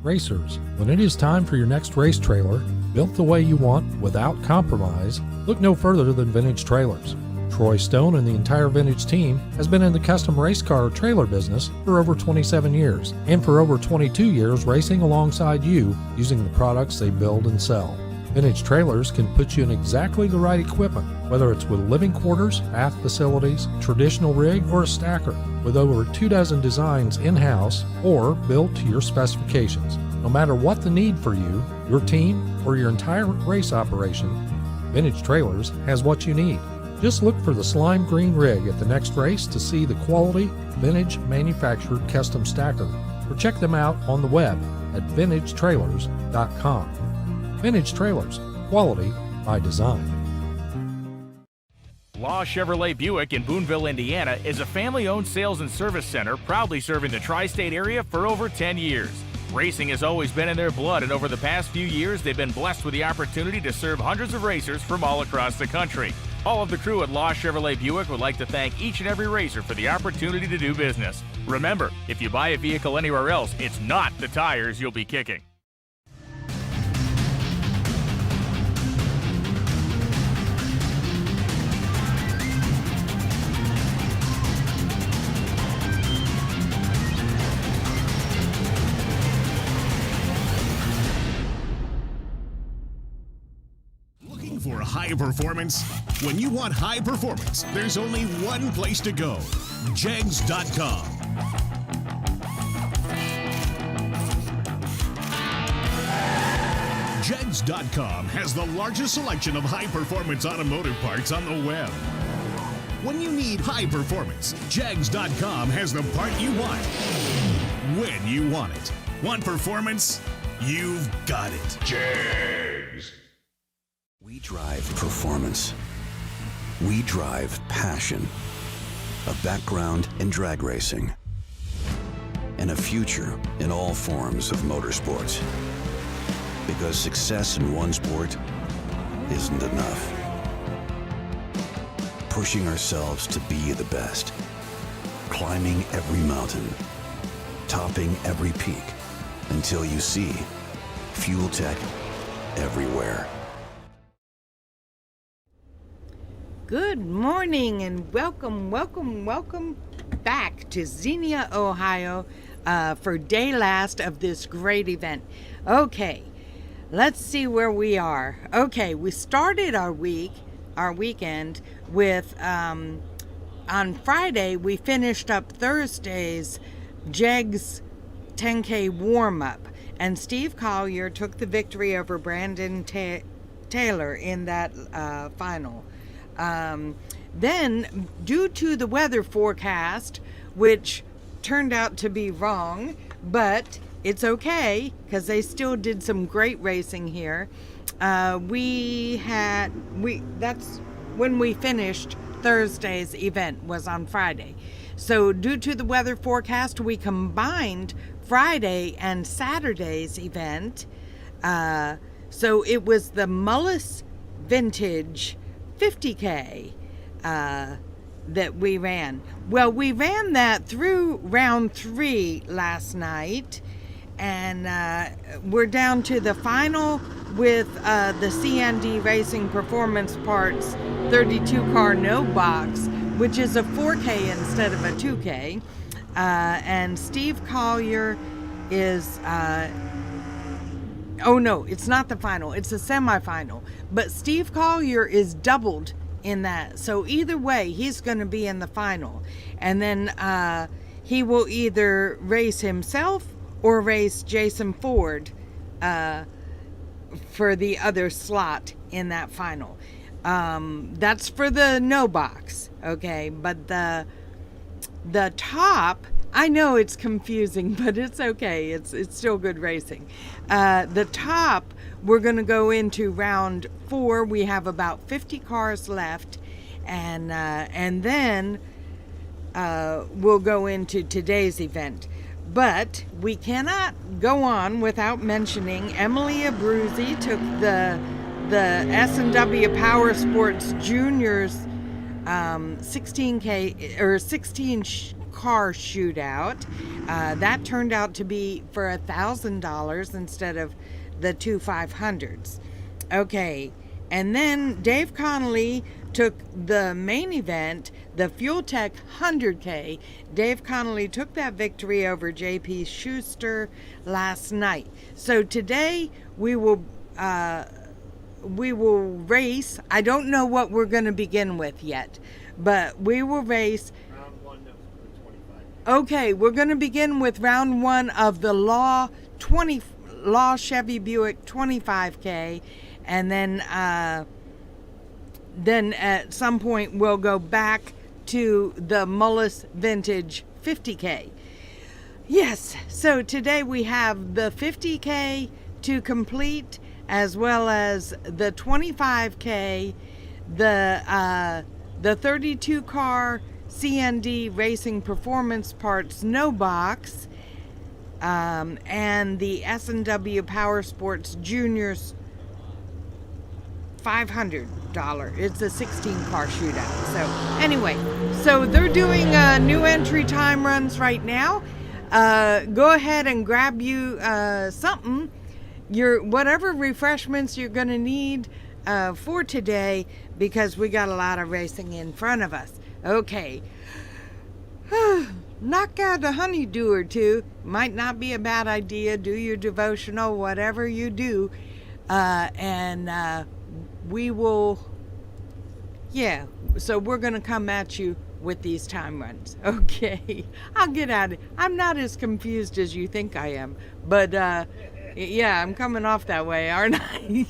Racers, when it is time for your next race trailer, built the way you want without compromise, look no further than Vintage Trailers. Troy Stone and the entire Vintage team has been in the custom race car trailer business for over 27 years, and for over 22 years racing alongside you using the products they build and sell. Vintage Trailers can put you in exactly the right equipment, whether it's with living quarters, bath facilities, traditional rig, or a stacker, with over 24 designs in-house or built to your specifications. No matter what the need for you, your team, or your entire race operation, Vintage Trailers has what you need. Just look for the slime green rig at the next race to see the quality, vintage manufactured custom stacker, or check them out on the web at vintagetrailers.com. Vintage Trailers, quality by design. Law Chevrolet Buick in Boonville, Indiana is a family-owned sales and service center proudly serving the tri-state area for over 10 years. Racing has always been in their blood, and over the past few years, they've been blessed with the opportunity to serve hundreds of racers from all across the country. All of the crew at Law Chevrolet Buick would like to thank each and every racer for the opportunity to do business. Remember, if you buy a vehicle anywhere else, it's not the tires you'll be kicking. For high performance? When you want high performance, there's only one place to go: Jegs.com. Jegs.com has the largest selection of high performance automotive parts on the web. When you need high performance, Jegs.com has the part you want when you want it. Want performance? You've got it. Jegs. We drive performance. We drive passion. A background in drag racing. And a future in all forms of motorsports. Because success in one sport isn't enough. Pushing ourselves to be the best. Climbing every mountain. Topping every peak. Until you see Fuel Tech everywhere. Good morning and welcome back to Xenia, Ohio for day last of this great event. Okay, let's see where we are. Okay, we started our weekend with, on Friday, we finished up Thursday's Jegs 10K warm-up, and Steve Collier took the victory over Brandon Taylor in that final. Then, due to the weather forecast, which turned out to be wrong, but it's okay because they still did some great racing here. That's when we finished Thursday's event, was on Friday. So due to the weather forecast, we combined Friday and Saturday's event. So it was the Mullis Vintage 50K that we ran. Well, we ran that through round 3 last night, and we're down to the final with the CND Racing Performance Parts 32 car no box, which is a 4K instead of a 2K. And Steve Collier is oh no, it's not the final, it's a semifinal. But Steve Collier is doubled in that. So either way, he's going to be in the final. And then he will either race himself or race Jason Ford for the other slot in that final. That's for the no box, okay? But the top, I know it's confusing, but it's okay. It's still good racing. The top, we're going to go into round 4. We have about 50 cars left, and then we'll go into today's event. But we cannot go on without mentioning Emily Abruzzi took the S&W Power Sports Juniors 16K or 16 car shootout. That turned out to be for $1,000 instead of the 2 500s. Okay, and then Dave Connolly took the main event, the Fuel Tech 100K. Dave Connolly took that victory over JP Schuster last night. So today we will race. I don't know what we're going to begin with yet, but we will race. Round 1 of the 25. Okay, we're going to begin with round 1 of the Law Chevy Buick 25K, and then at some point we'll go back to the Mullis Vintage 50K. Yes, so today we have the 50K to complete, as well as the 25K, the 32 car CND Racing Performance Parts no box, and the S&W Power Sports Juniors $500. It's a 16 car shootout. So anyway, so they're doing new entry time runs right now. Go ahead and grab you something, whatever refreshments you're going to need for today, because we got a lot of racing in front of us. Okay. Knock out a honeydew or two. Might not be a bad idea. Do your devotional, whatever you do. And we will, so we're going to come at you with these time runs. Okay. I'll get at it. I'm not as confused as you think I am. But, yeah, I'm coming off that way, aren't I?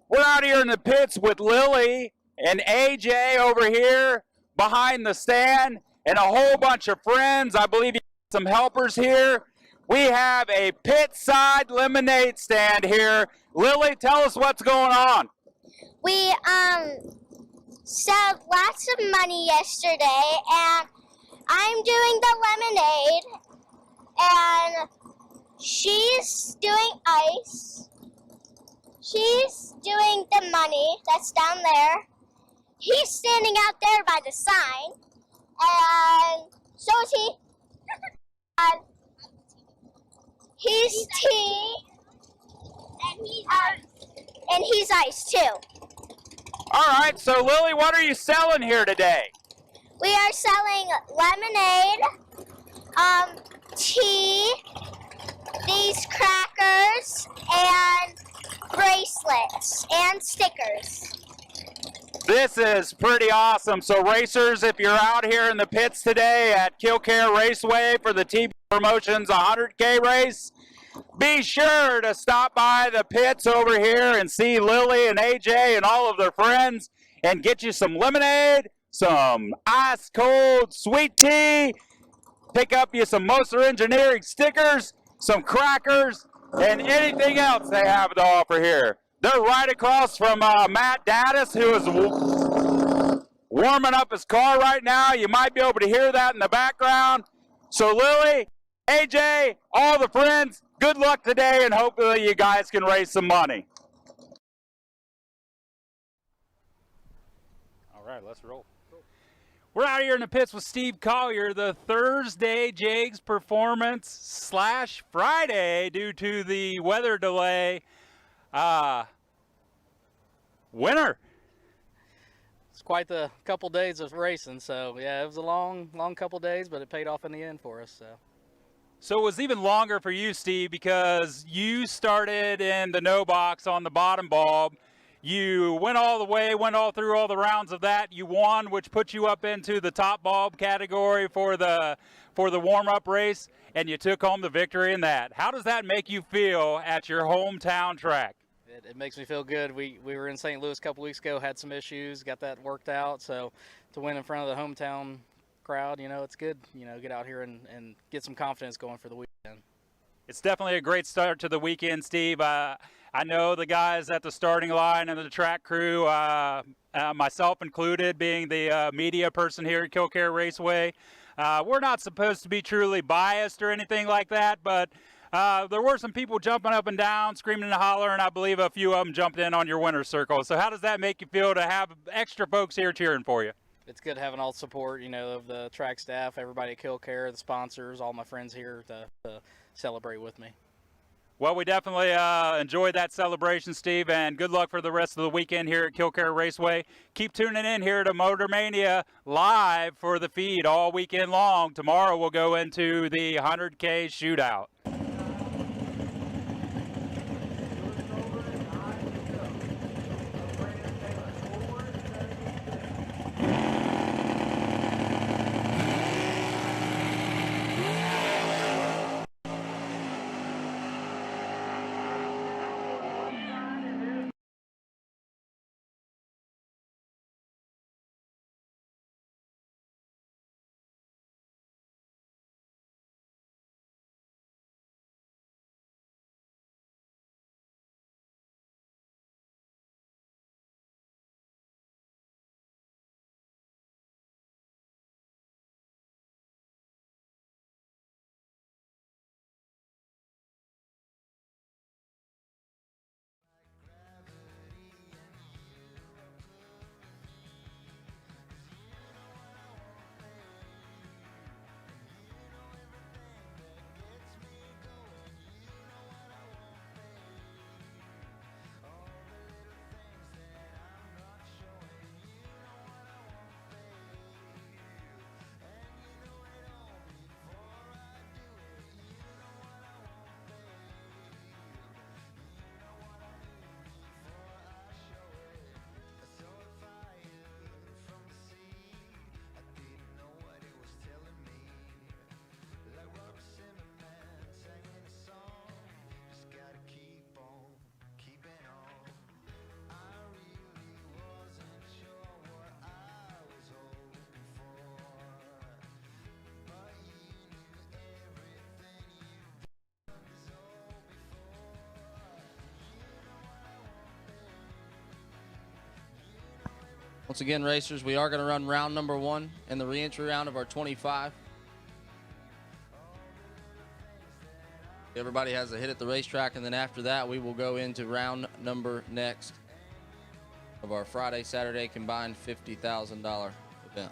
We're out here in the pits with Lily and AJ over here behind the stand, and a whole bunch of friends. I believe you have some helpers here. We have a pit side lemonade stand here. Lily, tell us what's going on. We sold lots of money yesterday, and I'm doing the lemonade, and she's doing ice. She's doing the money that's down there. He's standing out there by the sign, and so is he. And he's tea, and he's ice too. All right, so Lily, what are you selling here today? We are selling lemonade, tea, these crackers, and bracelets and stickers. This is pretty awesome. So racers, if you're out here in the pits today at Kil-Kare Raceway for the TV Promotions 100K race, be sure to stop by the pits over here and see Lily and AJ and all of their friends and get you some lemonade, some ice cold sweet tea, pick up you some Moser Engineering stickers, some crackers, and anything else they have to offer here. They're right across from Matt Daddis, who is warming up his car right now. You might be able to hear that in the background. So Lily, AJ, all the friends, good luck today, and hopefully you guys can raise some money. All right, let's roll. We're out here in the pits with Steve Collier, the Thursday Jags performance / Friday due to the weather delay. Winner. It's quite the couple days of racing, so yeah, it was a long couple days, but it paid off in the end for us. So it was even longer for you, Steve, because you started in the no box on the bottom bulb. You went all the way, went all through all the rounds of that. You won, which put you up into the top bulb category for the warm-up race, and you took home the victory in that. How does that make you feel at your hometown track? It makes me feel good. We were in St. Louis a couple weeks ago, had some issues, got that worked out. So to win in front of the hometown crowd, it's good. Get out here and get some confidence going for the weekend. It's definitely a great start to the weekend, Steve. I know the guys at the starting line and the track crew, myself included, being the media person here at Kil-Kare Raceway. We're not supposed to be truly biased or anything like that, but there were some people jumping up and down, screaming and hollering. I believe a few of them jumped in on your winner's circle. So how does that make you feel to have extra folks here cheering for you? It's good having all the support, of the track staff, everybody at Kil-Kare, the sponsors, all my friends here to celebrate with me. Well, we definitely enjoyed that celebration, Steve, and good luck for the rest of the weekend here at Kil-Kare Raceway. Keep tuning in here to Motor Mania live for the feed all weekend long. Tomorrow we'll go into the 100K shootout. Once again, racers, we are going to run round number 1 in the re-entry round of our 25. Everybody has a hit at the racetrack, and then after that, we will go into round number next of our Friday, Saturday combined $50,000 event.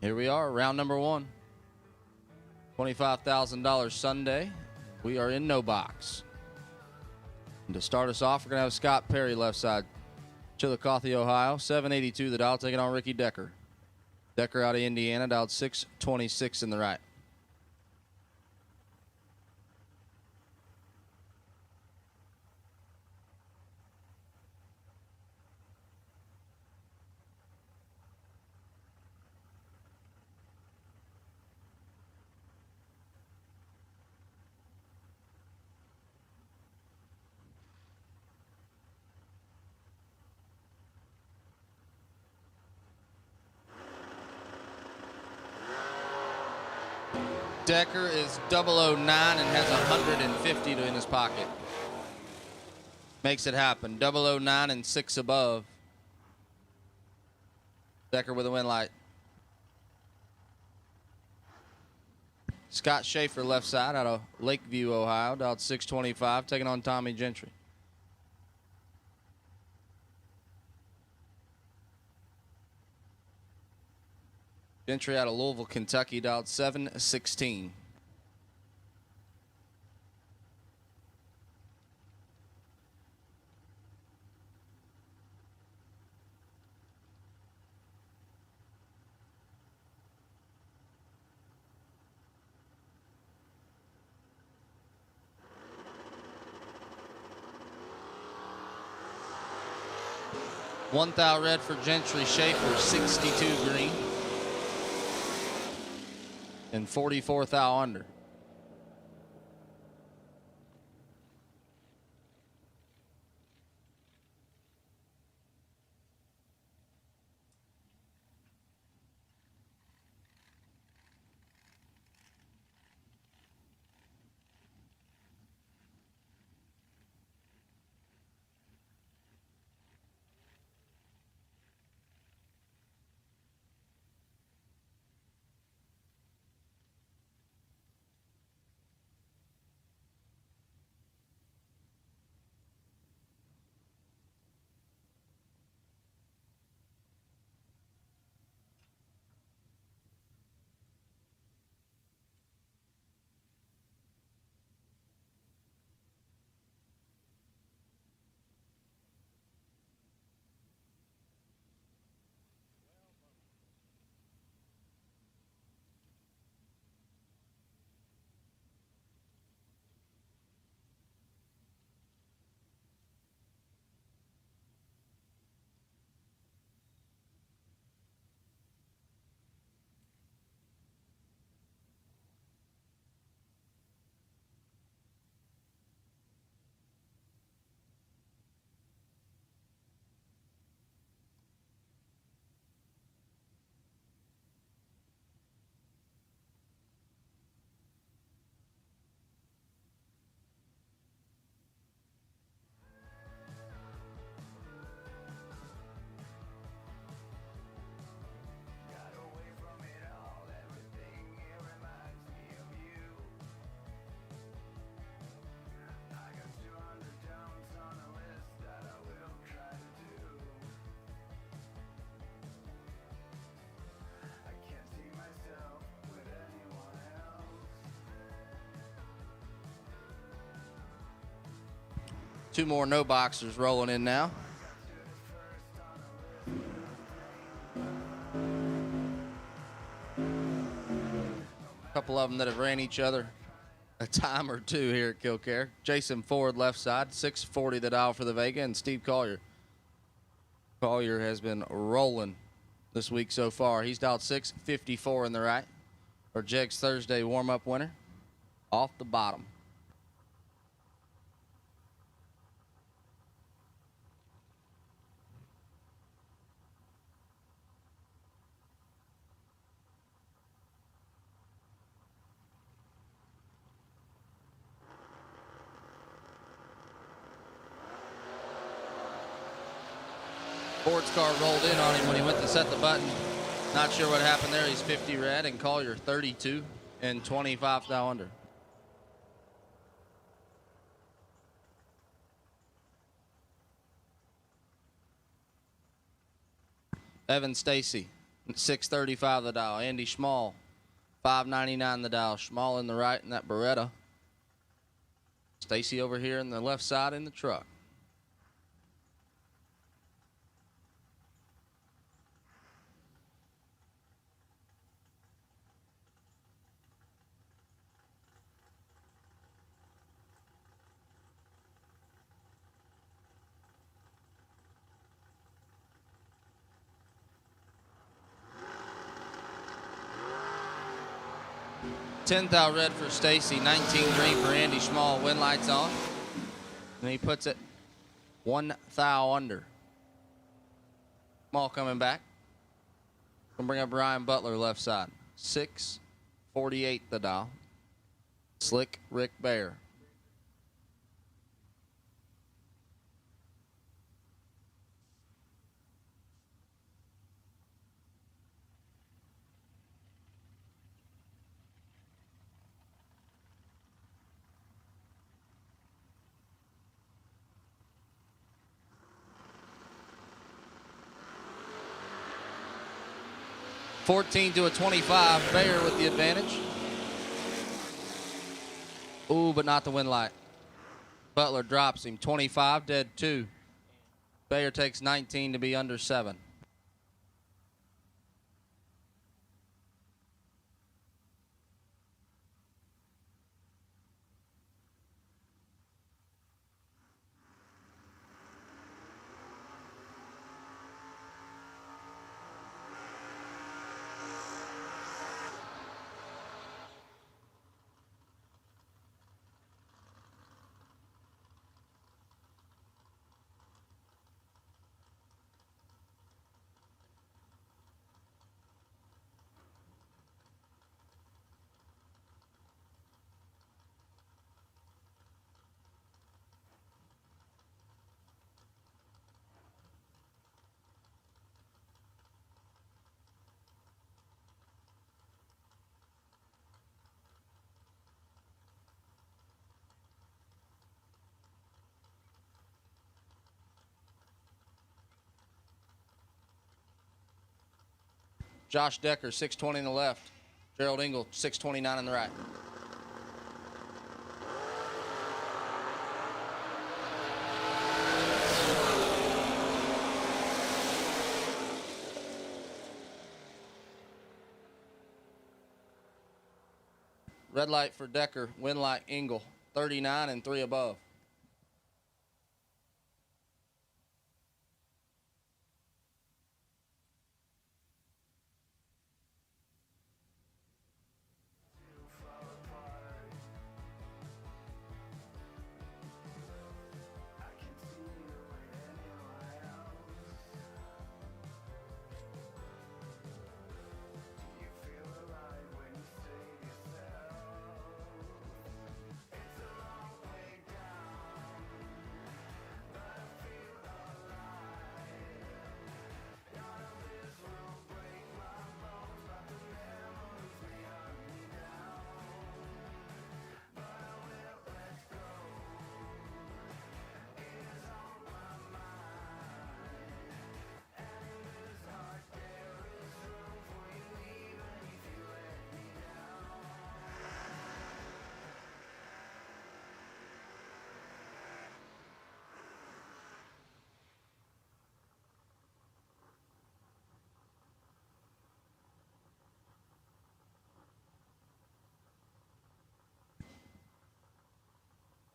Here we are, round number 1. $25,000 Sunday. We are in no box. And to start us off, we're going to have Scott Perry left side. Chillicothe, Ohio, 782 the dial, taking on Ricky Decker. Decker out of Indiana, dialed 626 in the right. Decker is 009 and has 150 in his pocket. Makes it happen. 009 and 6 above. Decker with a win light. Scott Shafer left side out of Lakeview, Ohio, dialed 625, taking on Tommy Gentry. Gentry out of Louisville, Kentucky, dialed 716. One thou red for Gentry. Shafer 62 green. And 44 thou under. Two more no boxers rolling in now. A couple of them that have ran each other a time or two here at Kil-Kare. Jason Ford left side, 640 the dial for the Vega, and Steve Collier. Collier has been rolling this week so far. He's dialed 654 in the right. Our Jegs Thursday warm-up winner off the bottom. Ford's car rolled in on him when he went to set the button. Not sure what happened there. He's 50 red, and Collier 32 and 25 thou under. Evan Stacy, 635 the dial. Andy Schmall, 599 the dial. Schmall in the right in that Beretta. Stacy over here in the left side in the truck. Ten thou red for Stacy, 19 green for Andy Schmall. Win lights on. And he puts it 1 thou under. Schmall coming back. Gonna bring up Ryan Butler left side. 48 the dial. Slick Rick Bear. $14 to a 25. Bear with the advantage. Ooh, but not the win light. Butler drops him. 25, dead 2. Bayer takes 19 to be under 7. Josh Decker, 620 in the left. Gerald Engel, 629 in the right. Red light for Decker, win light Engel, 39 and 3 above.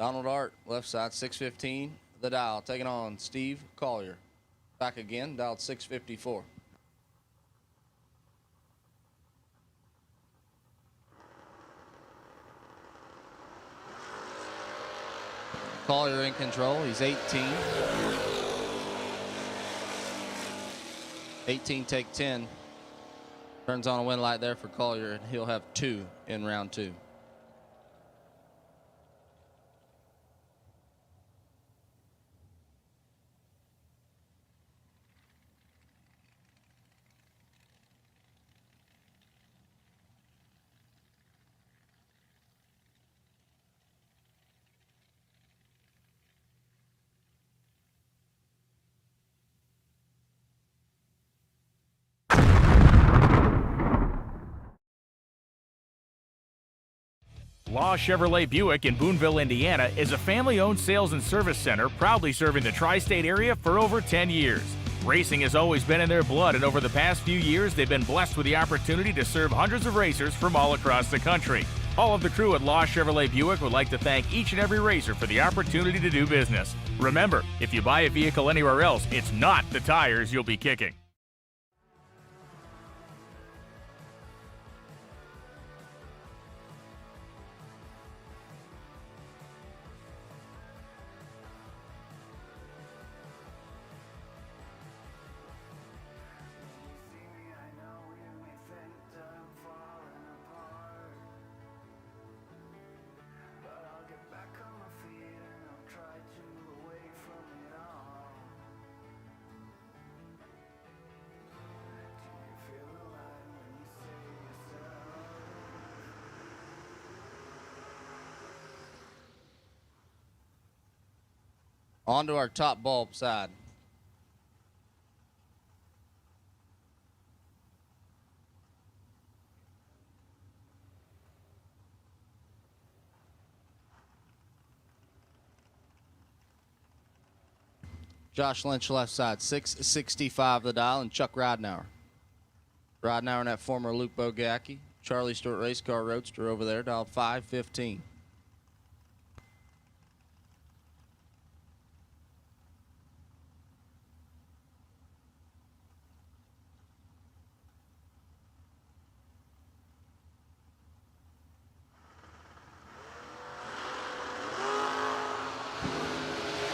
Donald Art, left side, 615, the dial, taking on Steve Collier. Back again, dialed 654. Collier in control, he's 18. 18, take 10. Turns on a win light there for Collier, and he'll have 2 in round 2. Law Chevrolet Buick in Boonville, Indiana is a family-owned sales and service center proudly serving the tri-state area for over 10 years. Racing has always been in their blood, and over the past few years, they've been blessed with the opportunity to serve hundreds of racers from all across the country. All of the crew at Law Chevrolet Buick would like to thank each and every racer for the opportunity to do business. Remember, if you buy a vehicle anywhere else, it's not the tires you'll be kicking. Onto our top bulb side. Josh Lynch left side, 665 the dial, and Chuck Ridenauer. Ridenauer in that former Luke Bogacki. Charlie Stewart race car roadster over there, dial 515.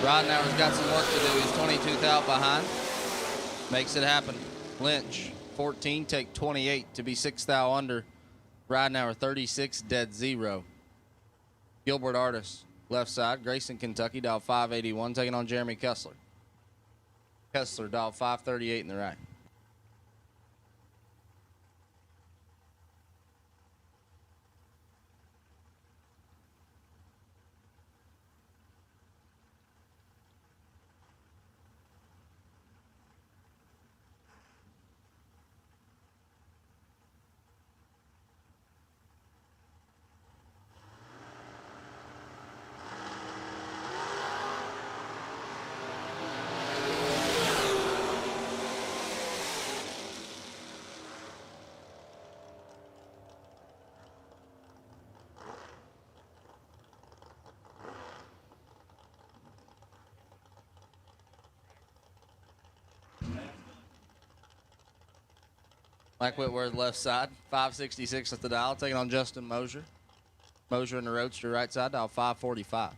Ridenauer's got some work to do. He's 22th out behind. Makes it happen. Lynch, 14, take 28 to be 6th thou under. Ridenauer, 36, dead 0. Gilbert Artis, left side. Grayson, Kentucky, dial 581, taking on Jeremy Kessler. Kessler, dial 538 in the right. Mike Whitworth left side, 566 at the dial, taking on Justin Mosier. Mosier in the roadster right side, dial 545.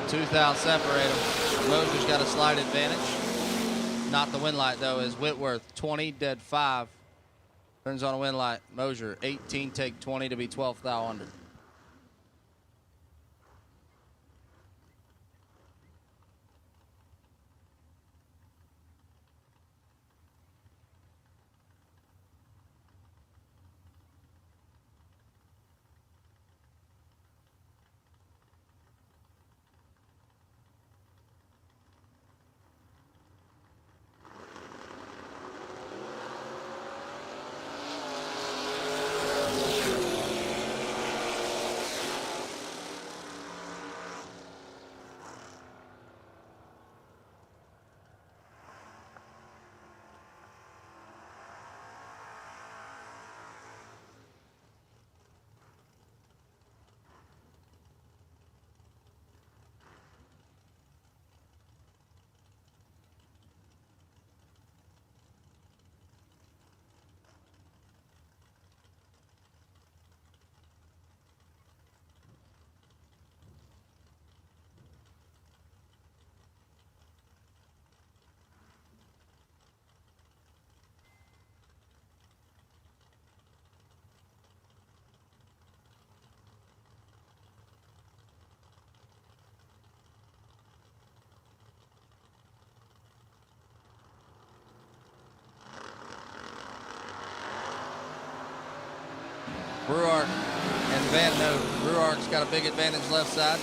Two thou separate them. Mosier's got a slight advantage. Not the wind light though, is Whitworth 20, dead 5. Turns on a wind light. Mosier 18, take 20 to be 12th thou under. Ruark and Van Note. Ruark's got a big advantage left side,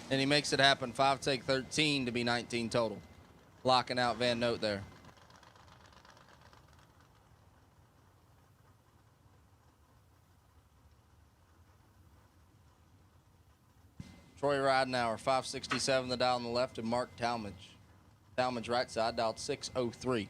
and he makes it happen. 5 take 13 to be 19 total. Locking out Van Note there. Troy Ridenauer, 567 the dial on the left, and Mark Talmadge. Talmadge right side, dialed 603.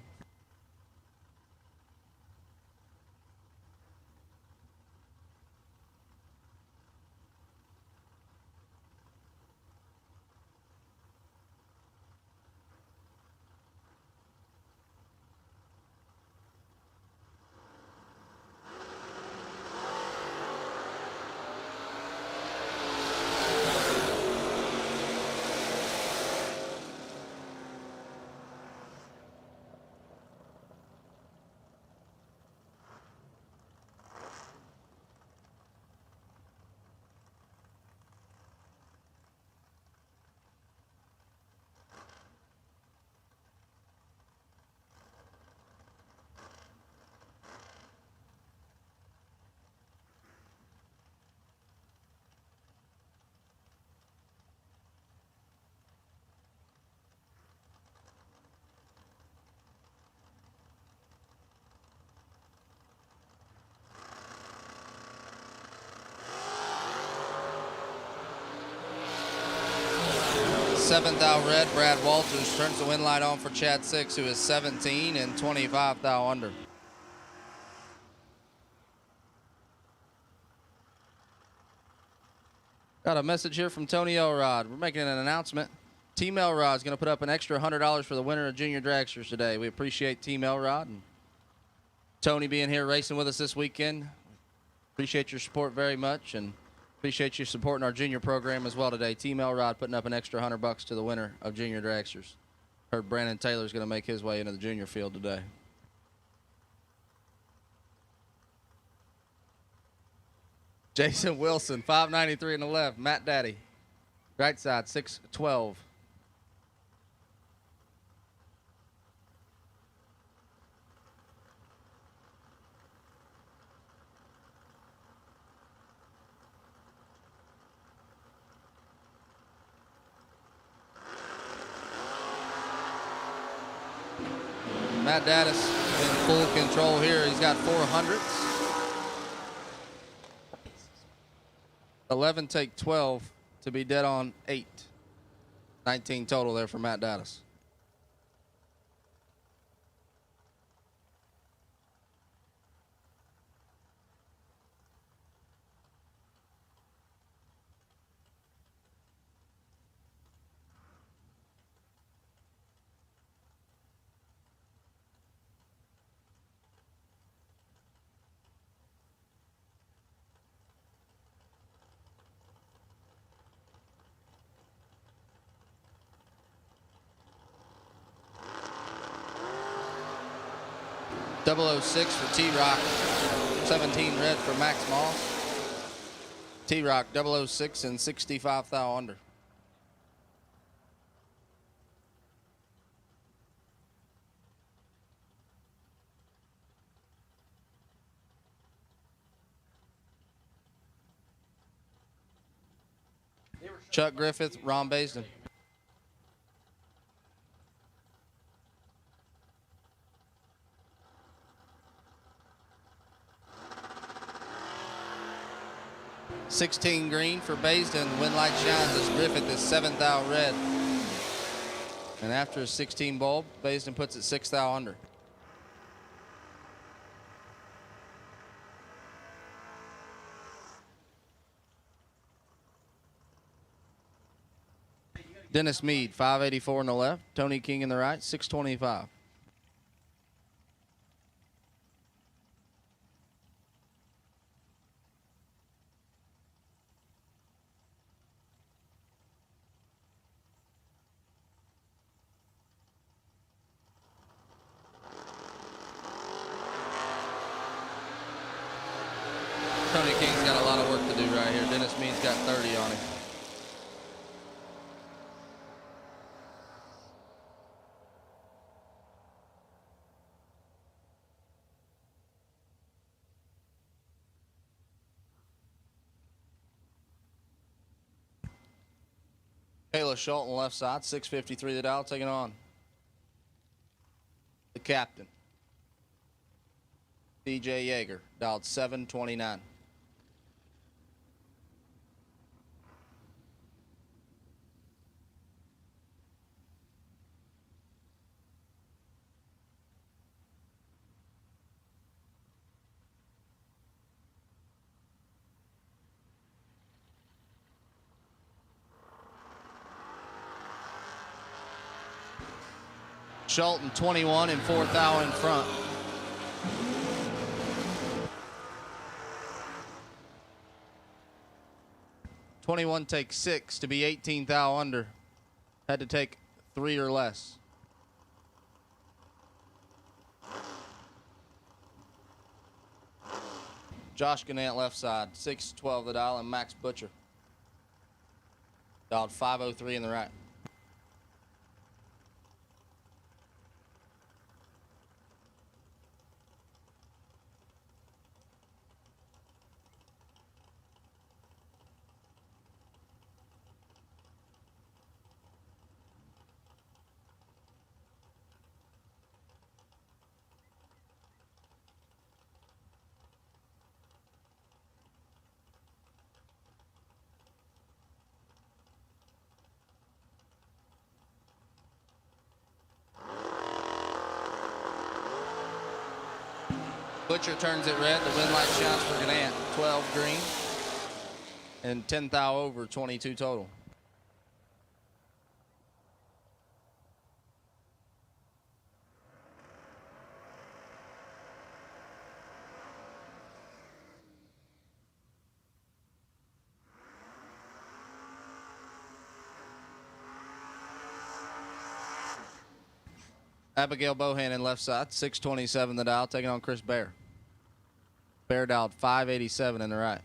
7th thou red, Brad Walters turns the win light on for Chad 6, who is 17 and 25 thou under. Got a message here from Tony Elrod. We're making an announcement. Team Elrod is going to put up an extra $100 for the winner of Junior Dragsters today. We appreciate Team Elrod and Tony being here racing with us this weekend. Appreciate your support very much, and appreciate you supporting our junior program as well today. Team Elrod putting up an extra $100 to the winner of Junior Dragsters. Heard Brandon Taylor's going to make his way into the junior field today. Jason Wilson, 593 in the left. Matt Daddy, right side, 612. Matt Daddis in full control here. He's got 400s. 11 take 12 to be dead on 8. 19 total there for Matt Daddis. .006 for T-Rock, 17 red for Max Moss. T-Rock, 006 and 65 thou under. Chuck Griffith, Ron Baisden. $16 green for Baisden. Win light shines as Griffith is 7th thou red. And after a 16 bulb, Baisden puts it 6th thou under. Dennis Mead, 584 in the left. Tony King in the right, 625. Tony King's got a lot of work to do right here. Dennis Mead's got 30 on him. Kayla Schultz on the left side, 653 the dial, taking on the captain, DJ Yeager, dialed 729. Schulten 21 and 4th thou in front. '21 takes 6 to be 18 thou under. Had to take 3 or less. Josh Gannett left side, 612 the dial, and Max Butcher dialed 503 in the right. Butcher turns it red. The wind light shines for Gannett. 12 green. And 10 thou over, 22 total. Abigail Bohan in left side, 627 the dial, taking on Chris Bear. Bear dialed 587 in the right.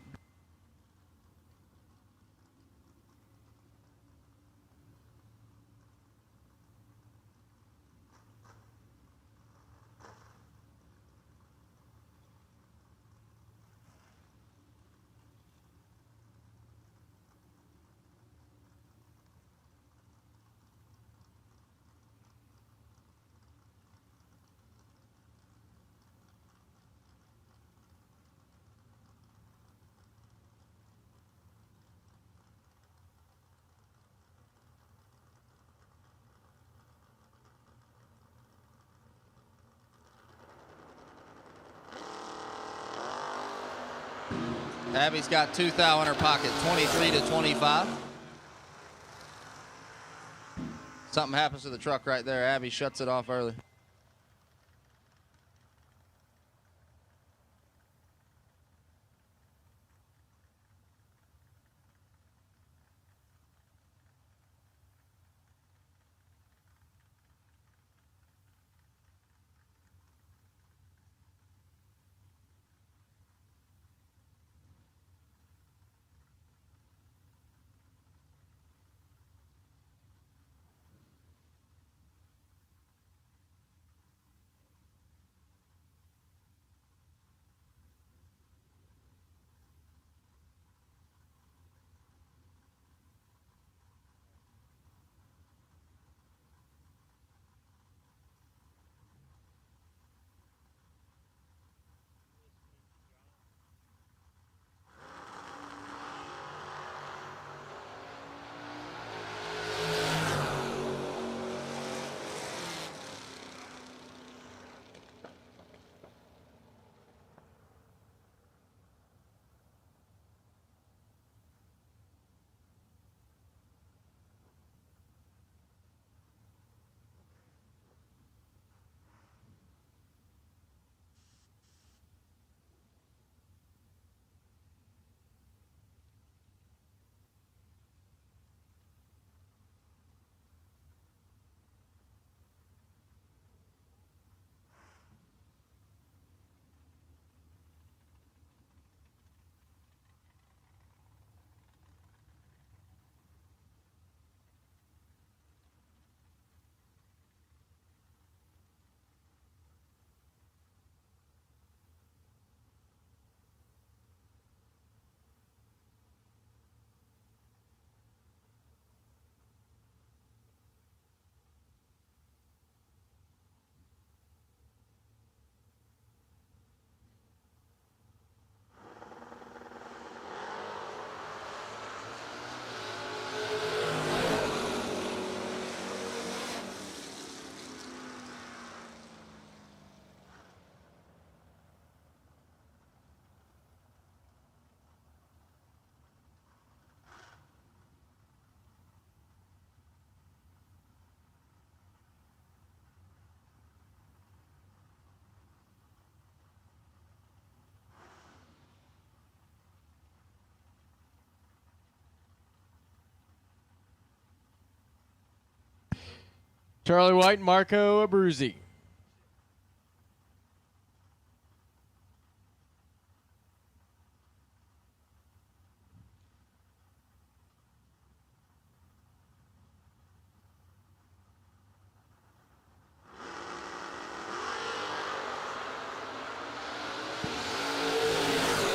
Abby's got 2 thou in her pocket, 23 to 25. Something happens to the truck right there. Abby shuts it off early. Charlie White, Marco Abruzzi.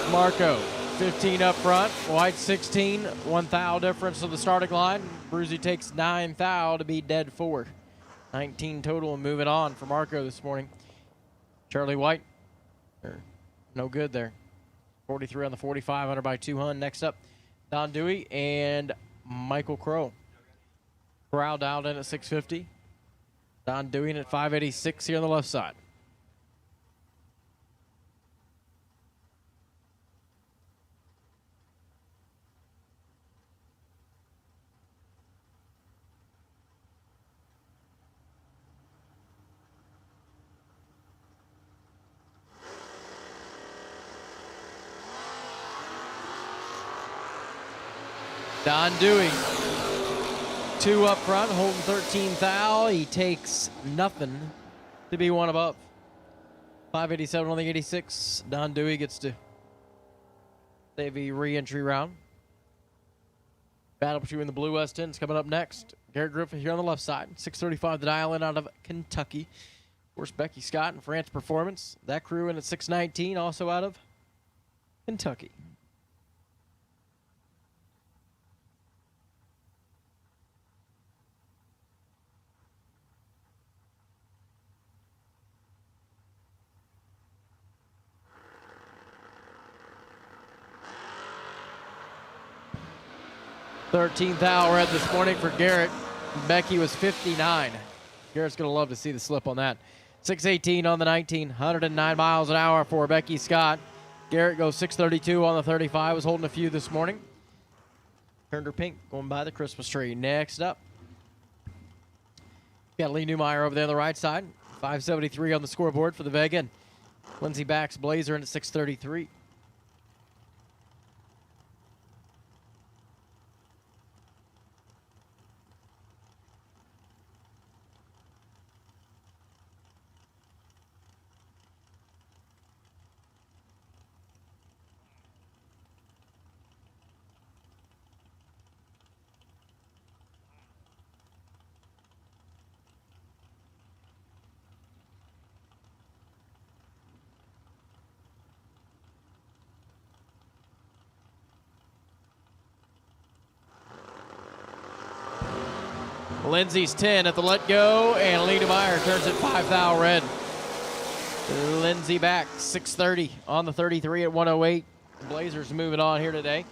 Marco, 15 up front. White, 16. 1 thou difference to the starting line. Abruzzi takes 9 thou to be dead 4. 19 total and moving on for Marco this morning. Charlie White, no good there. 43 on the 45, under by 200. Next up, Don Dewey and Michael Crow. Crowl dialed in at 650. Don Dewey in at 586 here on the left side. Don Dewey, 2 up front, holding 13 thou. He takes nothing to be 1 above. 587 on the 86. Don Dewey gets to save a re-entry round. Battle between the Blue West Ends coming up next. Garrett Griffith here on the left side. 635 the dial in out of Kentucky. Of course, Becky Scott and France Performance. That crew in at 619, also out of Kentucky. Thirteenth hour red this morning for Garrett. Becky was 59. Garrett's going to love to see the slip on that. 618 on the 19, 109 miles an hour for Becky Scott. Garrett goes 632 on the 35, was holding a few this morning. Turned her pink, going by the Christmas tree. Next up, got Lee Newmeyer over there on the right side. 573 on the scoreboard for the Vega. And Lindsey Bax Blazer in at 633. Lindsey's 10 at the let go, and Lee Newmeyer turns it 5 thou red. Lindsey back 630 on the 33 at 108. Blazers moving on here today.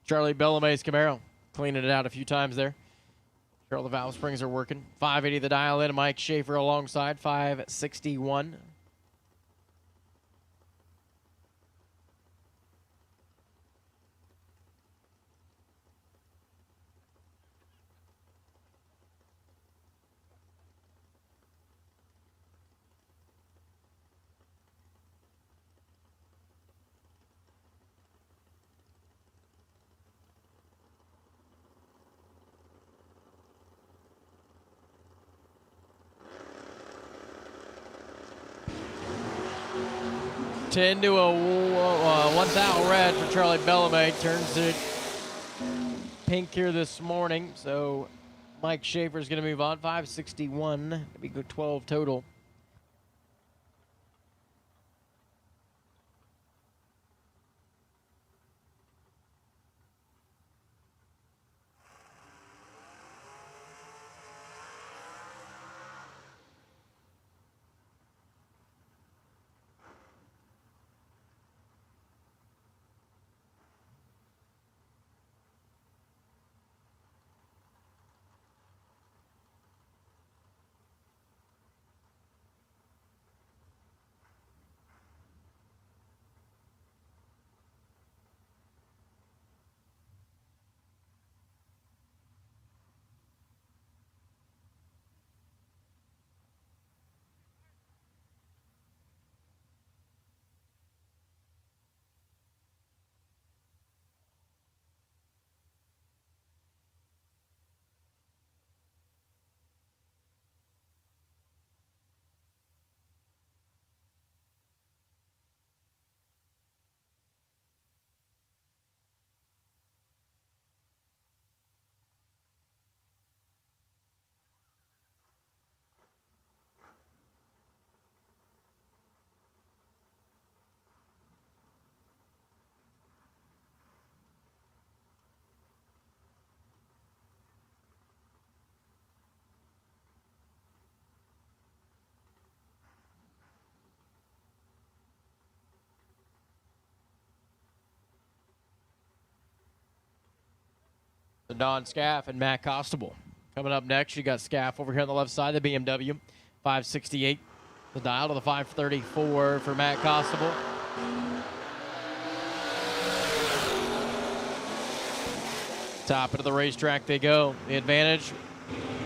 Charlie Bellamy's Camaro cleaning it out a few times there. Sure, the valve springs are working. 580 the dial in. Mike Shafer alongside 561. Ten to a 1 thou red for Charlie Bellamy. Turns it pink here this morning. So Mike Shafer's going to move on. 561. We go 12 total. Don Scaff and Matt Costable. Coming up next, you got Scaff over here on the left side, the BMW. 568. The dial to the 534 for Matt Costable. Top of the racetrack they go. The advantage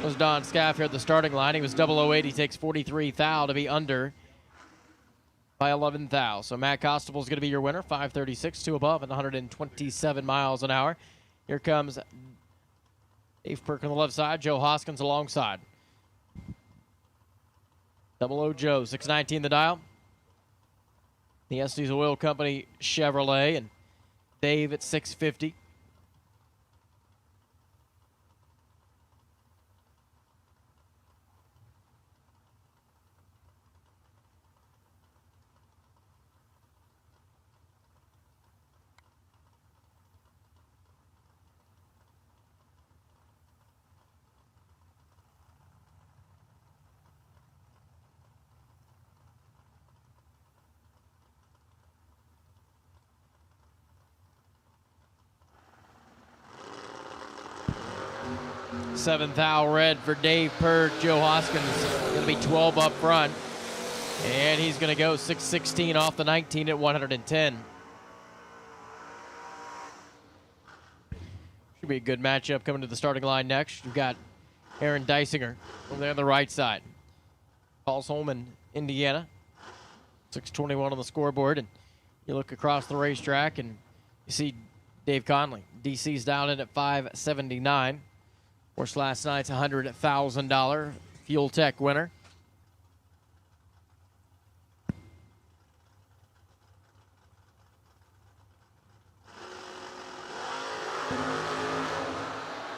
was Don Scaff here at the starting line. He was 008. He takes 43 thou to be under. by 11 thou. So Matt Costable's going to be your winner, 5:36, 2 above, and 127 miles an hour. Here comes Dave Perk on the left side, Joe Hoskins alongside. 00 Joe, 619 the dial. The Estes Oil Company Chevrolet, and Dave at 650. Seventh thou red for Dave Perk. Joe Hoskins going to be 12 up front. And he's going to go 6:16 off the 19 at 110. Should be a good matchup coming to the starting line next. You've got Aaron Deisinger over there on the right side. Paul's home in Indiana. 6:21 on the scoreboard. And you look across the racetrack and you see Dave Conley. DC's down in at 579. Of course, last night's $100,000 Fuel Tech winner.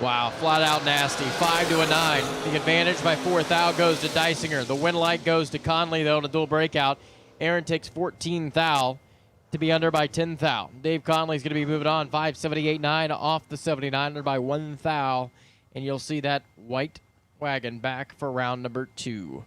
Wow, flat out nasty. 5 to a 9. The advantage by 4 thou goes to Deisinger. The win light goes to Conley, though, in a dual breakout. Aaron takes 14 thou to be under by 10 thou. Dave Conley's going to be moving on. 578.9 off the 79, under by 1 thou. And you'll see that white wagon back for round number 2.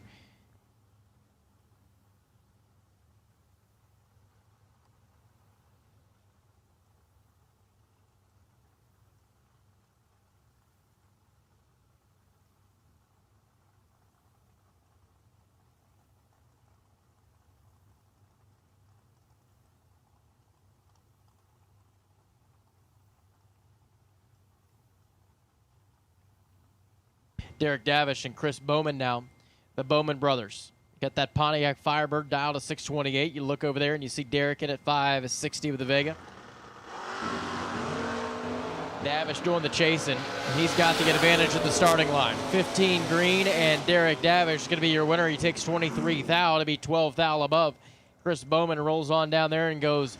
Derek Davish and Chris Bowman now, the Bowman brothers. Got that Pontiac Firebird dialed to 628. You look over there and you see Derek in at 560 with the Vega. Davish doing the chasing. He's got the advantage at the starting line. 15 green, and Derek Davish is going to be your winner. He takes 23 thou to be 12 thou above. Chris Bowman rolls on down there and goes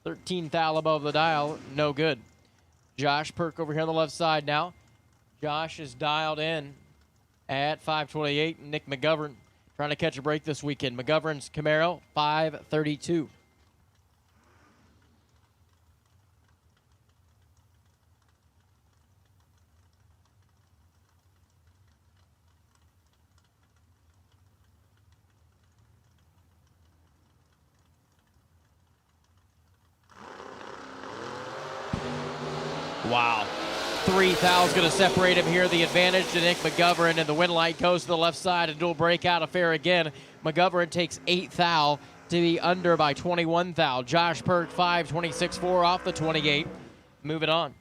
13 thou above the dial. No good. Josh Perk over here on the left side now. Josh is dialed in at 528. Nick McGovern trying to catch a break this weekend. McGovern's Camaro, 532. Wow. 3 thou is going to separate him here. The advantage to Nick McGovern, and the win light goes to the left side. A dual breakout affair again. McGovern takes 8 thou to be under by 21 thou. Josh Perk, 526.4 off the 28. Moving on.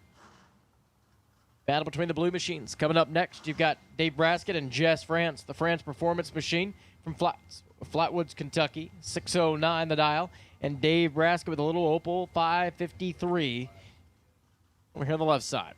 Battle between the Blue Machines. Coming up next, you've got Dave Braskett and Jess France, the France Performance Machine from Flatwoods, Kentucky. 609 the dial. And Dave Braskett with a little Opel, 553. Over here on the left side.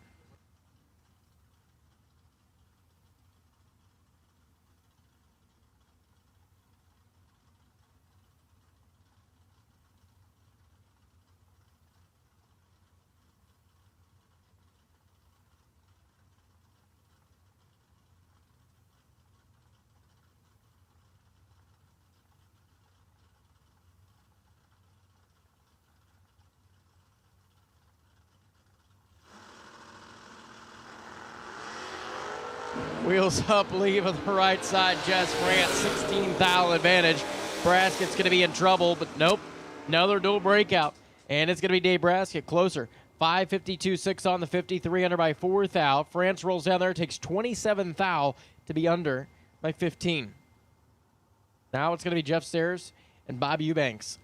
Wheels up, leave on the right side. Jess France, 16 thou advantage. Braskett's going to be in trouble, but nope. Another dual breakout. And it's going to be Dave Braskett closer. 552.6 on the 53, under by 4 thou. France rolls down there, takes 27 thou to be under by 15. Now it's going to be Jeff Sayers and Bob Eubanks.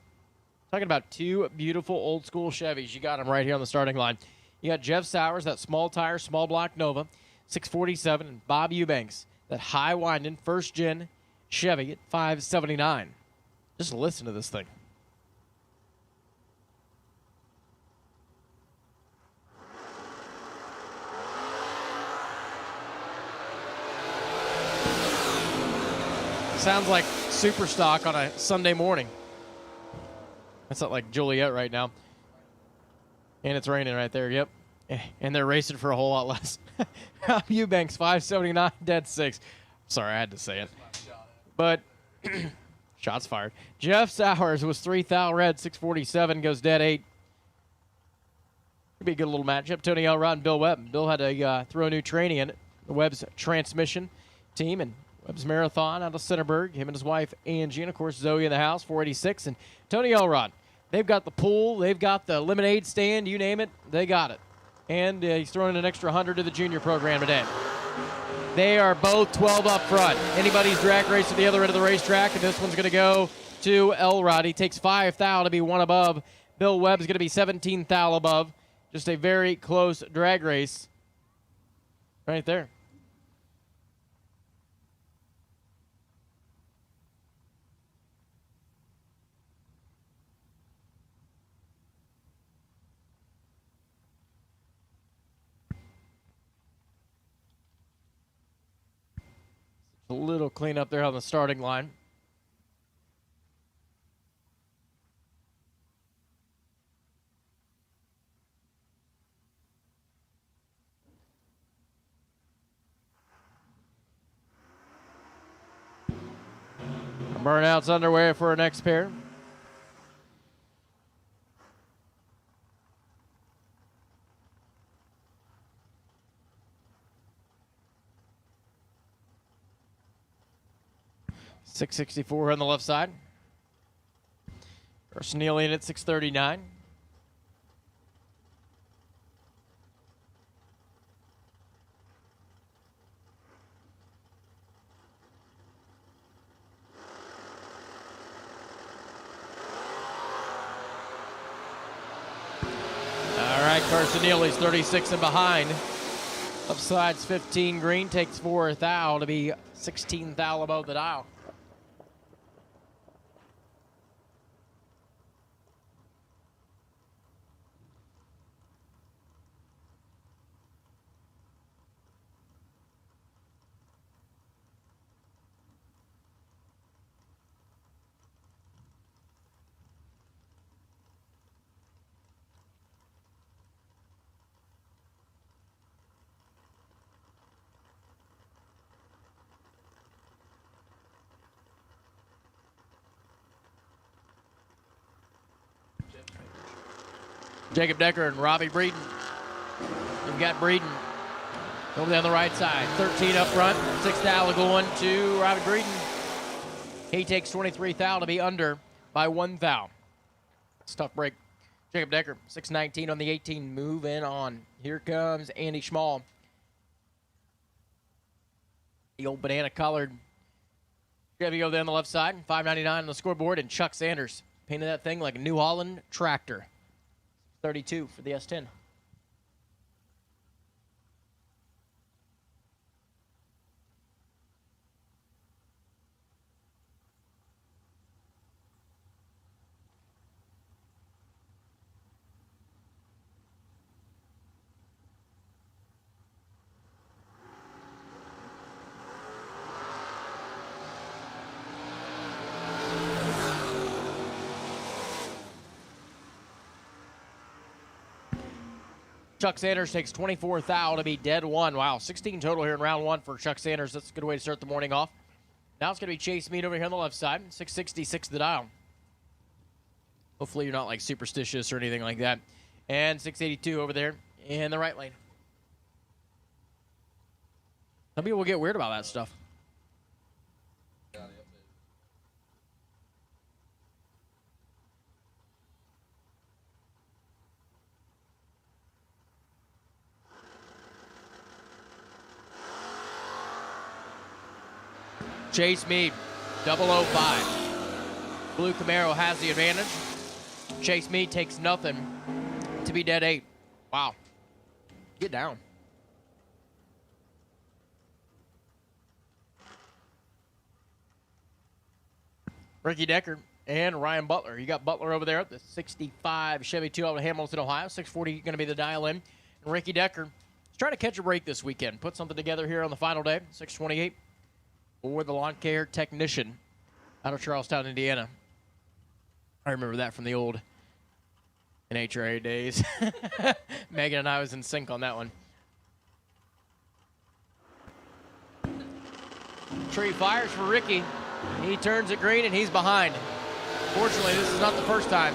Talking about two beautiful old school Chevys. You got them right here on the starting line. You got Jeff Sowers, that small tire, small block Nova, 647, and Bob Eubanks, that high winding first gen Chevy at 579. Just listen to this thing. Sounds like super stock on a Sunday morning. That's not like Joliet right now. And it's raining right there, yep. And they're racing for a whole lot less. Eubanks, 579, dead 6. Sorry, I had to say it. But shots fired. Jeff Sowers was 3 thou red, 647, goes dead 8. Could be a good little matchup. Tony Elrod and Bill Webb. Bill had to throw a new training in it. The Webb's transmission team, and Webb's Marathon out of Centerburg. Him and his wife, Angie, and of course, Zoe in the house, 486. And Tony Elrod. They've got the pool. They've got the lemonade stand. You name it, they got it. And he's throwing an extra 100 to the junior program today. They are both 12 up front. Anybody's drag race to the other end of the racetrack, and this one's going to go to Elrod. He takes 5 thou to be 1 above. Bill Webb's going to be 17 thou above. Just a very close drag race right there. A little cleanup there on the starting line. Burnout's underway for our next pair. .664 on the left side. Neely in at 639. All right, Carson Neely's 36 and behind. Upside's 15 green, takes 4 thou to be 16 thou above the dial. Jacob Decker and Robbie Breeden. You've got Breeden over there on the right side. 13 up front, 6 thou going to Robbie Breeden. He takes 23 thou to be under by 1 thou. It's a tough break. Jacob Decker, 619 on the 18, moving on. Here comes Andy Schmall. The old banana colored Chevy over there on the left side. 599 on the scoreboard, and Chuck Sanders painted that thing like a New Holland tractor. 32 for the S10. Chuck Sanders takes 24 thou to be dead 1. Wow, 16 total here in round 1 for Chuck Sanders. That's a good way to start the morning off. Now it's going to be Chase Mead over here on the left side. 666 the dial. Hopefully you're not like superstitious or anything like that. And 682 over there in the right lane. Some people get weird about that stuff. Chase Mead, 005. Blue Camaro has the advantage. Chase Mead takes nothing to be dead 8. Wow. Get down. Ricky Decker and Ryan Butler. You got Butler over there at the 65 Chevy 2 out of Hamilton, Ohio. 640 going to be the dial-in. And Ricky Decker is trying to catch a break this weekend. Put something together here on the final day. 628 for the lawn care technician out of Charlestown, Indiana. I remember that from the old NHRA days. Megan and I was in sync on that one. Tree fires for Ricky. He turns it green, and he's behind. Fortunately, this is not the first time.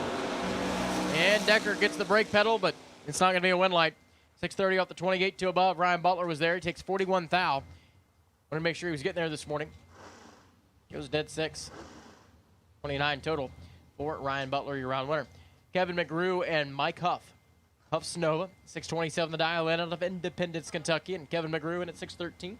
And Decker gets the brake pedal, but it's not going to be a win light. 630 off the 28 to above. Ryan Butler was there. He takes 41 thou. Want to make sure he was getting there this morning. Goes dead 6. 29 total for Ryan Butler, your round winner. Kevin McGrew and Mike Huff. Huff's Nova, 627 the dial in out of Independence, Kentucky, and Kevin McGrew in at 613.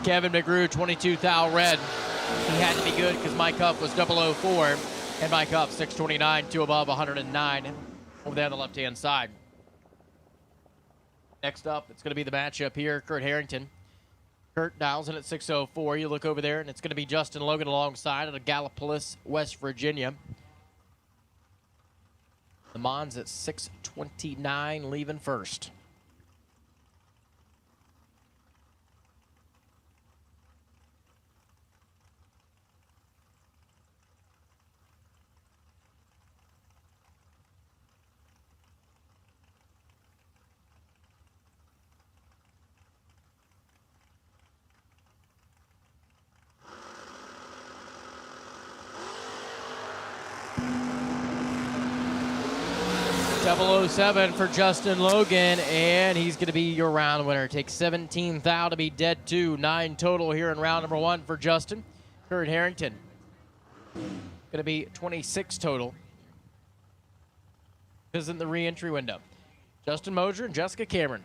Kevin McGrew, 22 thou red. He had to be good because Mike Huff was 004. And Mike Huff, 629, 2 above, 109 over there on the left-hand side. Next up, it's going to be the matchup here, Kurt Harrington. Kurt dials in at 604. You look over there, and it's going to be Justin Logan alongside at Gallipolis, West Virginia. The Mons at 629, leaving first. Double 07 for Justin Logan, and he's going to be your round winner. Takes 17 thou to be dead 2. 9 total here in round number 1 for Justin. Kurt Harrington going to be 26 total. This isn't the re-entry window. Justin Moser and Jessica Cameron.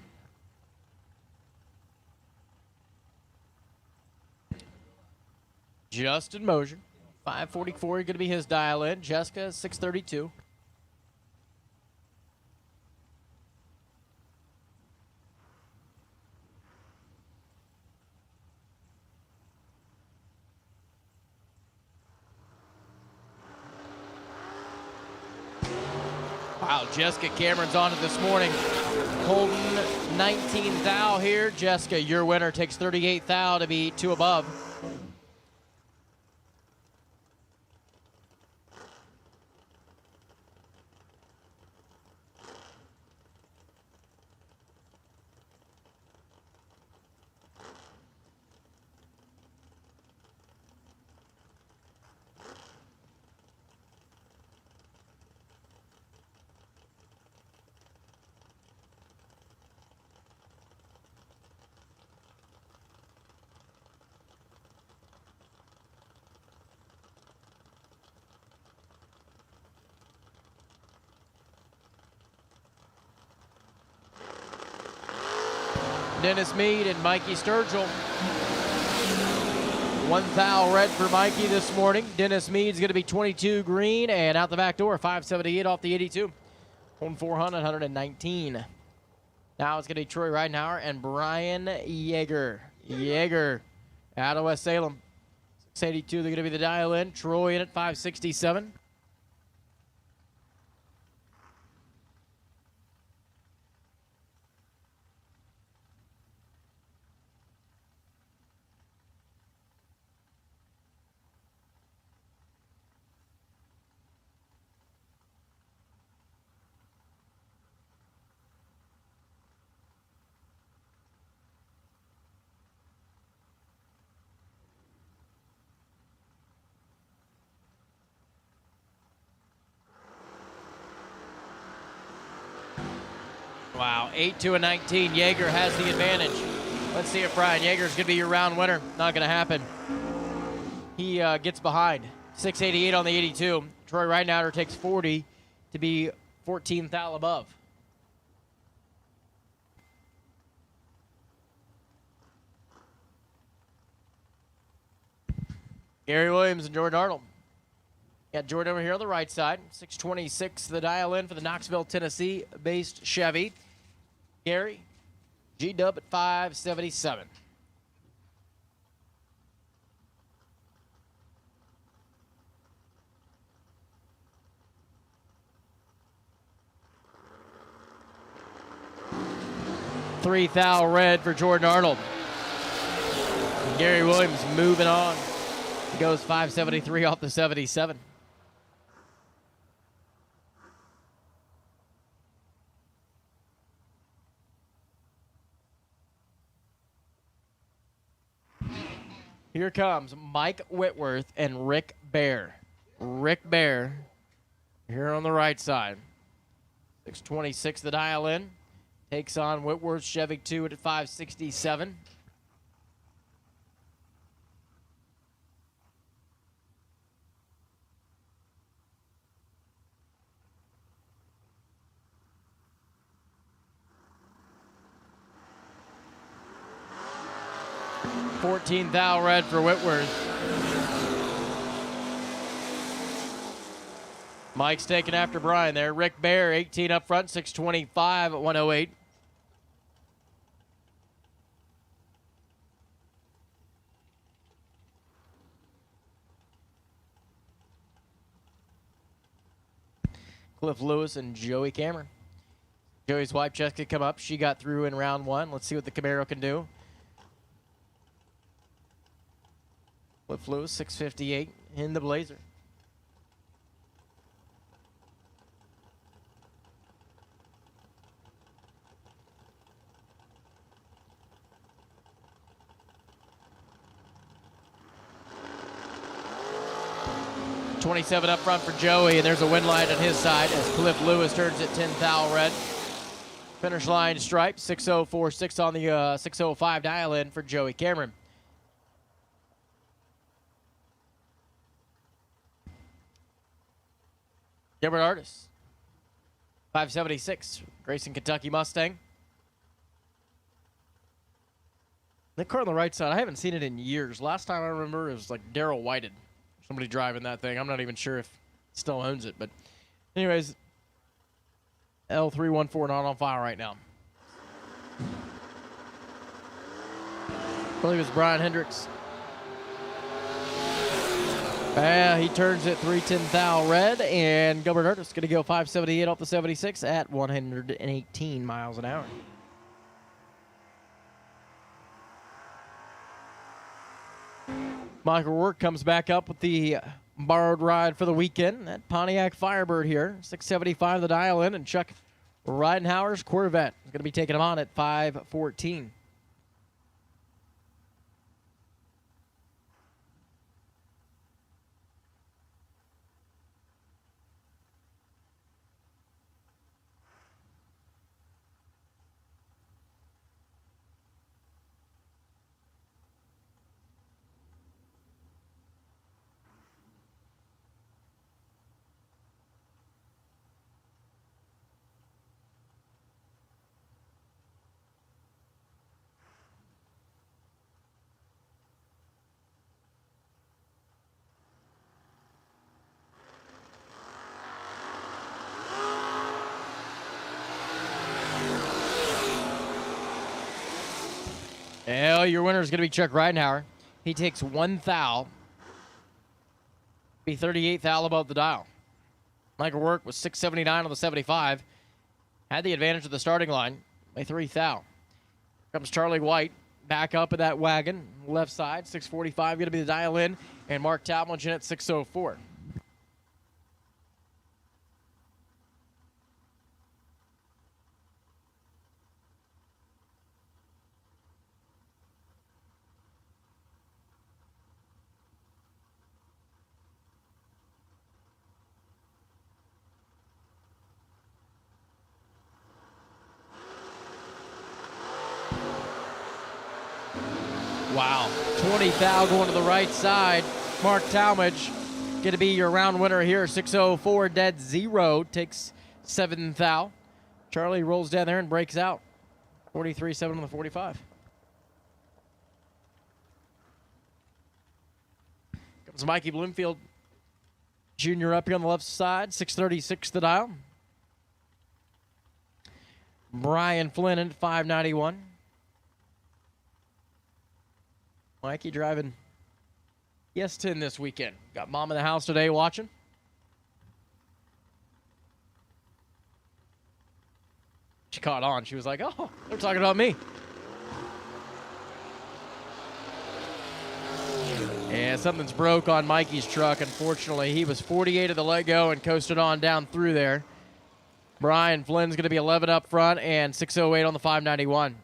Justin Moser, 544 going to be his dial in. Jessica, 632. Wow, Jessica Cameron's on it this morning. Holding 19 thou here. Jessica, your winner, takes 38 thou to be 2 above. Dennis Mead and Mikey Sturgill. 1 thou red for Mikey this morning. Dennis Mead's going to be 22 green, and out the back door, 578 off the 82. Holding 400, 119. Now it's going to be Troy Ridenhour and Brian Yeager. Yeager out of West Salem. 682, they're going to be the dial in. Troy in at 567. Wow, 8-2 and 19. Yeager has the advantage. Let's see if Brian Yeager's going to be your round winner. Not going to happen. He gets behind. 688 on the 82. Troy Ridenhour takes 40 to be 14 thou above. Gary Williams and Jordan Arnold. Got Jordan over here on the right side. 626 the dial in for the Knoxville, Tennessee-based Chevy. Gary, G-Dub at 577. $3,000 red for Jordan Arnold. And Gary Williams moving on. He goes 573 off the 77. Here comes Mike Whitworth and Rick Bear. Rick Bear here on the right side. 626 the dial in. Takes on Whitworth Chevy 2 at 567. $14,000 red for Whitworth. Mike's taking after Brian there. Rick Bear, 18 up front, 625 at 108. Cliff Lewis and Joey Cameron. Joey's wife Jessica come up. She got through in round one. Let's see what the Camaro can do. Cliff Lewis, 658 in the Blazer. $27 up front for Joey, and there's a win light on his side as Cliff Lewis turns it 10,000 red. Finish line stripe, 6046 on the 605 dial in for Joey Cameron. Gilbert Artis, 576, Grayson Kentucky Mustang. The car on the right side, I haven't seen it in years. Last time I remember it was like Darrell Whited. Somebody driving that thing. I'm not even sure if he still owns it. But anyways, L314 not on file right now. I believe it's Brian Hendricks. He turns it 310,000 red, and Gilbert Artis going to go 578 off the 76 at 118 miles an hour. Michael Rourke comes back up with the borrowed ride for the weekend. That Pontiac Firebird here, 675 the dial in, and Chuck Ridenhour's Corvette is going to be taking him on at 514. Well, your winner is going to be Chuck Ridenhour. He takes one thou. Be 38 thou above the dial. Michael Rourke was 679 on the 75. Had the advantage of the starting line by 3 thou. Comes Charlie White back up in that wagon. Left side, 645 going to be the dial in. And Mark Talmadge in at 604. Wow, 20 thou going to the right side. Mark Talmadge going to be your round winner here. 604 dead zero, takes 7 thou. Charlie rolls down there and breaks out. 43-7 on the 45. It's Mikey Bloomfield Jr. up here on the left side, 636 the dial. Brian Flynn at 591. Mikey driving ES10 this weekend. Got mom in the house today watching. She caught on. She was like, oh, they're talking about me. And something's broke on Mikey's truck, unfortunately. He was 48 of the let-go and coasted on down through there. Brian Flynn's going to be 11 up front and 608 on the 591.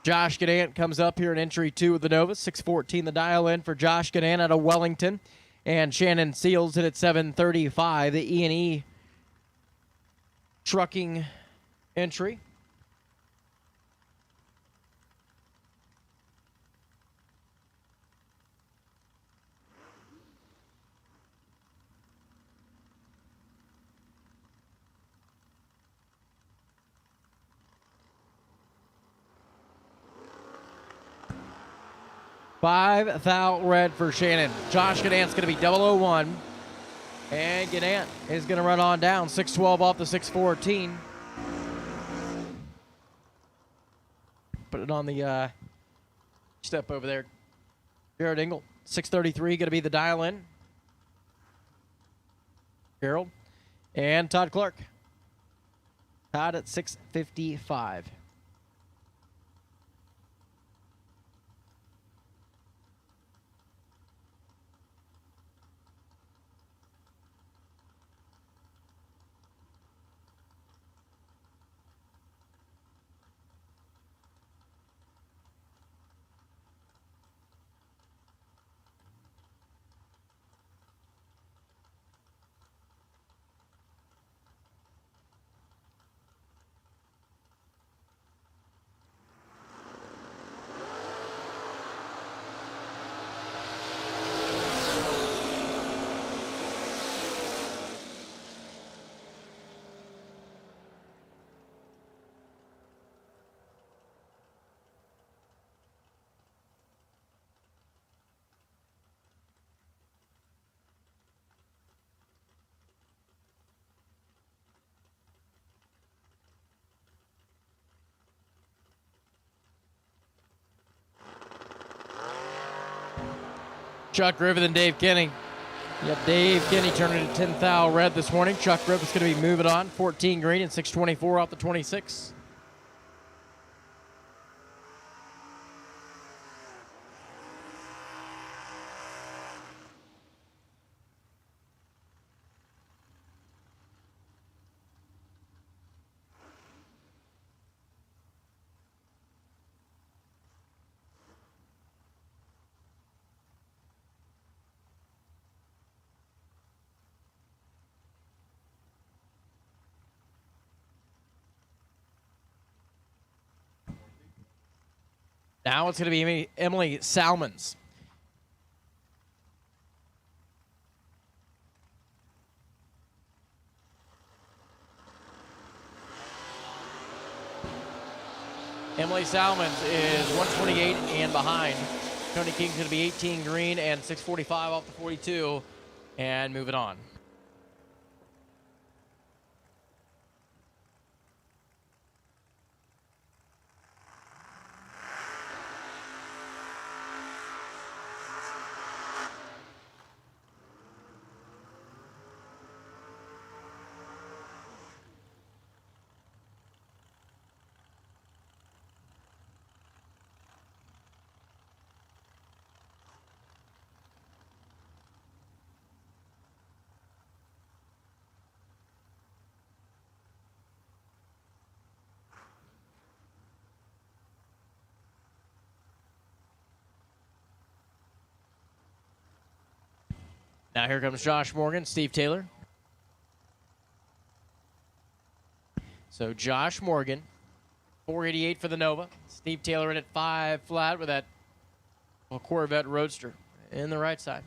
Josh Gadant comes up here in entry 2 of the Nova. 614 the dial in for Josh Gadant out of Wellington. And Shannon Seals hit at 735, the E&E trucking entry. Five thou red for Shannon. Josh Gadant's going to be 001. And Gadant is going to run on down. 612 off the 614. Put it on the step over there. Jared Engel. 633 going to be the dial in. Gerald. And Todd Clark. Todd at 655. Chuck Griffith and Dave Kenny. Yep, Dave Kenny turning to 10 thou red this morning. Chuck Griffith's going to be moving on. 14 green and 624 off the 26. Now it's going to be Emily Salmons. Emily Salmons is 128 and behind. Tony King's going to be 18 green and 645 off the 42 and moving on. Now here comes Josh Morgan, Steve Taylor. So Josh Morgan, 488 for the Nova. Steve Taylor in at 5 flat with that Corvette Roadster in the right side.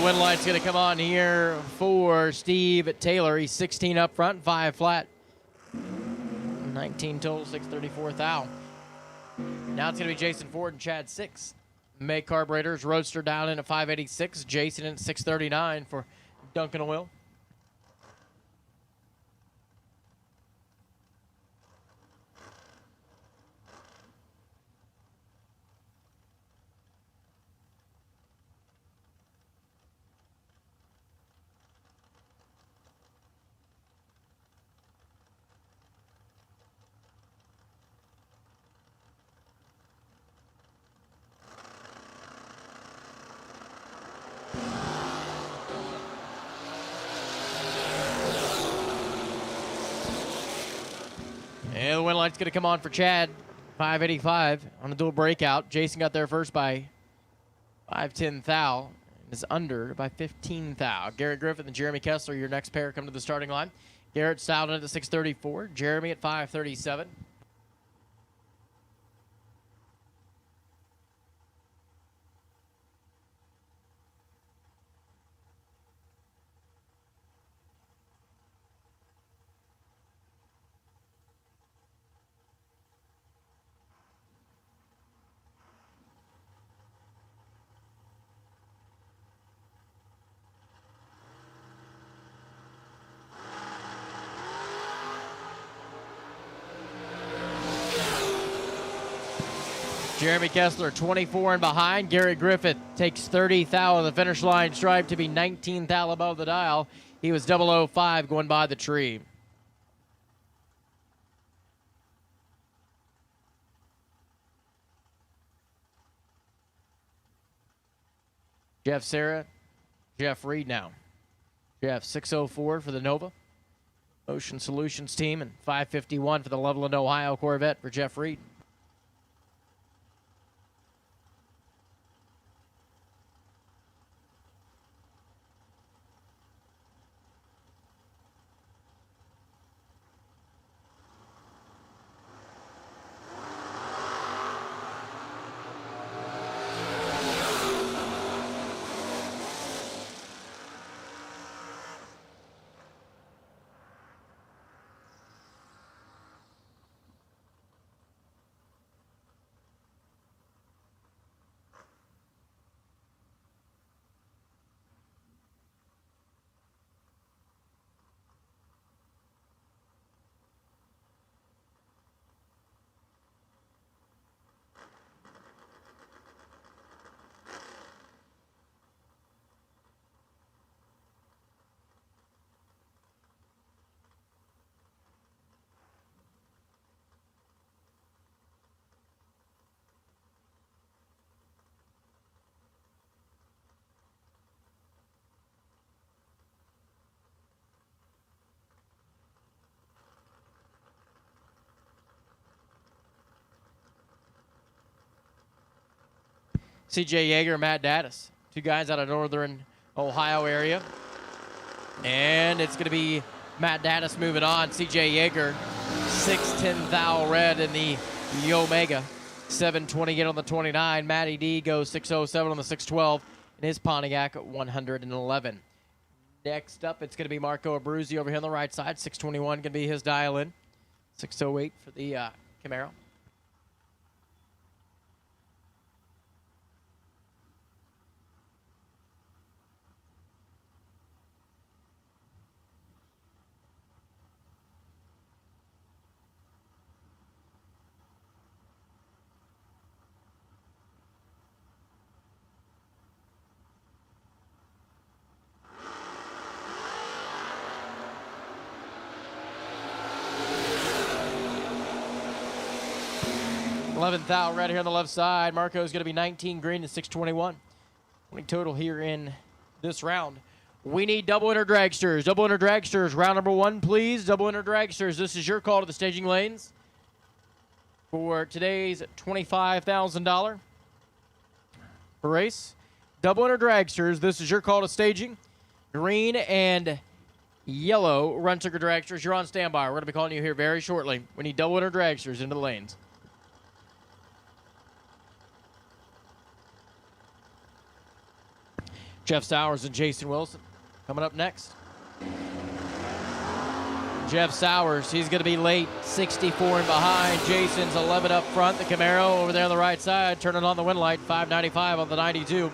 win light's going to come on here for Steve Taylor. He's 16 up front, 5 flat. 19 total, 634 thou. Now it's going to be Jason Ford and Chad 6. May Carburetors, Roadster down in at 586. Jason in at 639 for Duncan Oil. And the win light's going to come on for Chad, 585 on a dual breakout. Jason got there first by 510 thou. And is under by 15 thou. Garrett Griffith and Jeremy Kessler, your next pair, come to the starting line. Garrett Stoughton at 634. Jeremy at 537. Jeremy Kessler, 24 and behind. Garrett Griffith takes 30 thou on the finish line, strive to be 19 thou above the dial. He was 005 going by the tree. Jeff Serra, Jeff Reed now. Jeff 604 for the Nova Ocean Solutions team and 551 for the Loveland, Ohio Corvette for Jeff Reed. C.J. Yeager and Matt Dattis, two guys out of northern Ohio area. And it's going to be Matt Dattis moving on. C.J. Yeager, 610 thou red in the Omega. 728 on the 29. Matty D goes 607 on the 612 in his Pontiac at 111. Next up, it's going to be Marco Abruzzi over here on the right side. 621 going to be his dial in. 608 for the Camaro. Eleventh out right here on the left side. Marco's going to be 19 green to 621. 20 total here in this round. We need double inner dragsters. Double inner dragsters. Round number 1, please. Double inner dragsters. This is your call to the staging lanes for today's $25,000 race. Double inner dragsters. This is your call to staging. Green and yellow run ticker dragsters. You're on standby. We're going to be calling you here very shortly. We need double inner dragsters into the lanes. Jeff Sowers and Jason Wilson coming up next. Jeff Sowers, he's going to be late, 64 and behind. Jason's 11 up front. The Camaro over there on the right side, turning on the wind light, 595 on the 92.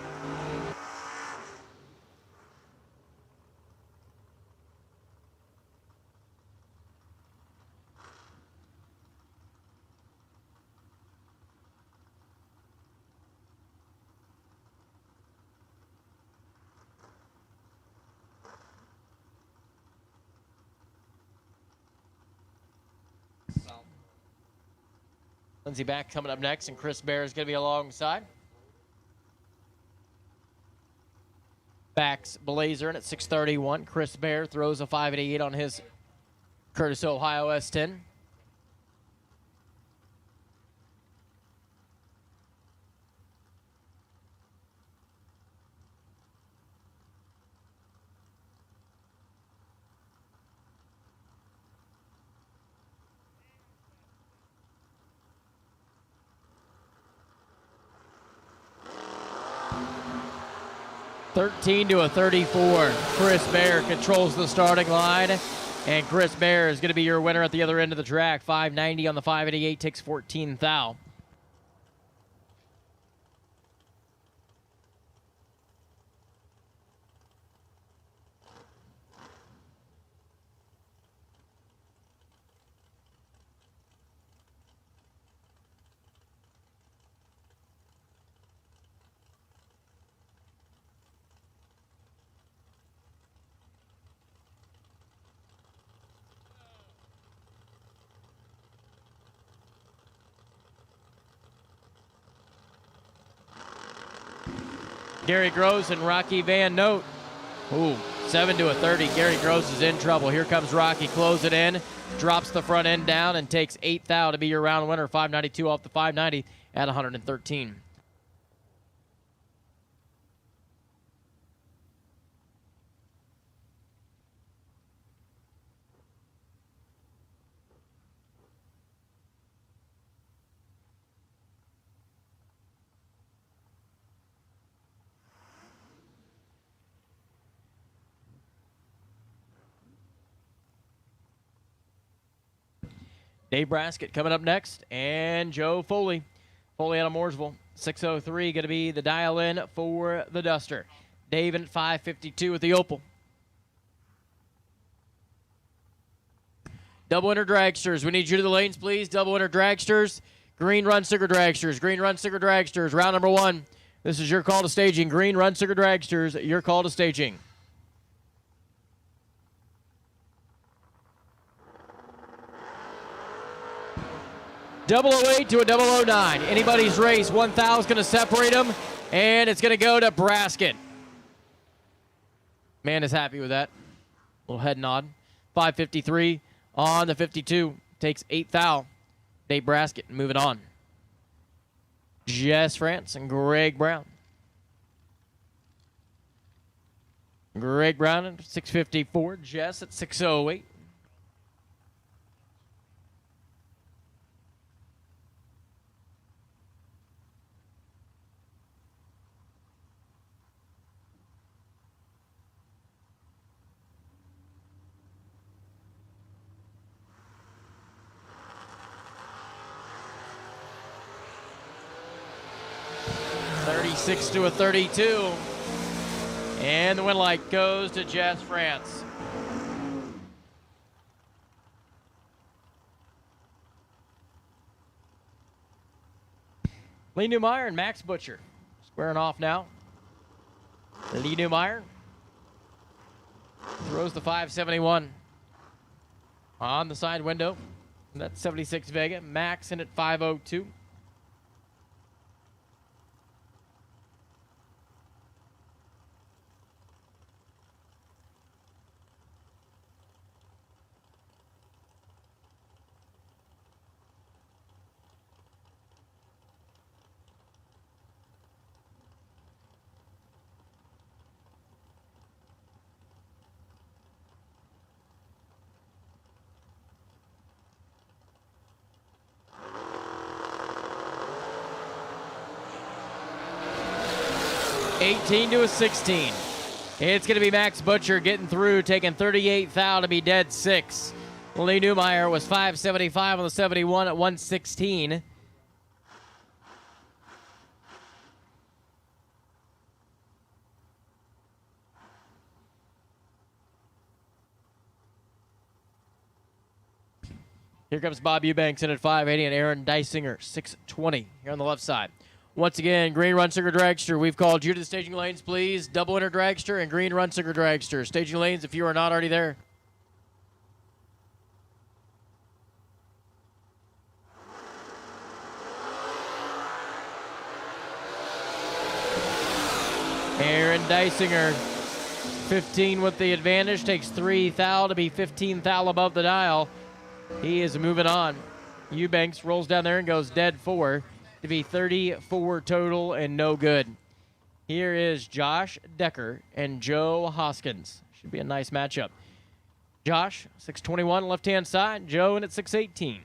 Lindsey Back coming up next, and Chris Bear is going to be alongside. Back's blazering at 631. Chris Bear throws a 588 on his Curtis, Ohio S10. (13 to a 34). Chris Bear controls the starting line, and Chris Bear is going to be your winner at the other end of the track. 590 on the 588, takes 14 thou. Gary Gross and Rocky Van Note. Ooh, 7 to a 30. Gary Gross is in trouble. Here comes Rocky, close it in, drops the front end down, and takes 8 thou to be your round winner. 592 off the 590 at 113. Dave Braskett coming up next, and Joe Foley. Foley out of Mooresville. 603 going to be the dial-in for the Duster. Dave at 552 with the Opal. Double winner Dragsters. We need you to the lanes, please. Double winner Dragsters. Green Run Sticker Dragsters. Green Run Sticker Dragsters. Round number 1. This is your call to staging. Green Run Sticker Dragsters. Your call to staging. .008 to a .009. Anybody's race. 1,000 is going to separate them, and it's going to go to Braskett. Man is happy with that. Little head nod. 553 on the 52. Takes 8 thou. Dave Braskett moving on. Jess France and Greg Brown. Greg Brown at 654. Jess at 608. .36 to a 32. And the win light goes to Jess France. Lee Newmeyer and Max Butcher squaring off now. Lee Newmeyer throws the 571 on the side window. That's 76 Vega. Max in at 502. $18 to a 16. It's going to be Max Butcher getting through, taking 38th thou to be dead 6. Lee Newmeyer was 575 on the 71 at 116. Here comes Bob Eubanks in at 580 and Aaron Deisinger, 620 here on the left side. Once again, green Runsinger Dragster. We've called you to the staging lanes, please. Double winner Dragster and green Runsinger Dragster. Staging lanes if you are not already there. Aaron Deisinger, 15 with the advantage, takes 3 thou to be 15 thou above the dial. He is moving on. Eubanks rolls down there and goes dead 4 to be 34 total and no good. Here is Josh Decker and Joe Hoskins. Should be a nice matchup. Josh, 621 left-hand side. Joe in at 618.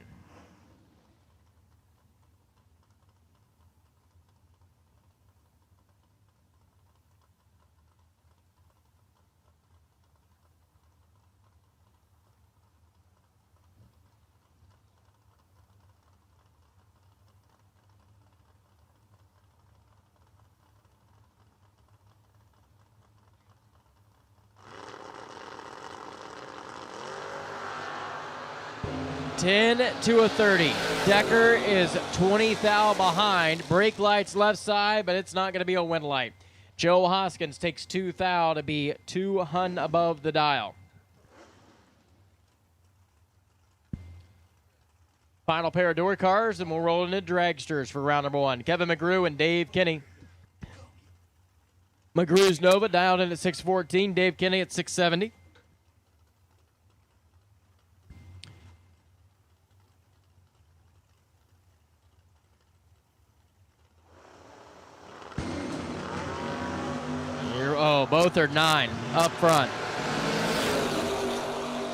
To a 30. Decker is 20 thou behind. Brake lights left side, but it's not going to be a win light. Joe Hoskins takes 2 thou to be 2 hun above the dial. Final pair of door cars, and we'll roll into dragsters for round number 1. Kevin McGrew and Dave Kinney. McGrew's Nova dialed in at 614. Dave Kinney at 670. Oh, both are 9 up front.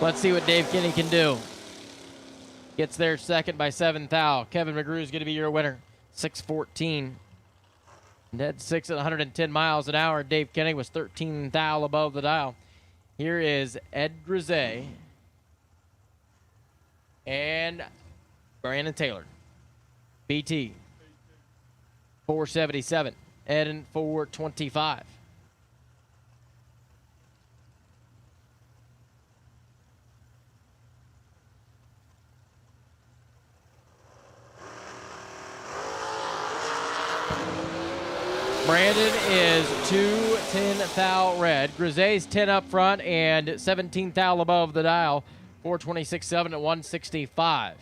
Let's see what Dave Kinney can do. Gets there second by 7 thou. Kevin McGrew is going to be your winner. 614. Dead 6 at 110 miles an hour. Dave Kinney was 13 thou above the dial. Here is Ed Grisey and Brandon Taylor. BT 477. Ed 425. Brandon is 210 thou red. Grisey's 10 up front and 17 thou above the dial. 426.7 at 165.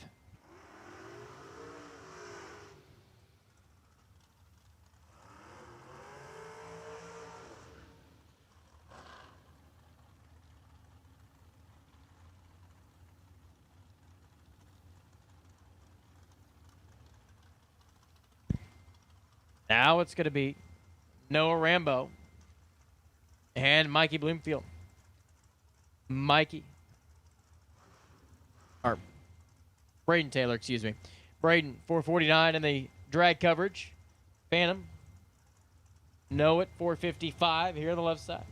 Now it's going to be Noah Rambo and Mikey Bloomfield. Braden Taylor, excuse me. Braden, 449 in the drag coverage. Phantom. Noah 455 here on the left side.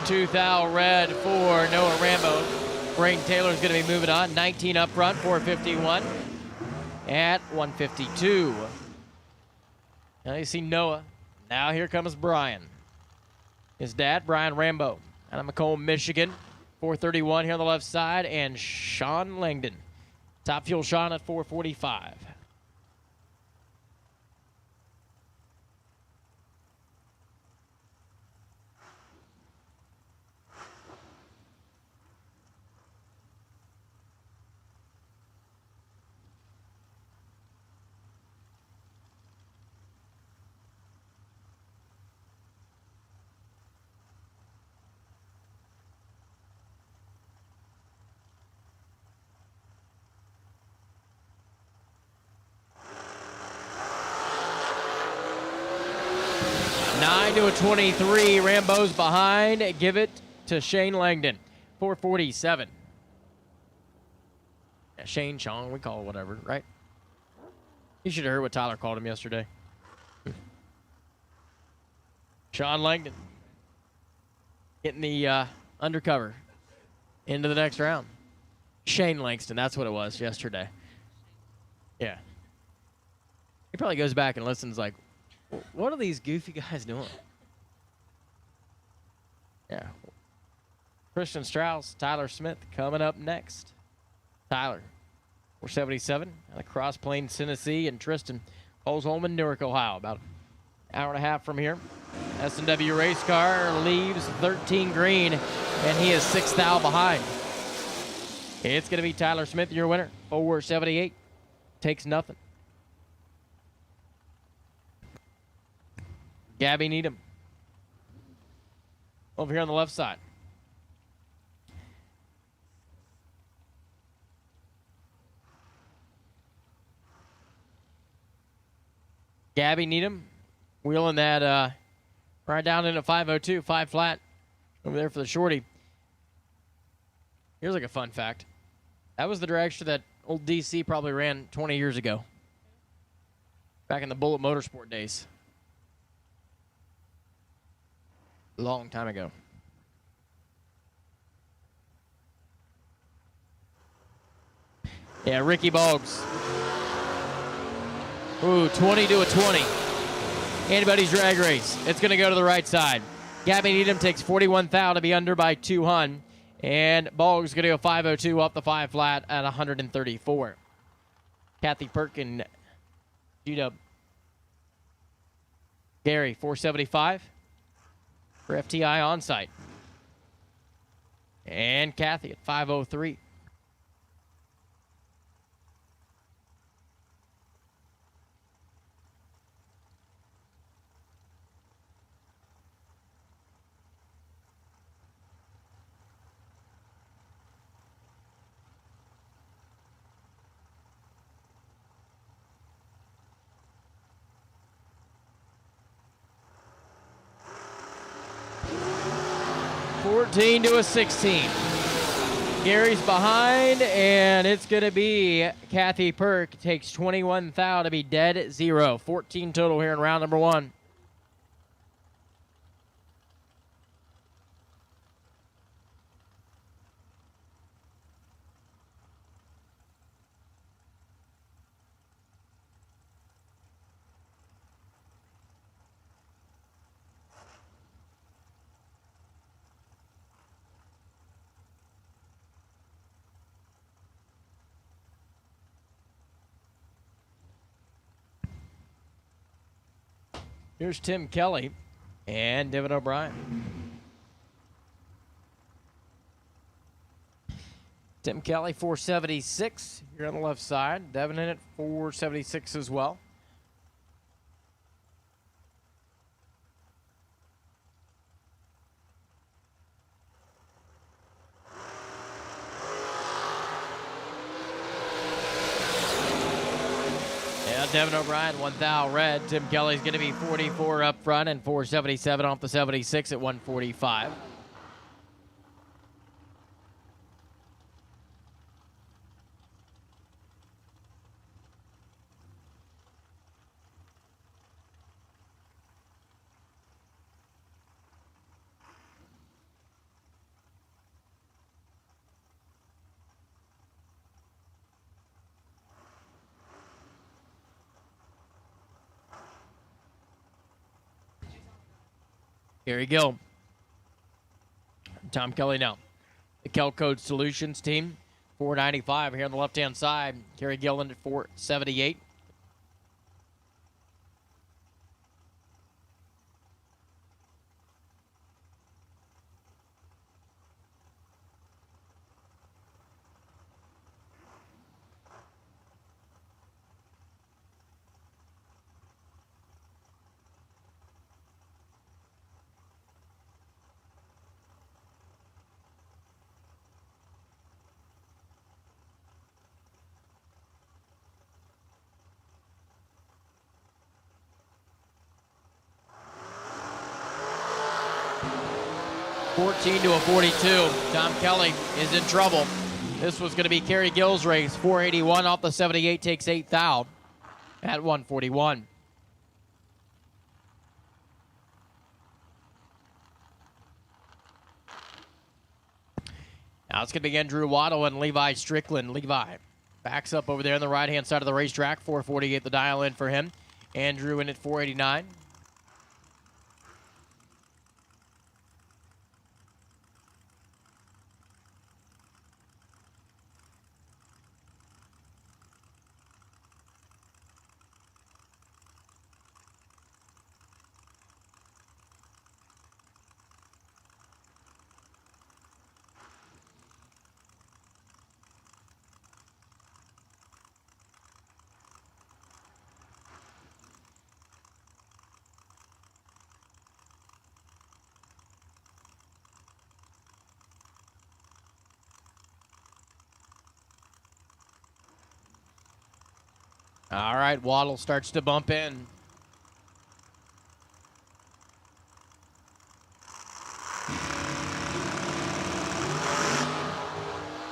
Two thou red for Noah Rambo. Braden Taylor's going to be moving on. 19 up front, 451 at 152. Now you see Noah. Now here comes Brian. His dad, Brian Rambo, out of Macomb, Michigan. 431 here on the left side. And Sean Langdon. Top Fuel Sean at 445. 9 to a 23. Rambo's behind. Give it to Shane Langdon. 447. Yeah, Shane, Chong, we call it whatever, right? You should have heard what Tyler called him yesterday. Sean Langdon getting the undercover into the next round. Shane Langston, that's what it was yesterday. Yeah. He probably goes back and listens like, what are these goofy guys doing? Yeah. Christian Strauss, Tyler Smith coming up next. Tyler, 477 out of Cross Plains, Tennessee, and Tristan Holmes-Holman, Newark, Ohio. About an hour and a half from here. S&W race car leaves 13 green, and he is 6 thou behind. It's going to be Tyler Smith, your winner. 478. Takes nothing. Gabby Needham. Over here on the left side. Gabby Needham wheeling that right down into 502, 5 flat over there for the shorty. Here's like a fun fact. That was the dragster that old DC probably ran 20 years ago. Back in the Bullet Motorsport days. Long time ago. Yeah, Ricky Boggs. Ooh, 20 to a 20. Anybody's drag race. It's going to go to the right side. Gabby Needham takes 41 thou to be under by 200. And Boggs going to go 502 off the 5 flat at 134. Kathy Perkin, G-Dub. Gary, 475 for FTI on site. And Kathy at 503. To a 16. Gary's behind, and it's going to be Kathy Perk. Takes 21 thou to be dead at 0. 14 total here in round number 1. Here's Tim Kelly and Devin O'Brien. Tim Kelly, 476 here on the left side. Devin in at 476 as well. Devin O'Brien, 1 thou red. Tim Kelly's going to be 44 up front and 477 off the 76 at 145. Gary Gill. Tom Kelly now. The Kel-Code Solutions team, 495 here on the left-hand side. Gary Gillen at 478. 14 to a 42. Tom Kelly is in trouble. This was going to be Kerry Gill's race. 481 off the 78, takes 8th out at 141. Now it's going to be Andrew Waddle and Levi Strickland. Levi backs up over there on the right-hand side of the racetrack. 448 the dial in for him. Andrew in at 489. All right, Waddle starts to bump in.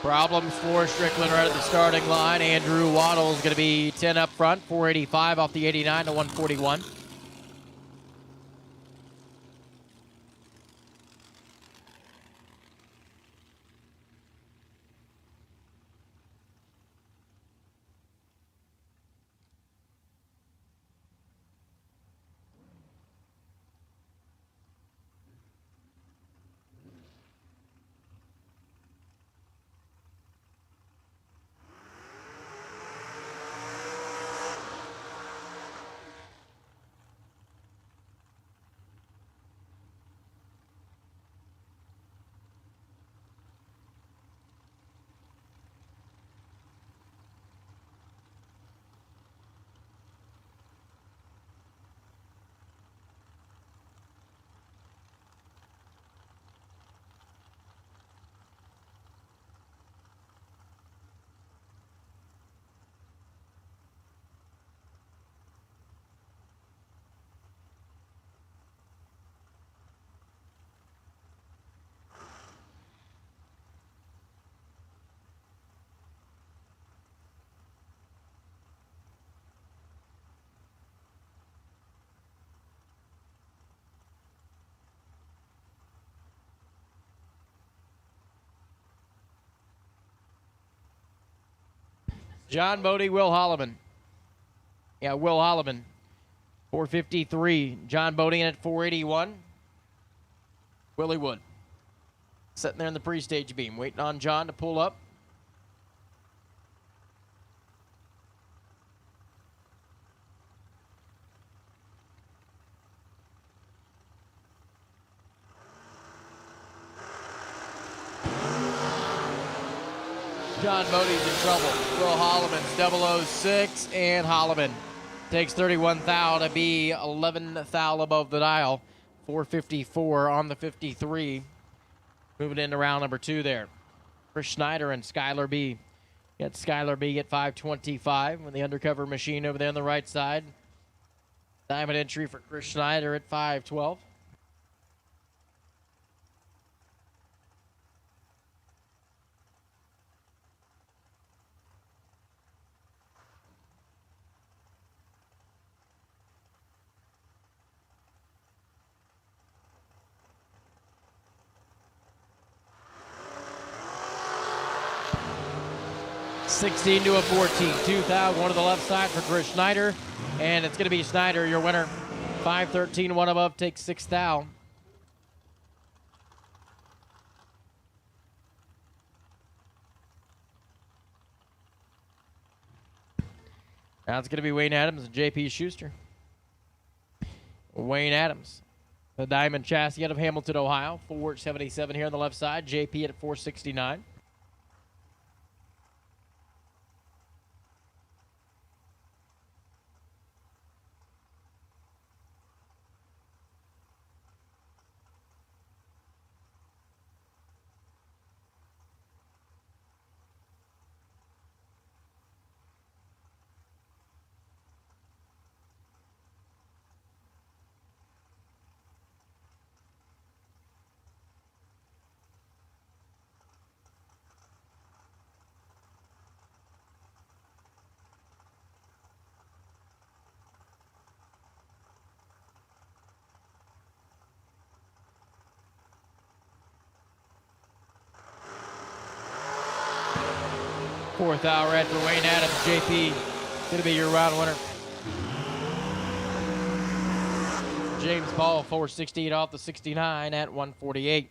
Problems for Strickland right at the starting line. Andrew Waddle is going to be 10 up front, 485 off the 89 to 141. John Bodie, Will Holloman. Yeah, Will Holloman. 453. John Bodie in at 481. Willie Wood. Sitting there in the pre-stage beam, waiting on John to pull up. John Bodie's in trouble. Will Holloman's 006, and Holloman takes 31 thou to be 11 thou above the dial. 454 on the 53. Moving into round number 2 there. For Schneider and Skylar B. Get Skylar B at 525 with the undercover machine over there on the right side. Diamond entry for Chris Schneider at 512. $16 to a 14. 2,000 going to the left side for Chris Schneider. And it's going to be Schneider, your winner. 513, one above, takes 6,000. Now it's going to be Wayne Adams and J.P. Schuster. Wayne Adams, the Diamond Chassis out of Hamilton, Ohio. 477 here on the left side. J.P. at 469. 4th hour red for Wayne Adams. JP going to be your round winner. James Paul 468 off the 69 at 148.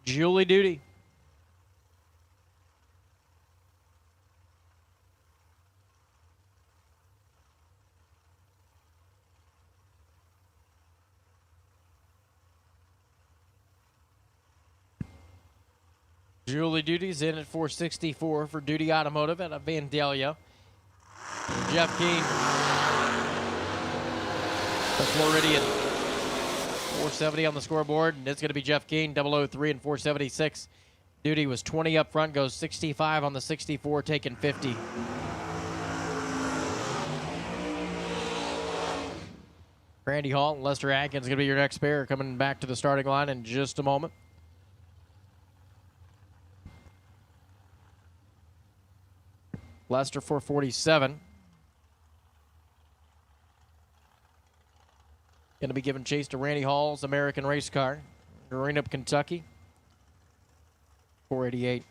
Julie Duty. Julie Duty's in at 464 for Duty Automotive out of Vandalia. Jeff Keane, the Floridian. 470 on the scoreboard, and it's going to be Jeff Keane, 003 and 476. Duty was 20 up front, goes 65 on the 64, taking 50. Randy Hall and Lester Atkins going to be your next pair, coming back to the starting line in just a moment. Lester 447. Going to be giving chase to Randy Hall's American race car. Greenup, Kentucky. 488.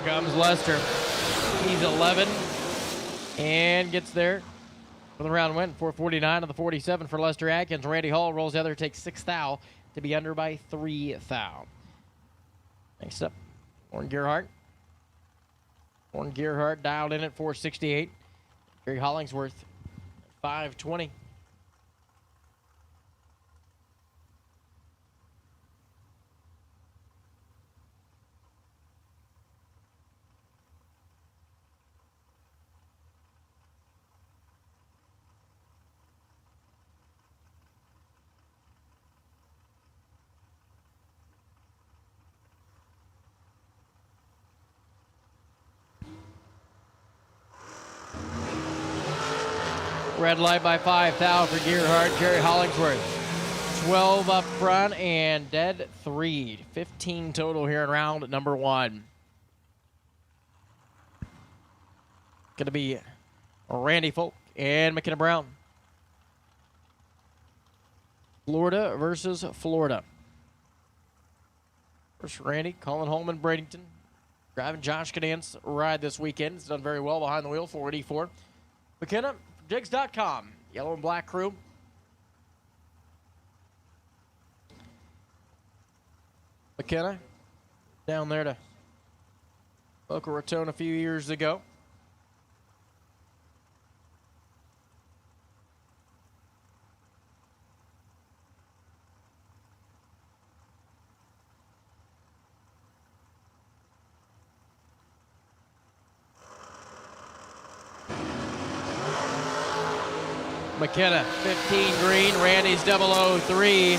Comes Lester. He's 11 and gets there for the round win. 449 on the 47 for Lester Atkins. Randy Hall rolls the other, takes 6 thou to be under by 3 thou. Next up, Warren Gerhardt. Warren Gerhardt dialed in at 468. Gary Hollingsworth, 520. Red light by 5 thou for Gerhardt. Jerry Hollingsworth. 12 up front and dead 3. 15 total here in round number 1. Going to be Randy Folk and McKenna Brown. Florida versus Florida. First Randy, Colin Holman, Bradenton. Driving Josh Cadance ride this weekend. He's done very well behind the wheel, 484. McKenna, Jigs.com, yellow and black crew. McKenna down there to Boca Raton a few years ago. McKenna, 15 green. Randy's 003.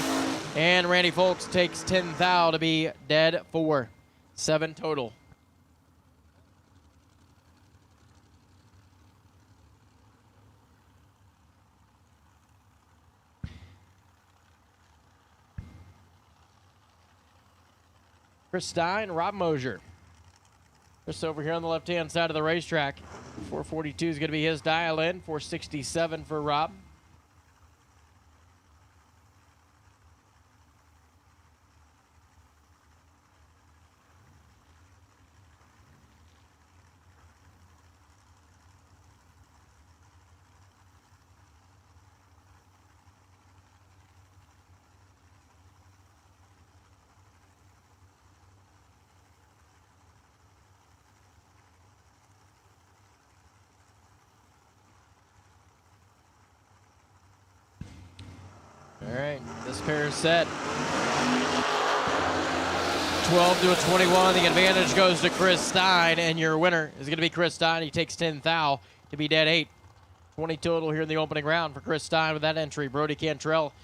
And Randy Folks takes 10 thou to be dead 4. 7 total. Chris Stein, Rob Mosier. Just over here on the left-hand side of the racetrack. 442 is going to be his dial-in. 467 for Rob. This pair is set. 12 to a 21. The advantage goes to Chris Stein, and your winner is going to be Chris Stein. He takes 10 thou to be dead 8. 20 total here in the opening round for Chris Stein with that entry. Brody Cantrell.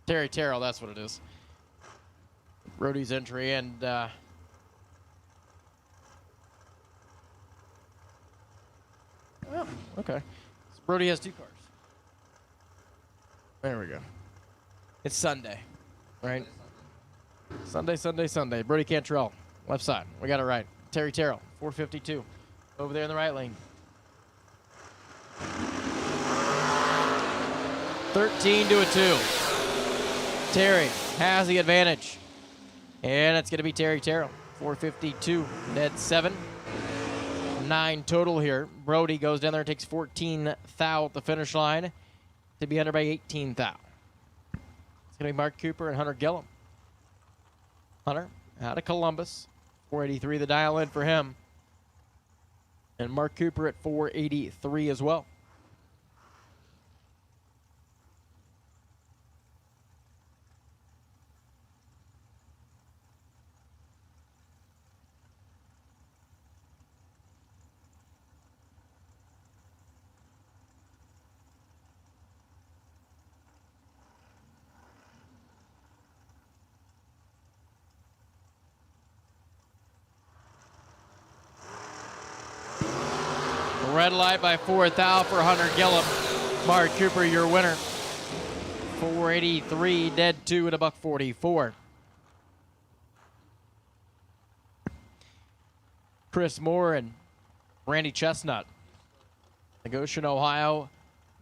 Terry Terrell, that's what it is. Brody's entry, and oh, okay. So Brody has 2 cars. There we go. It's Sunday, right? Sunday. Brody Cantrell, left side. We got it right. Terry Terrell, 452. Over there in the right lane. 13 to a 2. Terry has the advantage. And it's going to be Terry Terrell, 452, dead 7. 9 total here. Brody goes down there and takes 14 thou at the finish line to be under by 18 thou. It's going to be Mark Cooper and Hunter Gillum. Hunter out of Columbus, 483 the dial in for him. And Mark Cooper at 483 as well. Red light by 4 thou for Hunter Gillum. Mark Cooper, your winner. 483, dead 2 at a $144. Chris Moore and Randy Chestnut. The Goshen, Ohio.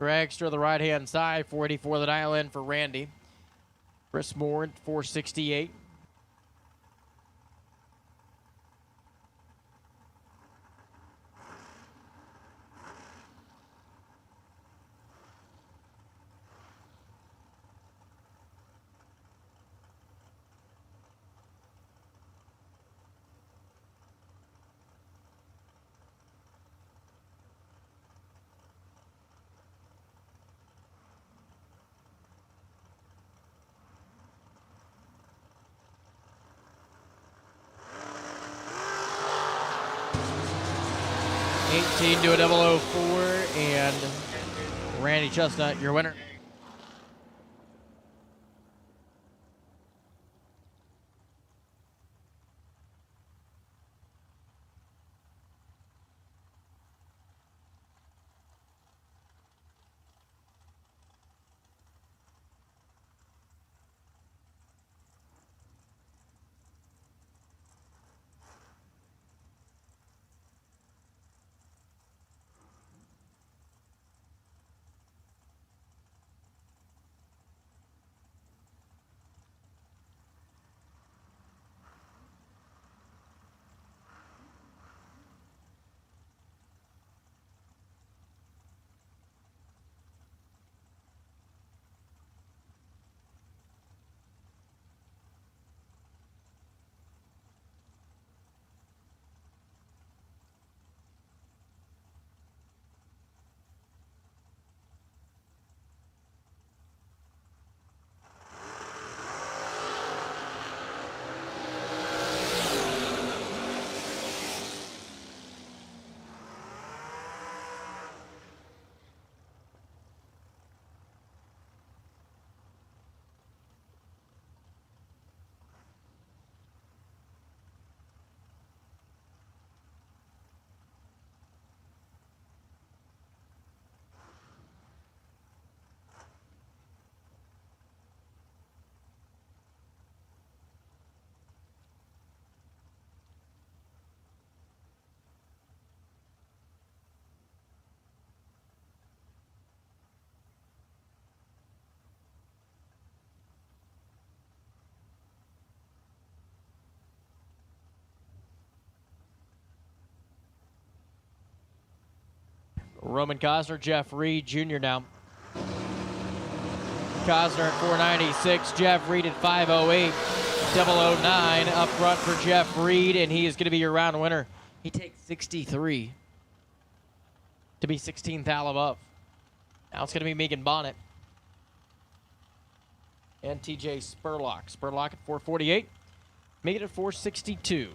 Dragster the right-hand side, 484 the dial in for Randy. Chris Moore, 468. To a 004, and Randy Chestnut, your winner. Roman Cosner, Jeff Reed Jr. now. Cosner at 496, Jeff Reed at 508, 009 up front for Jeff Reed, and he is going to be your round winner. He takes 63. to be 16 thou above. Now it's going to be Megan Bonnet and TJ Spurlock. Spurlock at 448. Megan at 462.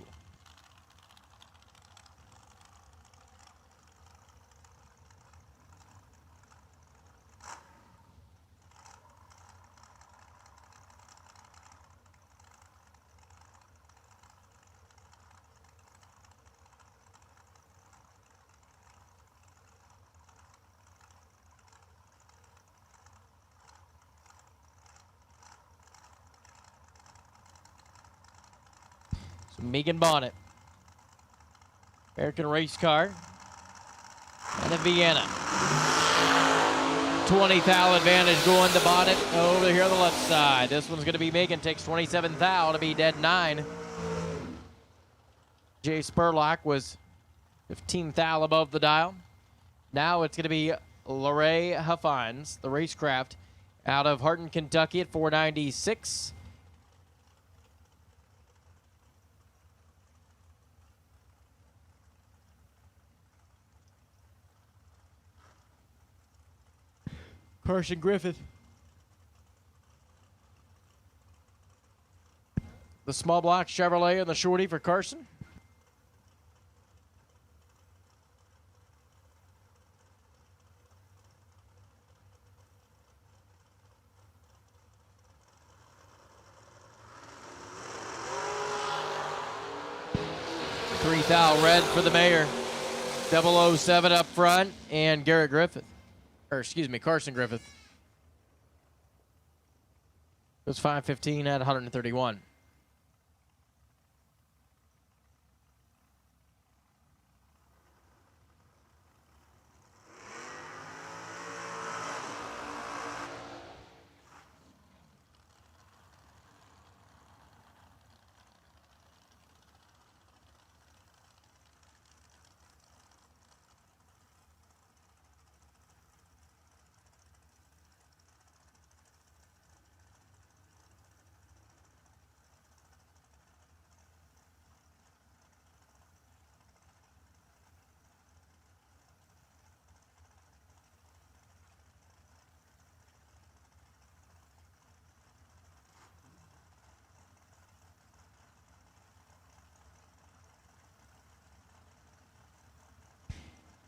Megan Bonnet, American race car, and a Vienna. 20 thou advantage going to Bonnet over here on the left side. This one's going to be Megan, takes 27 thou to be dead 9. Jay Spurlock was 15 thou above the dial. Now it's going to be Lorraine Huffines, the racecraft, out of Harton, Kentucky at 496. Carson Griffith. The small block Chevrolet and the shorty for Carson. Three thou red for the mayor. 007 up front and Garrett Griffith. Or excuse me, Carson Griffith. It was 5:15 at 131.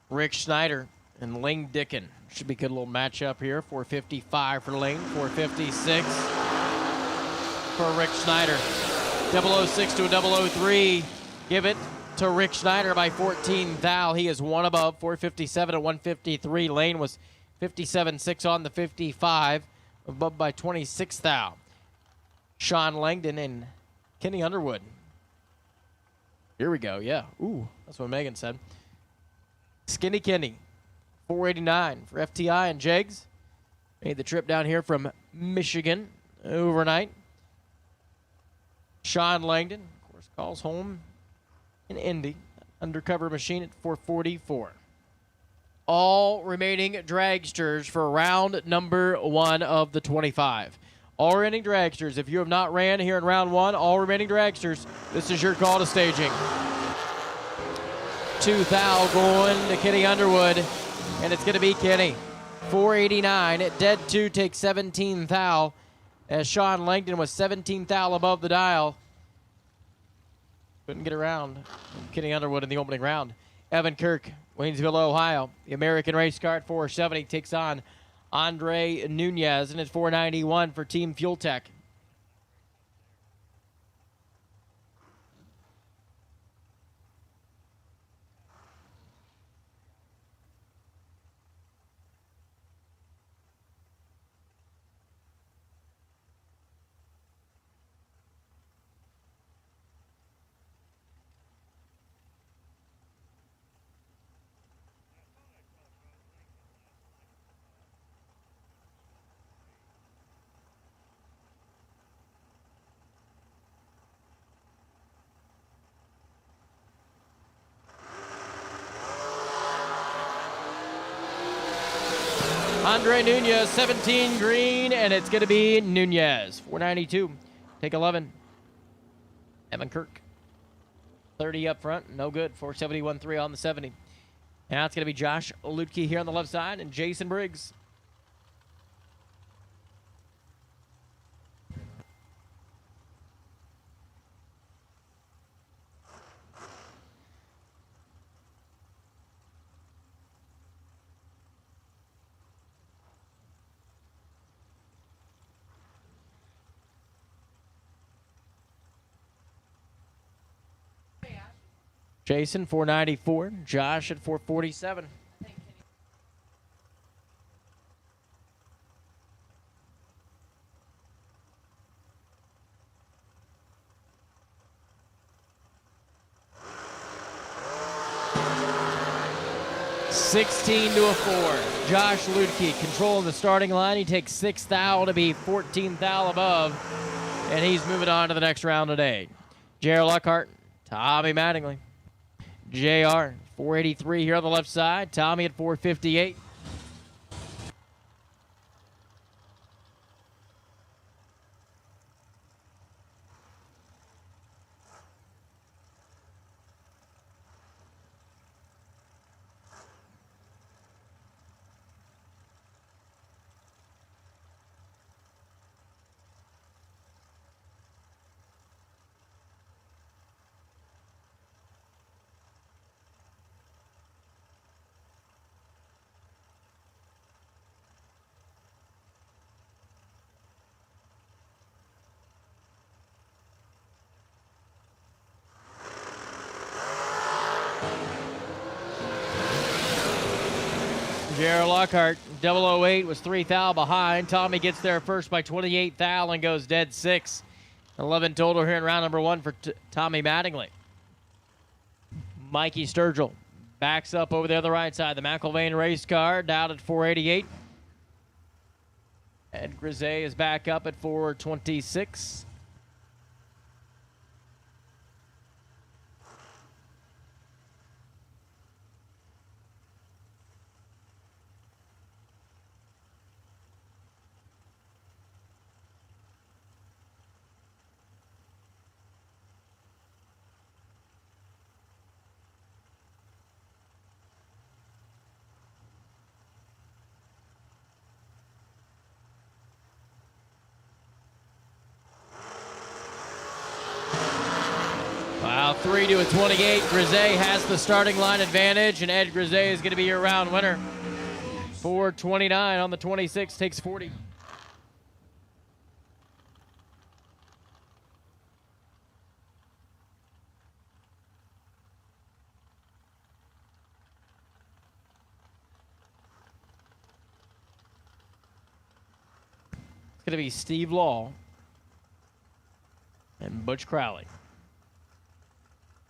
Rick Schneider and Lane Dickin. Should be a good little matchup here. 455 for Lane, 456 for Rick Schneider. 006 to a 003. Give it to Rick Schneider by 14 thou. He is one above, 457 to 153. Lane was 57.6 on the 55, above by 26 thou. Sean Langdon and Kenny Underwood. Here we go, yeah. Ooh, that's what Megan said. Skinny Kenny, 489 for FTI and Jegs. Made the trip down here from Michigan overnight. Sean Langdon, of course, calls home in Indy. Undercover machine at 444. All remaining dragsters for round number 1 of the 25. All remaining dragsters, if you have not ran here in round 1, all remaining dragsters, this is your call to staging. 2 thou going to Kenny Underwood, and it's going to be Kenny. 489. Dead 2 takes 17 thou, as Sean Langdon was 17 thou above the dial. Couldn't get around Kenny Underwood in the opening round. Evan Kirk, Waynesville, Ohio. The American race car at 470 takes on Andre Nunez, and it's 491 for Team Fuel Tech. Andre Nunez, 17 green, and it's going to be Nunez. 492. Take 11. Evan Kirk, 30 up front. No good. 471.3 on the 70. Now it's going to be Josh Lutke here on the left side and Jason Briggs. Jason, 494. Josh at 447. $16 to a 4. Josh Lutke controlling the starting line. He takes 6th thou to be 14th thou above, and he's moving on to the next round today. R Lockhart, Tommy Mattingly. JR, 483 here on the left side. Tommy at 458. R Lockhart, 008 was 3 thou behind. Tommy gets there first by 28 thou and goes dead 6. 11 total here in round number 1 for Tommy Mattingly. Mikey Sturgill backs up over there on the right side. The McIlvain race car down at 488. Ed Grisey is back up at 426. Wow, 3 to a 28. Grisey has the starting line advantage, and Ed Grisey is going to be your round winner. 429 on the 26, takes 40. It's going to be Steve Law and Butch Crowley.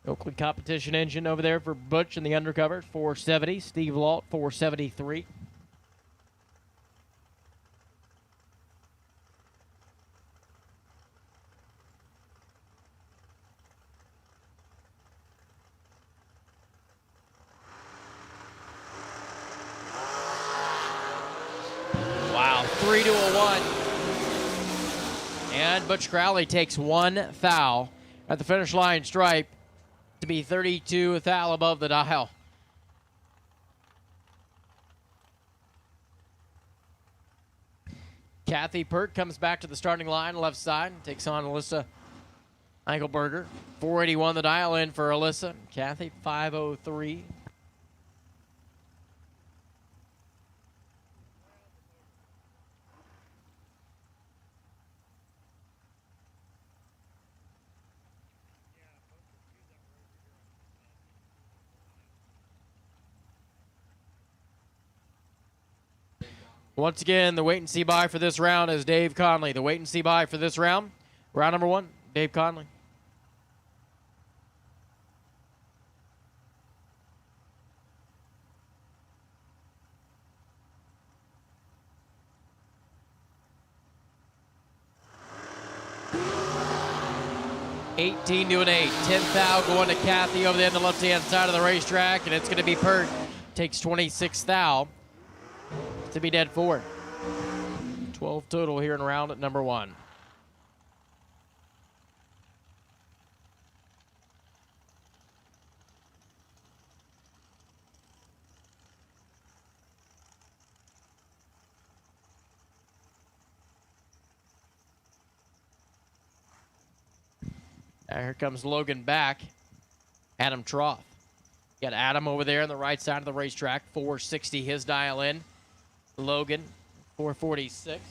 Oakland competition engine over there for Butch in the undercover, 470. Steve Law, 473. Wow, 3 to a 1. And Butch Crowley takes 1 thou at the finish line stripe to be 32 thou above the dial. Kathy Pert comes back to the starting line, left side, takes on Alyssa Eichelberger. 481 the dial in for Alyssa. Kathy, 503. Once again, the wait and see buy for this round is Dave Conley. The wait and see buy for this round, round number 1, Dave Conley. $18 to an 8. 10th thou going to Kathy over there on the left-hand side of the racetrack, and it's going to be Pert. Takes 26 thou to be dead 4. 12 total here in round at number 1. Here comes Logan back. Adam Troth. Got Adam over there on the right side of the racetrack. 460 his dial in. Logan, 446.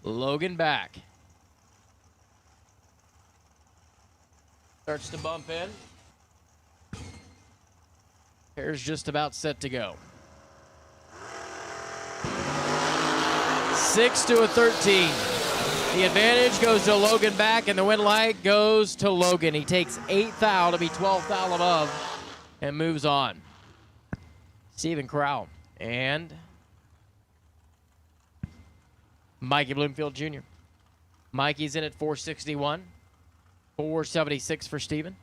Logan back. Starts to bump in. Hair's just about set to go. 6 to a 13. The advantage goes to Logan back, and the win light goes to Logan. He takes 8th thou to be 12th thou above and moves on. Stephen Crowl and Mikey Bloomfield Jr. Mikey's in at 461. 476 for Stephen.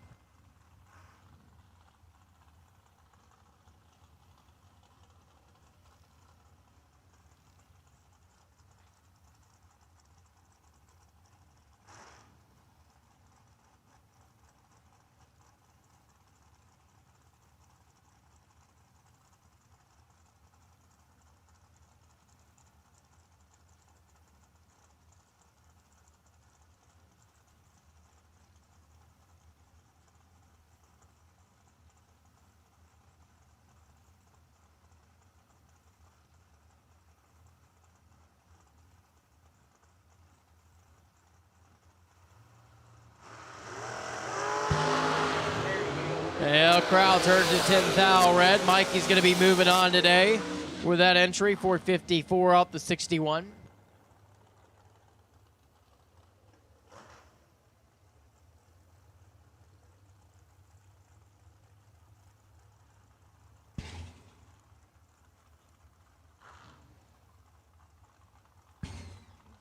Well, Crowl turns to 10th thou red. Mikey's going to be moving on today with that entry. 454 off the 61.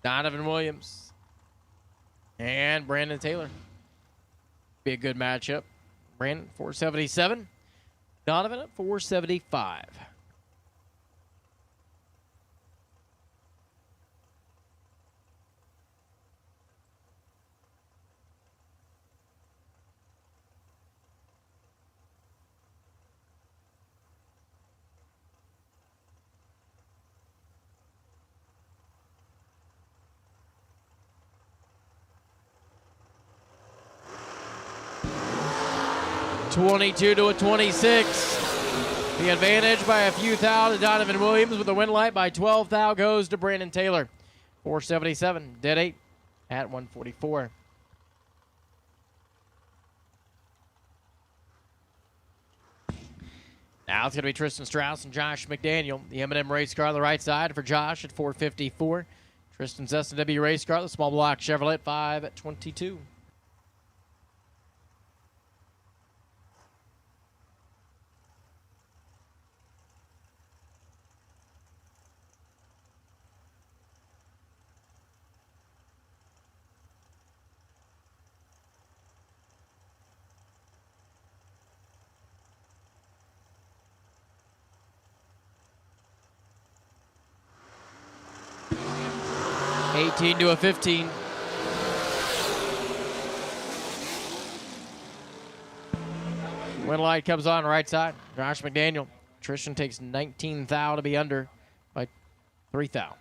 Donovan Williams and Brandon Taylor. Be a good matchup. Brandon, 477. Donovan at 475. $22 to a 26. The advantage by a few thou to Donovan Williams, with the win light by 12 thou goes to Brandon Taylor. 477, dead 8 at 144. Now it's going to be Tristan Strauss and Josh McDaniel. The M&M race car on the right side for Josh at 454. Tristan's S&W race car, the small block Chevrolet, 5 at 22. $18 to a 15. Win light comes on right side. Josh McDaniel. Tristan takes 19 thou to be under by 3 thou.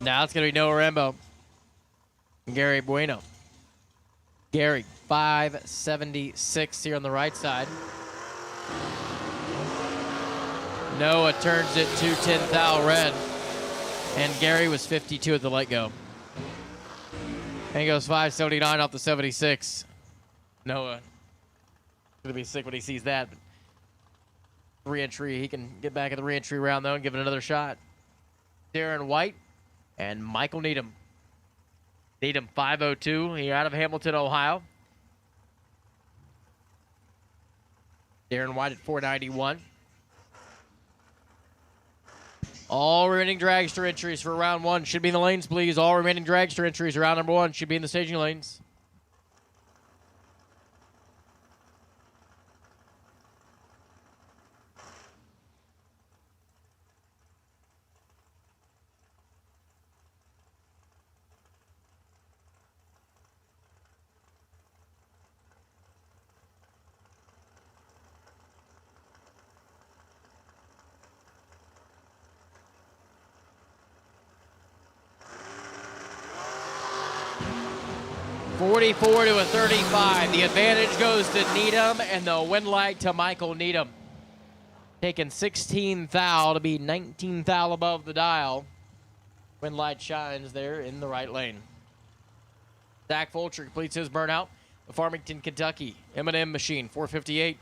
Now it's going to be Noah Rambo and Gary Bueno. Gary, 576 here on the right side. Noah turns it to 10th thou red. And Gary was 52 at the let-go. And he goes 579 off the 76. Noah going to be sick when he sees that. Re-entry, he can get back in the re-entry round, though, and give it another shot. Darren White and Michael Needham. Needham, 502. Here out of Hamilton, Ohio. Darren White at 491. All remaining dragster entries for round 1 should be in the lanes, please. All remaining dragster entries for round number 1 should be in the staging lanes. (44 to 35). The advantage goes to Needham, and the win light to Michael Needham. Taking 16 thou to be 19 thou above the dial. Win light shines there in the right lane. Zach Fulcher completes his burnout. The Farmington, Kentucky M&M machine, 458.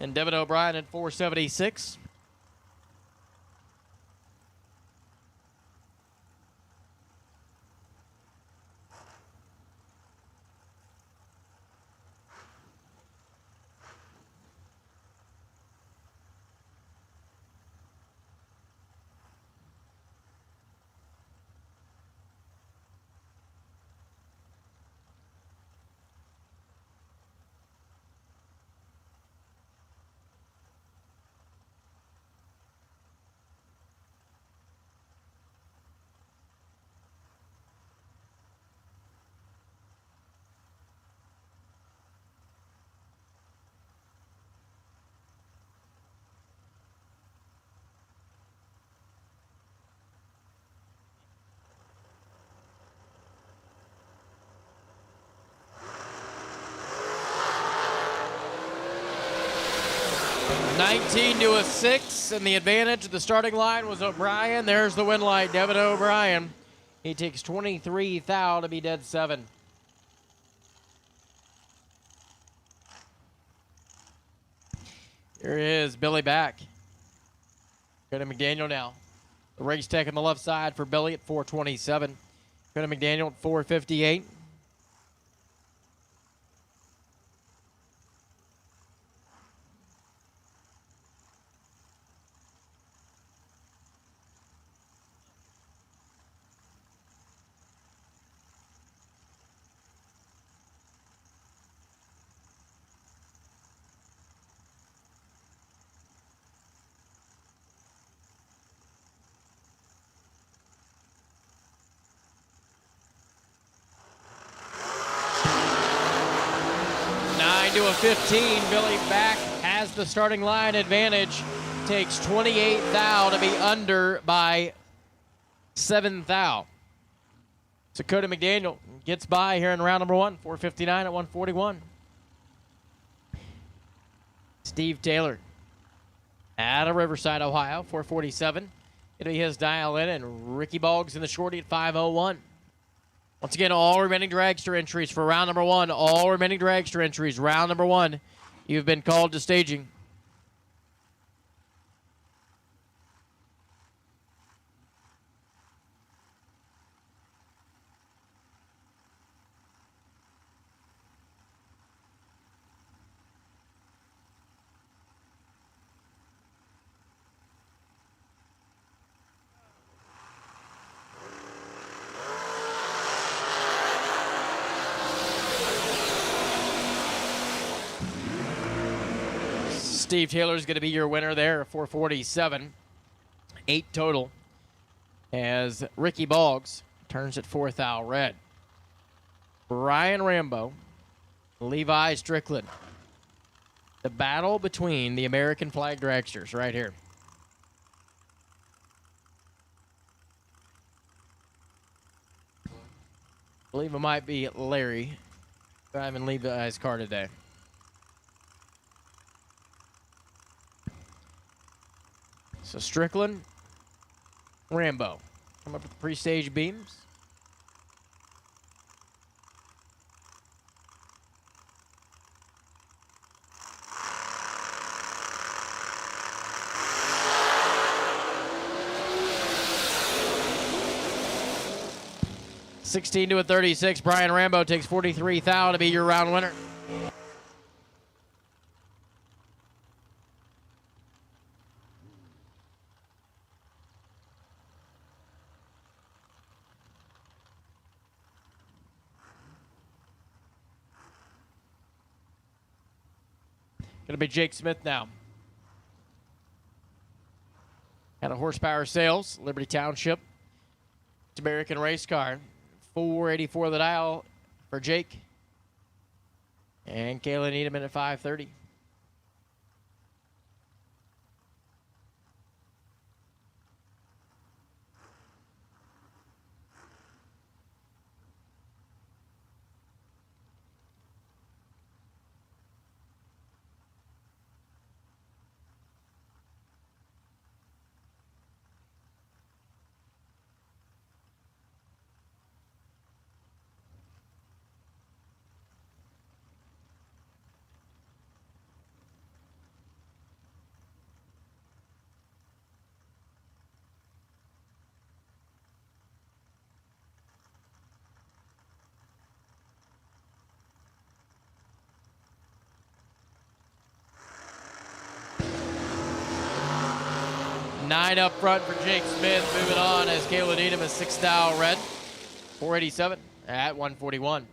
And Devin O'Brien at 476. (19 to 6), and the advantage at the starting line was O'Brien. There's the win light, Devin O'Brien. He takes 23 thou to be dead 7. Here is Billy back. Go to McDaniel now. The race tech on the left side for Billy at 427. Go to McDaniel at 458. To a 15, Billy back has the starting line advantage. Takes 28 thou to be under by 7 thou. Dakota McDaniel gets by here in round number 1, 459 at 141. Steve Taylor out of Riverside, Ohio, 447. It'll be his dial in, and Ricky Boggs in the shorty at 501. Once again, all remaining dragster entries for round number 1. All remaining dragster entries, round number 1. You've been called to staging. Steve Taylor is going to be your winner there, 447. 8 total. As Ricky Boggs turns at 4 thou red. Brian Rambo, Levi Strickland. The battle between the American flag dragsters right here. I believe it might be Larry driving Levi's car today. So Strickland, Rambo. Come up with the pre-stage beams. (16 to 36). Brian Rambo takes 43 thou to be your round winner. Gonna be Jake Smith now. Out of Horsepower Sales, Liberty Township. It's American Race Car. 484 the dial for Jake. And Kayla Needham at 530. Nine up front for Jake Smith. Moving on as Kayla Needham is 6 style red. 487 at 141.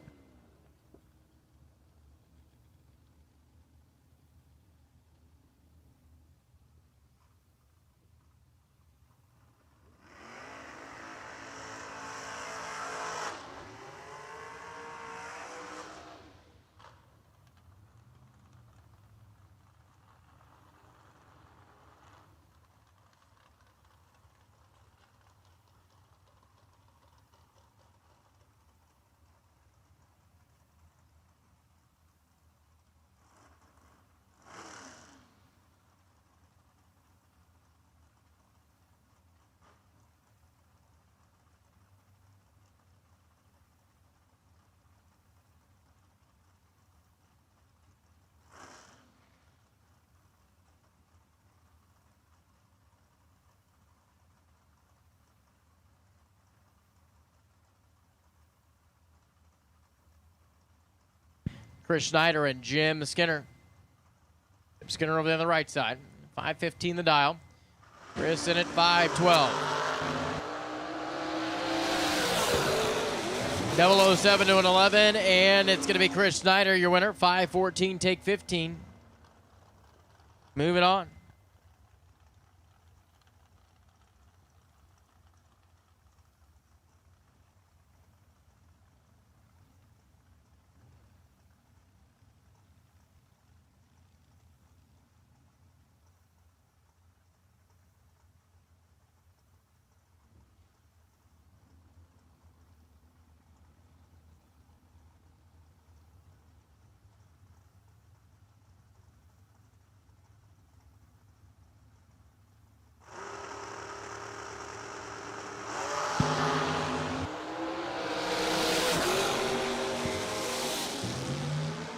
Chris Schneider and Jim Skinner. Jim Skinner over there on the right side. 515 the dial. Chris in at 512. 007 to an 11, and it's going to be Chris Schneider, your winner. 514, take 15. Moving on.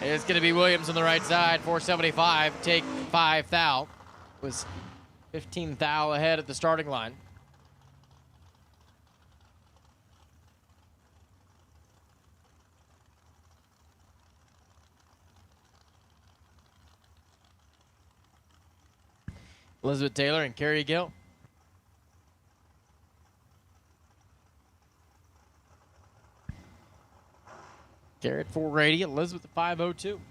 It's going to be Williams on the right side, 475, take 5 thou. Was 15 thou ahead at the starting line. Elizabeth Taylor and Carrie Gill. Garrett 480, Elizabeth 502.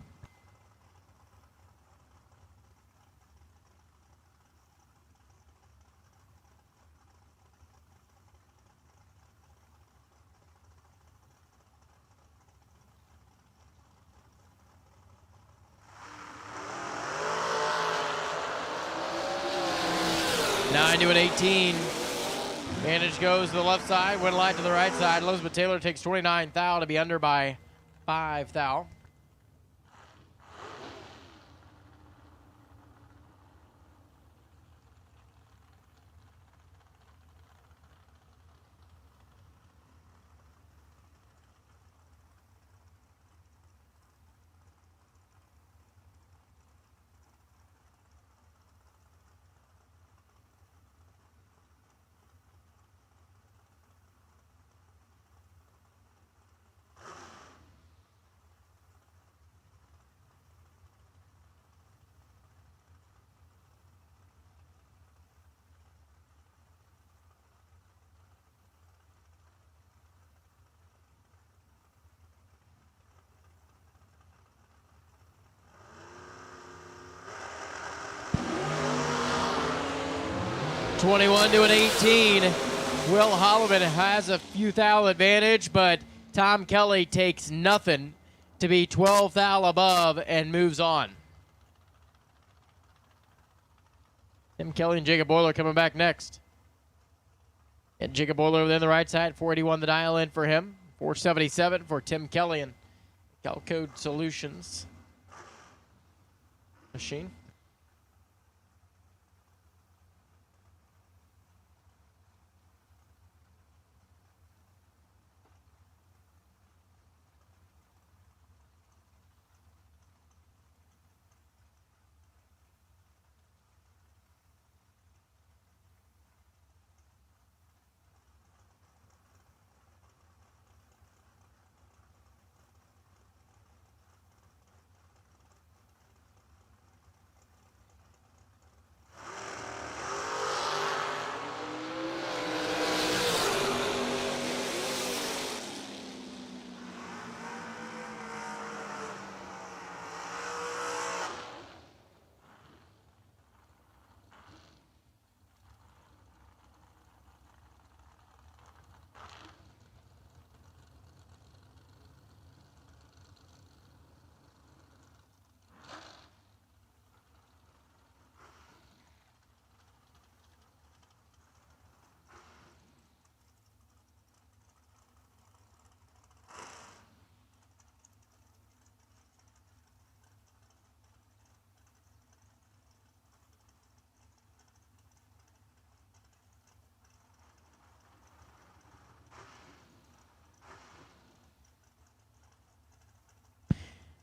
Nine to an 18. Advantage goes to the left side, win line to the right side. Elizabeth Taylor takes 29 thou to be under by 5 thou. 21 to an 18. Will Holloman has a few thou advantage, but Tom Kelly takes nothing to be 12 thou above and moves on. Tim Kelly and Jacob Boiler coming back next. And Jacob Boiler over there on the right side, 481 the dial in for him, 477 for Tim Kelly and Calcode Solutions machine.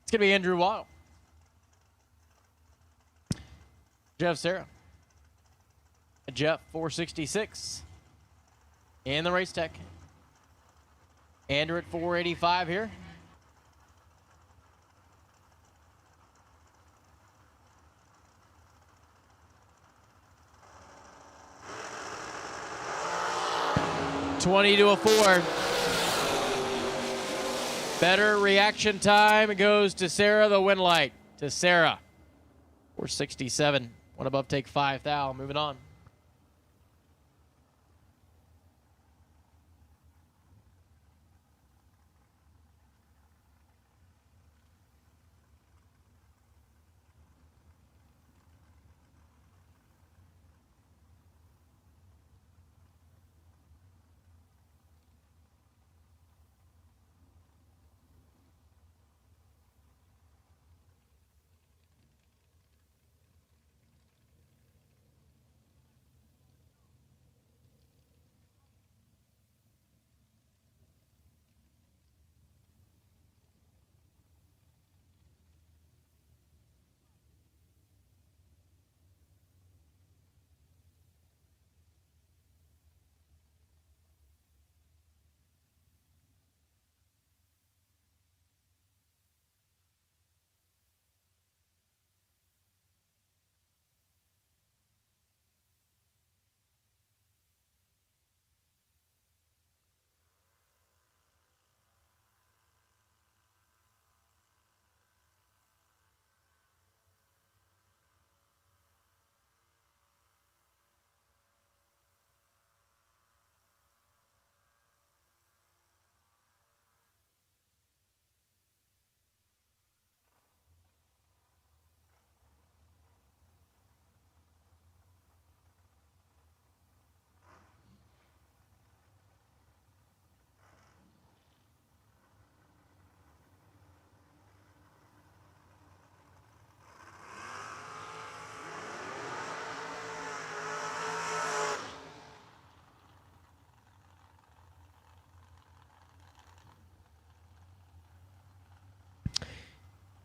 It's going to be Andrew Weil. Jeff Serra. Jeff, 466 in the race tech. Andrew at 485 here. $20 to a 4. Better reaction time goes to Sarah, the win light. To Sarah. 467. One above take 5 thou. Moving on.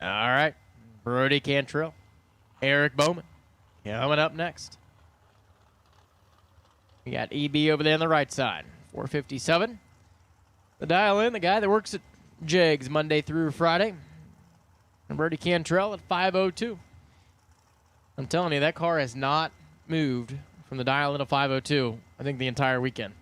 All right. Brody Cantrell. Eric Bowman coming up next. We got EB over there on the right side. 457. The dial in, the guy that works at Jegs Monday through Friday. And Brody Cantrell at 502. I'm telling you, that car has not moved from the dial in to 502, I think, the entire weekend.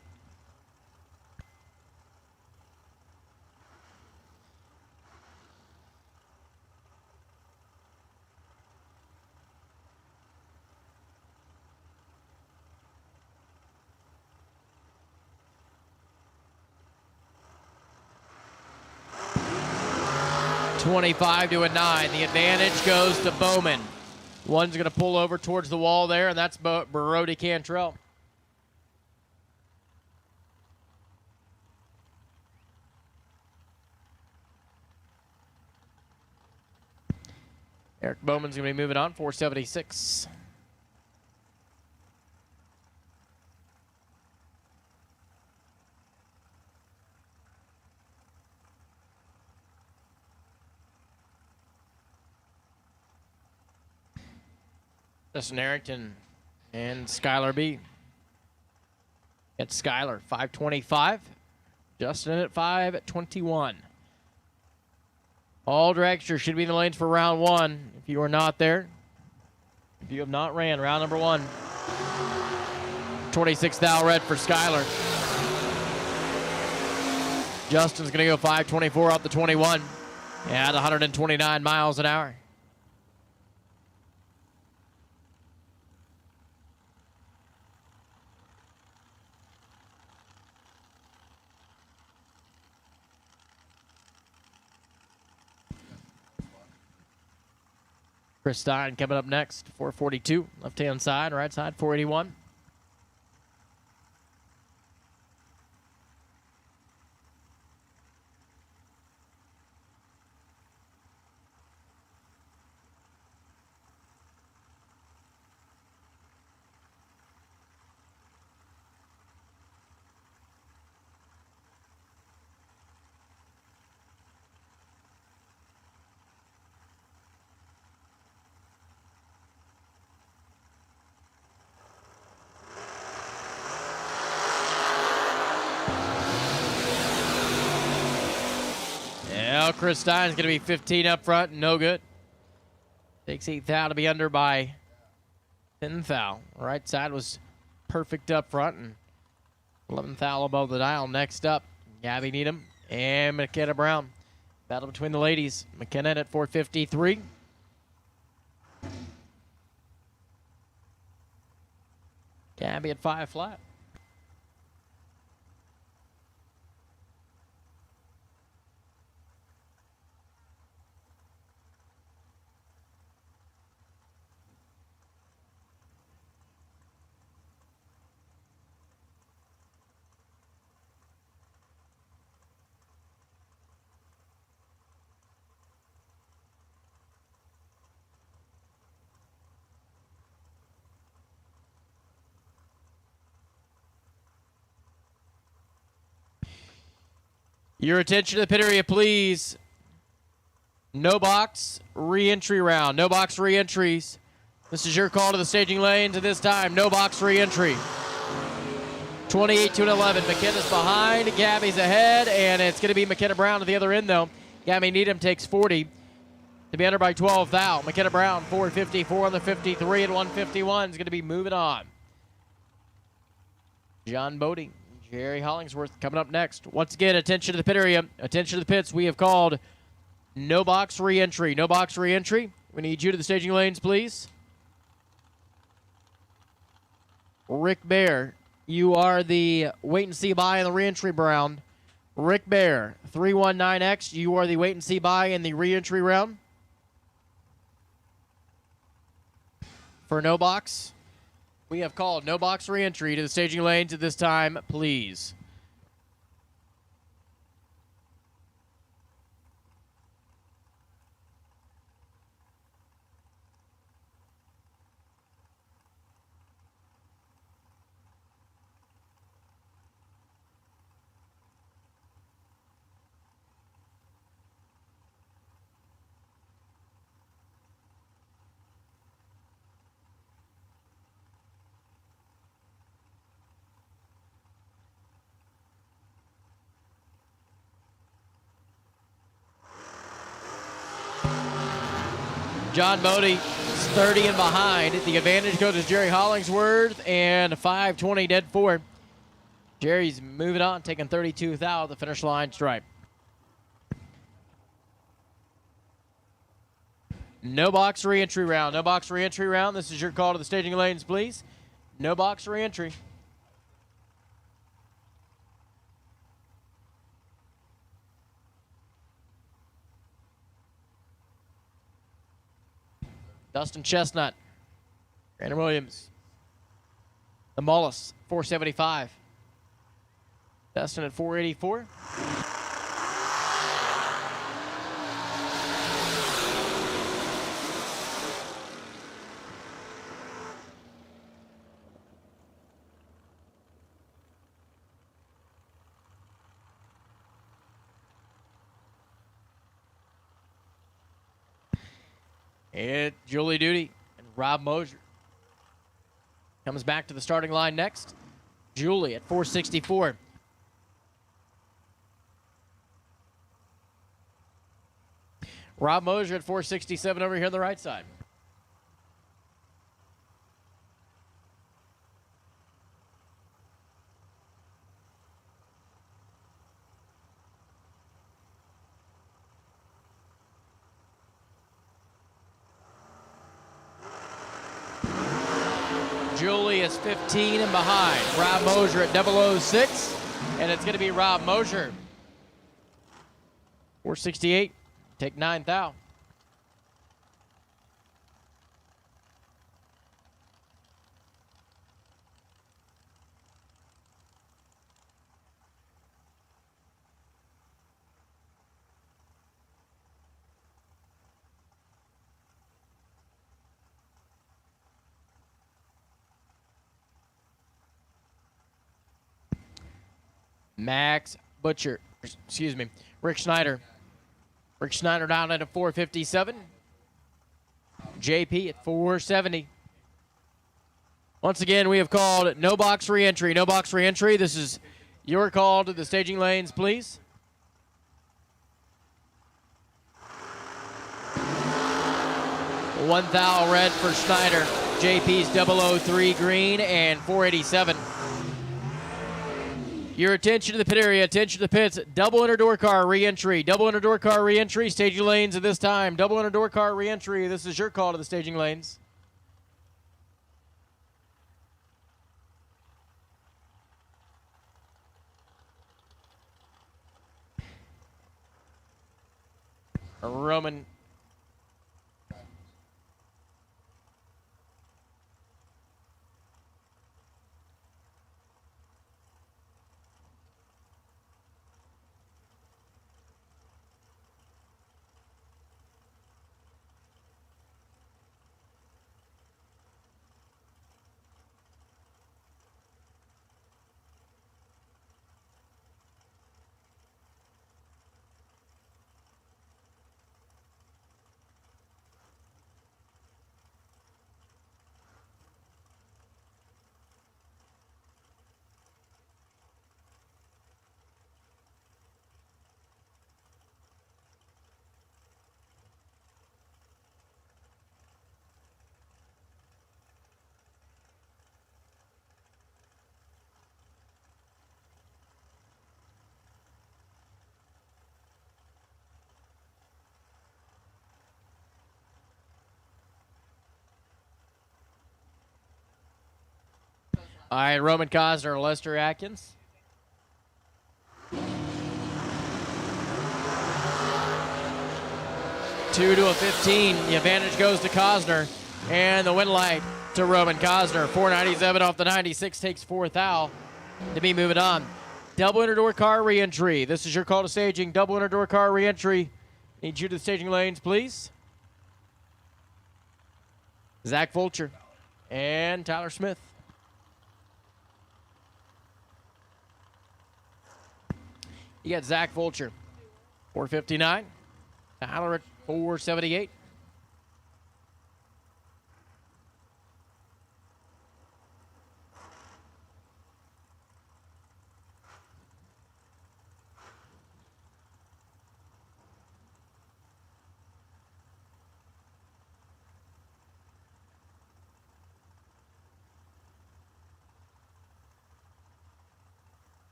25 to a 9. The advantage goes to Bowman. One's going to pull over towards the wall there, and that's Brody Cantrell. Eric Bowman's going to be moving on, 476. Justin Arrington and Skylar B. At Skylar, 525. Justin at 521. All dragsters should be in the lanes for round 1. If you are not there, if you have not ran round number 1, 26 thou red for Skylar. Justin's going to go 524 out the 21 at 129 miles an hour. Chris Stein coming up next, 442, left-hand side, right side, 481. Chris Stein's going to be 15 up front, no good. Takes 8th thou to be under by 10th thou. Right side was perfect up front, and 11th thou above the dial. Next up, Gabby Needham and McKenna Brown. Battle between the ladies. McKenna at 453. Gabby at 5 flat. Your attention to the pit area, please. No box re-entry round. No box re-entries. This is your call to the staging lanes at this time. No box re-entry. 28 to 11. McKenna's behind. Gabby's ahead, and it's going to be McKenna Brown at the other end, though. Gabby Needham takes 40 to be under by 12 thou. McKenna Brown, 454 on the 53 at 151 is going to be moving on. John Bodie. Jerry Hollingsworth coming up next. Once again, attention to the pit area. Attention to the pits. We have called no box re-entry. No box re-entry. We need you to the staging lanes, please. Rick Bear, you are the wait-and-see buy in the re-entry round. Rick Bear, 319X, you are the wait-and-see buy in the re-entry round. For no box, we have called no box re-entry to the staging lanes at this time, please. John Bodie is 30 and behind. The advantage goes to Jerry Hollingsworth and 520 dead four. Jerry's moving on, taking 32 thou at the finish line stripe. No box re-entry round. No box re-entry round. This is your call to the staging lanes, please. No box re-entry. Dustin Chestnut. Brandon Williams. The Mullis, 475. Dustin at 484. And Julie Duty and Rob Mosier. Comes back to the starting line next. Julie at 464. Rob Mosier at 467 over here on the right side. Julie is 15 and behind. Rob Mosier at 006, and it's going to be Rob Mosier. 468, take 9 thou. Max Butcher, excuse me, Rick Schneider. Rick Schneider down at a 457. JP at 470. Once again, we have called no box re-entry. No box re-entry. This is your call to the staging lanes, please. One thou red for Schneider. JP's 003 green and 487. Your attention to the pit area, attention to the pits. Double inner door car re-entry. Double inner door car re-entry. Staging lanes at this time. Double inner door car re-entry. This is your call to the staging lanes. Roman. All right, Roman Cosner, Lester Atkins. Two to a 15. The advantage goes to Cosner. And the win light to Roman Cosner. 497 off the 96 takes 4 thou to be moving on. Double inner door car re-entry. This is your call to staging. Double inner door car re-entry. Need you to the staging lanes, please. Zach Fulcher and Tyler Smith. You got Zach Fulcher, 459. Tyler at 478.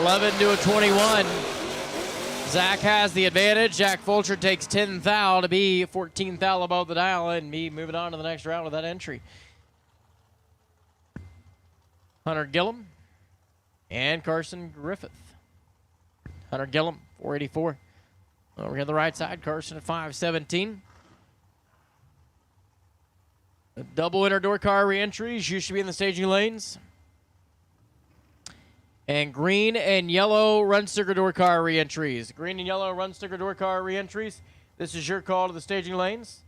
$11 to a 21. Zach has the advantage. Jack Fulcher takes 10 thou to be 14 thou above the dial and be moving on to the next round with that entry. Hunter Gillum and Carson Griffith. Hunter Gillum, 484. Over here on the right side, Carson at 517. The double inner door car re-entries. You should be in the staging lanes. And green and yellow run sticker door car re-entries. Green and yellow run sticker door car re-entries. This is your call to the staging lanes.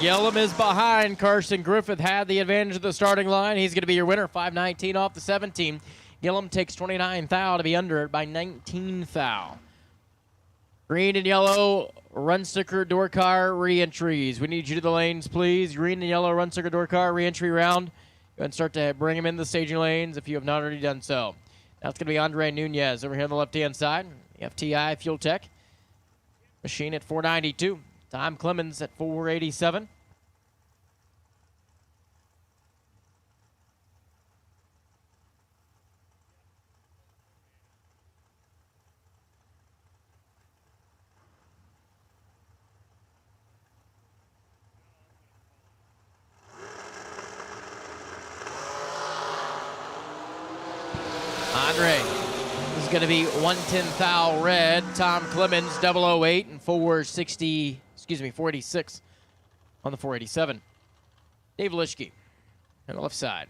Yellum is behind. Carson Griffith had the advantage of the starting line. He's going to be your winner, 519 off the 17. Gillum takes 29 thou to be under it by 19 thou. Green and yellow run sticker door car re-entries. We need you to the lanes, please. Green and yellow run sticker door car re-entry round. Go ahead and start to bring them in the staging lanes if you have not already done so. Now it's going to be Andre Nunez over here on the left-hand side. FTI Fuel Tech. Machine at 492. Tom Clemens at 487. Andre is going to be 110 thou red. Tom Clemens 008 and 486 on the 487. Dave Lischke on the left side.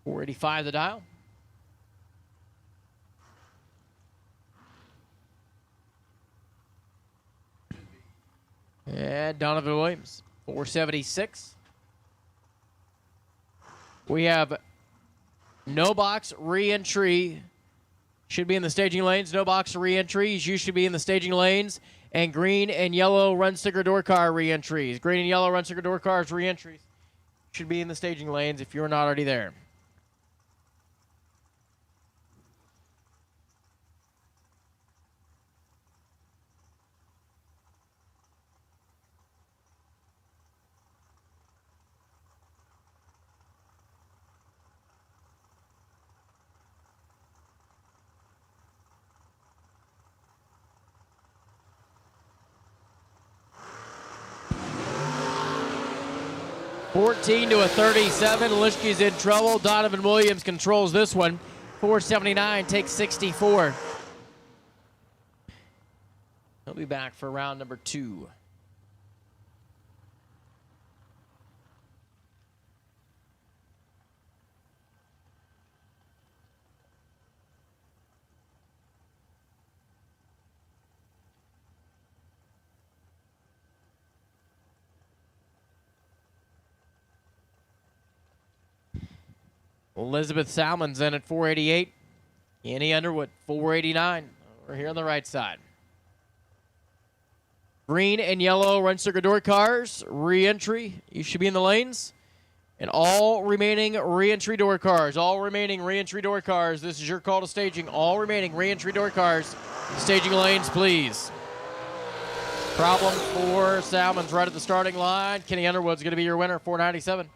485 the dial. And Donovan Williams, 476. We have no box re-entry. Should be in the staging lanes. No box re-entries. You should be in the staging lanes. And green and yellow run sticker door car re-entries. Green and yellow run sticker door cars re-entries should be in the staging lanes if you're not already there. $14 to a 37. Lischke's in trouble. Donovan Williams controls this one. 479 takes 64. He'll be back for round number 2. Elizabeth Salmon's in at 488. Annie Underwood, 489. Over here on the right side. Green and yellow run sticker door cars, re-entry. You should be in the lanes. And all remaining re-entry door cars. All remaining re-entry door cars. This is your call to staging. All remaining re-entry door cars. Staging lanes, please. Problem for Salmon's right at the starting line. Kenny Underwood's going to be your winner, 497.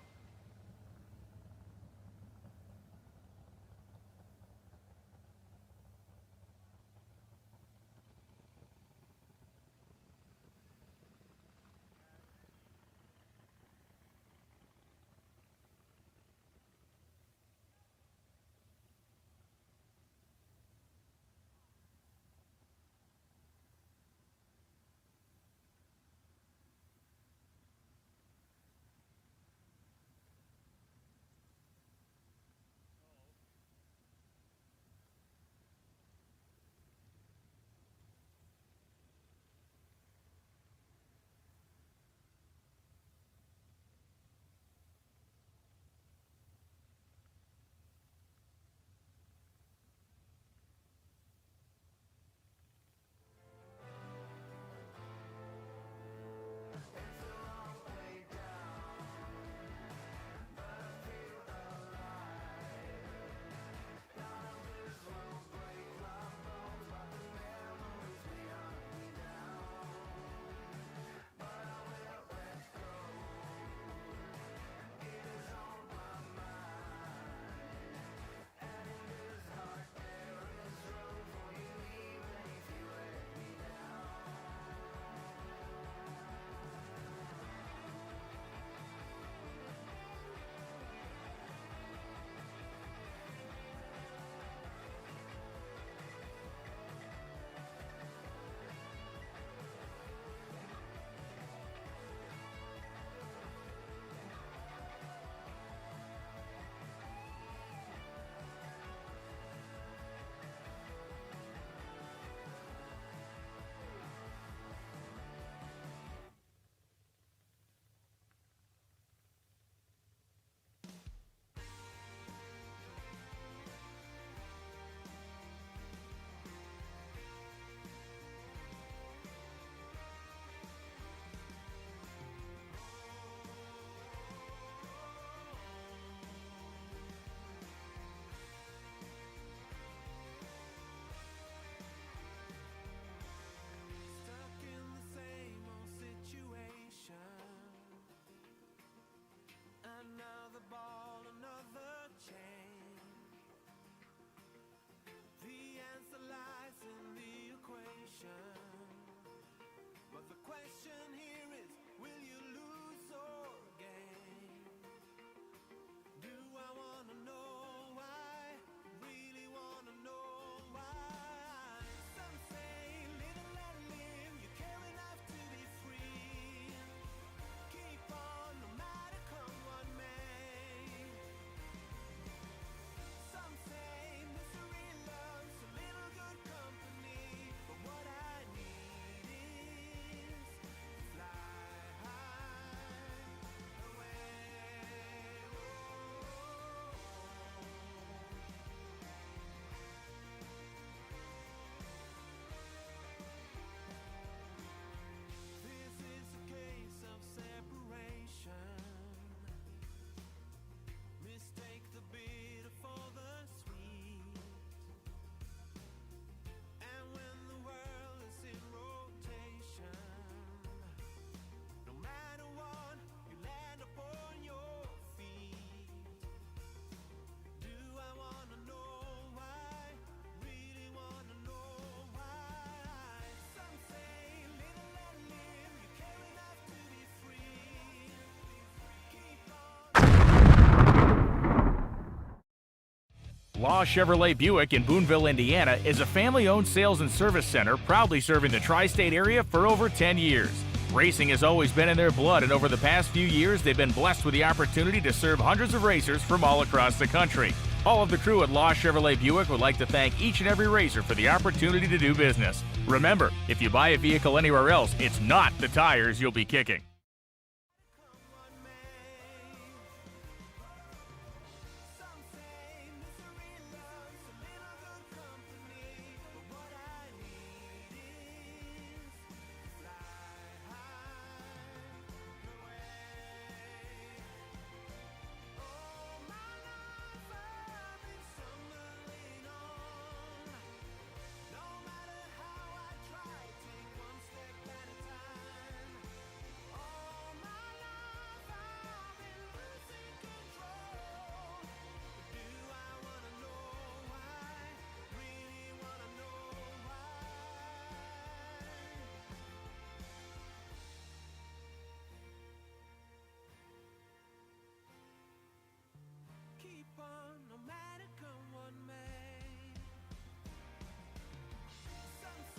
Law Chevrolet Buick in Boonville, Indiana is a family-owned sales and service center proudly serving the tri-state area for over 10 years. Racing has always been in their blood, and over the past few years, they've been blessed with the opportunity to serve hundreds of racers from all across the country. All of the crew at Law Chevrolet Buick would like to thank each and every racer for the opportunity to do business. Remember, if you buy a vehicle anywhere else, it's not the tires you'll be kicking.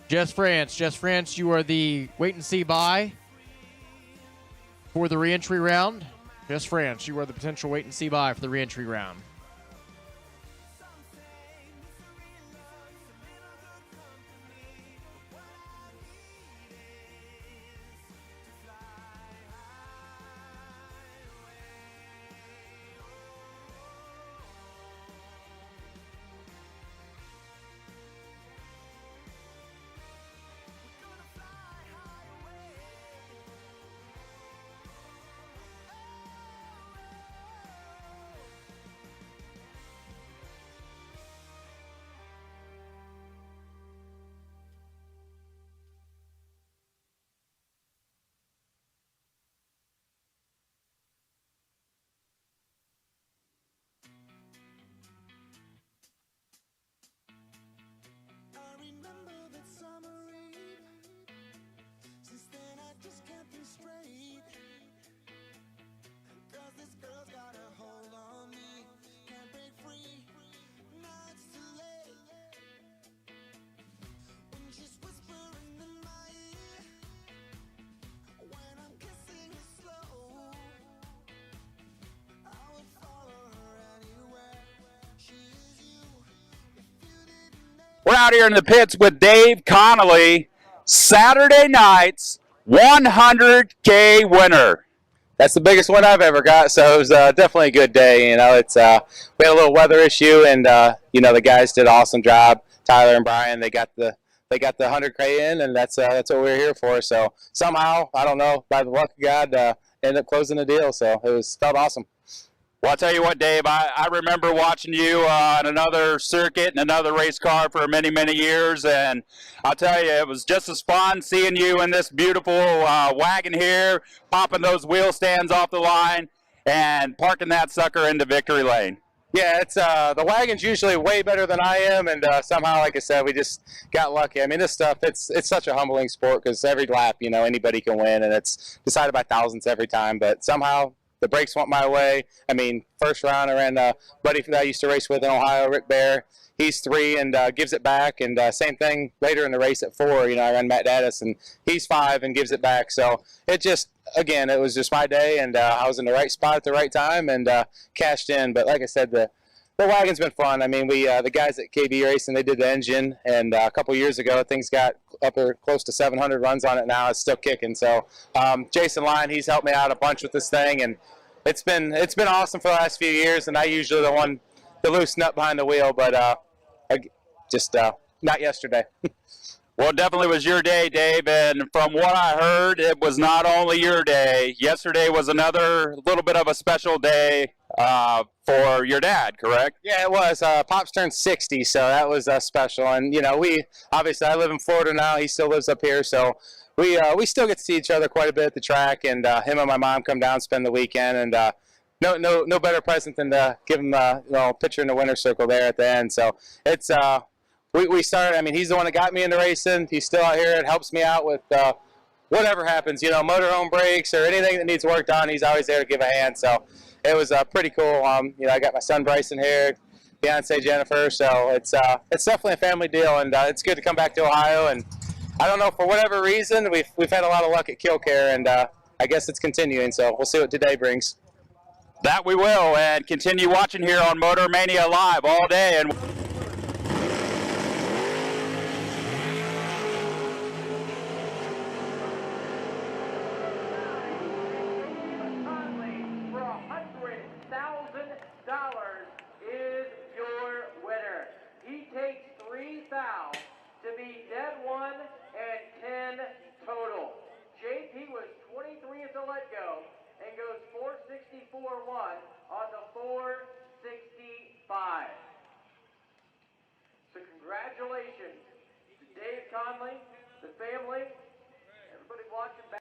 Jess France, you are the wait-and-see buy for the re-entry round. Jess France, you are the potential wait-and-see buy for the re-entry round. We're out here in the pits with Dave Connolly, Saturday night's 100K winner. That's the biggest one I've ever got, so it was definitely a good day. You know, it's we had a little weather issue, and you know, the guys did an awesome job. Tyler and Brian, they got the 100K in, and that's what we're here for. So somehow, I don't know, by the luck of God, ended up closing the deal. So it felt awesome. Well, I'll tell you what, Dave, I remember watching you on another circuit and another race car for many, many years, and I'll tell you, it was just as fun seeing you in this beautiful wagon here, popping those wheel stands off the line, and parking that sucker into victory lane. Yeah, it's the wagon's usually way better than I am, and somehow, like I said, we just got lucky. I mean, this stuff, it's such a humbling sport because every lap, you know, anybody can win, and it's decided by thousands every time, but somehow the brakes went my way. I mean, first round I ran a buddy that I used to race with in Ohio, Rick Bear. He's 3 and gives it back. And same thing later in the race at 4. You know, I ran Matt Daddis, and he's 5 and gives it back. So it just, again, it was just my day, and I was in the right spot at the right time and cashed in. But like I said, the wagon's been fun. I mean, we the guys at KB Racing, they did the engine, and a couple years ago, things got up there close to 700 runs on it now. It's still kicking. So Jason Lyon, he's helped me out a bunch with this thing, and it's been awesome for the last few years. And I usually the loose nut behind the wheel, but not yesterday. Well, it definitely was your day, Dave, and from what I heard, it was not only your day. Yesterday was another little bit of a special day for your dad, correct? Yeah, it was. Pops turned 60, so that was special. And, you know, obviously I live in Florida now. He still lives up here, so we still get to see each other quite a bit at the track, and him and my mom come down, spend the weekend, and no better present than to give him a picture in the winner's circle there at the end. So it's we started. I mean, he's the one that got me into racing. He's still out here. It helps me out with whatever happens, you know, motorhome brakes or anything that needs work done. He's always there to give a hand. So it was pretty cool. You know, I got my son Bryson here, fiance Jennifer. So it's definitely a family deal, and it's good to come back to Ohio. And I don't know, for whatever reason, we've had a lot of luck at Kil-Kare, and I guess it's continuing. So we'll see what today brings. That we will, and continue watching here on Motor Mania Live all day. And is your winner. He takes 3 thou to be dead 1 and 10 total. JP was 23 at the let-go and goes 464.1 on the 465. So congratulations to Dave Conley, the family, everybody watching back.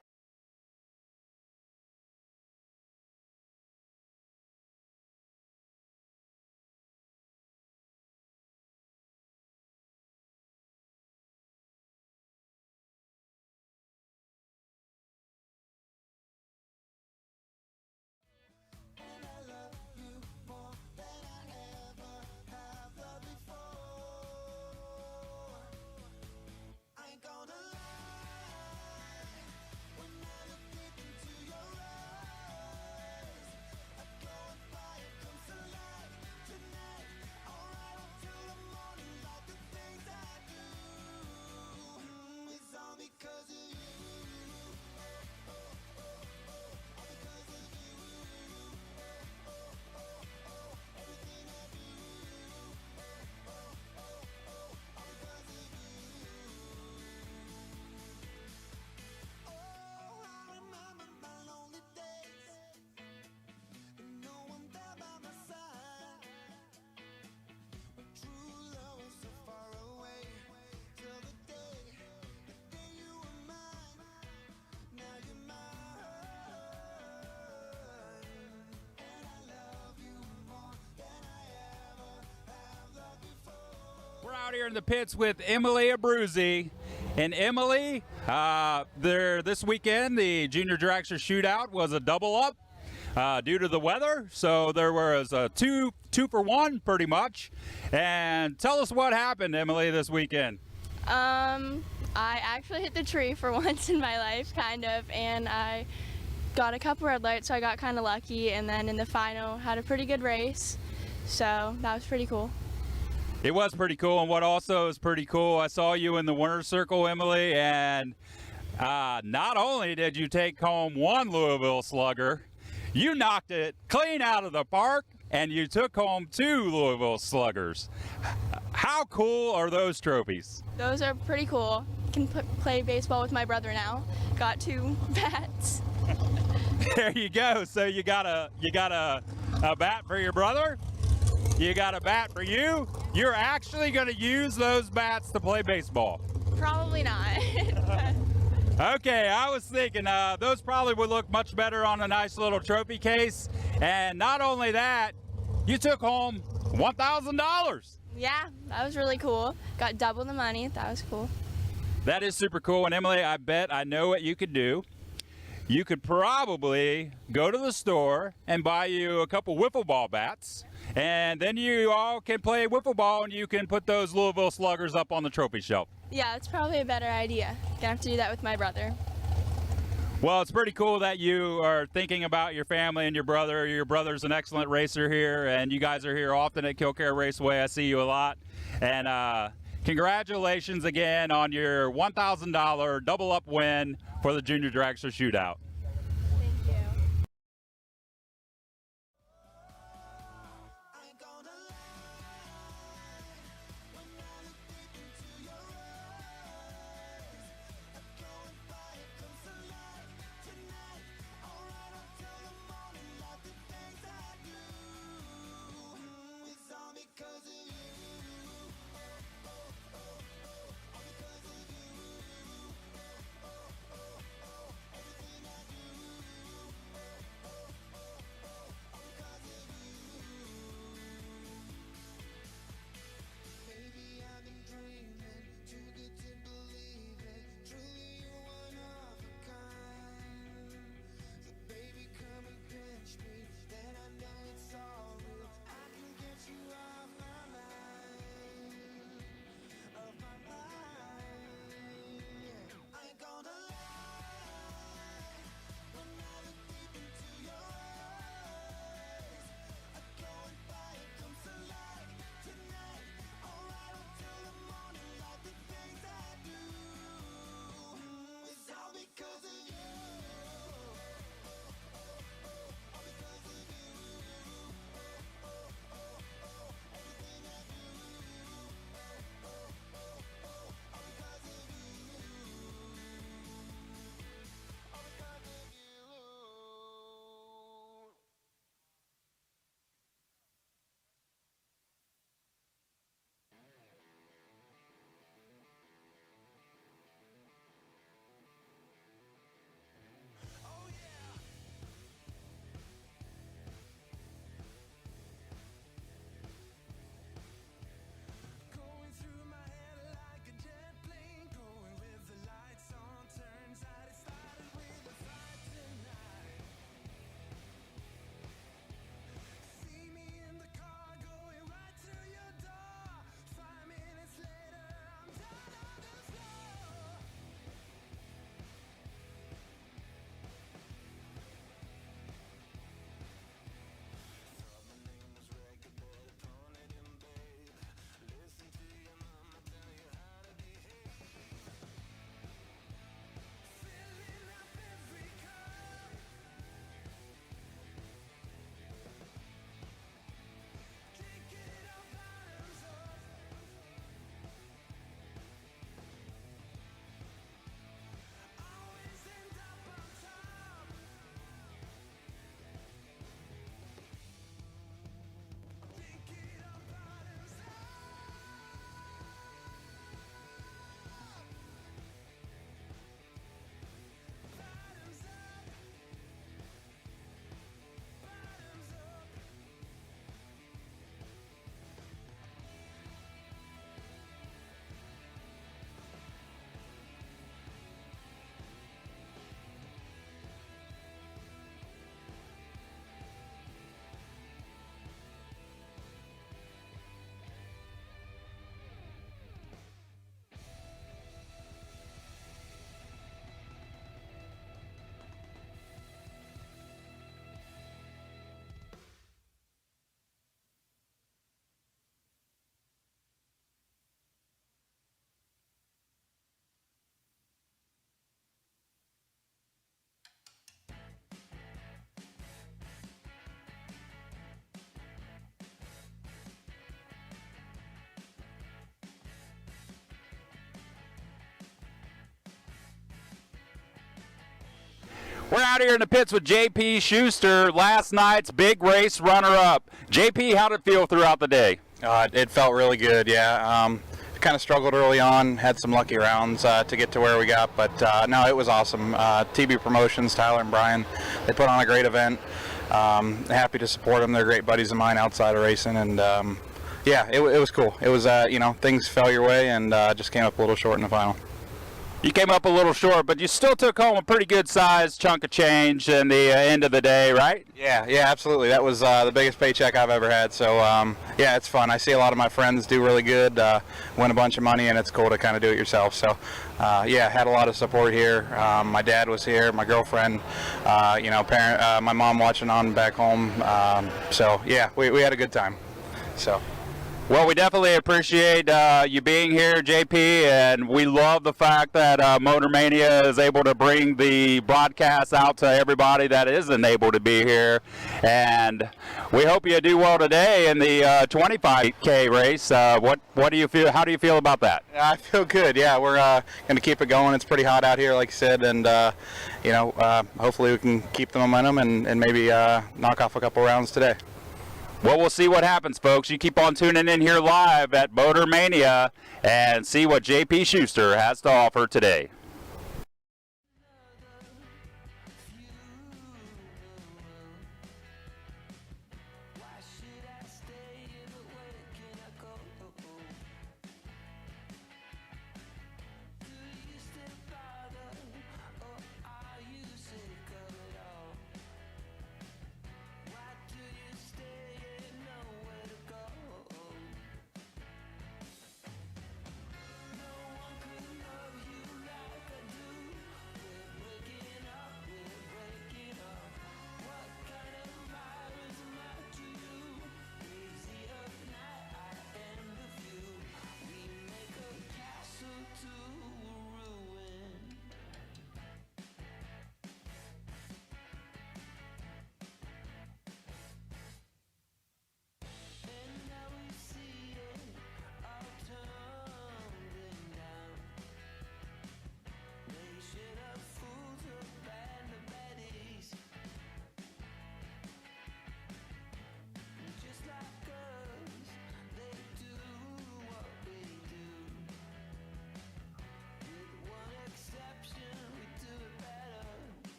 We're out here in the pits with Emily Abruzzi. And Emily, this weekend, the Junior Dragster Shootout was a double up due to the weather. So there was a two for one pretty much. And tell us what happened, Emily, this weekend. I actually hit the tree for once in my life, kind of, and I got a couple red lights, so I got kind of lucky. And then in the final, had a pretty good race. So that was pretty cool. It was pretty cool, and what also is pretty cool, I saw you in the winner's circle, Emily, and not only did you take home 1 Louisville Slugger, you knocked it clean out of the park, and you took home 2 Louisville Sluggers. How cool are those trophies? Those are pretty cool. Can play baseball with my brother now. Got 2 bats. There you go. So you got a bat for your brother? You got a bat for you? You're actually going to use those bats to play baseball? Probably not. Okay, I was thinking those probably would look much better on a nice little trophy case. And not only that, you took home $1,000. Yeah, that was really cool. Got double the money. That was cool. That is super cool. And Emily, I bet I know what you could do. You could probably go to the store and buy you a couple wiffle ball bats. And then you all can play wiffle ball, and you can put those Louisville Sluggers up on the trophy shelf. Yeah, it's probably a better idea. Gonna have to do that with my brother. Well, it's pretty cool that you are thinking about your family and your brother. Your brother's an excellent racer here, and you guys are here often at Kil-Kare Raceway. I see you a lot. And congratulations again on your $1,000 double-up win for the Junior Dragster Shootout. We're out here in the pits with JP Schuster, last night's big race runner-up. JP, how did it feel throughout the day? It felt really good, yeah. Kind of struggled early on, had some lucky rounds to get to where we got, but no, it was awesome. TB Promotions, Tyler and Brian, they put on a great event. Happy to support them. They're great buddies of mine outside of racing, and yeah, it was cool. It was, you know, things fell your way and just came up a little short in the final. You came up a little short, but you still took home a pretty good sized chunk of change in the end of the day, right? Yeah, absolutely. That was the biggest paycheck I've ever had. So, yeah, it's fun. I see a lot of my friends do really good, win a bunch of money, and it's cool to kind of do it yourself. So, yeah, had a lot of support here. My dad was here, my girlfriend, you know, my mom watching on back home. So, yeah, we had a good time. So. Well, we definitely appreciate you being here, JP, and we love the fact that Motor Mania is able to bring the broadcast out to everybody that isn't able to be here. And we hope you do well today in the 25K race. What do you feel? How do you feel about that? I feel good. Yeah, we're going to keep it going. It's pretty hot out here, like you said, and you know, hopefully we can keep the momentum and maybe knock off a couple rounds today. Well, we'll see what happens, folks. You keep on tuning in here live at Motor Mania and see what JP Schuster has to offer today.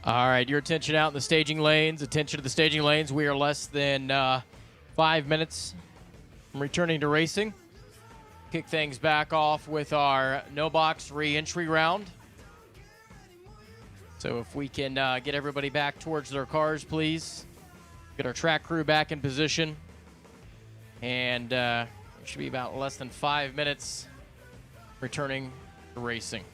All right, your attention out in the staging lanes. Attention to the staging lanes. We are less than 5 minutes from returning to racing. Kick things back off with our no-box re-entry round. So if we can get everybody back towards their cars, please. Get our track crew back in position. And it should be about less than 5 minutes returning to racing.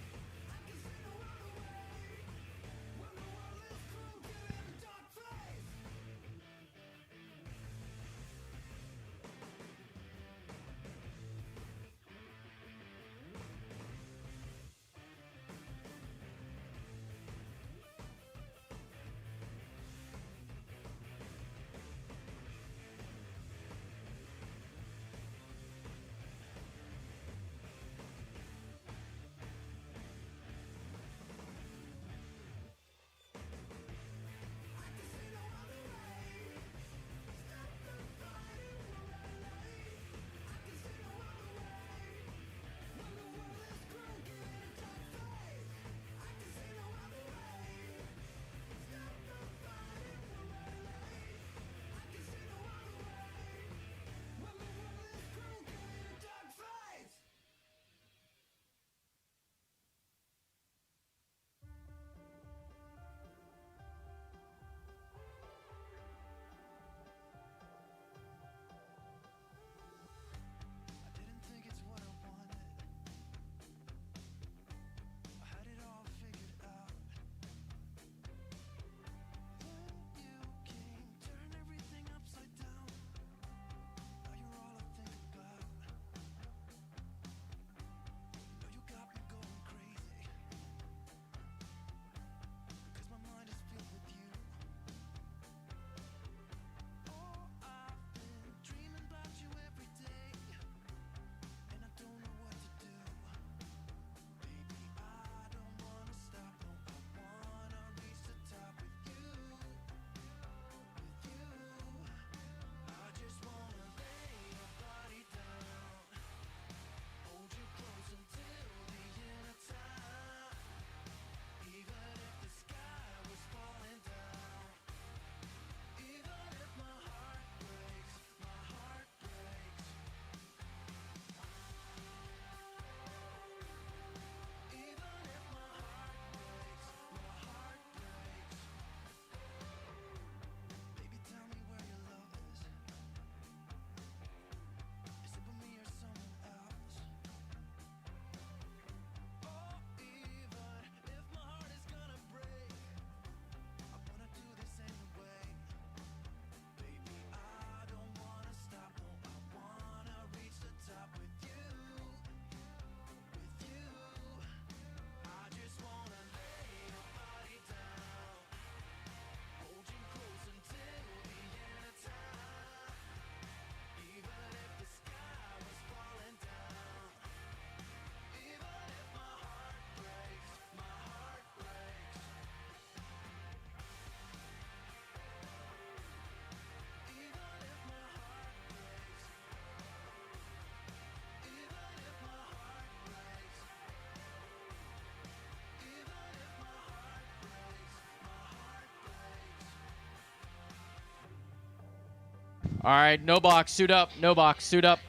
All right, no box, suit up. No box, suit up.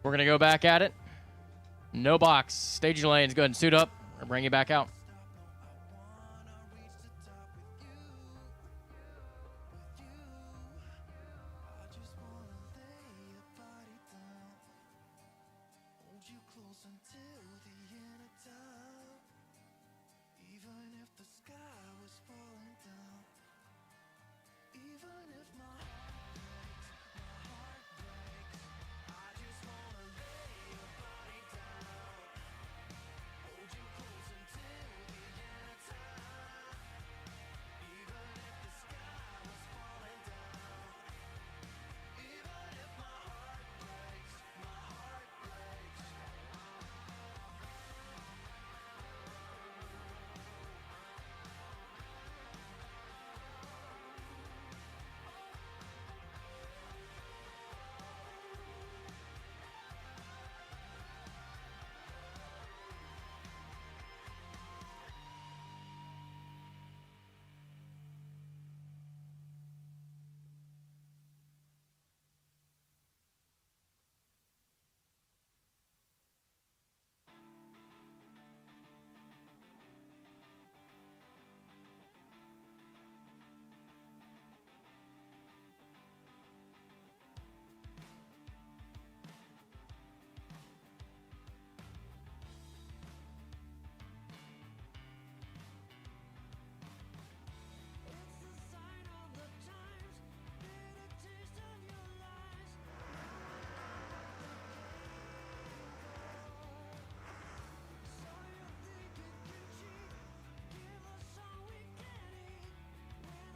We're going to go back at it. No box. Stage your lanes. Go ahead and suit up. I'll bring you back out.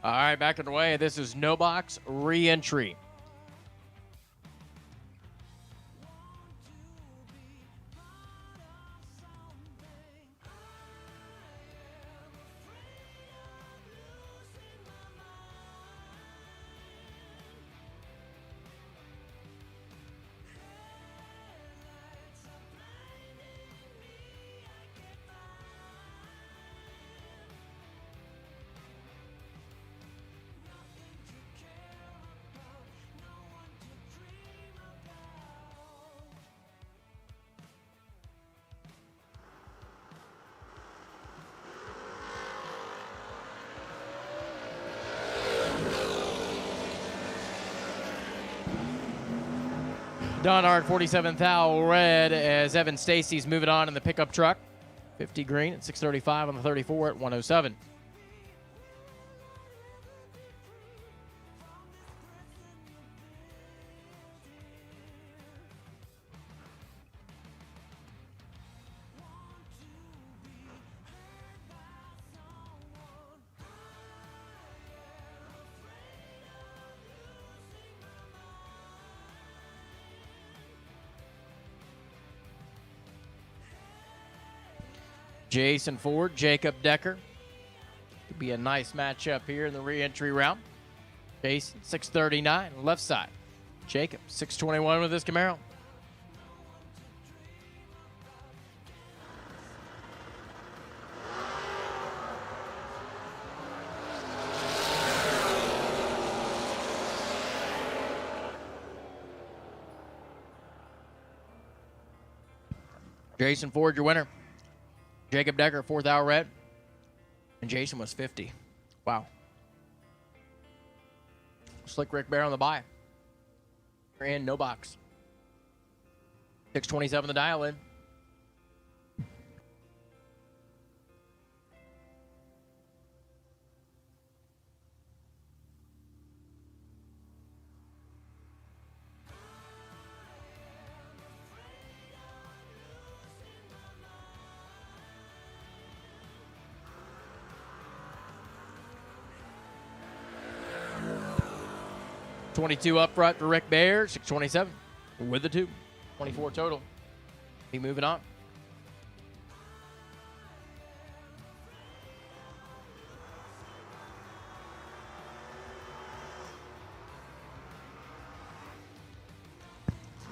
All right, back underway. This is no box re-entry. Donhard 47 thou red as Evan Stacy's moving on in the pickup truck. 50 green at 635 on the 34 at 107. Jason Ford, Jacob Decker. Could be a nice matchup here in the re-entry round. Jason, 639, left side. Jacob, 621 with his Camaro. Jason Ford, your winner. Jacob Decker, 4th hour red. And Jason was 50. Wow. Slick Rick Bear on the buy. And no box. 627 the dial in. $22 up front for Rick Bear, 627 with the 2. 24 total. Be moving on.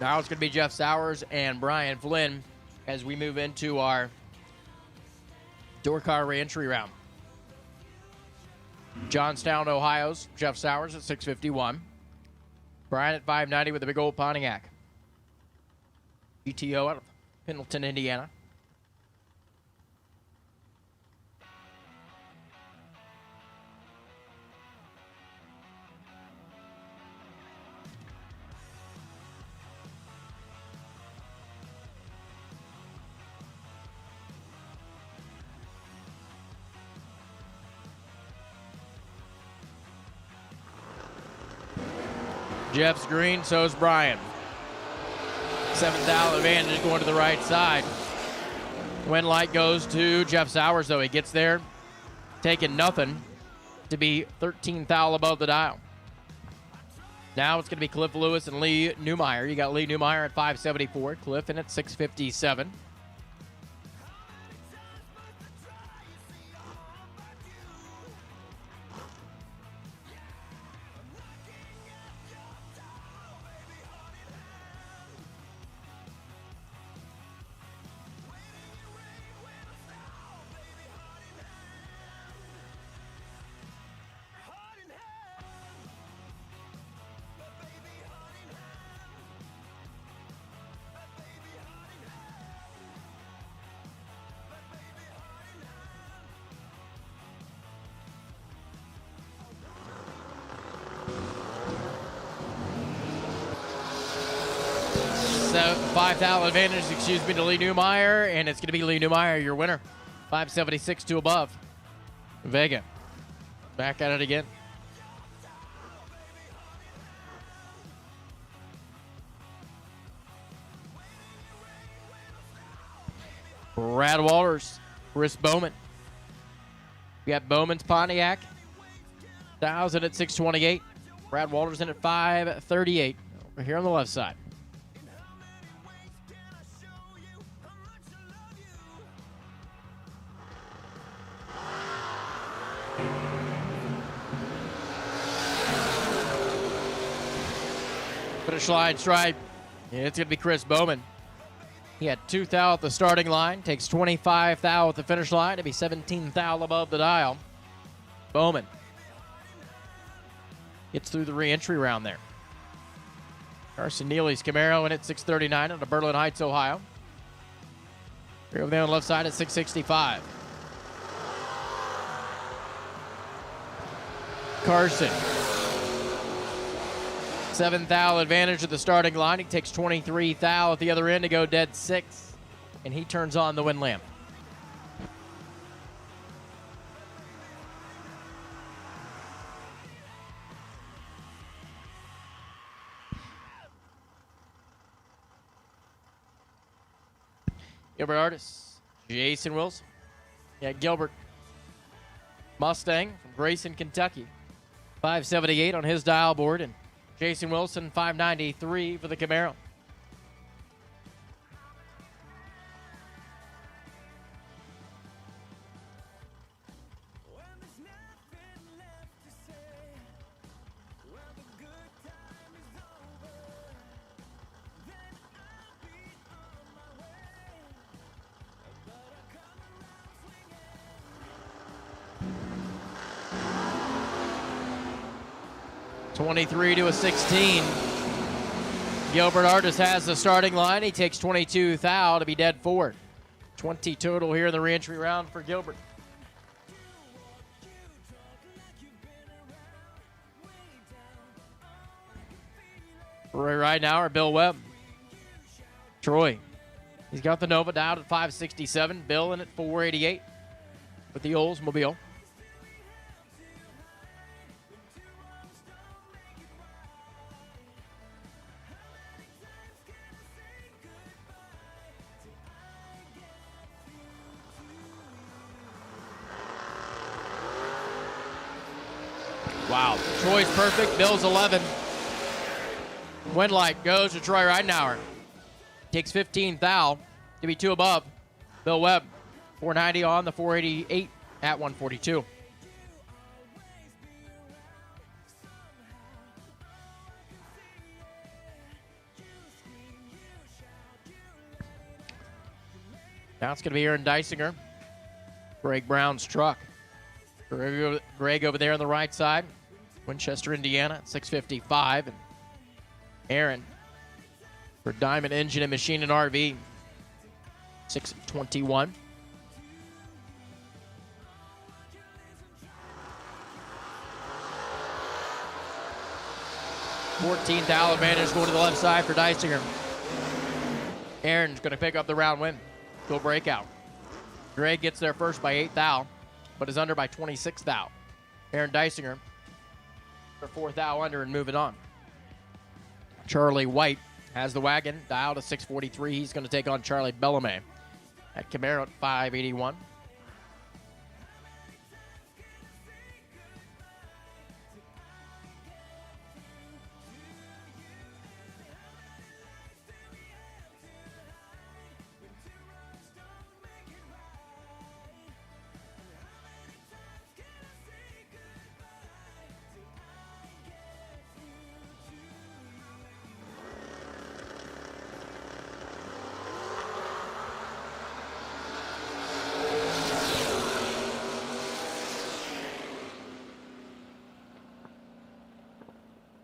Now it's going to be Jeff Sowers and Brian Flynn as we move into our door car re-entry round. Johnstown, Ohio's Jeff Sowers at 651. Brian at 590 with the big old Pontiac. GTO out of Pendleton, Indiana. Jeff's green, so's Brian. 7th hour advantage going to the right side. Win light goes to Jeff Sowers, though. He gets there, taking nothing to be 13th thou above the dial. Now it's going to be Cliff Lewis and Lee Newmeyer. You got Lee Newmeyer at 574, Cliff in at 657. So 5,000 advantage, to Lee Newmeyer, and it's going to be Lee Newmeyer, your winner. 576 to above. Vega, back at it again. Brad Walters, Chris Bowman. We got Bowman's Pontiac. Styles in at 6:28. Brad Walters in at 5:38. Over here on the left side. Finish line stripe. It's going to be Chris Bowman. He had 2 thou at the starting line. Takes 25 thou at the finish line to be 17 thou above the dial. Bowman gets through the re-entry round there. Carson Neely's Camaro in at 6:39 out of Berlin Heights, Ohio. Over there on the left side at 6:65. Carson. 7 thou advantage at the starting line. He takes 23 thou at the other end to go dead 6. And he turns on the wind lamp. Gilbert Artis, Jason Wilson. Yeah, Gilbert Mustang from Grayson, Kentucky. 578 on his dial board, and Jason Wilson 593 for the Camaro. (23 to 16). Gilbert Artis has the starting line. He takes 22 thou to be dead 4. 20 total here in the re-entry round for Gilbert. Right now are Bill Webb. Troy. He's got the Nova down at 567. Bill in at 488 with the Oldsmobile. Wow, Troy's perfect. Bill's 11. Wind light goes to Troy Ridenauer. Takes 15 thou to be 2 above. Bill Webb, 490 on the 488 at 142. Now it's going to be Aaron Deisinger. Greg Brown's truck. Greg over there on the right side. Winchester, Indiana at 655. And Aaron for Diamond Engine and Machine and RV, 621. $14 advantage going to the left side for Deisinger. Aaron's going to pick up the round win. Go breakout. Greg gets there first by 8 thou, but is under by 26 thou. Aaron Deisinger for 4 thou under and moving on. Charlie White has the wagon dialed to 643. He's going to take on Charlie Bellamy at Camaro at 581.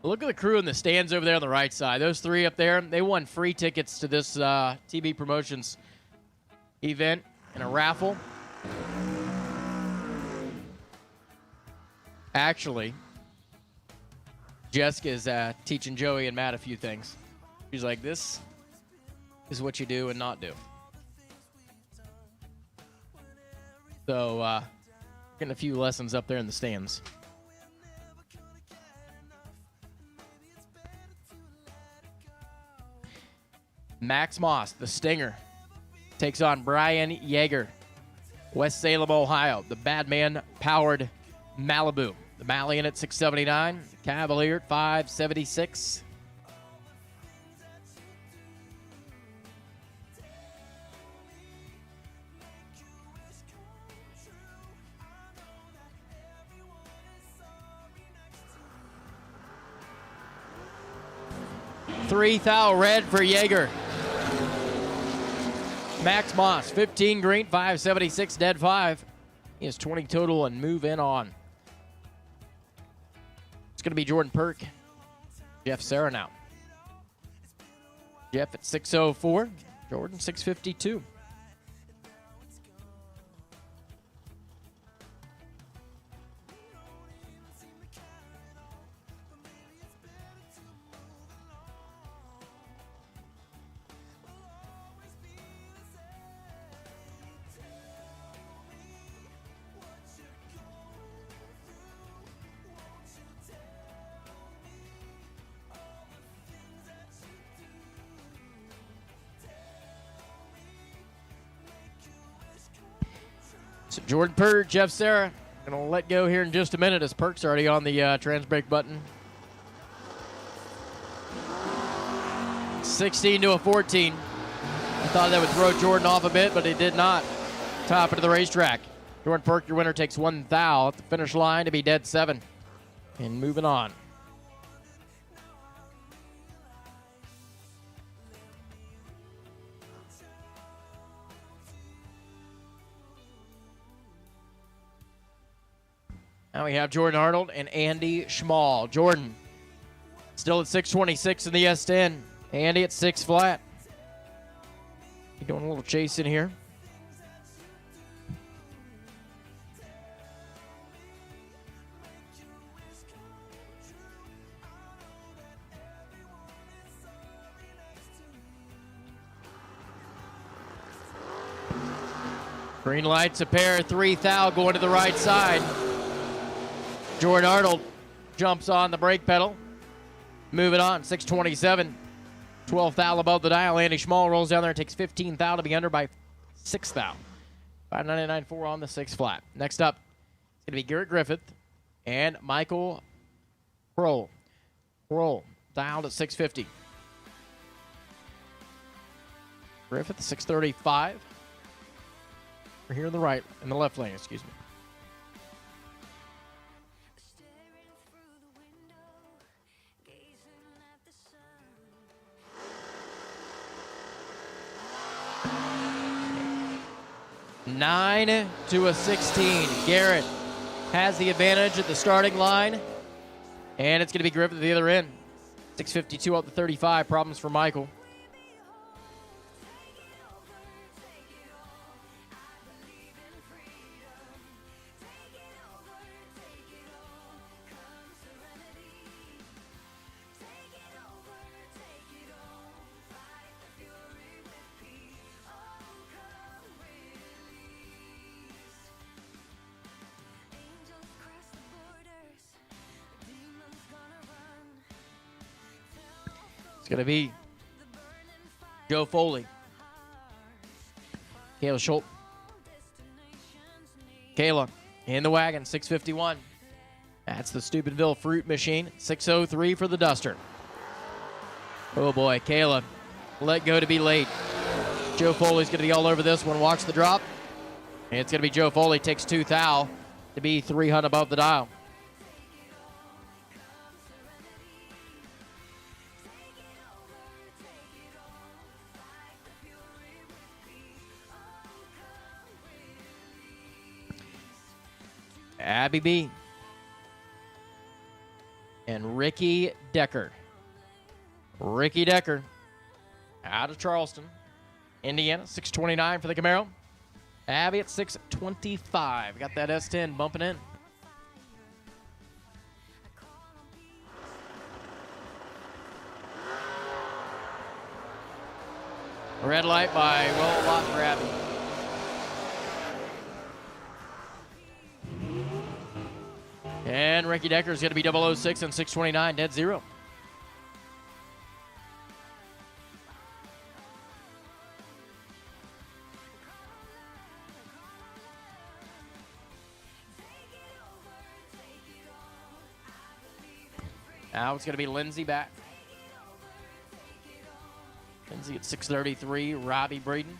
Look at the crew in the stands over there on the right side. Those 3 up there, they won free tickets to this TB Promotions event in a raffle. Actually, Jessica is teaching Joey and Matt a few things. She's like, this is what you do and not do. So, getting a few lessons up there in the stands. Max Moss, the Stinger, takes on Brian Yeager, West Salem, Ohio, the Badman-powered Malibu. The Malian at 679. Cavalier at 576. $3,000 red for Yeager. Max Moss, 15 green, 576, dead 5. He has 20 total and move in on. It's going to be Jordan Perk. Jeff Serra now. Jeff at 604. Jordan 652. So Jordan Perk, Jeff Serra, going to let go here in just a minute as Perk's already on the trans brake button. 16 to a 14. I thought that would throw Jordan off a bit, but it did not. Top of the racetrack. Jordan Perk, your winner, takes 1 thou at the finish line to be dead 7. And moving on. Now we have Jordan Arnold and Andy Schmall. Jordan still at 626 in the S10. Andy at 6 flat. Doing a little chasing here. Green lights a pair, 3 thou going to the right side. Jordan Arnold jumps on the brake pedal. Moving on, 627. 12 thou above the dial. Andy Schmall rolls down there and takes 15 thou to be under by 6 thou. 599.4 on the 6 flat. Next up, it's going to be Garrett Griffith and Michael Crowl. Crowl dialed at 650. Griffith, 635. We're here in the left lane, excuse me. Nine to a 16. Garrett has the advantage at the starting line. And it's going to be Griffith at the other end. 652 up to 35. Problems for Michael. It's going to be Joe Foley. Kayla Schultz. Kayla in the wagon, 651. That's the Steubenville Fruit Machine, 603 for the Duster. Oh boy, Kayla let go to be late. Joe Foley's going to be all over this one. Watch the drop. And it's going to be Joe Foley, takes 2 thou to be 300 above the dial. Abby B. And Ricky Decker. Ricky Decker out of Charleston, Indiana, 629 for the Camaro. Abby at 625. Got that S10 bumping in. Red light by, well, a lot for Abby. And Ricky Decker is going to be 006 and 629, dead 0. Now it's going to be Lindsay back. Lindsay at 633. Robbie Breeden,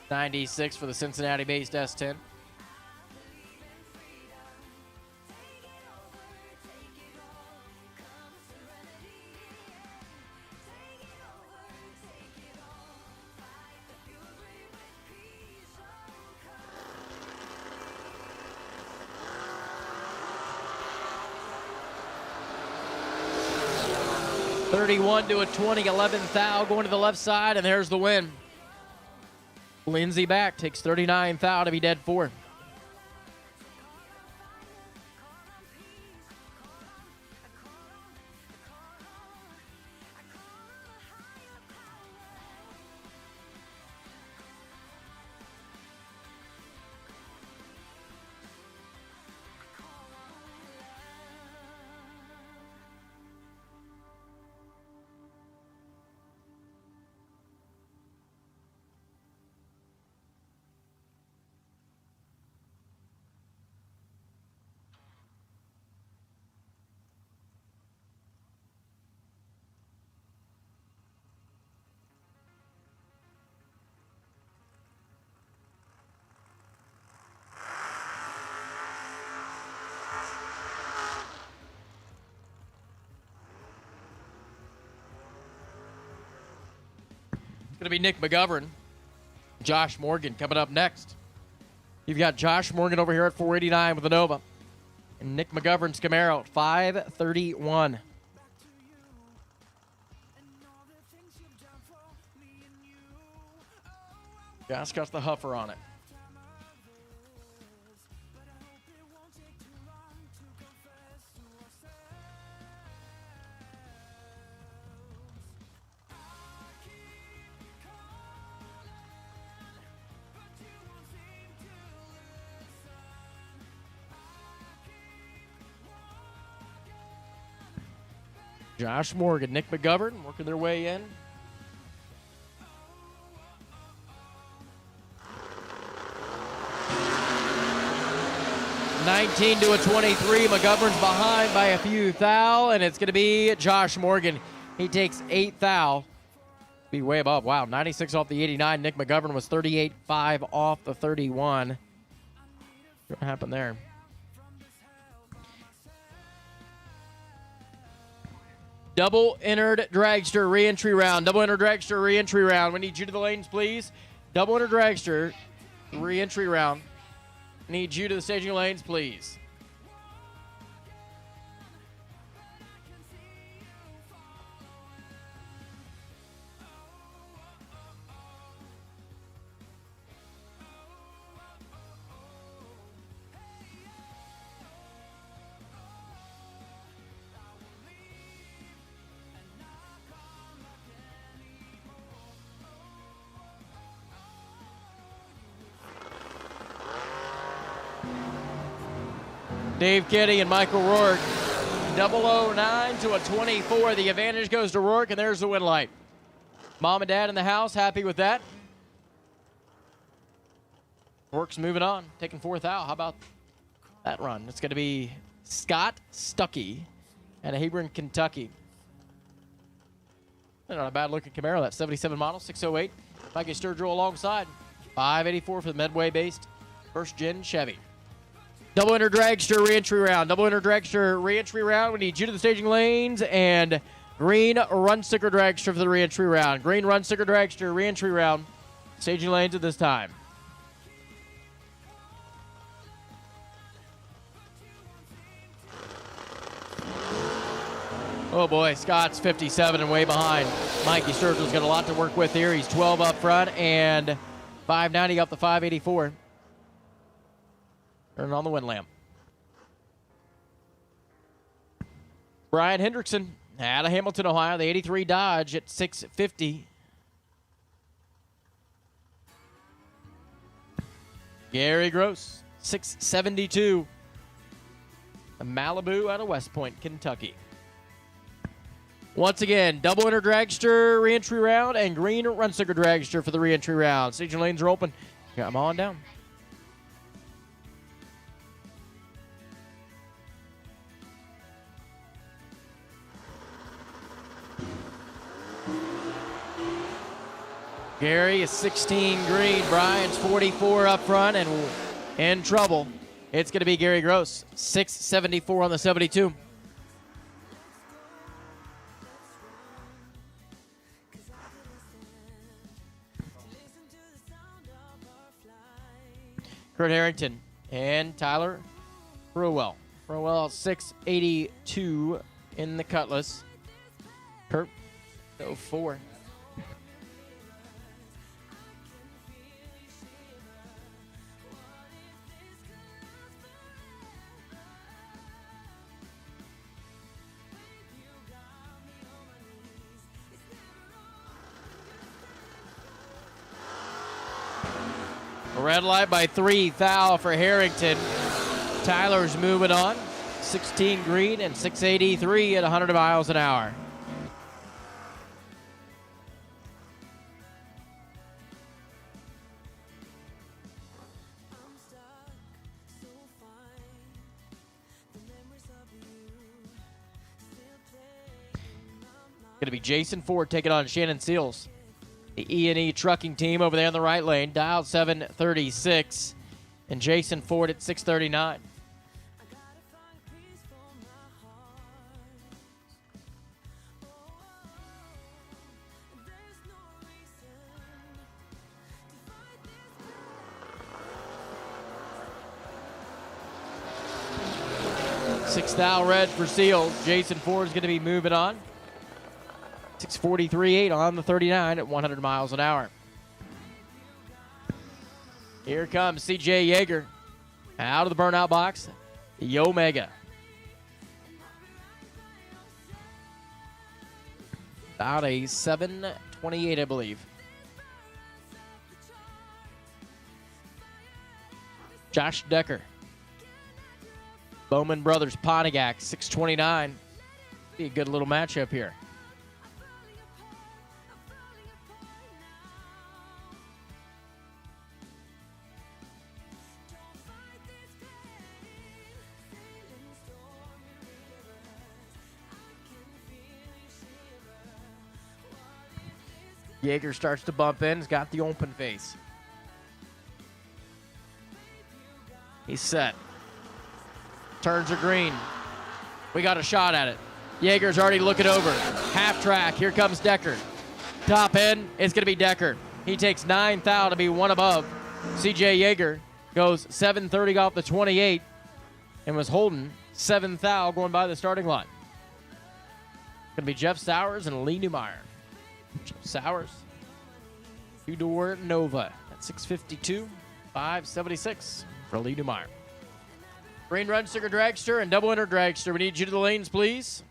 96 for the Cincinnati-based S10. $31 to a 20, 11th thou going to the left side, and there's the win. Lindsay back takes 39 thou to be dead 4. Going to be Nick McGovern. Josh Morgan coming up next. You've got Josh Morgan over here at 489 with the Nova. And Nick McGovern's Camaro at 531. Josh got the huffer on it. Josh Morgan, Nick McGovern working their way in. $19 to a 23. McGovern's behind by a few thou, and it's going to be Josh Morgan. He takes 8 thou. Be way above. Wow, 96 off the 89. Nick McGovern was 38.5 off the 31. What happened there? Double entered dragster re-entry round. Double entered dragster re-entry round. We need you to the lanes, please. Double entered dragster re-entry round. Need you to the staging lanes, please. Dave Kitty and Michael Rourke. 009 to a 24. The advantage goes to Rourke, and there's the win light. Mom and Dad in the house, happy with that. Rourke's moving on, taking 4th out. How about that run? It's going to be Scott Stuckey out of Hebron, Kentucky. Not a bad-looking Camaro. That 77 model, 608. Mikey Sturgill alongside. 584 for the Medway-based first-gen Chevy. Double enter dragster re-entry round. Double enter dragster re-entry round. We need you to the staging lanes and green run sticker dragster for the re-entry round. Green run sticker dragster re-entry round. Staging lanes at this time. Oh boy, Scott's 57 and way behind. Mikey Sturgill's got a lot to work with here. He's 12 up front and 590 up the 584. Turning on the wind lamp. Brian Hendrickson out of Hamilton, Ohio, the 83 Dodge at 650. Gary Gross, 672. The Malibu out of West Point, Kentucky. Once again, double enter dragster re-entry round and green run sticker dragster for the re-entry round. Staging lanes are open. Come on down. Gary is 16 green. Brian's 44 up front and in trouble. It's going to be Gary Gross, 674 on the 72. Kurt Harrington and Tyler Crowell. Crowell 682 in the Cutlass. Kurt 04. Red light by 3 foul for Harrington. Tyler's moving on. 16 green and 683 at 100 miles an hour. Going to be Jason Ford taking on Shannon Seals. The E&E trucking team over there in the right lane, dialed 736, and Jason Ford at 639. Six thou red for Seals. Jason Ford is going to be moving on. 6:43.8 on the 39 at 100 miles an hour. Here comes CJ Yeager out of the burnout box. The Omega. About a 7:28, I believe. Josh Decker. Bowman Brothers Pontiac, 6:29. Be a good little matchup here. Yeager starts to bump in. He's got the open face. He's set. Turns are green. We got a shot at it. Yeager's already looking over. Half track. Here comes Decker. Top end. It's going to be Decker. He takes 9 thou to be one above. CJ Yeager goes 7:30 off the 28 and was holding 7 thou going by the starting line. Going to be Jeff Sowers and Lee Neumeyer. Sowers, two-door Nova at 652, 576 for Lee Neumeyer. Green run sticker dragster and double winner dragster. We need you to the lanes, please.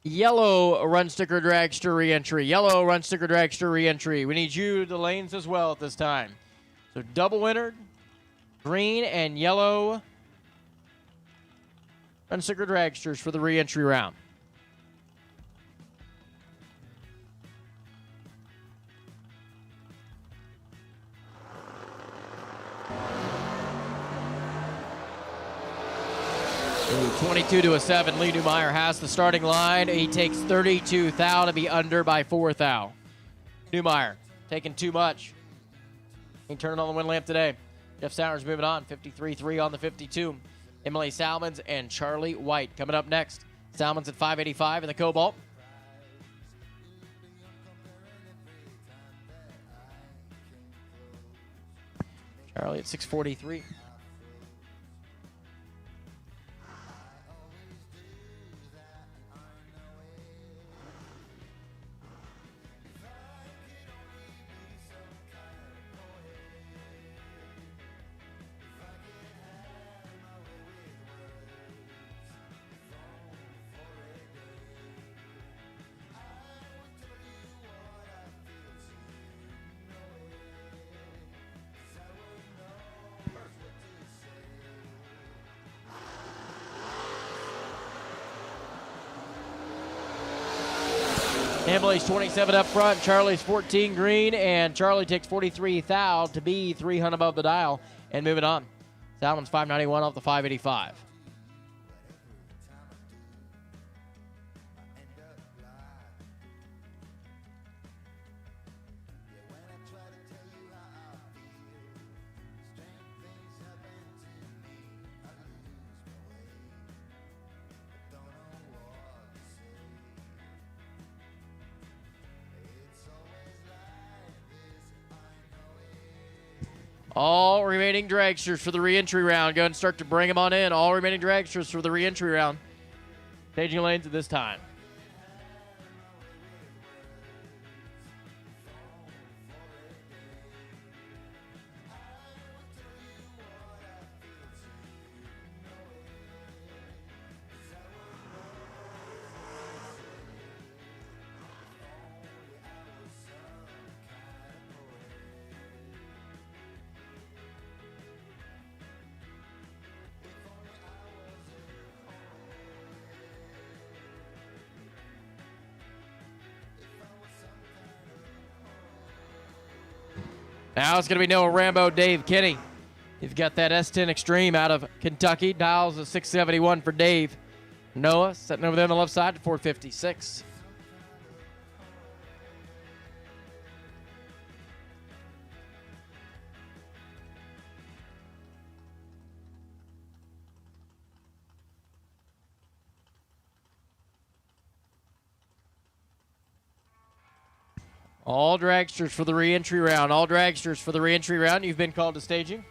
Yellow run sticker dragster re-entry. Yellow run sticker dragster re-entry. We need you to the lanes as well at this time. So double winner, green and yellow run sticker dragsters for the re-entry round. Ooh, 22-7. Lee Neumeyer has the starting line. He takes 32 thou to be under by 4 thou. Neumeyer taking too much. He turned on the wind lamp today. Jeff Sowers moving on. 53-3 on the 52. Emily Salmons and Charlie White coming up next. Salmons at 585 in the Cobalt. Charlie at 643. Emily's 27 up front, Charlie's 14 green, and Charlie takes 43 thou to be 300 above the dial and moving on. Salmon's 591 off the 585. All remaining dragsters for the re-entry round. Go ahead and start to bring them on in. All remaining dragsters for the re-entry round. Staging lanes at this time. Now it's going to be Noah Rambo, Dave Kinney. He's got that S10 Extreme out of Kentucky. Dials a 671 for Dave. Noah sitting over there on the left side at 456. All dragsters for the re-entry round. All dragsters for the re-entry round. You've been called to staging.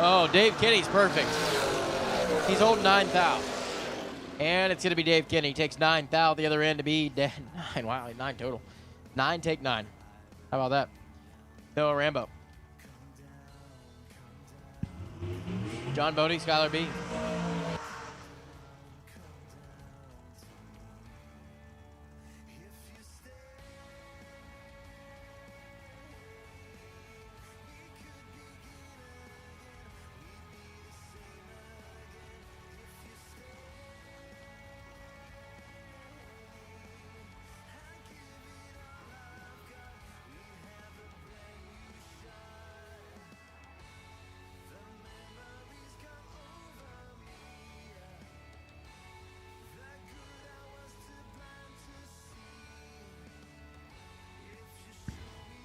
Oh, Dave Kinney's perfect. He's holding 9 thou. And it's going to be Dave Kinney. He takes 9 thou the other end to be 9. Wow, 9 total. 9 take 9. How about that? Noah Rambo. John Bodie, Skylar B.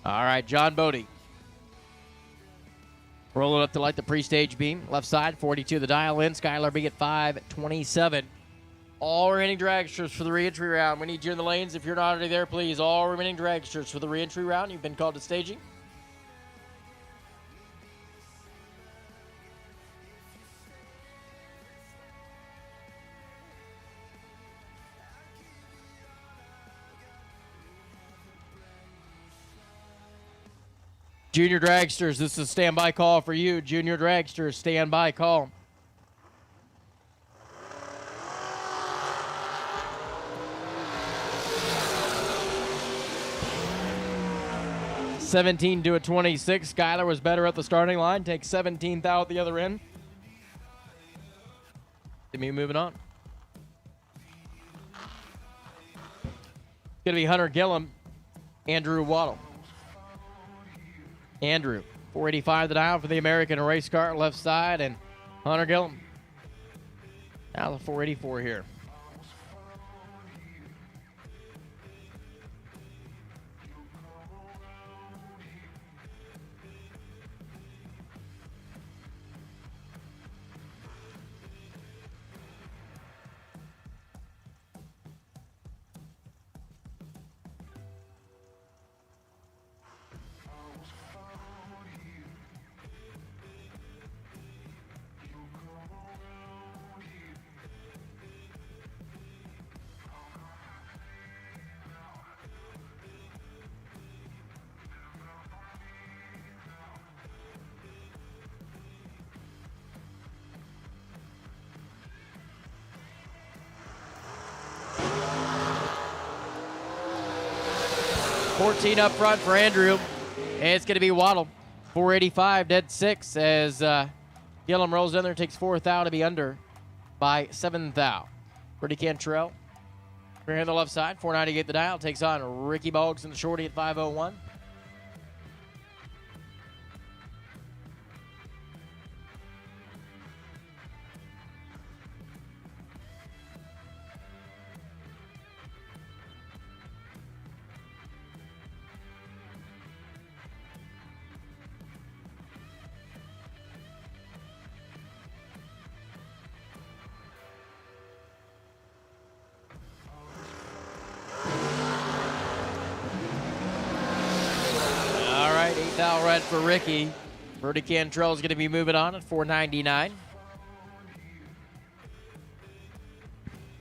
All right, John Bodie. Rolling up to light the pre-stage beam. Left side, 42 the dial in. Skylar B at 527. All remaining dragsters for the re-entry round. We need you in the lanes. If you're not already there, please. All remaining dragsters for the re-entry round. You've been called to staging. Junior Dragsters, this is a standby call for you. Junior Dragsters, standby call. $17 to a 26. Skylar was better at the starting line. Takes 17 thou at the other end. Me moving on. Going to be Hunter Gillum, Andrew Waddle. Andrew, 485 the dial for the American race car, left side, and Hunter Gillum. Now the 484 here. $14 up front for Andrew. And it's going to be Waddle. 485, dead 6 as Gillum rolls in there, takes 4 thou to be under by 7 thou. Brady Cantrell. We're here on the left side, 498 the dial, takes on Ricky Boggs and the shorty at 501. thou red for Ricky. Brody Cantrell is going to be moving on at 499.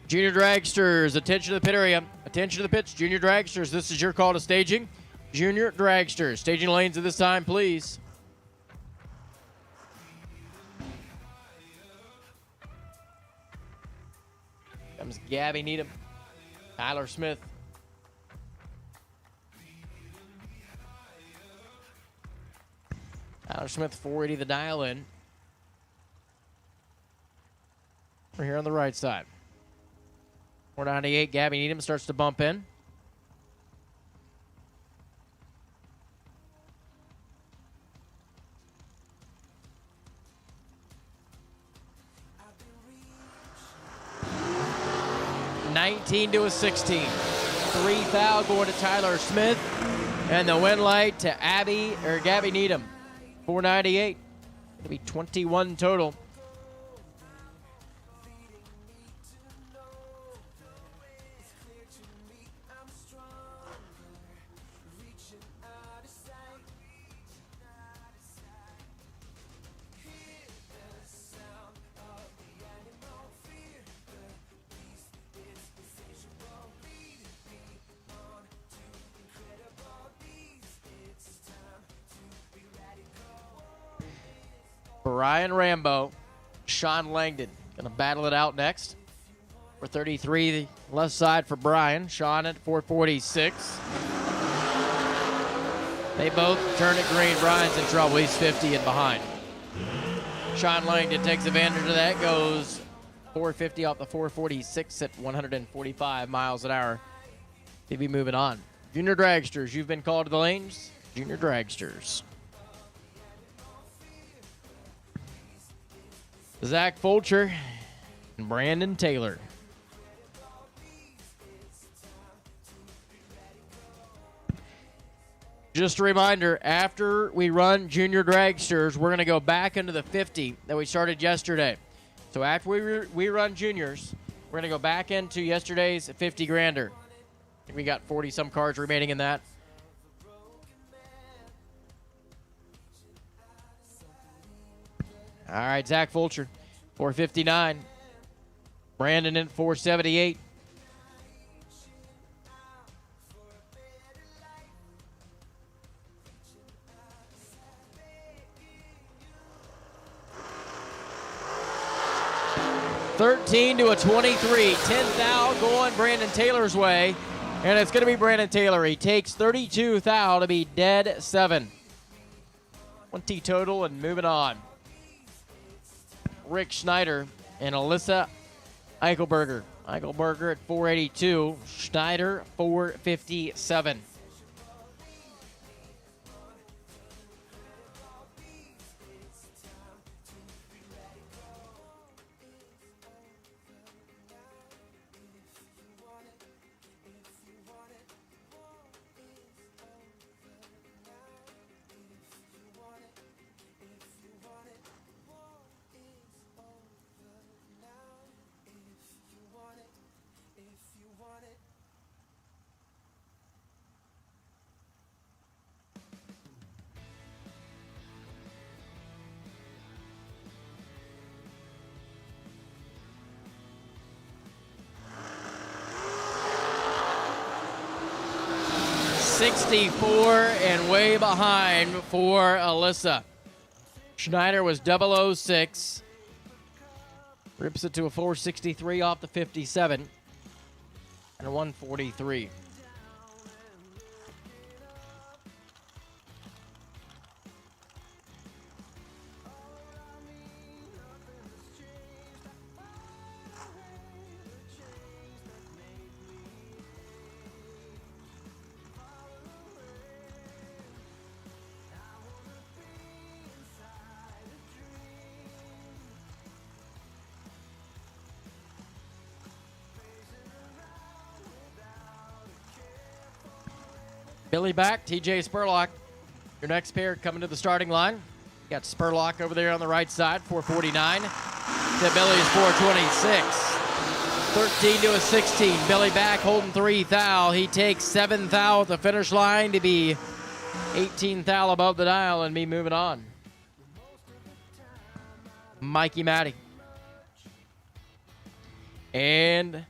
Junior Dragsters, attention to the pit area. Attention to the pits, Junior Dragsters. This is your call to staging. Junior Dragsters, staging lanes at this time, please. Comes Gabby Needham, Tyler Smith. Tyler Smith, 480 the dial in. We're here on the right side. 498, Gabby Needham starts to bump in. $19 to a 16. 3 foul going to Tyler Smith. And the win light to Gabby Needham. 498. It'll be 21 total. Brian Rambo, Sean Langdon going to battle it out next. 433, the left side for Brian. Sean at 446. They both turn it green. Brian's in trouble. He's 50 and behind. Sean Langdon takes advantage of that. Goes 450 off the 446 at 145 miles an hour. He'll be moving on. Junior Dragsters, you've been called to the lanes. Junior Dragsters. Zach Fulcher and Brandon Taylor. Just a reminder, after we run Junior Dragsters, we're going to go back into the 50 that we started yesterday. So after we run juniors, we're going to go back into yesterday's 50 grander. I think we got 40-some cars remaining in that. All right, Zach Fulcher, 459. Brandon in 478. $13 to a 23. 10th thou going Brandon Taylor's way. And it's going to be Brandon Taylor. He takes 32 thou to be dead 7. 20 total and moving on. Rick Schneider and Alyssa Eichelberger. Eichelberger at 482. Schneider 457. $64 and way behind for Alyssa. Schneider was 006. Rips it to a 463 off the 57 and a 143. Billy back, TJ Spurlock. Your next pair coming to the starting line. You got Spurlock over there on the right side, 449. To Billy's 426. 13 to a 16. Billy back holding 3 thou. He takes 7 thou at the finish line to be 18th thou above the dial and me moving on. Mikey Matty. And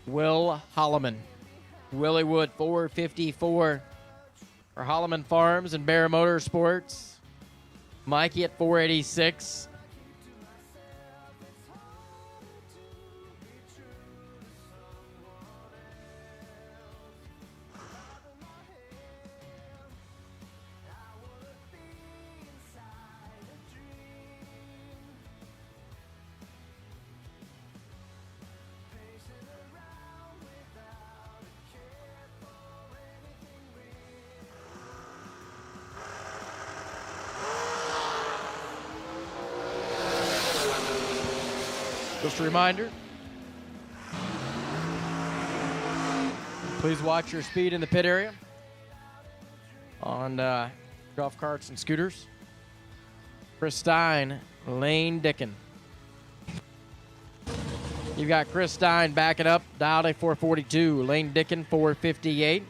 Will Holloman. Willie Wood, 454 for Holloman Farms and Bear Motorsports. Mikey at 486. Just a reminder, please watch your speed in the pit area on golf carts and scooters. Chris Stein, Lane Dickin. You've got Chris Stein backing up, dialed a 442. Lane Dickin, 458.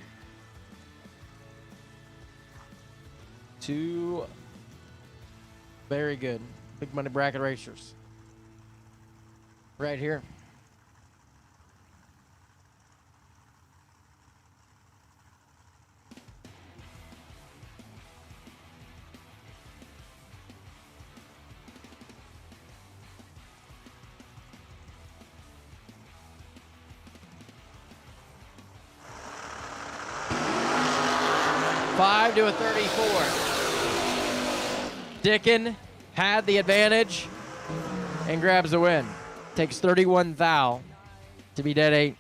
Two very good big money bracket racers. Right here. Five to a 34. Dickin had the advantage and grabs the win. Takes 31 thou to be dead 8.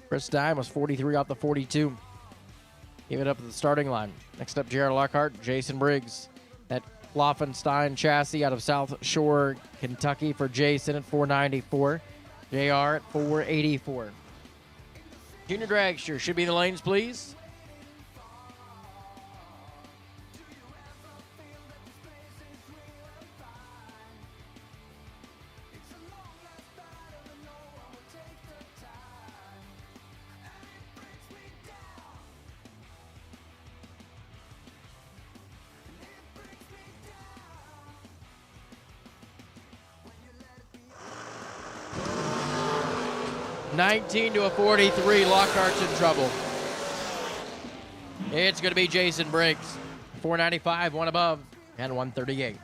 Chris Stein was 43 off the 42. Give it up at the starting line. Next up, R Lockhart, Jason Briggs. That Laufenstein chassis out of South Shore, Kentucky for Jason at 494. JR at 484. Junior Dragster should be in the lanes, please. $19 to a 43. Lockhart's in trouble. It's going to be Jason Briggs. 495, one above, and 138.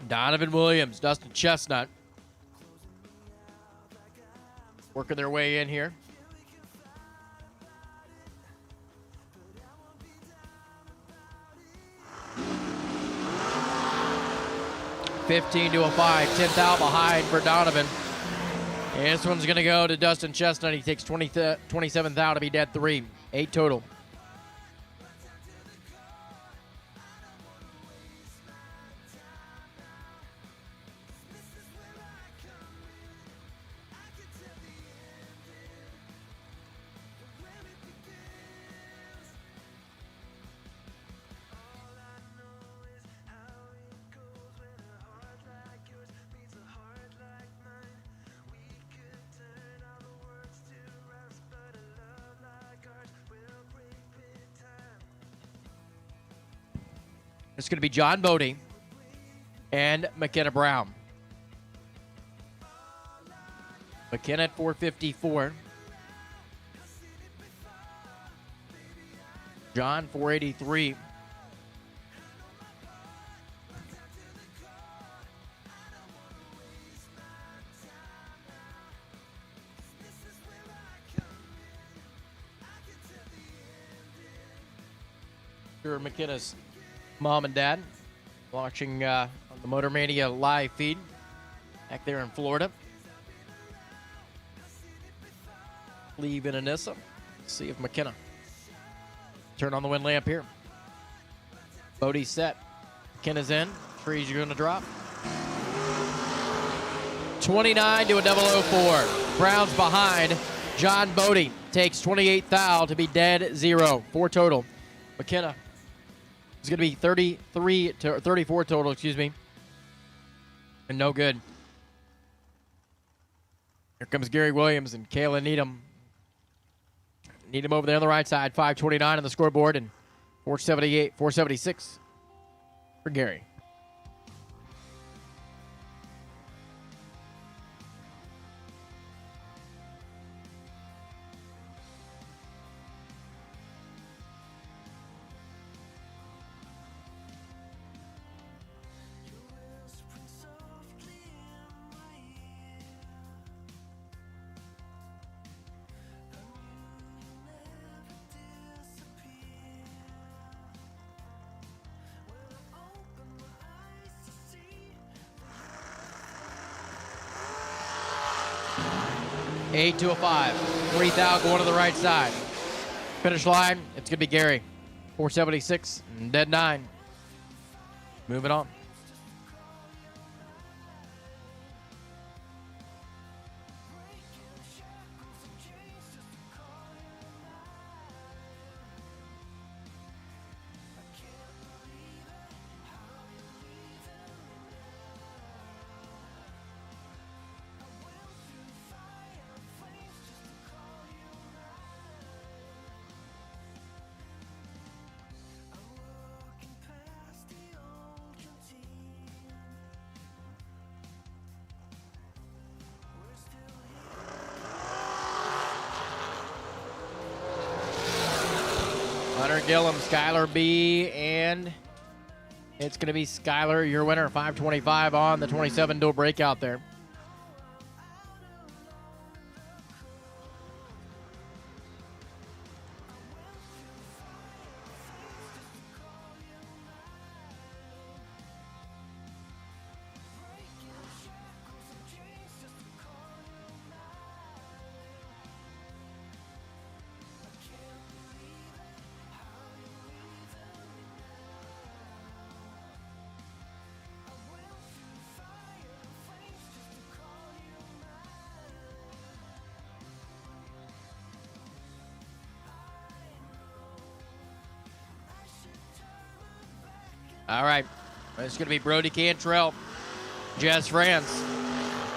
Donovan Williams, Dustin Chestnut working their way in here. $15 to a 5, 10th out behind for Donovan. And this one's going to go to Dustin Chestnut. He takes 27th out to be dead 3, 8 total. It's going to be John Bodie and McKenna Brown. McKenna at 454. John 483. Sure, McKenna's mom and dad watching on the Motor Mania live feed back there in Florida. Leave in Anissa. See if McKenna turn on the wind lamp here. Bodie's set. McKenna's in. Trees are going to drop. 29 to a 004. Brown's behind. John Bodie takes 28th thou to be dead 0. 4 total. McKenna is going to be 33 to 34 total, excuse me. And no good. Here comes Gary Williams and Kayla Needham. Needham over there on the right side, 529 on the scoreboard and 476 for Gary. Eight to a 5. 3 thou going to the right side. Finish line, it's going to be Gary. 476 and dead 9. Moving on. Hunter Gillum, Skylar B, and it's going to be Skylar, your winner, 525 on the 27 dual breakout there. All right, it's going to be Brody Cantrell, Jess France.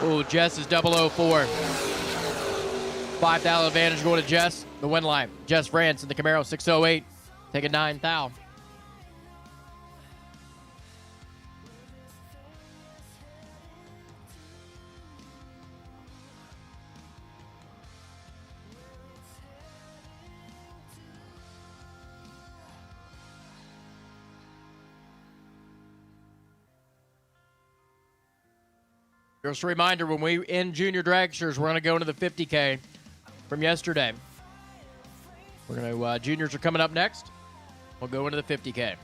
Ooh, Jess is 004. 5,000 advantage going to Jess. The win line. Jess France in the Camaro 608. Taking 9 thou. Just a reminder, when we end Junior Dragsters, we're going to go into the 50K from yesterday. We're going to, juniors are coming up next. We'll go into the 50K.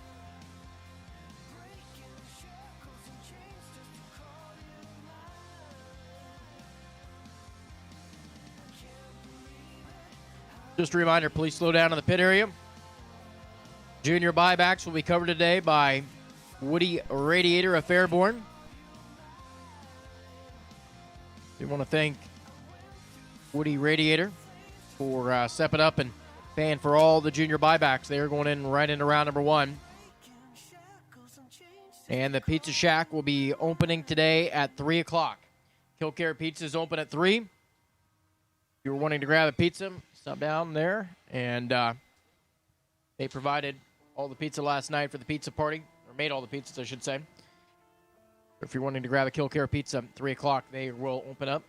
Just a reminder, please slow down in the pit area. Junior buybacks will be covered today by Woody Radiator of Fairborn. We want to thank Woody Radiator for stepping up and paying for all the junior buybacks. They are going in right into round number 1. And the Pizza Shack will be opening today at 3 o'clock. Kil-Kare Pizza is open at 3. If you're wanting to grab a pizza, stop down there. And they provided all the pizza last night for the pizza party, or made all the pizzas, I should say. If you're wanting to grab a Kil-Kare pizza, 3 o'clock, they will open up.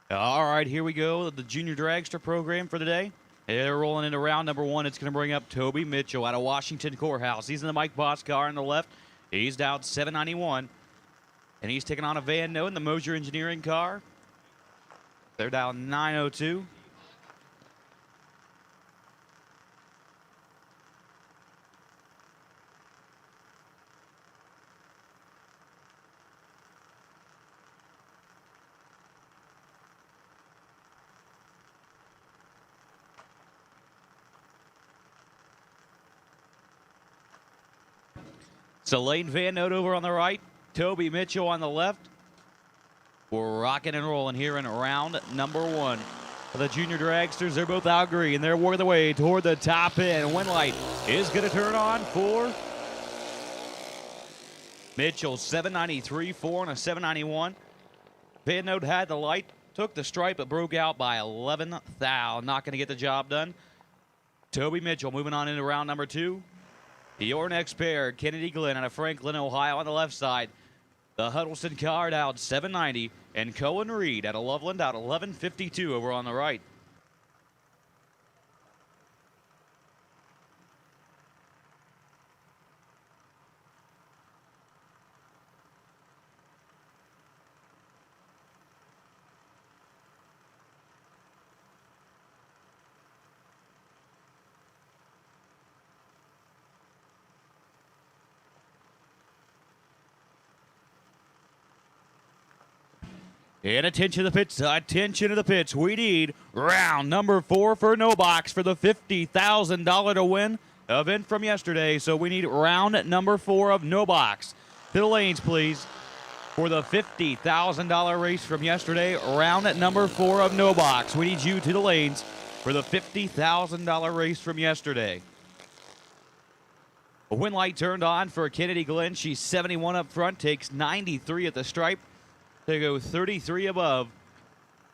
All right, here we go. The Junior Dragster program for today. They're rolling into round number 1. It's going to bring up Toby Mitchell out of Washington Courthouse. He's in the Mike Boss car on the left. He's down 791. And he's taking on a Van Noten, the Mosier Engineering car. They're down 902. So Lane Van Note over on the right, Toby Mitchell on the left. We're rocking and rolling here in round number 1. For the Junior Dragsters, they're both out green. They're working their way toward the top end. Wind light is going to turn on for Mitchell. 793, 4 and a 791. Van Note had the light, took the stripe, but broke out by 11 thou. Not going to get the job done. Toby Mitchell moving on into round number 2. Your next pair, Kennedy Glenn out of Franklin, Ohio on the left side. The Huddleston card out 790, and Cohen Reed out of Loveland out 1152 over on the right. And attention to the pits, attention to the pits. We need round number 4 for no box for the $50,000 to win event from yesterday. So we need round number 4 of no box. To the lanes, please, for the $50,000 race from yesterday. Round number 4 of no box. We need you to the lanes for the $50,000 race from yesterday. A win light turned on for Kennedy Glenn. She's 71 up front, takes 93 at the stripe. They go 33 above.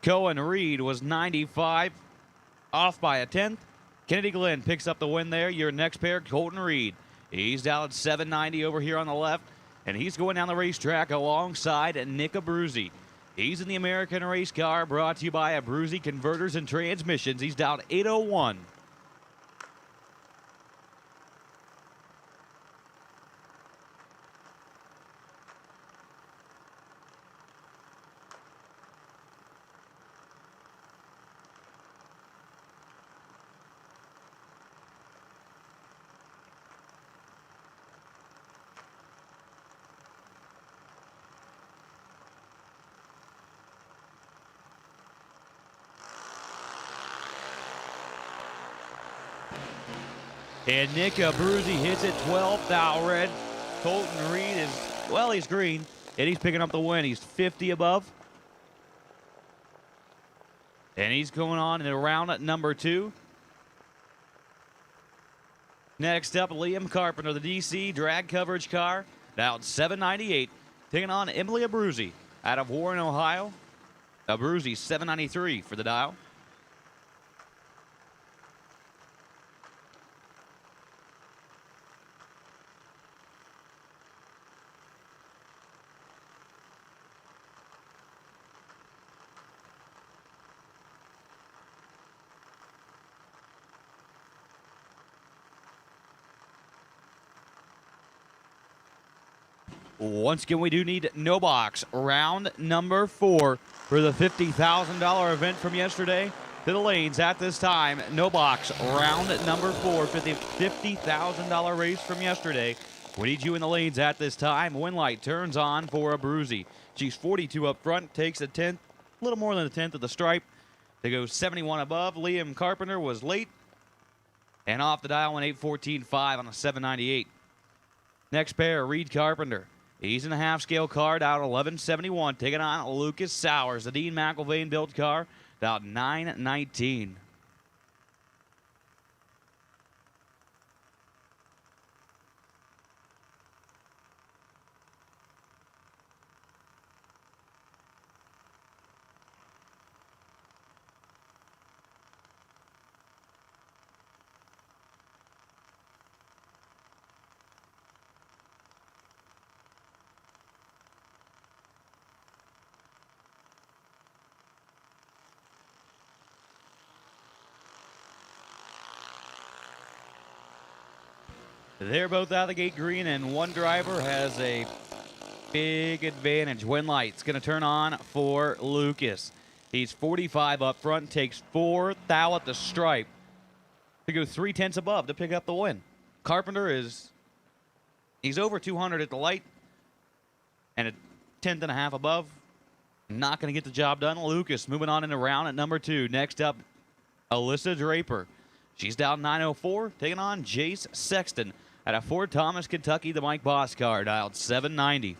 Cohen Reed was 95, off by a tenth. Kennedy Glenn picks up the win there. Your next pair, Colton Reed. He's down at 790 over here on the left, and he's going down the racetrack alongside Nick Abruzzi. He's in the American race car, brought to you by Abruzzi Converters and Transmissions. He's down 801. And Nick Abruzzi hits it 12th out red. Colton Reed is, well, he's green, and he's picking up the win. He's 50 above. And he's going on in round at number 2. Next up, Liam Carpenter, the DC drag coverage car, down 798, taking on Emily Abruzzi out of Warren, Ohio. Abruzzi 793 for the dial. Once again, we do need no box. Round number 4 for the $50,000 event from yesterday. To the lanes at this time. No box. Round number 4 for the $50,000 race from yesterday. We need you in the lanes at this time. Win light turns on for Abruzzi. She's 42 up front, takes a tenth, a little more than a tenth of the stripe. They go 71 above. Liam Carpenter was late and off the dial on 814.5 on a 798. Next pair, Reed Carpenter. He's in a half-scale car, down 1171, taking on Lucas Sowers, the Dean McElvain built car, down 919. They're both out of the gate green, and one driver has a big advantage. Win light's going to turn on for Lucas. He's 45 up front, takes 4 thou at the stripe to go 3 tenths above to pick up the win. Carpenter he's over 200 at the light and a tenth and a half above. Not going to get the job done. Lucas moving on into round at number 2. Next up, Alyssa Draper. She's down 904, taking on Jace Sexton out of Fort Thomas, Kentucky, the Mike Boss car, dialed 790.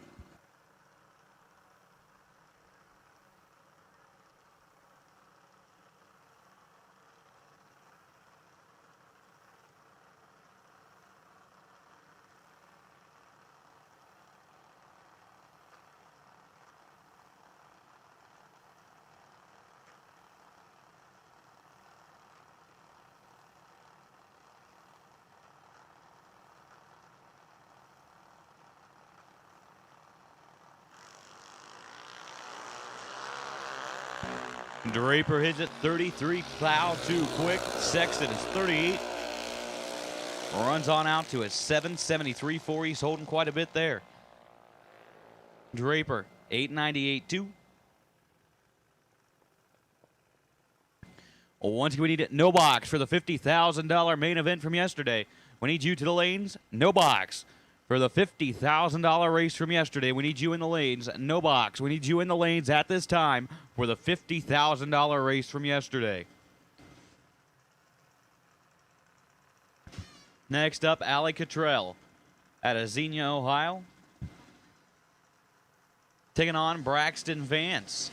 Draper hits it 33, plow too quick. Sexton is 38. Runs on out to a 773.4. He's holding quite a bit there. Draper, 898.2. Once again, we need no box for the $50,000 main event from yesterday. We need you to the lanes, no box. For the $50,000 race from yesterday, we need you in the lanes, no box. We need you in the lanes at this time for the $50,000 race from yesterday. Next up, Allie Cottrell out of Xenia, Ohio. Taking on Braxton Vance.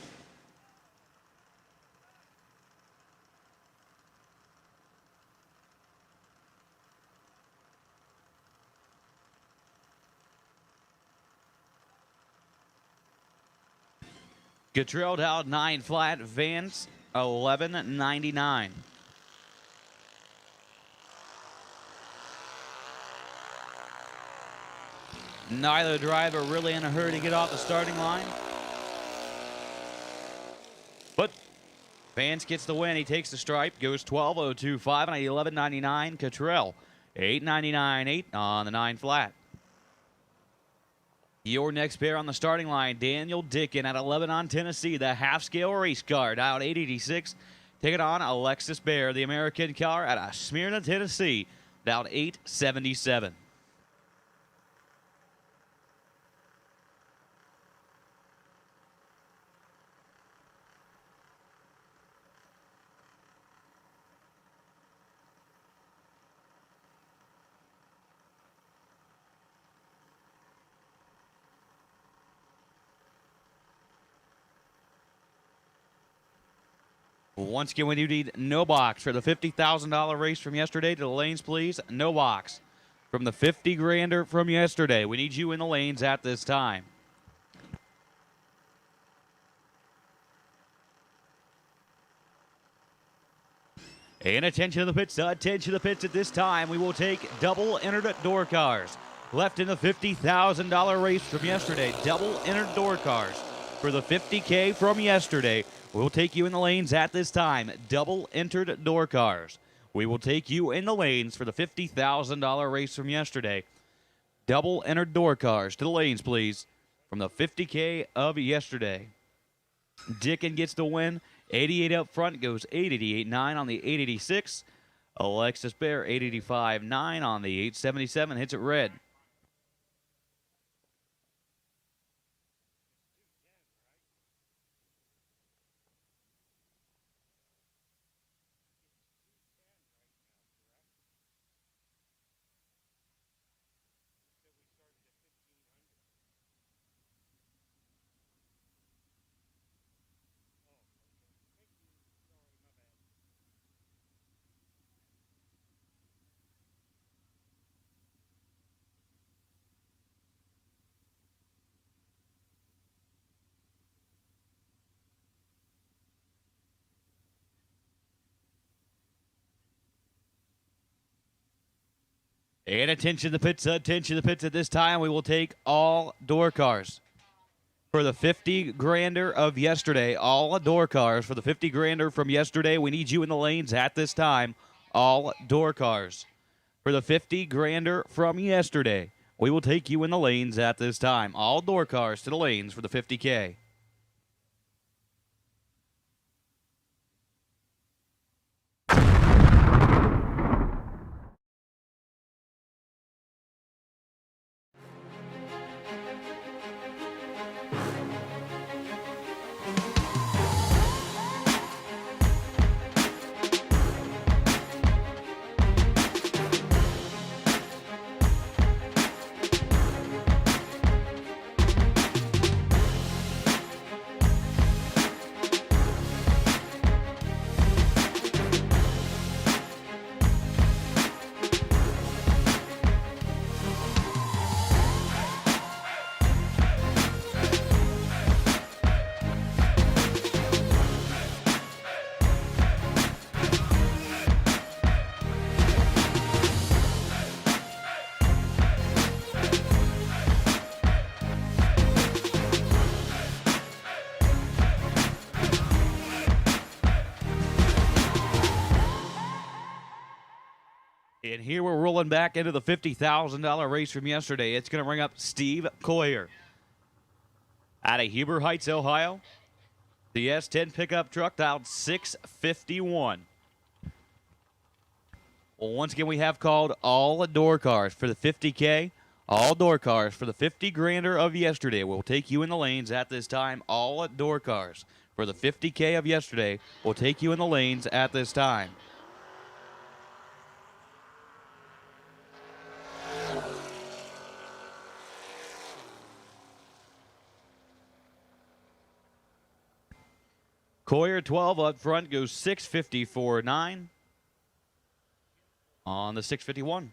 Cottrell down 9 flat, Vance 11.99. Neither driver really in a hurry to get off the starting line. But Vance gets the win. He takes the stripe, goes 12.025 on 11.99. Cottrell 8.99.8 on the 9 flat. Your next pair on the starting line, Daniel Dickin at 11 on Tennessee, the half-scale race car, out 886. Taking on Alexis Bear, the American car, at Smyrna, Tennessee, down 877. Once again, we do need no box for the $50,000 race from yesterday. To the lanes, please. No box from the 50 grander from yesterday. We need you in the lanes at this time. And attention to the pits. Attention to the pits at this time. We will take double entered door cars. Left in the $50,000 race from yesterday. Double entered door cars for the 50K from yesterday. We'll take you in the lanes at this time. Double entered door cars. We will take you in the lanes for the $50,000 race from yesterday. Double entered door cars to the lanes, please, from the 50K of yesterday. Dickin gets the win. 88 up front, goes 888.9 on the 886. Alexis Bear, 885.9 on the 877, hits it red. And attention to the pits, attention to the pits at this time. We will take all door cars for the 50 grander of yesterday. All door cars for the 50 grander from yesterday. We need you in the lanes at this time. All door cars for the 50 grander from yesterday. We will take you in the lanes at this time. All door cars to the lanes for the 50K. And here we're rolling back into the $50,000 race from yesterday. It's going to bring up Steve Coyer out of Huber Heights, Ohio. The S10 pickup truck dialed 651. Well, once again, we have called all door cars for the 50K. All door cars for the 50 grander of yesterday will take you in the lanes at this time. All door cars for the 50K of yesterday will take you in the lanes at this time. Coyer 12 up front goes 654.9 on the 651.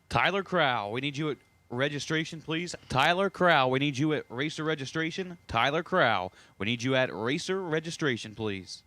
Tyler Crowl, we need you at registration, please. Tyler Crowl, we need you at racer registration. Tyler Crowl, we need you at racer registration, please.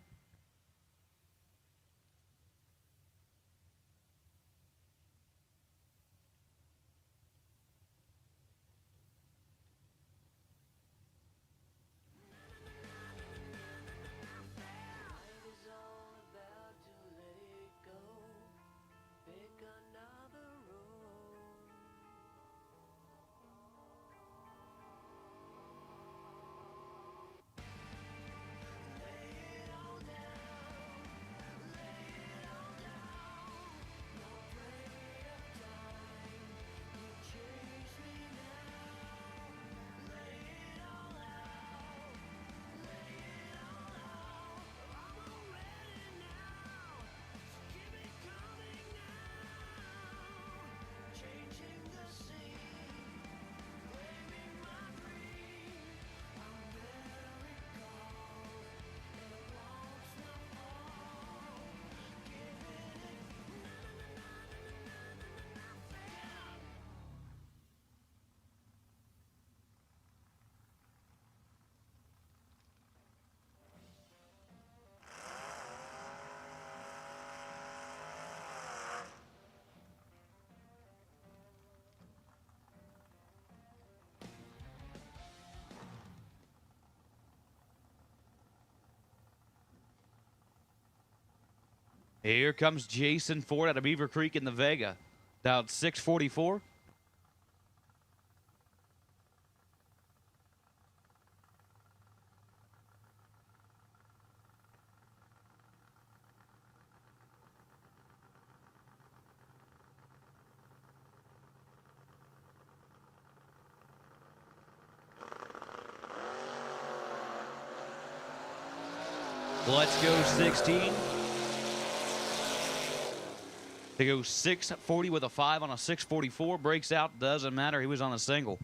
Here comes Jason Ford out of Beaver Creek in the Vega. Down 644. Let's go 16. They go 640 with a 5 on a 644. Breaks out. Doesn't matter. He was on a single.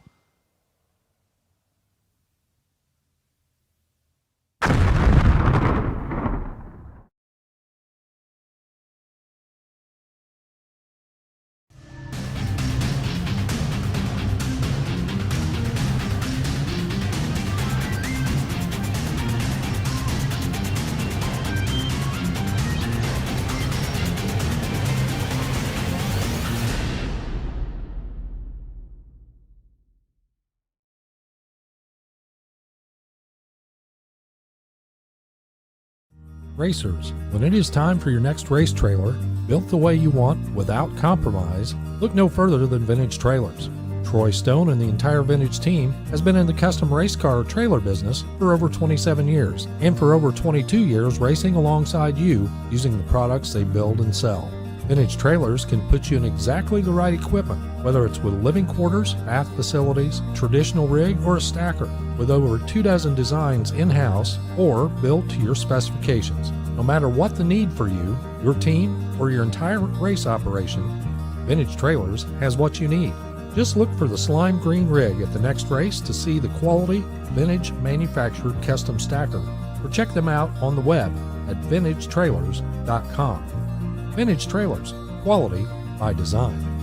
Racers, when it is time for your next race trailer, built the way you want without compromise, look no further than Vintage Trailers. Troy Stone and the entire Vintage team has been in the custom race car trailer business for over 27 years, and for over 22 years racing alongside you using the products they build and sell. Vintage Trailers can put you in exactly the right equipment, whether it's with living quarters, bath facilities, traditional rig, or a stacker, with over 24 designs in-house or built to your specifications. No matter what the need for you, your team, or your entire race operation, Vintage Trailers has what you need. Just look for the slime green rig at the next race to see the quality, vintage manufactured custom stacker, or check them out on the web at vintagetrailers.com. Vintage Trailers, quality by design.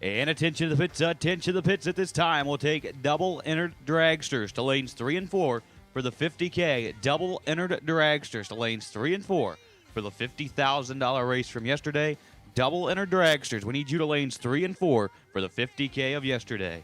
And attention to the pits, attention to the pits at this time. We'll take double entered dragsters to lanes 3 and 4 for the 50K. Double entered dragsters to lanes 3 and 4 for the $50,000 race from yesterday. Double entered dragsters. We need you to lanes 3 and 4 for the 50K of yesterday.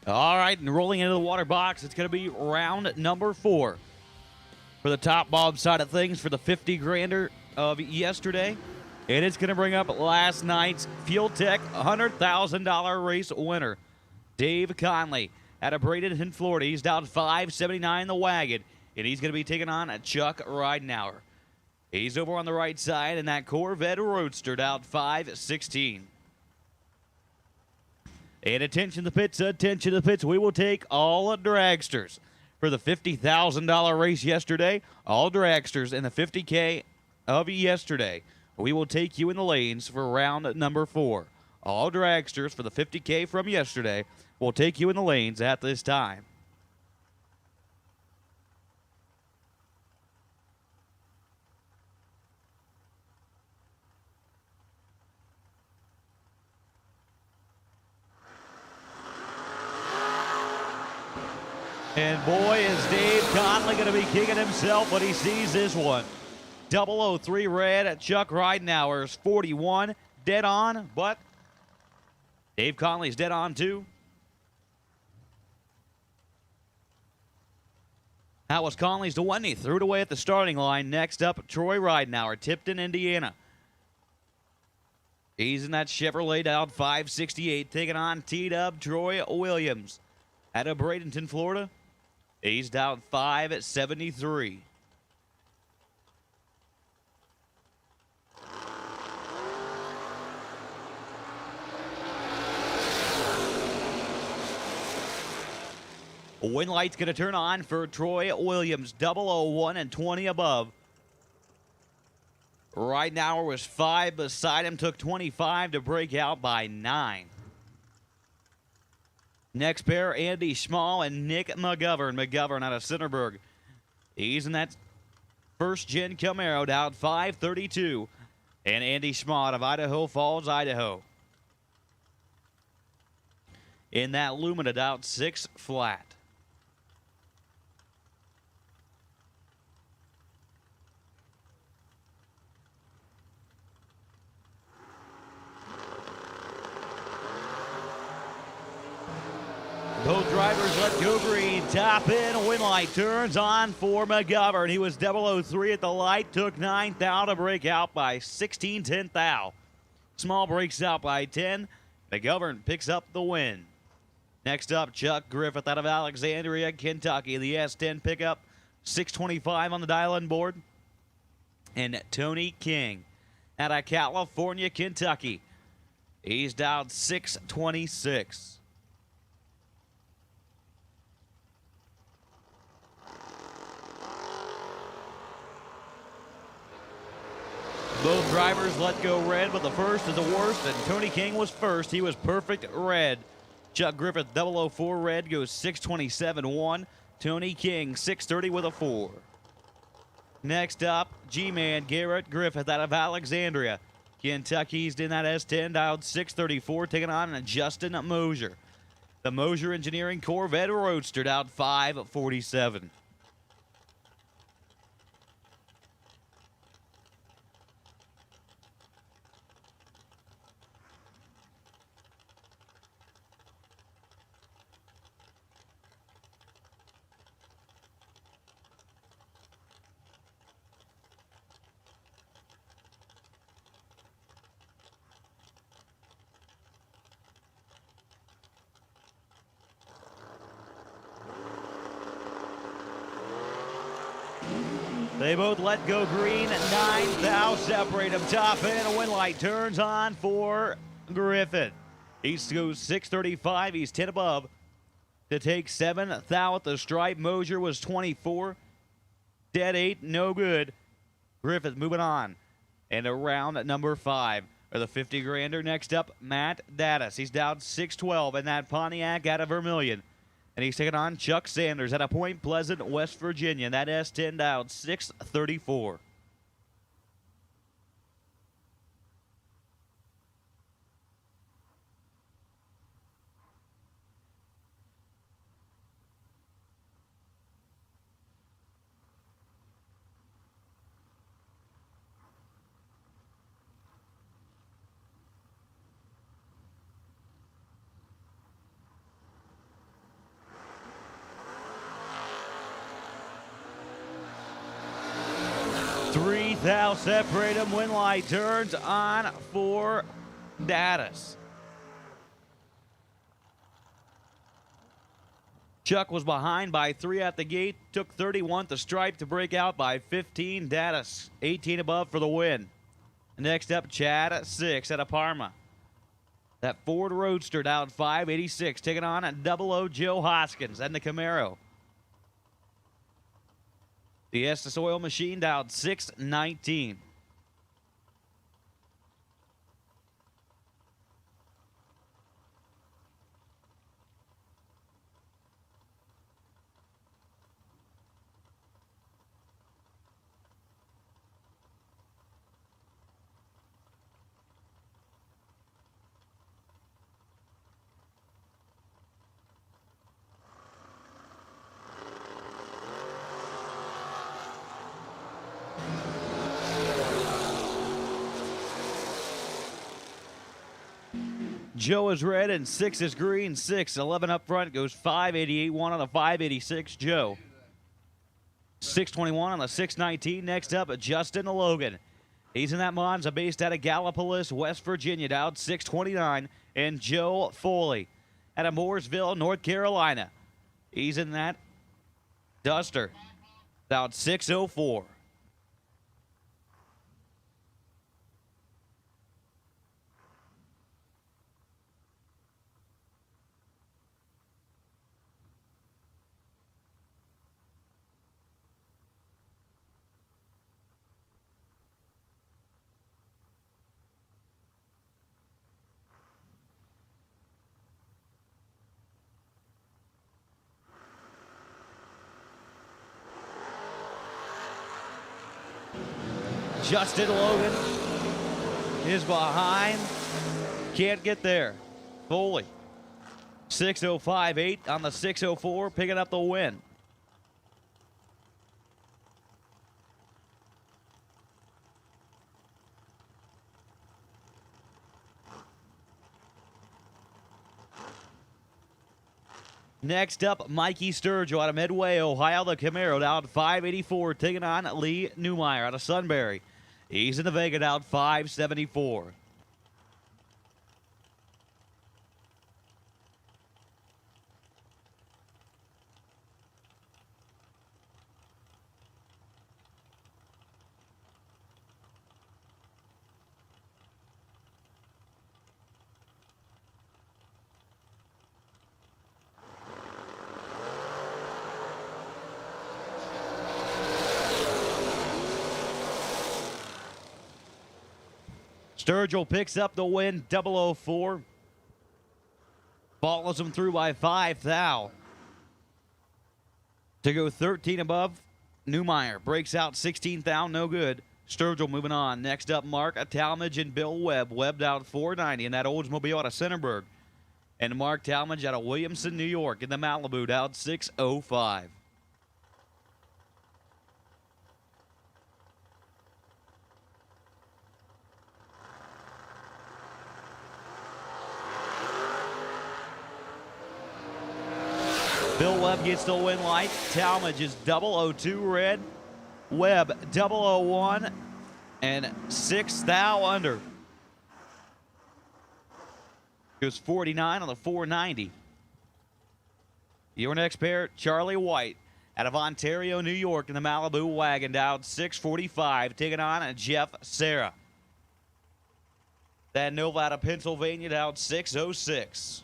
All right, and rolling into the water box, it's going to be round number 4 for the top bob side of things for the 50 grander of yesterday. And it's going to bring up last night's Fuel Tech $100,000 race winner, Dave Conley, out of Bradenton, Florida. He's down 579 in the wagon, and he's going to be taking on Chuck Ridenauer. He's over on the right side in that Corvette Roadster, down 516. And attention to the pits, attention to the pits. We will take all dragsters for the $50,000 race yesterday. All dragsters in the 50K of yesterday. We will take you in the lanes for round number 4. All dragsters for the 50K from yesterday will take you in the lanes at this time. And boy, is Dave Conley going to be kicking himself when he sees this one. 003 red at Chuck Ridenauer's 41. Dead on, but Dave Conley's dead on too. That was Conley's to win. He threw it away at the starting line. Next up, Troy Ridenauer, Tipton, Indiana. He's in that Chevrolet down 568, taking on T-Dub Troy Williams. Out of Bradenton, Florida, he's down 5 at 73. Win light's going to turn on for Troy Williams, 001 and 20 above. Ridenauer was 5 beside him, took 25 to break out by 9. Next pair, Andy Schmall and Nick McGovern. McGovern out of Centerburg. He's in that first-gen Camaro, down 532. And Andy Schmall out of Idaho Falls, Idaho. In that Lumina, down 6 flat. Both drivers let go green. Top in. Win light turns on for McGovern. He was 003 at the light. Took 9 thou to break out by 16 10 thou. Small breaks out by 10. McGovern picks up the win. Next up, Chuck Griffith out of Alexandria, Kentucky. The S10 pickup. 625 on the dial-in board. And Tony King out of California, Kentucky. He's down 626. Both drivers let go red, but the first is the worst, and Tony King was first. He was perfect red. Chuck Griffith 004 red goes 627.1. Tony King 630 with a 4. Next up, G-Man Garrett Griffith out of Alexandria, Kentucky's in that S10 dialed 634, taking on Justin Mosier. The Mosier Engineering Corvette Roadster out 547. They both let go green. 9 thou separate them. Top end. A win light turns on for Griffith. He goes 635. He's 10 above to take 7 thou at the stripe. Mosier was 24. Dead 8. No good. Griffith moving on. And around at number 5 are the 50 grander. Next up, Matt Dattis. He's down 612 in that Pontiac out of Vermilion. And he's taking on Chuck Sanders at a Point Pleasant, West Virginia. That S10 down 634. Thou separate them. Win light turns on for Dattis. Chuck was behind by 3 at the gate. Took 31 the stripe to break out by 15. Dattis 18 above for the win. Next up, Chad at 6 at a Parma. That Ford Roadster down 586, taking on at 00 Joe Hoskins and the Camaro. The Estes Oil Machine down 619. Joe is red and 6 is green. 6-11 up front goes 588. 1 on the 586. Joe. 621 on the 619. Next up, Justin Logan. He's in that Monza based out of Gallipolis, West Virginia, down 629. And Joe Foley out of Mooresville, North Carolina. He's in that Duster, down 604. Justin Logan is behind. Can't get there. Foley. 6:05.8 on the 6:04, picking up the win. Next up, Mikey Sturgill out of Midway, Ohio. The Camaro down 584, taking on Lee Newmeyer out of Sunbury. He's in the Vega down 574. Sturgill picks up the win, 004. Follows him through by 5 thou. To go 13 above, Newmeyer breaks out 16 thou, no good. Sturgill moving on. Next up, Mark Talmadge and Bill Webb. Webbed out 490 in that Oldsmobile out of Centerburg. And Mark Talmadge out of Williamson, New York in the Malibu out 605. Bill Webb gets the win light. Talmadge is 002 red. Webb 001 and 6 thou under. Goes 49 on the 490. Your next pair, Charlie White out of Ontario, New York in the Malibu wagon down 645, taking on Jeff Serra. That Nova out of Pennsylvania down 606.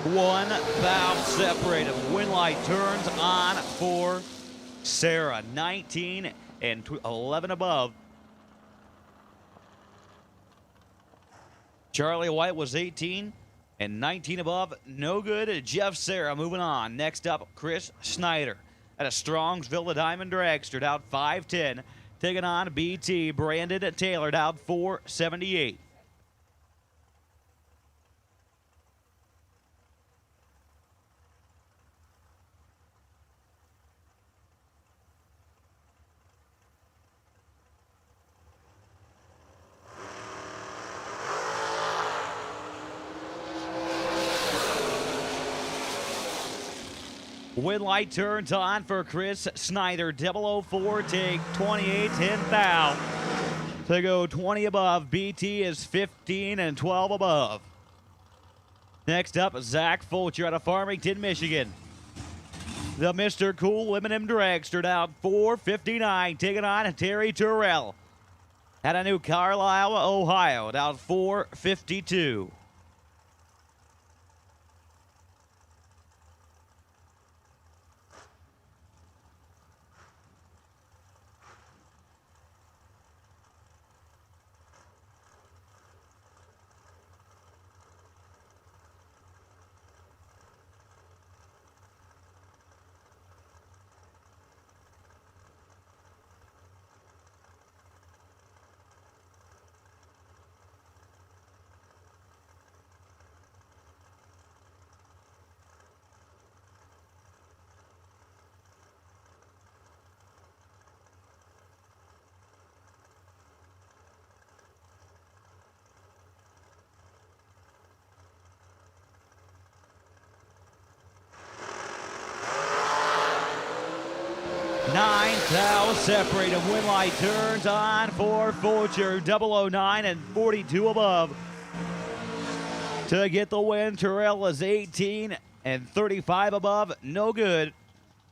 One thou separated. Win light turns on for Serra. 19 and 11 above. Charlie White was 18 and 19 above. No good. Jeff Serra moving on. Next up, Chris Schneider at a Strongsville, the Diamond Dragster, out 510. Taking on BT. Brandon Taylor, out 478. Win light turns on for Chris Schneider. 004, take 28, 10 thou. To go 20 above. BT is 15 and 12 above. Next up, Zach Fulcher out of Farmington, Michigan. The Mr. Cool Limited Dragster down 459, taking on Terry Terrell. At a New Carlisle, Ohio, down 452. Thou separated. Win light turns on for Fulcher. 009 and 42 above. To get the win, Terrell is 18 and 35 above. No good.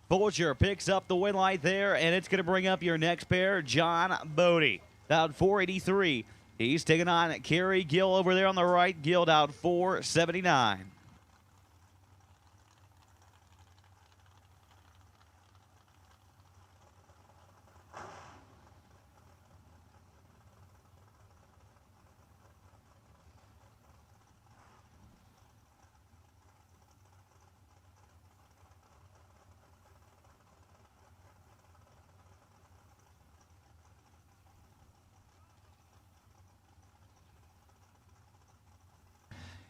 Fulcher picks up the win light there, and it's going to bring up your next pair, John Bodie. Down 483. He's taking on Kerry Gill over there on the right. Gill down 479.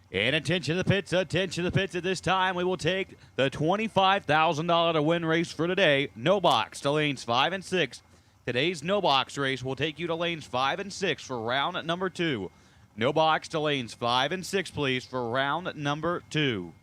And attention to the pits, attention to the pits. At this time, we will take the $25,000 to win race for today. No box to lanes 5 and 6. Today's no box race will take you to lanes 5 and 6 for round number 2. No box to lanes 5 and 6, please, for round number 2.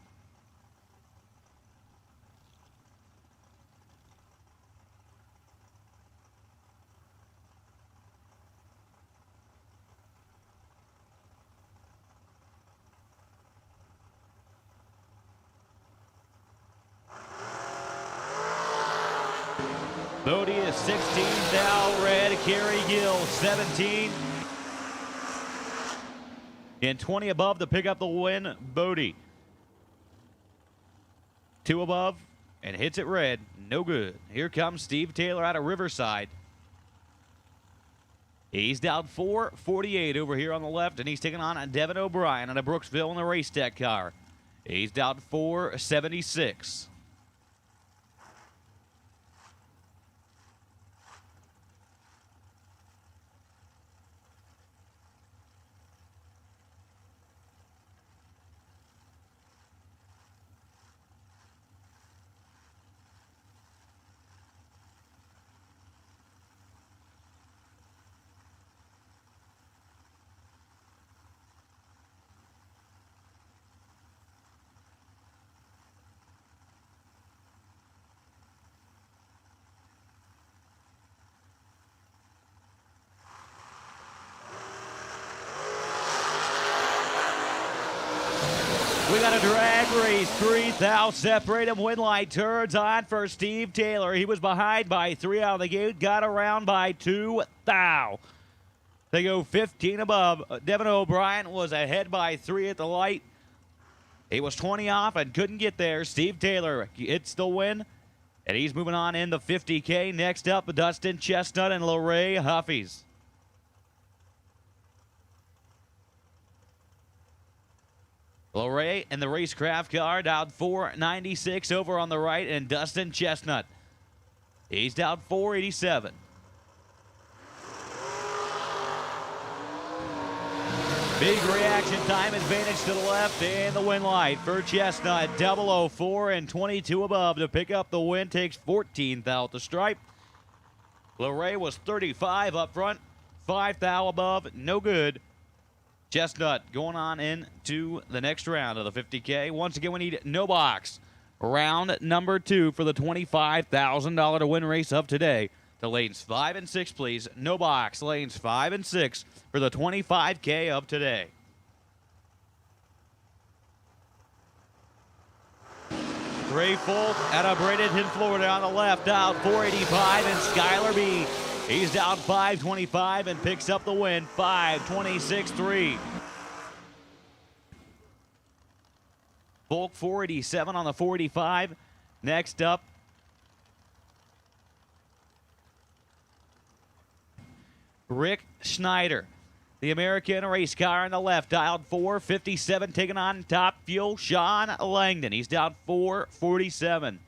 Bodie is 16 thou. Red, Kerry Gill 17. And 20 above to pick up the win, Bodie. 2 above and hits it red. No good. Here comes Steve Taylor out of Riverside. He's down 4:48 over here on the left, and he's taking on Devin O'Brien out of Brooksville in the Race Tech car. He's down 4:76. We got a drag race, 3 thou separate him. Win light turns on for Steve Taylor. He was behind by 3 out of the gate, got around by 2 thou. They go 15 above. Devin O'Brien was ahead by 3 at the light. He was 20 off and couldn't get there. Steve Taylor hits the win, and he's moving on in the 50K. Next up, Dustin Chestnut and Lorray Huffies. Lorray and the Racecraft car down 496 over on the right, and Dustin Chestnut. He's down 487. Big reaction time advantage to the left and the win light for Chestnut. 004 and 22 above to pick up the win. Takes 14th out the stripe. Lorray was 35 up front. 5 thou above. No good. Chestnut going on into the next round of the 50K. Once again, we need no box. Round number 2 for the $25,000 to win race of today. To lanes 5 and 6, please. No box. Lanes 5 and 6 for the 25K of today. Ray Folk out of Bradenton, Florida on the left, down 485, and Skylar B. He's down 525 and picks up the win, 526-3. Folk 487 on the 485. Next up, Rick Schneider, the American race car on the left, dialed 457, taking on Top Fuel, Sean Langdon. He's down 447.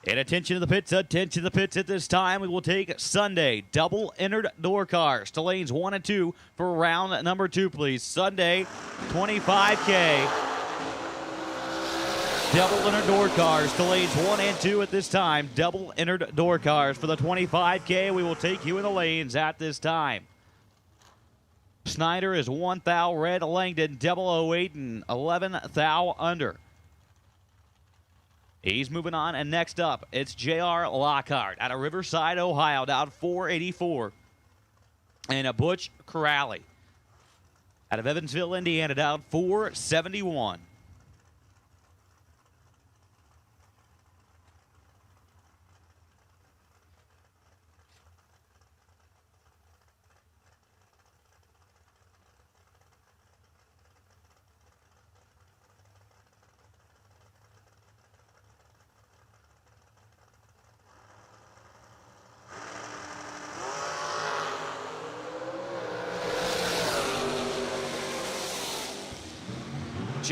And attention to the pits at this time. We will take Sunday double entered door cars to lanes 1 and 2 for round number 2, please. Sunday 25K. Double entered door cars to lanes 1 and 2 at this time. Double entered door cars for the 25K. We will take you in the lanes at this time. Schneider is 1 thou red. Langdon 008 and 11 thou under. He's moving on, and next up, it's R Lockhart out of Riverside, Ohio, down 484. And a Butch Crowley out of Evansville, Indiana, down 471.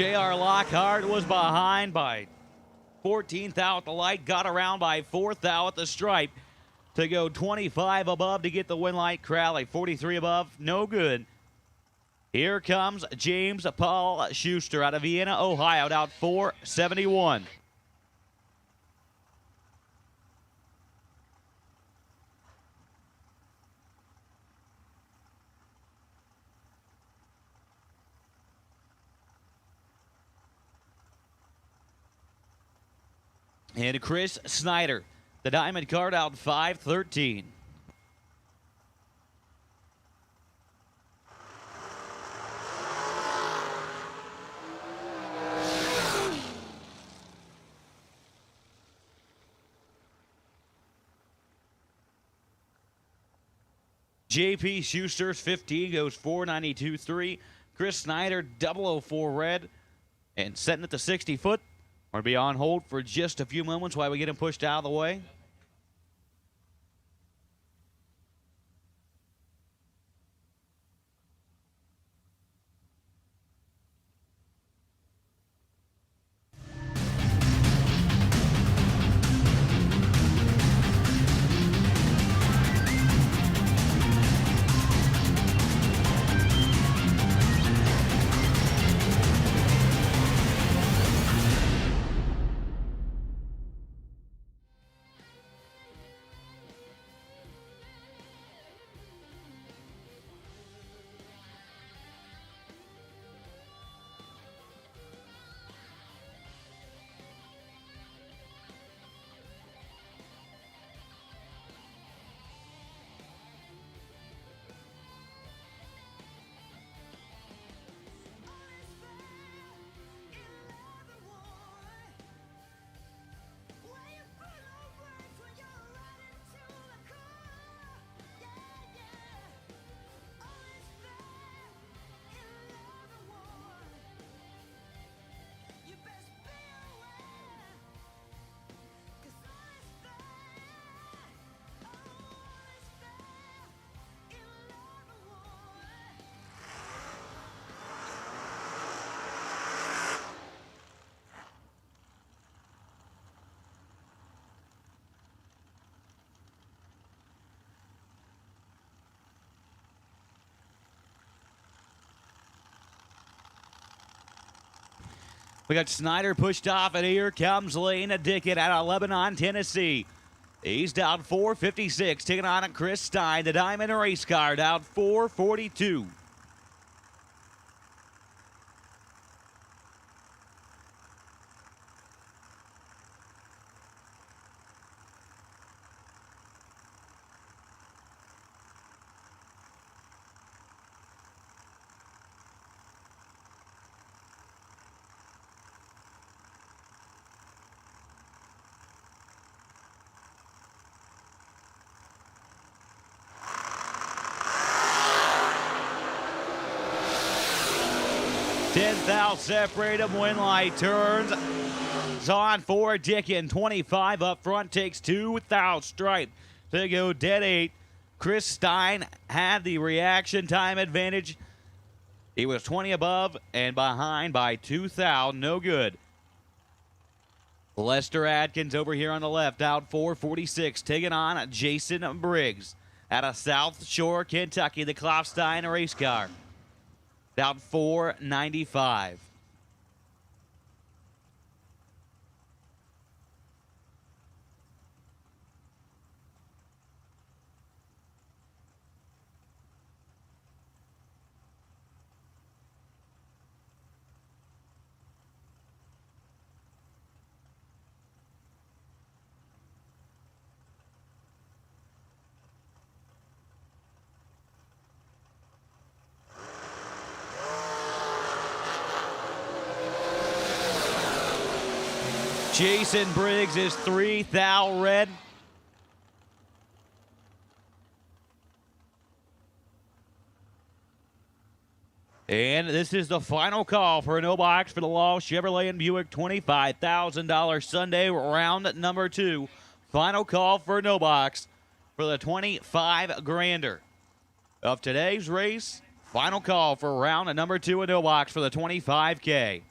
R Lockhart was behind by 14th thou at the light, got around by 4th thou at the stripe to go 25 above to get the win light. Crowley 43 above, no good. Here comes James Paul Schuster out of Vienna, Ohio, down 471. And Chris Snyder, the diamond card, out 513. JP Schuster's 15 goes 492.3. Chris Schneider, 004 red. And setting at the 60-foot. We'll be on hold for just a few moments while we get him pushed out of the way. We got Schneider pushed off, and here comes Lane Dickett out of Lebanon, Tennessee. He's down 4:56, taking on Chris Stein, the Diamond race car, down 4:42. Thou separate him. Win light turns. It's on for Dickens. 25 up front. Takes 2 thou stripe. To go dead 8. Chris Stein had the reaction time advantage. He was 20 above and behind by 2 thou. No good. Lester Adkins over here on the left. Out 4:46. Taking on Jason Briggs. Out of South Shore, Kentucky. The Klopstein race car. Down 4:95. Jason Briggs is 3 thou red. And this is the final call for a no box for the Law Chevrolet and Buick $25,000 Sunday round number 2. Final call for a no box for the 25 grander of today's race. Final call for round number 2 a no box for the 25K.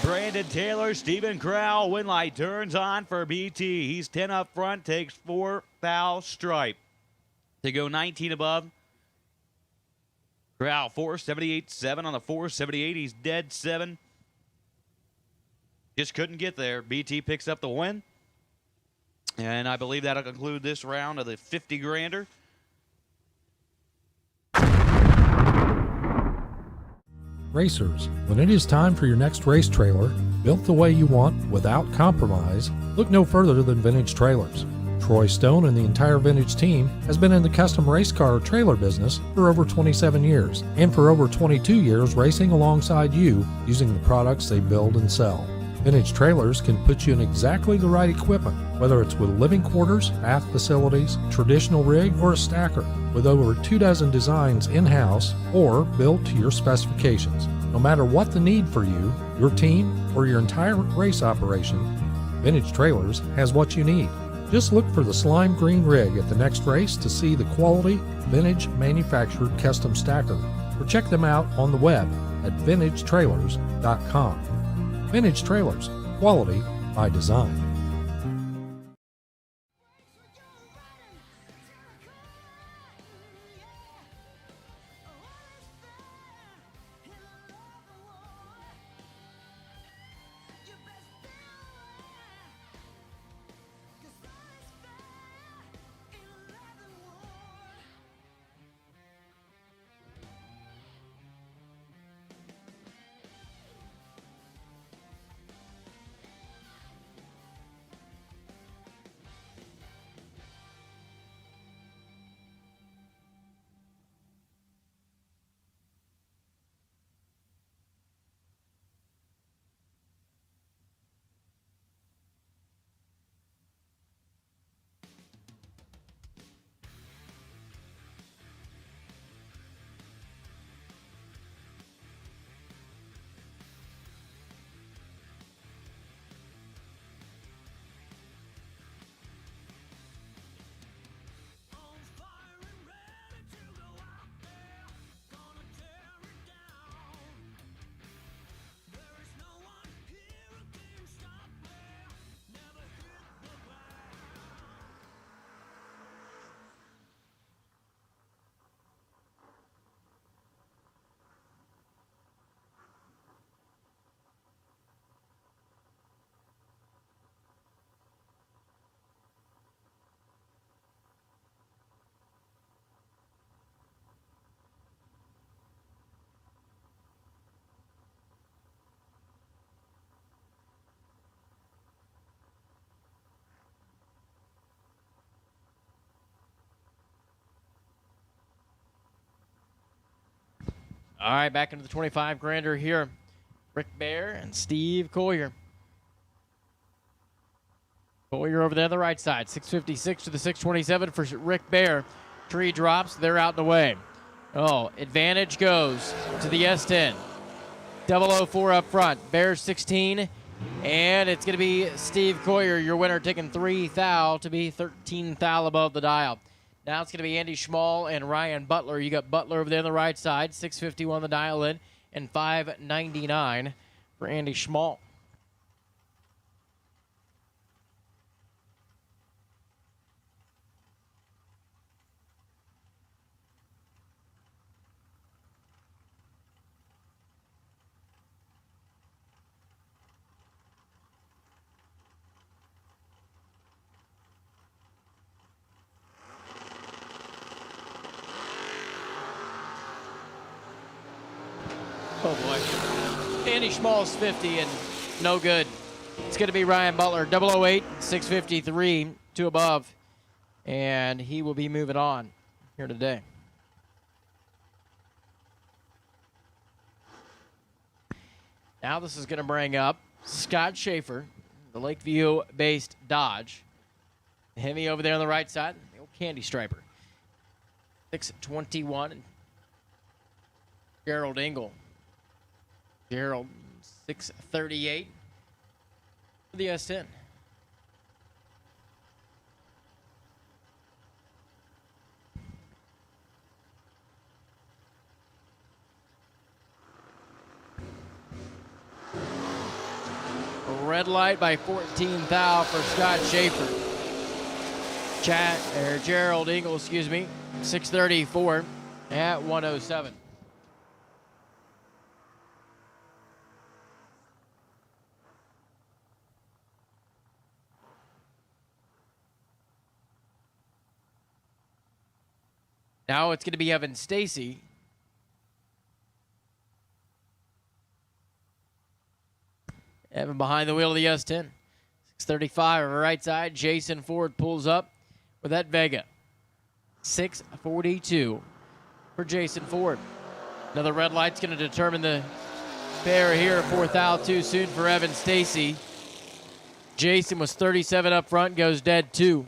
Brandon Taylor, Stephen Crowl, win light turns on for BT. He's 10 up front, takes 4 thou stripe. To go 19 above. Crowl 478.7 on the 478. He's dead 7. Just couldn't get there. BT picks up the win. And I believe that'll conclude this round of the 50 grander. Racers, when it is time for your next race trailer, built the way you want without compromise, look no further than Vintage Trailers. Troy Stone and the entire Vintage team has been in the custom race car trailer business for over 27 years, and for over 22 years racing alongside you using the products they build and sell. Vintage Trailers can put you in exactly the right equipment, whether it's with living quarters, bath facilities, traditional rig, or a stacker, with over 24 designs in-house or built to your specifications. No matter what the need for you, your team, or your entire race operation, Vintage Trailers has what you need. Just look for the slime green rig at the next race to see the quality, vintage manufactured custom stacker, or check them out on the web at vintagetrailers.com. Vintage Trailers, quality by design. All right, back into the 25 grander here. Rick Bear and Steve Collier. Collier over there on the right side. 656 to the 627 for Rick Bear. Tree drops. They're out and away. Oh, advantage goes to the S10. 004 up front. Bear 16. And it's going to be Steve Collier, your winner, taking 3 thou to be 13 thou above the dial. Now it's going to be Andy Schmall and Ryan Butler. You got Butler over there on the right side, 651 the dial in, and 599 for Andy Schmall. Oh, boy. Andy Schmall's 50 and no good. It's going to be Ryan Butler, 008, 653, 2 above. And he will be moving on here today. Now this is going to bring up Scott Shafer, the Lakeview-based Dodge. Heavy over there on the right side, the old Candy Striper. 621. Gerald Engel. Gerald, 638 for the S10. Red light by 14 thou for Scott Shafer. Gerald Engel, 634 at 107. Now it's going to be Evan Stacy. Evan behind the wheel of the S10. 6:35 over right side. Jason Ford pulls up with that Vega. 6:42 for Jason Ford. Another red light's going to determine the pair here. Fourth out too soon for Evan Stacy. Jason was 37 up front, goes dead 2.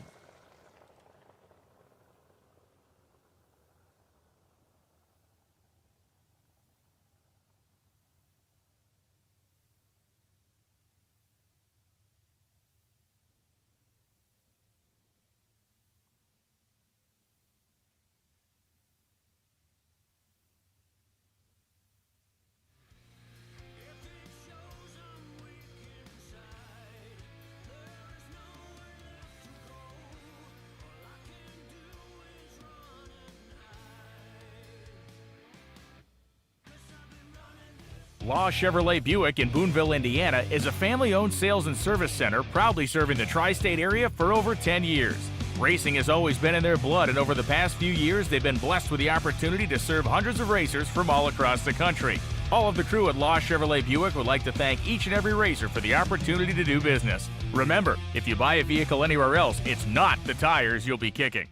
Law Chevrolet Buick in Boonville, Indiana is a family-owned sales and service center proudly serving the tri-state area for over 10 years. Racing has always been in their blood, and over the past few years, they've been blessed with the opportunity to serve hundreds of racers from all across the country. All of the crew at Law Chevrolet Buick would like to thank each and every racer for the opportunity to do business. Remember, if you buy a vehicle anywhere else, it's not the tires you'll be kicking.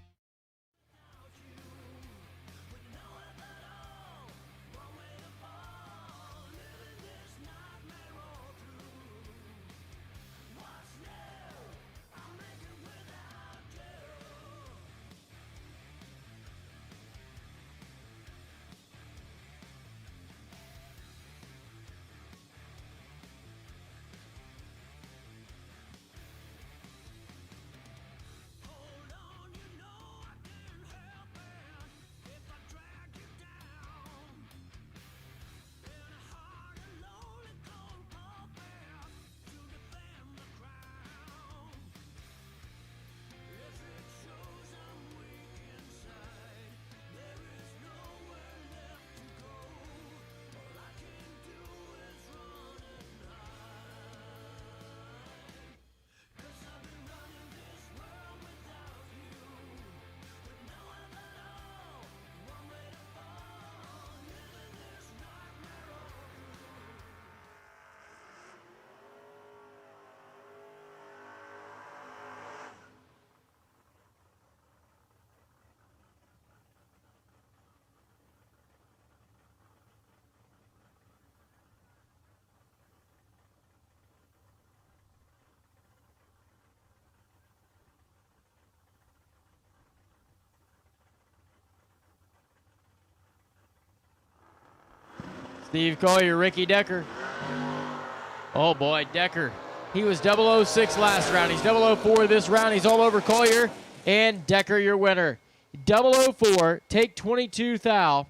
Steve Collier, Ricky Decker. Oh boy, Decker. He was 006 last round. He's 004 this round. He's all over Collier. And Decker, your winner. 004, take 22 thou.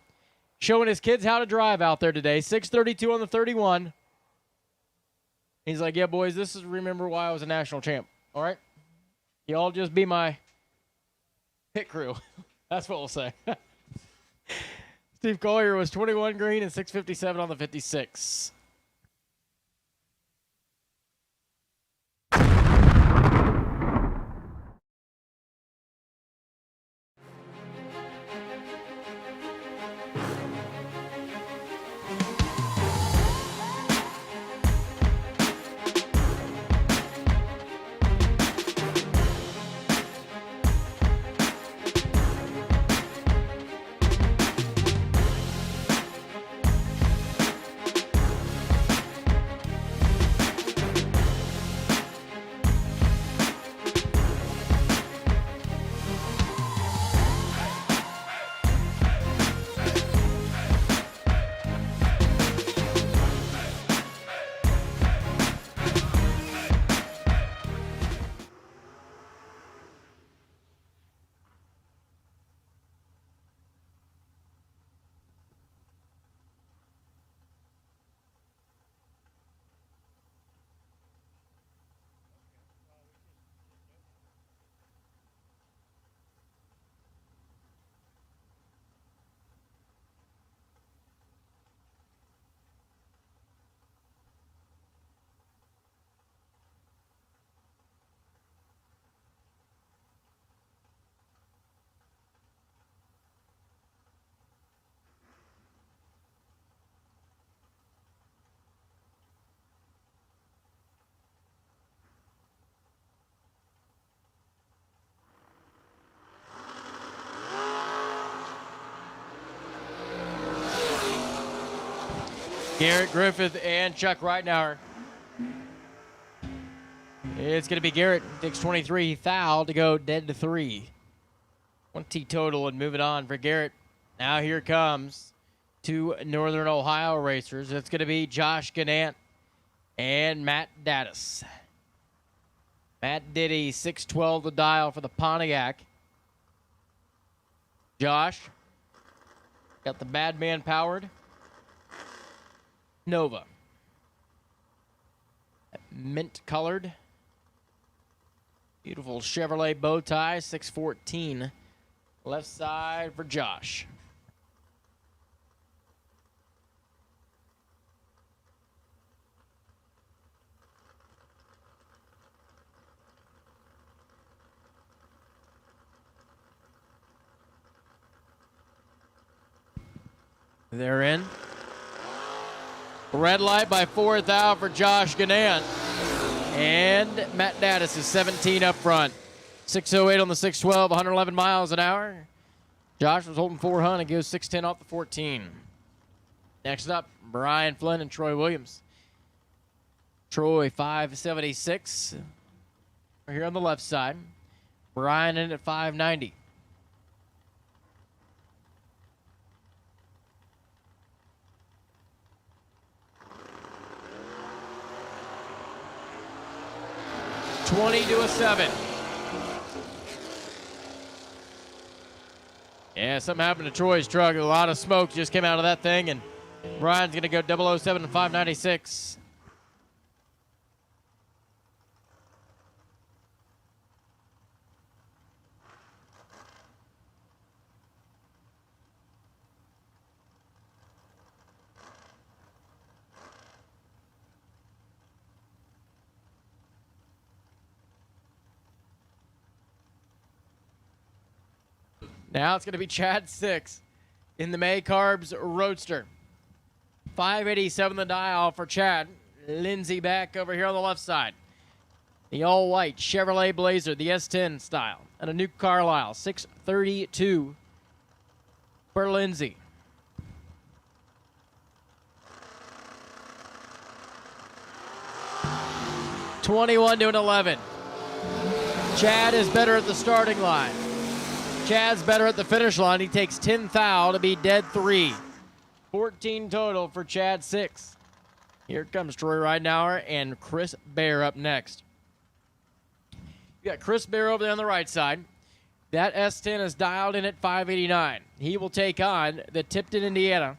Showing his kids how to drive out there today. 6:32 on the 31. He's like, yeah, boys, this is remember why I was a national champ. All right? You all just be my pit crew. That's what we'll say. Steve Collier was 21 green and 6:57 on the 56. Garrett, Griffith, and Chuck Reitnauer. It's going to be Garrett. Takes 23 foul to go dead to 3. 20 total and moving on for Garrett. Now here comes 2 Northern Ohio racers. It's going to be Josh Gannant and Matt Dattis. Matt Diddy, 612 the dial for the Pontiac. Josh got the bad man powered Nova. Mint colored. Beautiful Chevrolet bow tie, 614. Left side for Josh. They're in. Red light by 4th out for Josh Gannant. And Matt Dattis is 17 up front. 6:08 on the 612, 111 miles an hour. Josh was holding 400, goes 6:10 off the 14. Next up, Brian Flynn and Troy Williams. Troy 576. We're here on the left side. Brian in at 590. to a 7. Yeah, something happened to Troy's truck. A lot of smoke just came out of that thing, and Brian's going to go 007 and 596. Now it's going to be Chad 6 in the May Carbs Roadster. 587 the dial for Chad. Lindsey back over here on the left side. The all-white Chevrolet Blazer, the S10 style. And a new Carlisle, 632 for Lindsey. $21 to an 11. Chad is better at the starting line. Chad's better at the finish line. He takes 10 foul to be dead 3. 14 total for Chad 6. Here comes Troy Reitnauer and Chris Bear up next. You got Chris Bear over there on the right side. That S10 is dialed in at 589. He will take on the Tipton, Indiana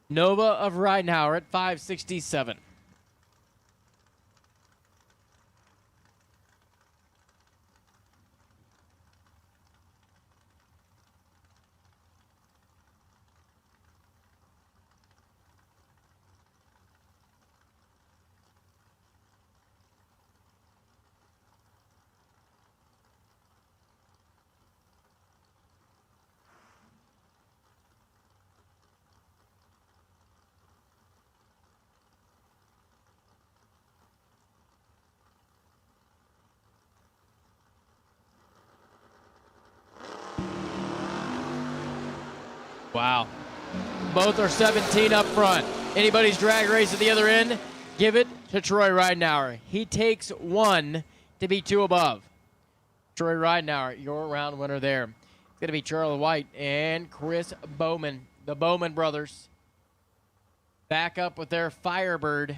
Nova of Reitnauer at 567. Wow. Both are 17 up front. Anybody's drag race at the other end, give it to Troy Reitnauer. He takes 1 to be 2 above. Troy Reitnauer, your round winner there. It's going to be Charlie White and Chris Bowman, the Bowman brothers. Back up with their Firebird.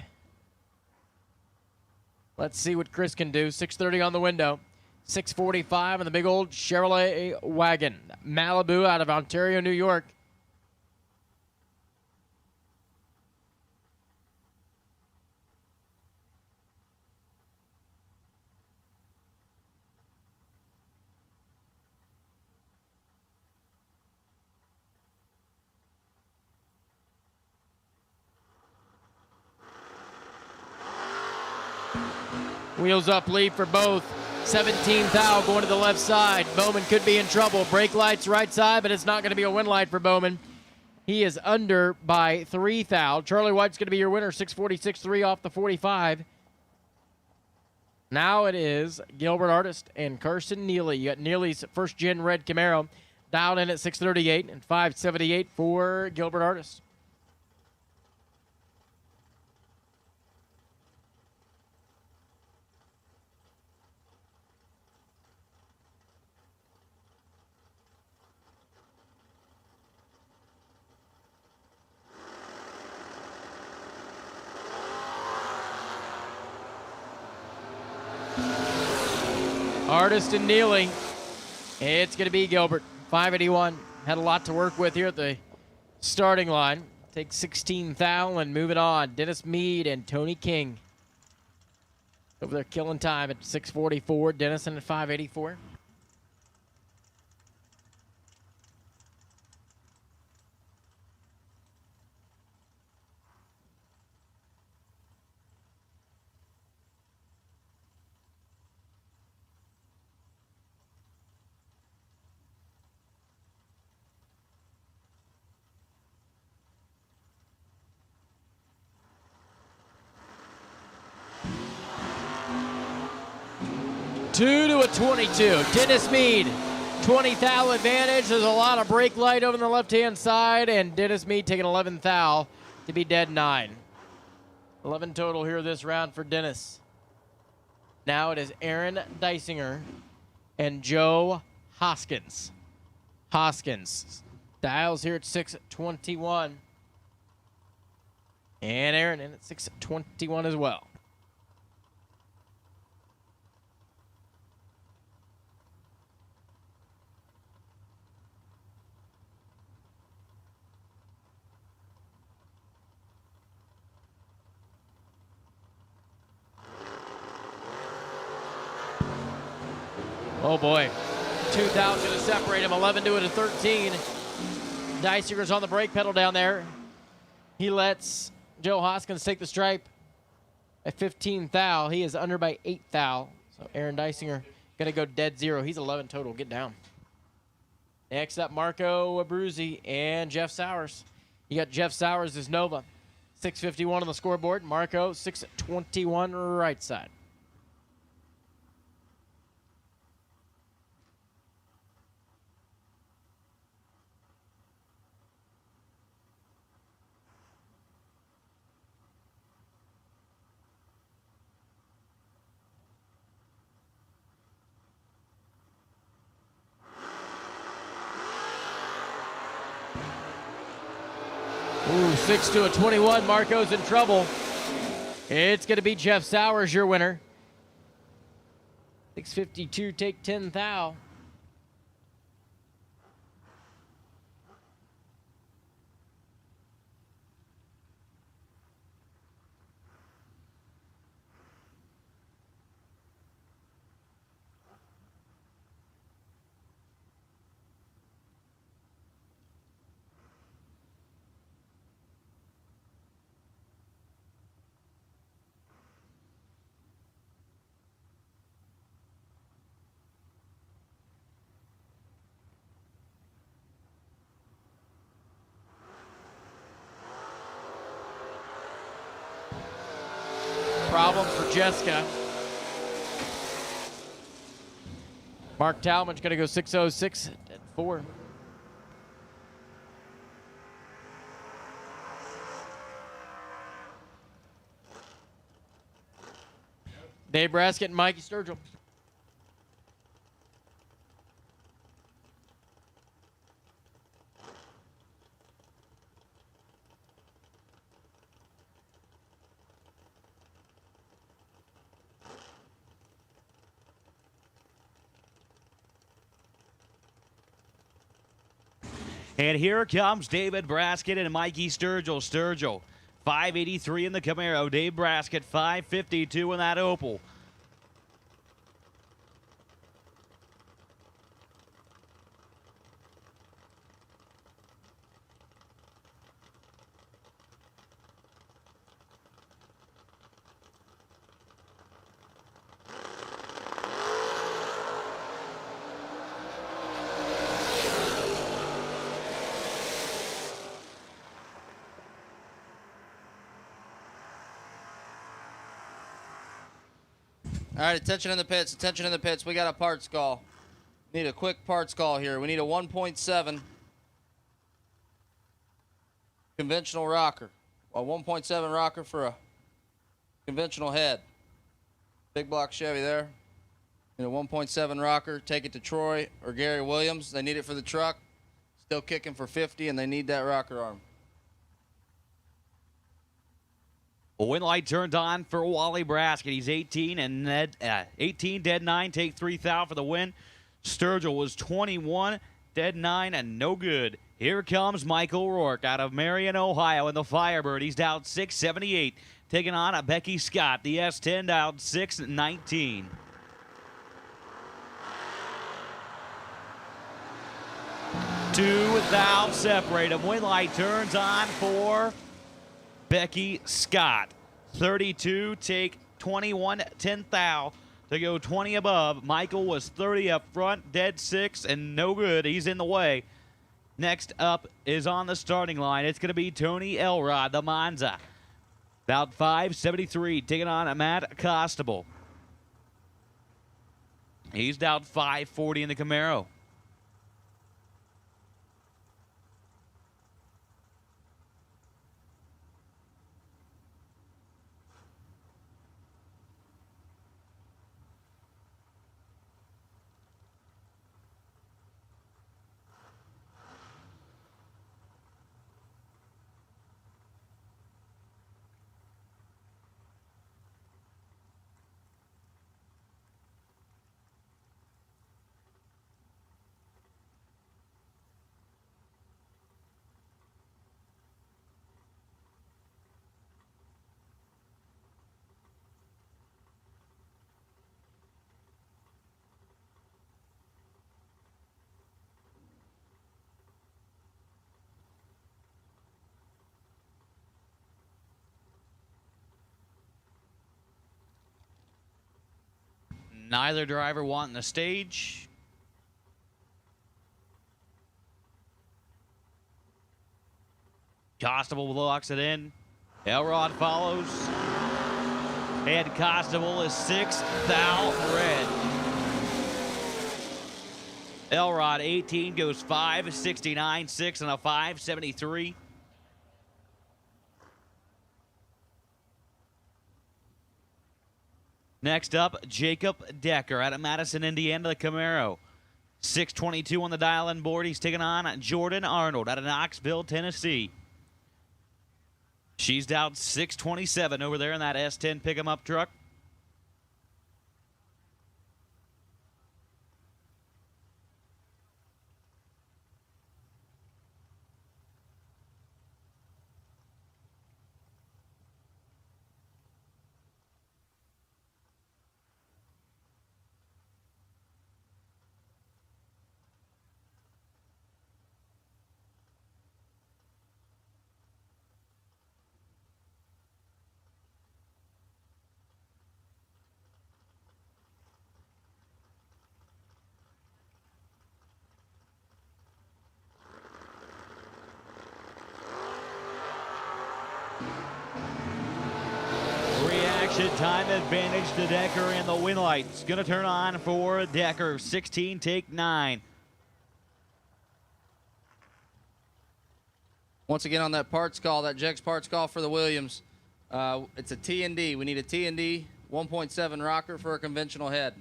Let's see what Chris can do. 630 on the window. 645 in the big old Chevrolet wagon. Malibu out of Ontario, New York. Wheels up lead for both. 17 thou going to the left side. Bowman could be in trouble. Brake lights right side, but it's not going to be a win light for Bowman. He is under by 3 thou. Charlie White's going to be your winner. 646.3 off the 45. Now it is Gilbert Artist and Carson Neely. You got Neely's first gen red Camaro dialed in at 638 and 578 for Gilbert Artist. Artist and Neely. It's going to be Gilbert. 581. Had a lot to work with here at the starting line. Take 16 thou and move it on. Dennis Mead and Tony King. Over there killing time at 644. Dennison at 584. Two to a 22. Dennis Mead, 20 thou advantage. There's a lot of brake light over on the left-hand side, and Dennis Mead taking 11 thou to be dead 9. 11 total here this round for Dennis. Now it is Aaron Deisinger and Joe Hoskins. Hoskins dials here at 621. And Aaron in at 621 as well. Oh boy, 2,000 to separate him, 11 to it at 13. Deisinger's on the brake pedal down there. He lets Joe Hoskins take the stripe at 15 thou. He is under by 8 thou. So Aaron Deisinger gonna go dead 0. He's 11 total, get down. Next up, Marco Abruzzi and Jeff Sowers. You got Jeff Sowers as Nova. 651 on the scoreboard. Marco, 621 right side. Ooh, 6 to a 21. Marco's in trouble. It's going to be Jeff Sowers, your winner. 652, take 10 thou. Problem for Jessica. Mark Talmadge's going to go 606 at 4. Dave Braskett and Mikey Sturgill. And here comes David Braskett and Mikey Sturgill. Sturgill, 583 in the Camaro. Dave Braskett, 552 in that Opel. All right, attention in the pits, attention in the pits. We got a parts call. Need a quick parts call here. We need a 1.7 conventional rocker. A 1.7 rocker for a conventional head. Big block Chevy there. Need a 1.7 rocker. Take it to Troy or Gary Williams. They need it for the truck. Still kicking for 50, and they need that rocker arm. A win light turned on for Wally Brasket. He's 18 and 18, dead 9, take 3 thou for the win. Sturgill was 21, dead 9, and no good. Here comes Michael Rourke out of Marion, Ohio in the Firebird. He's down 678, taking on a Becky Scott. The S10 down 619. Two thou separate him. Win light turns on for Becky Scott. 32, take 21, 10 thou to go 20 above. Michael was 30 up front, dead 6, and no good. He's in the way. Next up is on the starting line. It's going to be Tony Elrod, the Monza. About 573, taking on Matt Costable. He's down 540 in the Camaro. Neither driver wanting the stage. Costable locks it in. Elrod follows. And Costable is 6 thou red. Elrod 18 goes 569, 6 and a 573. Next up, Jacob Decker out of Madison, Indiana, the Camaro. 622 on the dial-in board. He's taking on Jordan Arnold out of Knoxville, Tennessee. She's down 627 over there in that S10 pick-em-up truck. Time advantage to Decker, and the win light's going to turn on for Decker. 16, take 9. Once again on that parts call, that Jegs parts call for the Williams, it's a T&D. We need a T&D 1.7 rocker for a conventional head.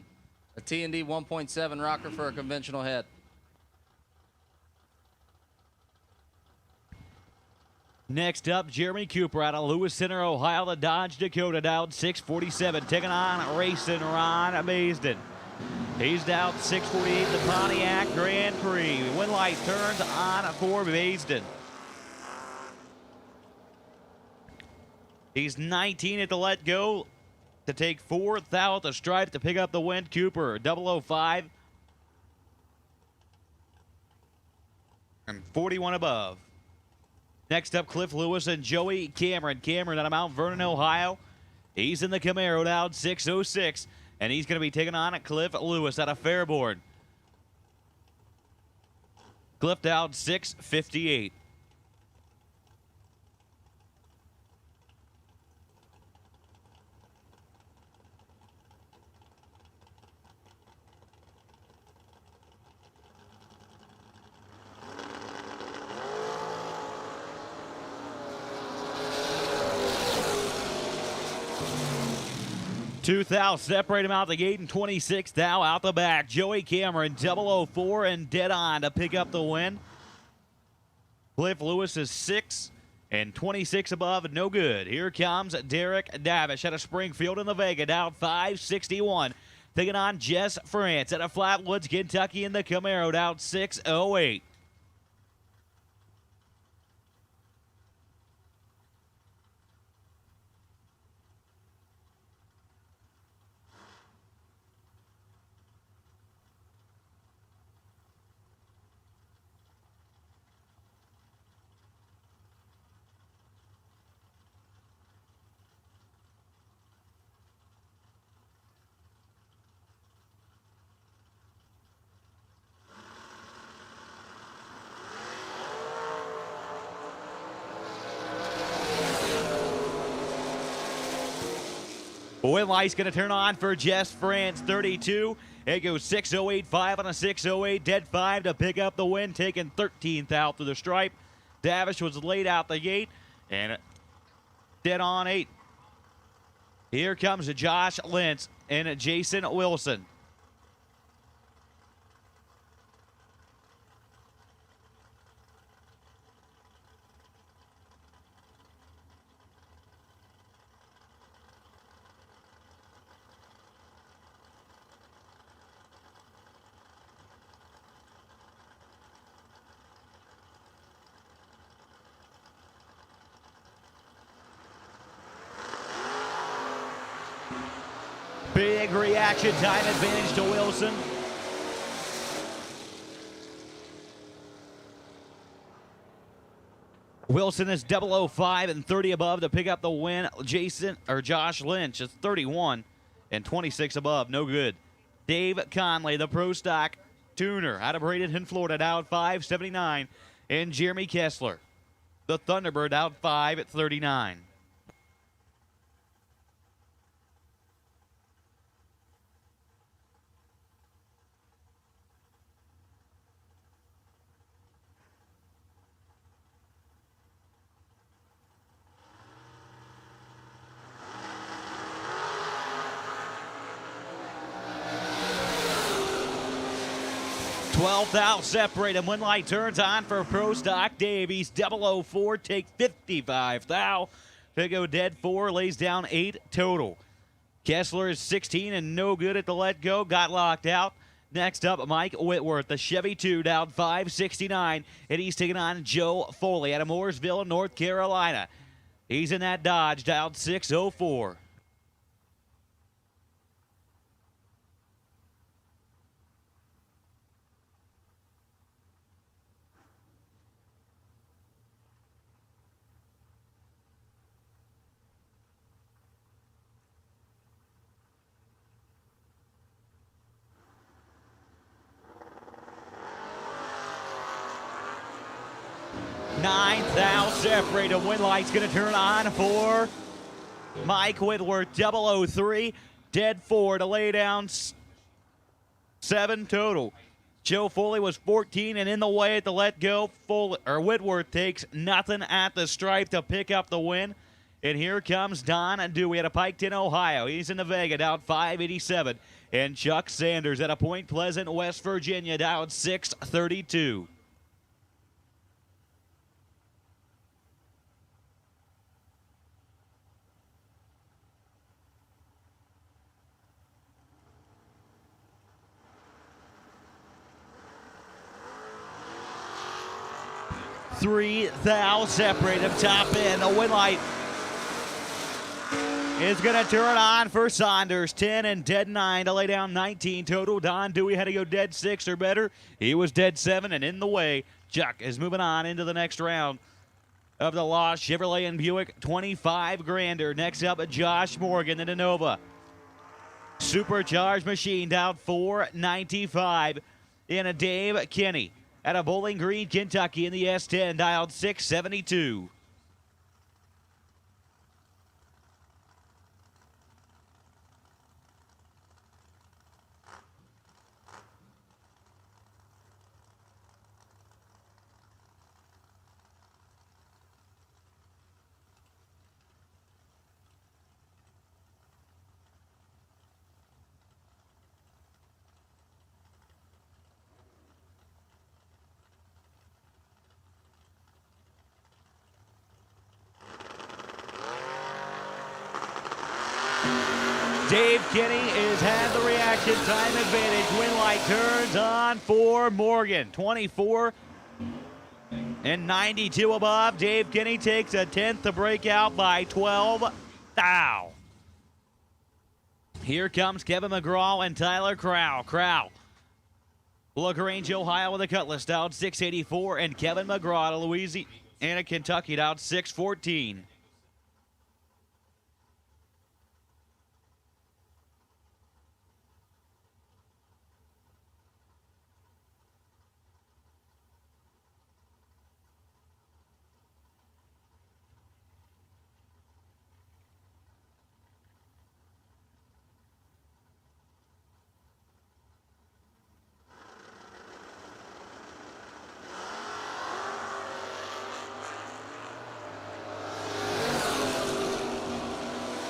A T&D 1.7 rocker for a conventional head. Next up, Jeremy Cooper out of Lewis Center, Ohio, the Dodge Dakota, down 647, taking on racing Ron Maisden. He's down 648, the Pontiac Grand Prix. Win light turns on for Maisden. He's 19 at the let go to take 4 thou at the stripe to pick up the win. Cooper, 005. And 41 above. Next up, Cliff Lewis and Joey Cameron. Cameron out of Mount Vernon, Ohio. He's in the Camaro down 606, and he's going to be taking on Cliff Lewis out of Fairborn. Cliff down 658. 2 thou separate him out the gate, and 26 thou out the back. Joey Cameron 004 and dead on to pick up the win. Cliff Lewis is 6, and 26 above, no good. Here comes Derek Davish out of Springfield in the Vega, down 561. Taking on Jess France out of Flatwoods, Kentucky in the Camaro, down 608. Win light's going to turn on for Jess France, 32. It goes 6.085 on a 6.08. Dead 5 to pick up the win, taking 13th out through the stripe. Davish was laid out the gate, and dead on 8. Here comes Josh Lentz and Jason Wilson. Big reaction time advantage to Wilson. Wilson is 005 and 30 above to pick up the win. Josh Lynch is 31 and 26 above, no good. Dave Conley, the Pro Stock tuner out of Bradenton, Florida, out 579. And Jeremy Kessler, the Thunderbird, out 5 at 39. Out separate him. One light turns on for Pro Stock Davies. 004, take 55 thou. They go dead 4, lays down 8 total. Kessler is 16 and no good at the let go. Got locked out. Next up, Mike Whitworth, the Chevy 2, down 569. And he's taking on Joe Foley out of Mooresville, North Carolina. He's in that Dodge, down 604. Ninth out, separated. Win light's going to turn on for Mike Whitworth, 003. Dead 4 to lay down 7 total. Joe Foley was 14 and in the way at the let go. Whitworth takes nothing at the stripe to pick up the win. And here comes Don Dewey out of Piketon, Ohio. He's in the Vega, down 587. And Chuck Sanders at a Point Pleasant, West Virginia, down 632. Three thou separate him top end. The win light is going to turn on for Saunders. 10 and dead 9 to lay down 19 total. Don Dewey had to go dead 6 or better. He was dead 7 and in the way. Chuck is moving on into the next round of the Lost Chevrolet and Buick 25 grander. Next up, Josh Morgan, the Nova Supercharged machine, down 495. In a Dave Kinney at a Bowling Green, Kentucky in the S10, dialed 672. Dave Kinney has had the reaction time advantage. Win light turns on for Morgan. 24 and 92 above. Dave Kinney takes a 10th to break out by 12 thou. Here comes Kevin McGraw and Tyler Crowl. Crowl, LaGrange, Ohio with a cutlass down 684, and Kevin McGraw to Louisiana, Kentucky down 614.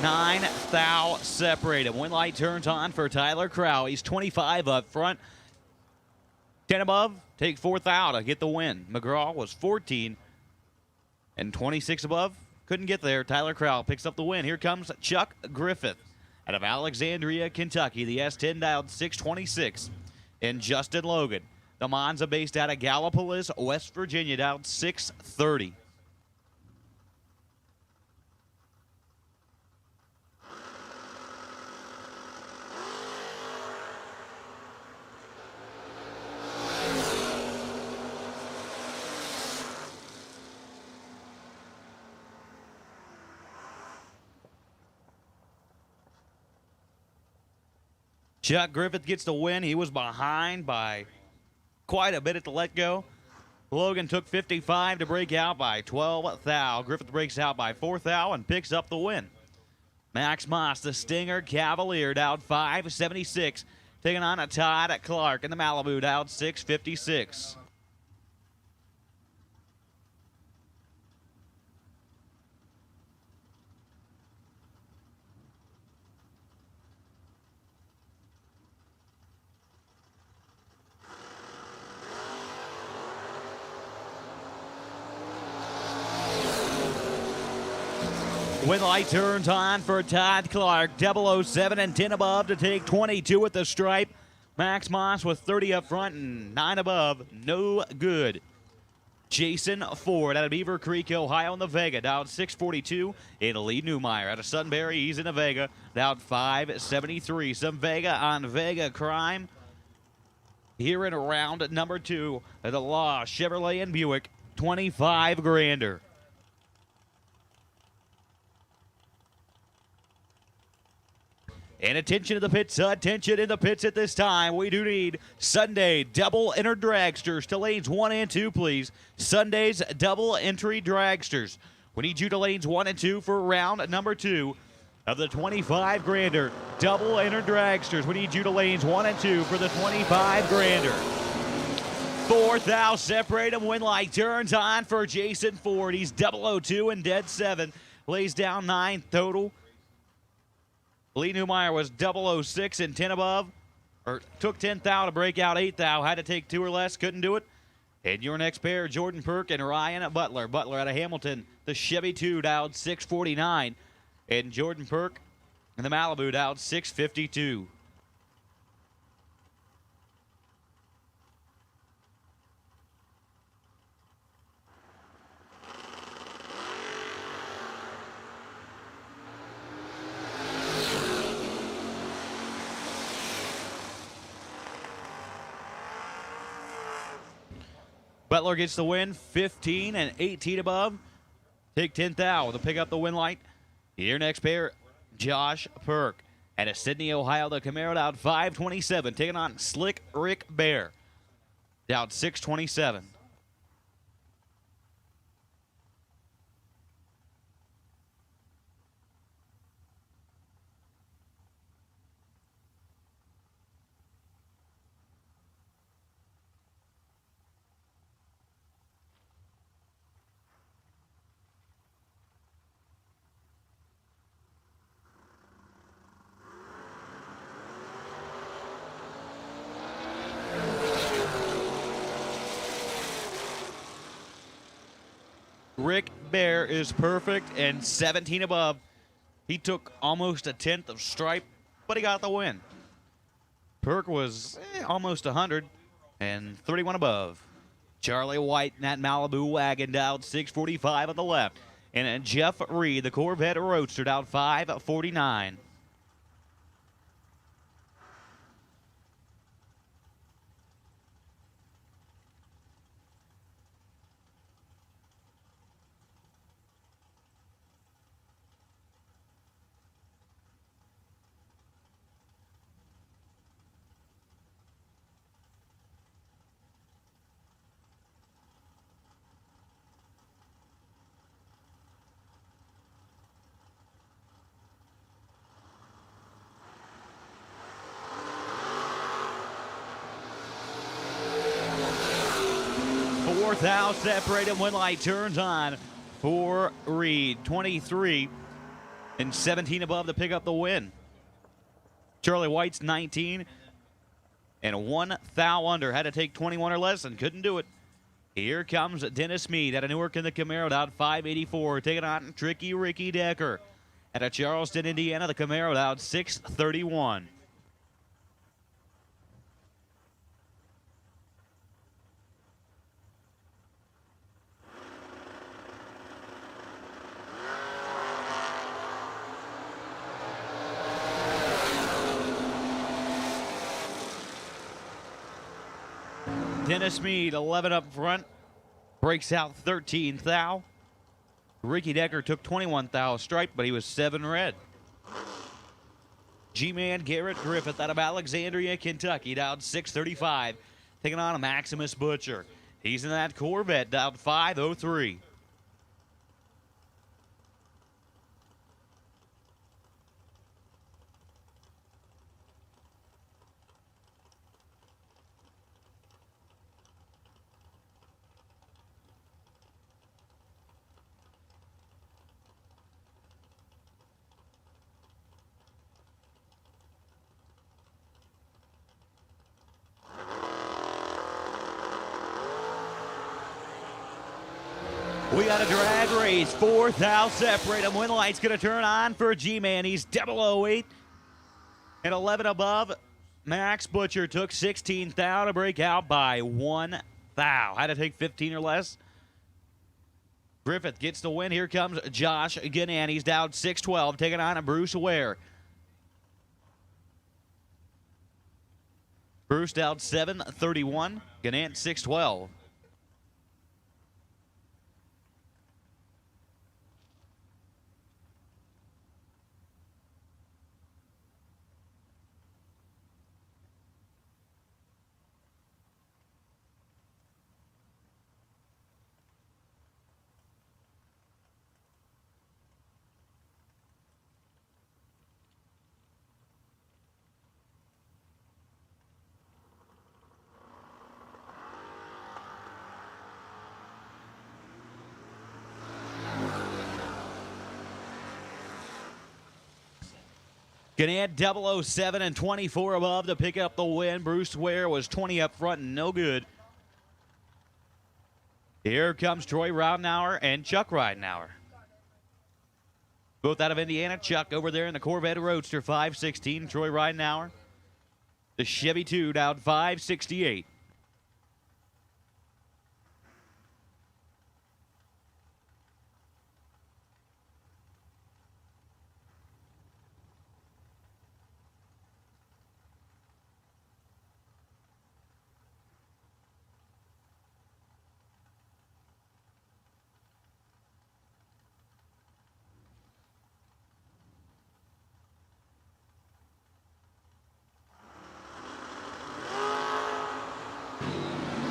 Nine thou separated. Win light turns on for Tyler Crowl. He's 25 up front. 10 above, take 4 thou to get the win. McGraw was 14 and 26 above. Couldn't get there. Tyler Crowl picks up the win. Here comes Chuck Griffith out of Alexandria, Kentucky. The S10 dialed 626. And Justin Logan, the Monza based out of Gallipolis, West Virginia, dialed 630. Chuck Griffith gets the win. He was behind by quite a bit at the let-go. Logan took 55 to break out by 12 thou. Griffith breaks out by 4 thou and picks up the win. Max Moss, the Stinger Cavalier, down 576. Taking on a Todd Clark in the Malibu, down 656. Win light turns on for Todd Clark. 007 and 10 above to take 22 at the stripe. Max Moss with 30 up front and 9 above. No good. Jason Ford out of Beaver Creek, Ohio in the Vega, down 642. And Lee Newmeyer out of Sunbury, he's in the Vega, down 573. Some Vega on Vega crime here in round number 2 of the Law Chevrolet and Buick 25 grander. And attention to the pits, attention in the pits at this time. We do need Sunday double enter dragsters to lanes 1 and 2, please. Sunday's double entry dragsters. We need you to lanes 1 and 2 for round number 2 of the 25 grander. Double enter dragsters. We need you to lanes 1 and 2 for the 25 grander. 4 thou separate them. Win light turns on for Jason Ford. He's 002 and dead 7. Lays down 9 total. Lee Newmeyer was 006 and 10 above, or took 10 thou to break out 8 thou, had to take 2 or less, couldn't do it. And your next pair, Jordan Perk and Ryan Butler. Butler out of Hamilton, the Chevy 2 dialed 649, and Jordan Perk and the Malibu dialed 652. Butler gets the win, 15 and 18 above. Take 10 thou to pick up the win light. Your next pair, Josh Perk. Out of Sydney, Ohio, the Camaro down 527. Taking on Slick Rick Bear. Down 627. Rick Bear is perfect and 17 above. He took almost a 10th of stripe but he got the win. Perk was almost 100 and 31 above. Charlie White in that Malibu wagon down 6:45 on the left. And then Jeff Reed, the Corvette Roadster, down 5:49. Fourth out, separated when light turns on for Reed. 23 and 17 above to pick up the win. Charlie White's 19 and 1 thou under. Had to take 21 or less and couldn't do it. Here comes Dennis Mead out of Newark in the Camaro down 584. Taking on Tricky Ricky Decker out of Charleston, Indiana. The Camaro down 631. Dennis Mead, 11 up front, breaks out 13 thou. Ricky Decker took 21 thou stripe, but he was 7 red. G-Man Garrett Griffith out of Alexandria, Kentucky, down 635, taking on a Maximus Butcher. He's in that Corvette, down 503. We got a drag race, 4th out, separate them. Win light's going to turn on for G-Man. He's 008 and 11 above. Max Butcher took 16 thou to break out by 1 thou. Had to take 15 or less. Griffith gets the win. Here comes Josh Gannan. He's down 612, taking on a Bruce Ware. Bruce down 731, Gannan 612. Gannan 007 and 24 above to pick up the win. Bruce Ware was 20 up front and no good. Here comes Troy Routenauer and Chuck Routenauer. Both out of Indiana. Chuck over there in the Corvette Roadster 516. Troy Routenauer. The Chevy 2 down 568.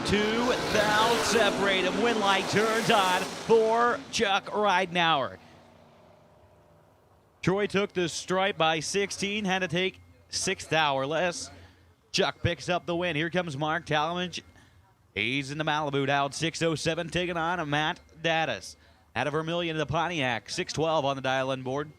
Two thou separate him. Win light turns on for Chuck Routenauer. Troy took the stripe by 16, had to take 6 thou or less. Chuck picks up the win. Here comes Mark Talmadge. He's in the Malibu down 607, taking on a Matt Dattis. Out of Vermilion to the Pontiac, 612 on the dial-in board.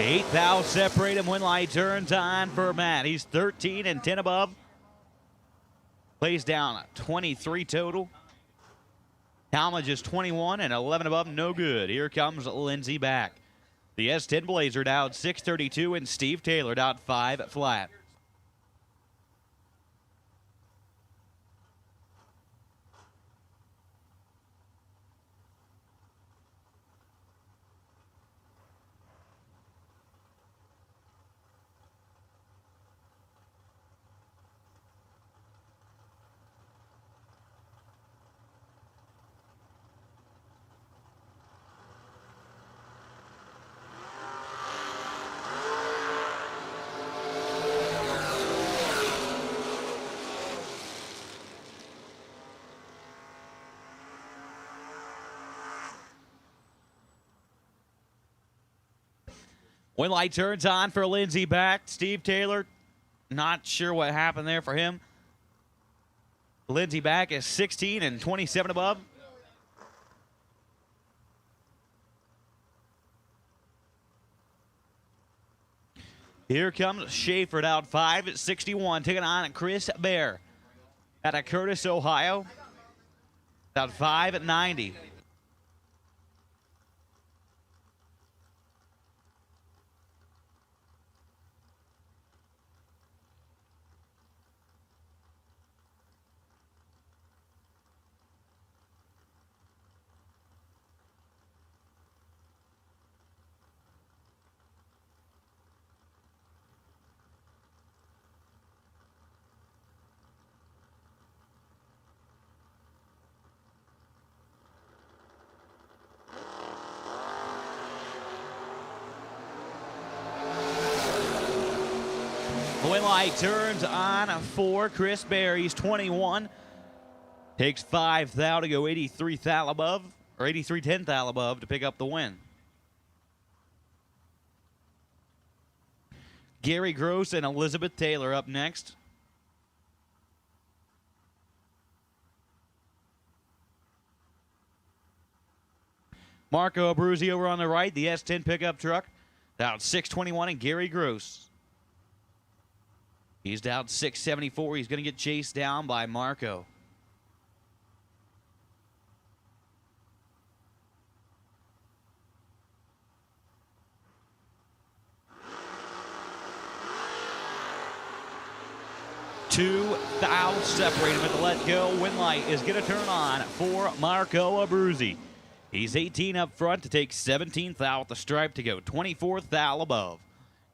8 thou separate him when light turns on for Matt. He's 13 and 10 above. Plays down 23 total. Talmadge is 21 and 11 above, no good. Here comes Lindsey back. The S10 Blazer down 632 and Steve Taylor down 5 flat. When light turns on for Lindsey back, Steve Taylor, not sure what happened there for him. Lindsey back is 16 and 27 above. Here comes Shafer out 5 at 61, taking on Chris Bear out of Curtis, Ohio. Out 5 at 90. When light turns on for Chris Bear. He's 21. Takes 5 thou to go 83 thou above, or 83 10 thou above to pick up the win. Gary Gross and Elizabeth Taylor up next. Marco Abruzzi over on the right, the S10 pickup truck. Down 621 and Gary Gross. He's down 674. He's going to get chased down by Marco. Two thou separate him at the let go. Win light is going to turn on for Marco Abruzzi. He's 18 up front to take 17 thou at the stripe to go 24 thou above.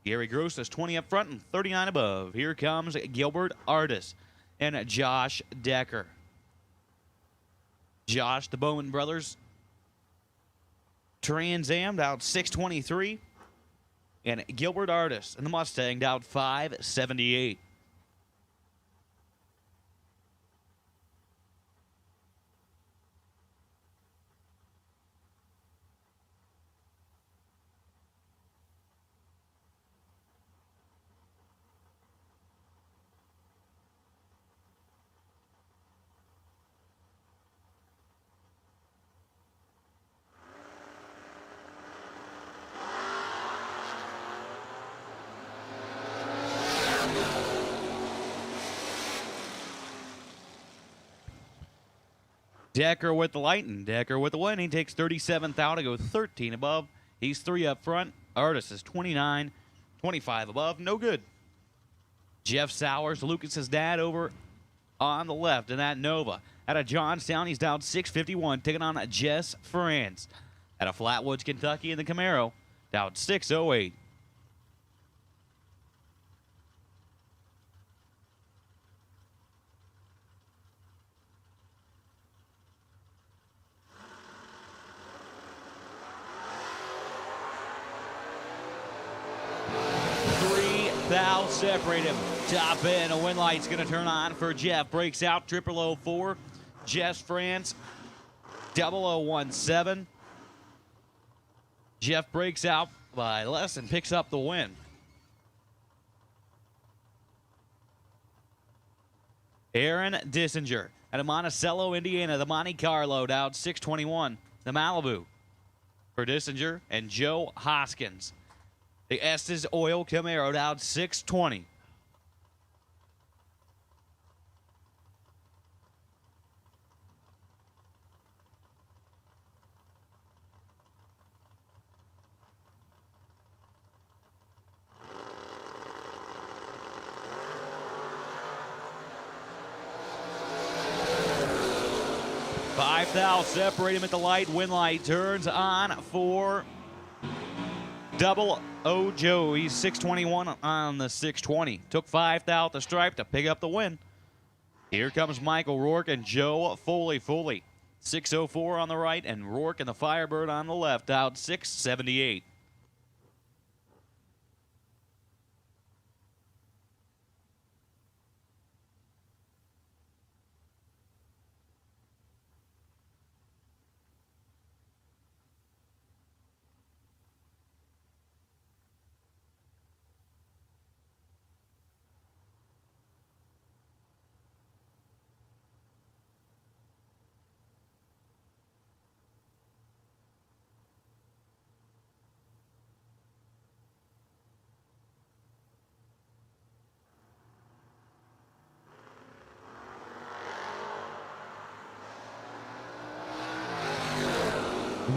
Gary Gross is 20 up front and 39 above. Here comes Gilbert Artis and Josh Decker. Josh, the Bowman brothers, Trans Am out 623. And Gilbert Artis and the Mustang out 578. Decker with the light and Decker with the win. He takes 37 thou to go 13 above. He's 3 up front. Artis is 29, 25 above. No good. Jeff Sowers, Lucas's dad, over on the left in that Nova. Out of Johnstown, he's down 651, taking on Jess France. Out of Flatwoods, Kentucky in the Camaro, down 608. Thou separate him. Top end. A win light's going to turn on for Jeff. Breaks out 0004. Jess France 0017. Jeff breaks out by less and picks up the win. Aaron Deisinger out of Monticello, Indiana. The Monte Carlo down 621. The Malibu for Deisinger and Joe Hoskins. The Estes Oil Camaro down 620. Five thou separate him at the light. Win light turns on for Double O Joe. He's 621 on the 620. Took 5 thou at the stripe to pick up the win. Here comes Michael Rourke and Joe Foley. 604 on the right and Rourke and the Firebird on the left. Out 678.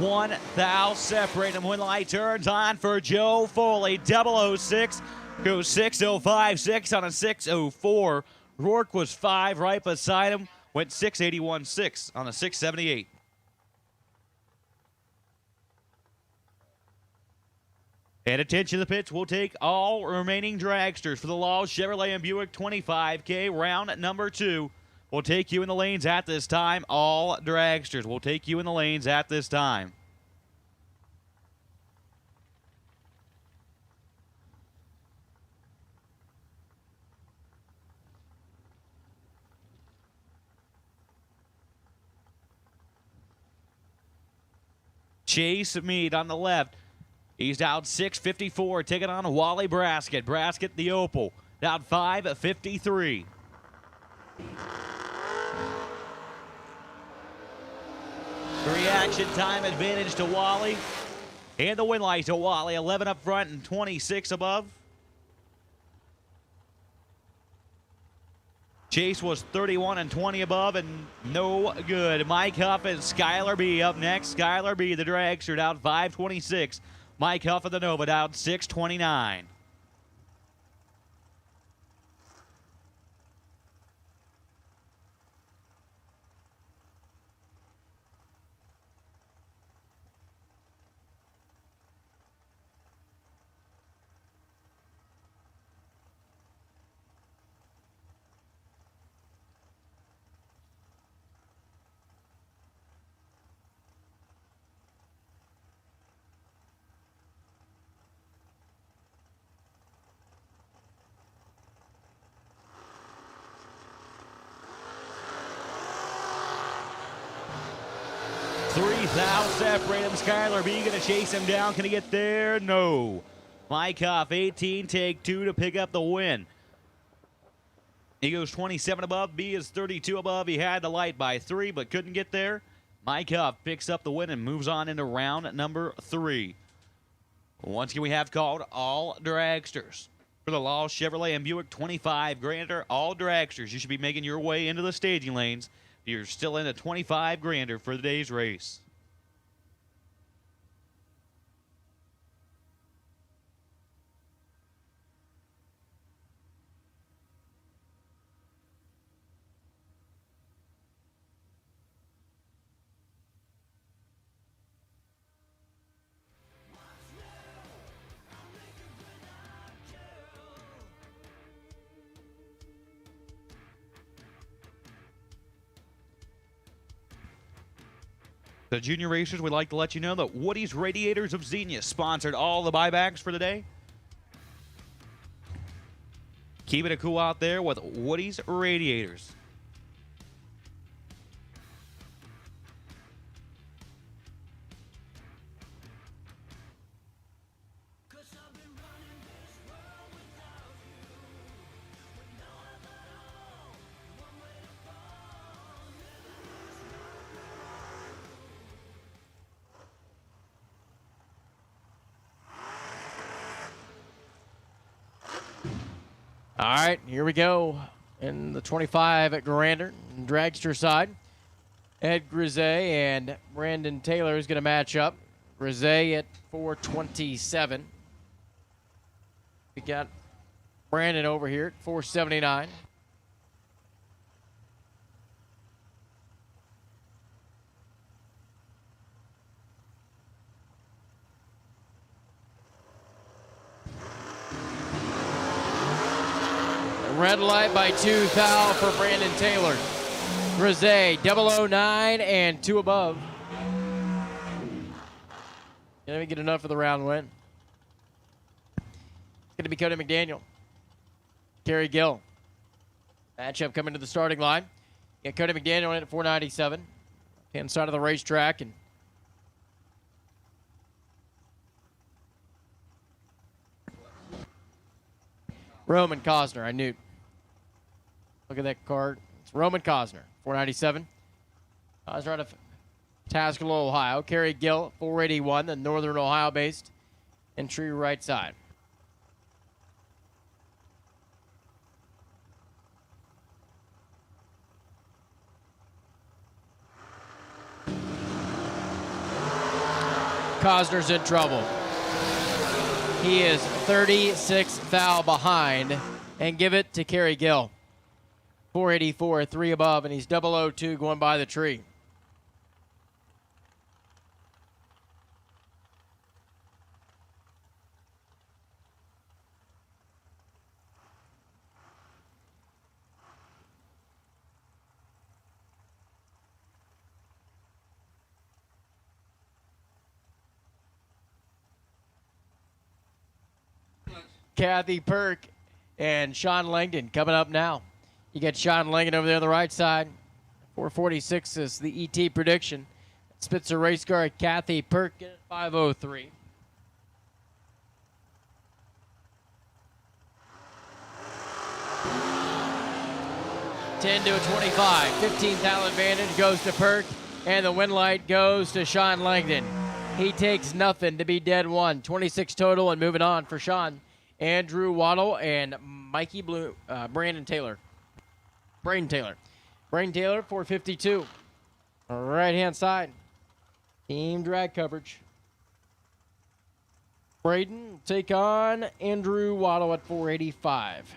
One thou separate him when light turns on for Joe Foley. 006 goes 605.6 on a 604. Rourke was 5 right beside him. Went 681.6 on a 678. And attention to the pits, we'll take all remaining dragsters for the Laws Chevrolet and Buick 25K round number 2. We'll take you in the lanes at this time. All dragsters will take you in the lanes at this time. Chase Mead on the left. He's down 654, taking on Wally Braskett. Braskett, the Opal, down 553. The reaction time advantage to Wally. And the win light to Wally. 11 up front and 26 above. Chase was 31 and 20 above and no good. Mike Huff and Skylar B up next. Skylar B, the dragster, down 526. Mike Huff of the Nova down 629. Thou separate him. Skylar B gonna chase him down. Can he get there? No. Mike Huff, 18, take 2 to pick up the win. He goes 27 above. B is 32 above. He had the light by 3, but couldn't get there. Mike Huff picks up the win and moves on into round number 3. Once again, we have called all dragsters. For the Laws Chevrolet and Buick 25 grander, all dragsters. You should be making your way into the staging lanes. You're still in a 25 grander for the day's race. The junior racers, we'd like to let you know that Woody's Radiators of Xenia sponsored all the buybacks for the day. Keeping it cool out there with Woody's Radiators. All right, here we go. In the 25 at Grander, dragster side. Ed Grise and Brandon Taylor is going to match up. Grise at 427. We got Brandon over here at 479. Red light by 2, foul for Brandon Taylor. Grise, 009 and 2 above. Can we get enough for the round win? It's going to be Cody McDaniel. Kerry Gill. Matchup coming to the starting line. Got Cody McDaniel in at 497. Hand side of the racetrack. And Roman Cosner, I knew. Look at that card. It's Roman Cosner, 497. Cosner out of Tascalo, Ohio. Kerry Gill, 481, the Northern Ohio-based entry right side. Cosner's in trouble. He is 36 foul behind, and give it to Kerry Gill. 484, 3 above, and he's 002 going by the tree. Kathy Perk and Sean Langdon coming up now. You got Sean Langdon over there on the right side. 446 is the ET prediction. Spitzer race car Kathy Perk at 503. $10 to a 25. 15th advantage goes to Perk, and the win light goes to Sean Langdon. He takes nothing to be dead one. 26 total, and moving on for Sean. Andrew Waddle and Mikey Brandon Taylor. Braden Taylor. Braden Taylor, 452. Right-hand side. Team drag coverage. Braden will take on Andrew Waddle at 485.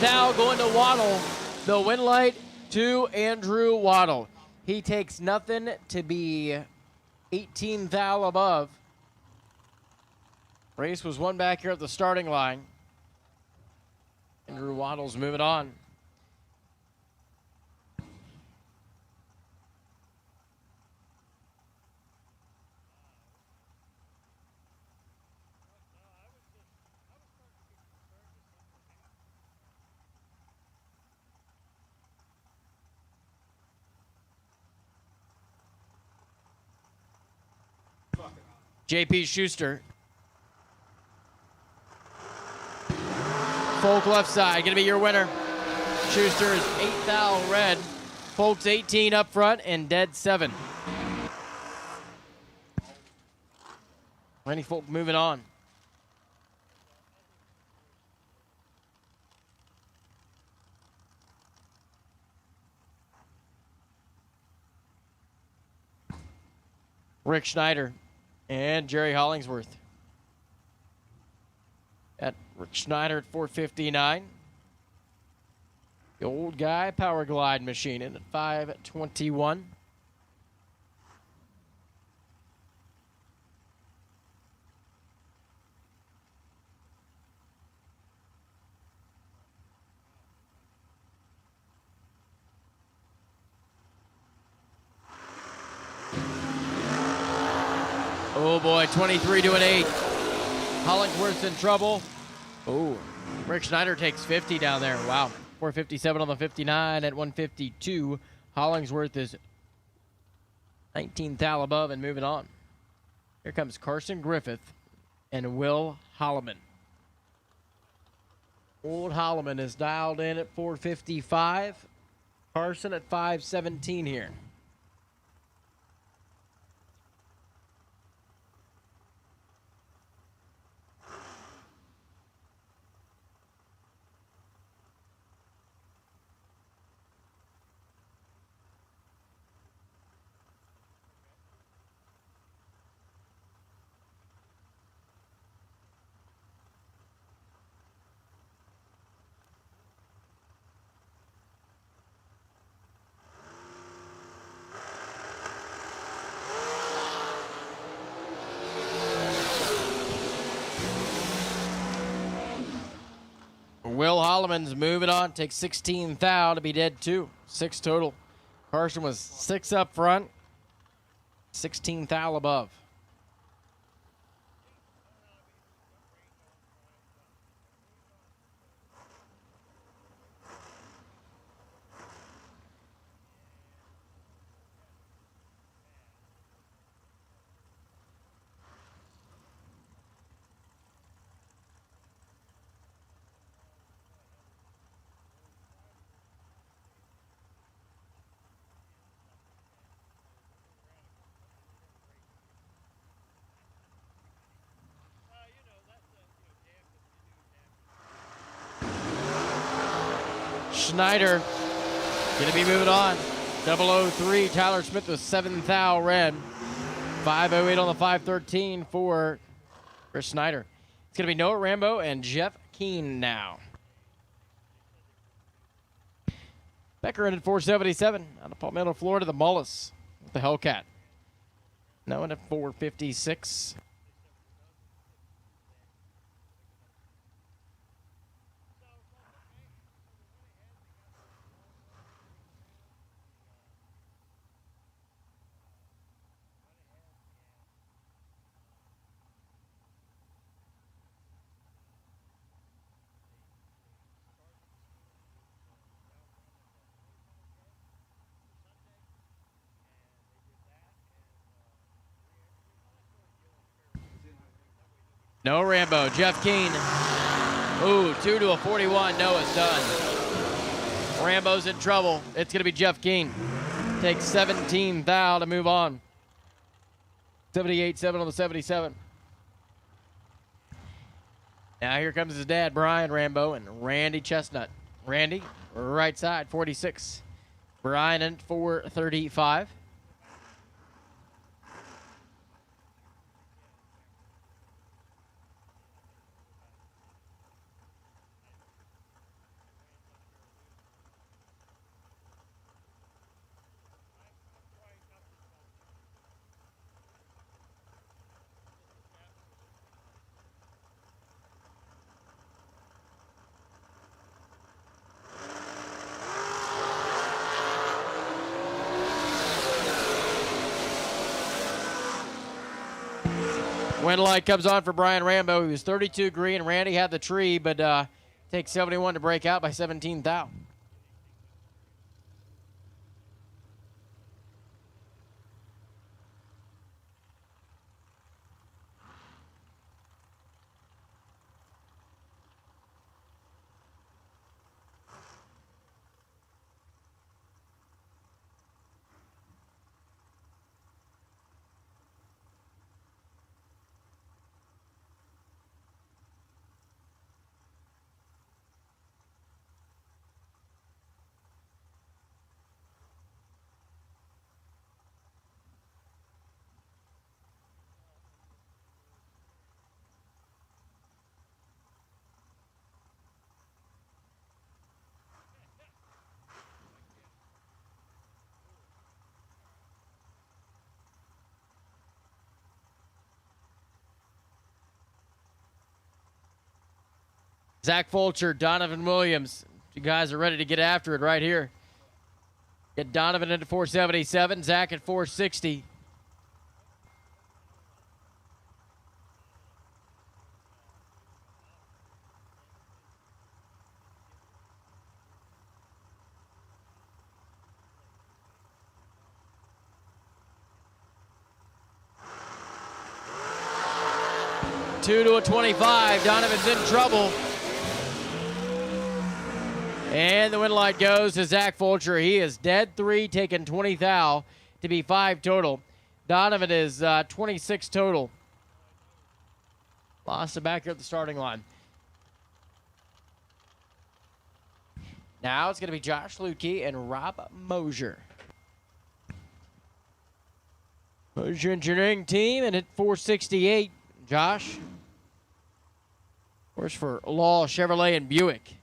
Thou going to Waddle. The win light to Andrew Waddle. He takes nothing to be 18 thou above. Race was won back here at the starting line. Andrew Waddle's moving on. JP Schuster. Folk left side, gonna be your winner. Schuster is 8 thou red. Folk's 18 up front and dead 7. Lenny Folk moving on. Rick Schneider and Jerry Hollingsworth. At Rick Schneider at 459. The old guy power glide machine in at 521. Oh boy, 23 to an 8. Hollingsworth's in trouble. Oh, Rick Schneider takes 50 down there. Wow. 457 on the 59 at 152. Hollingsworth is 19 thou above and moving on. Here comes Carson Griffith and Will Holloman. Old Holloman is dialed in at 455. Carson at 517 here. Will Holloman's moving on, takes 16 thou to be dead 2. 6 total. Carson was 6 up front, 16 thou above. Schneider gonna be moving on. 003, Tyler Smith with 7 thou red. 508 on the 513 for Chris Schneider. It's gonna be Noah Rambo and Jeff Keene now. Becker in at 477 out of Palmetto, Florida. The Mullis with the Hellcat. Noah at 456. No Rambo, Jeff Keene. Ooh, 2 to a 41, Noah's done. Rambo's in trouble. It's gonna be Jeff Keene. Takes 17 thou to move on. 78-7 on the 77. Now here comes his dad, Brian Rambo, and Randy Chestnut. Randy, right side, 46. Brian in 435. Wind light comes on for Brian Rambo. He was 32 green. Randy had the tree, but takes 71 to break out by 17 thou. Zach Fulcher, Donovan Williams. You guys are ready to get after it right here. Get Donovan into 477, Zach at 460. 2 to a 25. Donovan's in trouble. And the win light goes to Zach Fulcher. He is dead 3, taking 20 thou to be 5 total. Donovan is 26 total. Lost it back here at the starting line. Now it's going to be Josh Lutke and Rob Mosier. Mosier Engineering Team and at 468. Josh. Of course, for Law, Chevrolet, and Buick.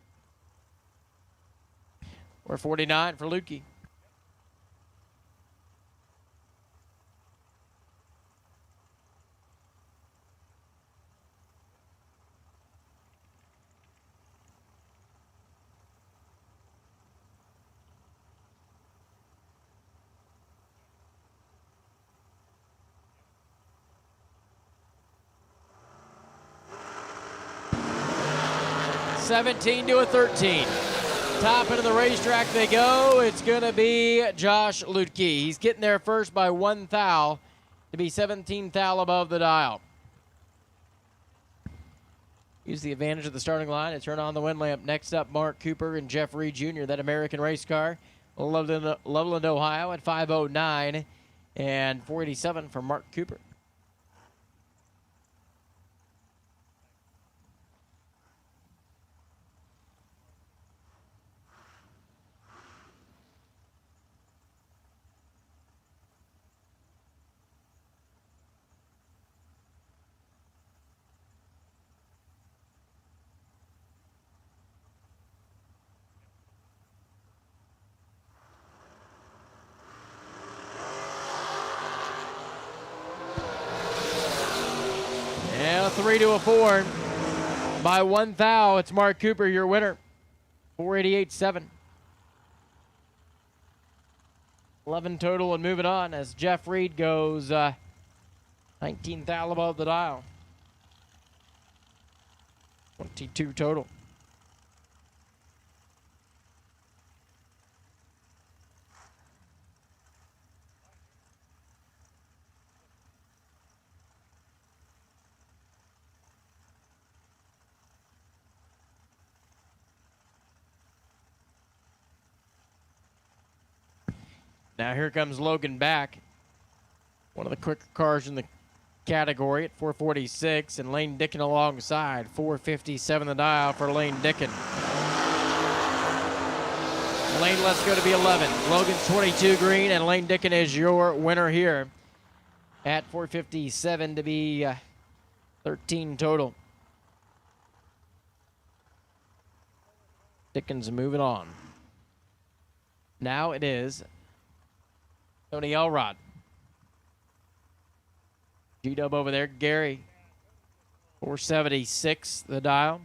449 for Lutke. $17 to a 13. Top end of the racetrack they go. It's going to be Josh Lutke. He's getting there first by 1 thou to be 17 thou above the dial. Use the advantage of the starting line and turn on the wind lamp. Next up, Mark Cooper and Jeff Reed Jr., that American race car. Loveland, Ohio at 509 and 487 for Mark Cooper. And a 3 to a 4. By 1 thou, it's Mark Cooper, your winner. 488.7. 11 total and moving on as Jeff Reed goes 19 thou above the dial. 22 total. Now here comes Logan back. One of the quicker cars in the category at 446, and Lane Dickin alongside. 457 the dial for Lane Dickin. Lane, let's go to be 11. Logan's 22 green, and Lane Dickin is your winner here at 457 to be 13 total. Dickin's moving on. Now it is Tony Elrod. G-Dub over there, Gary. 476 the dial.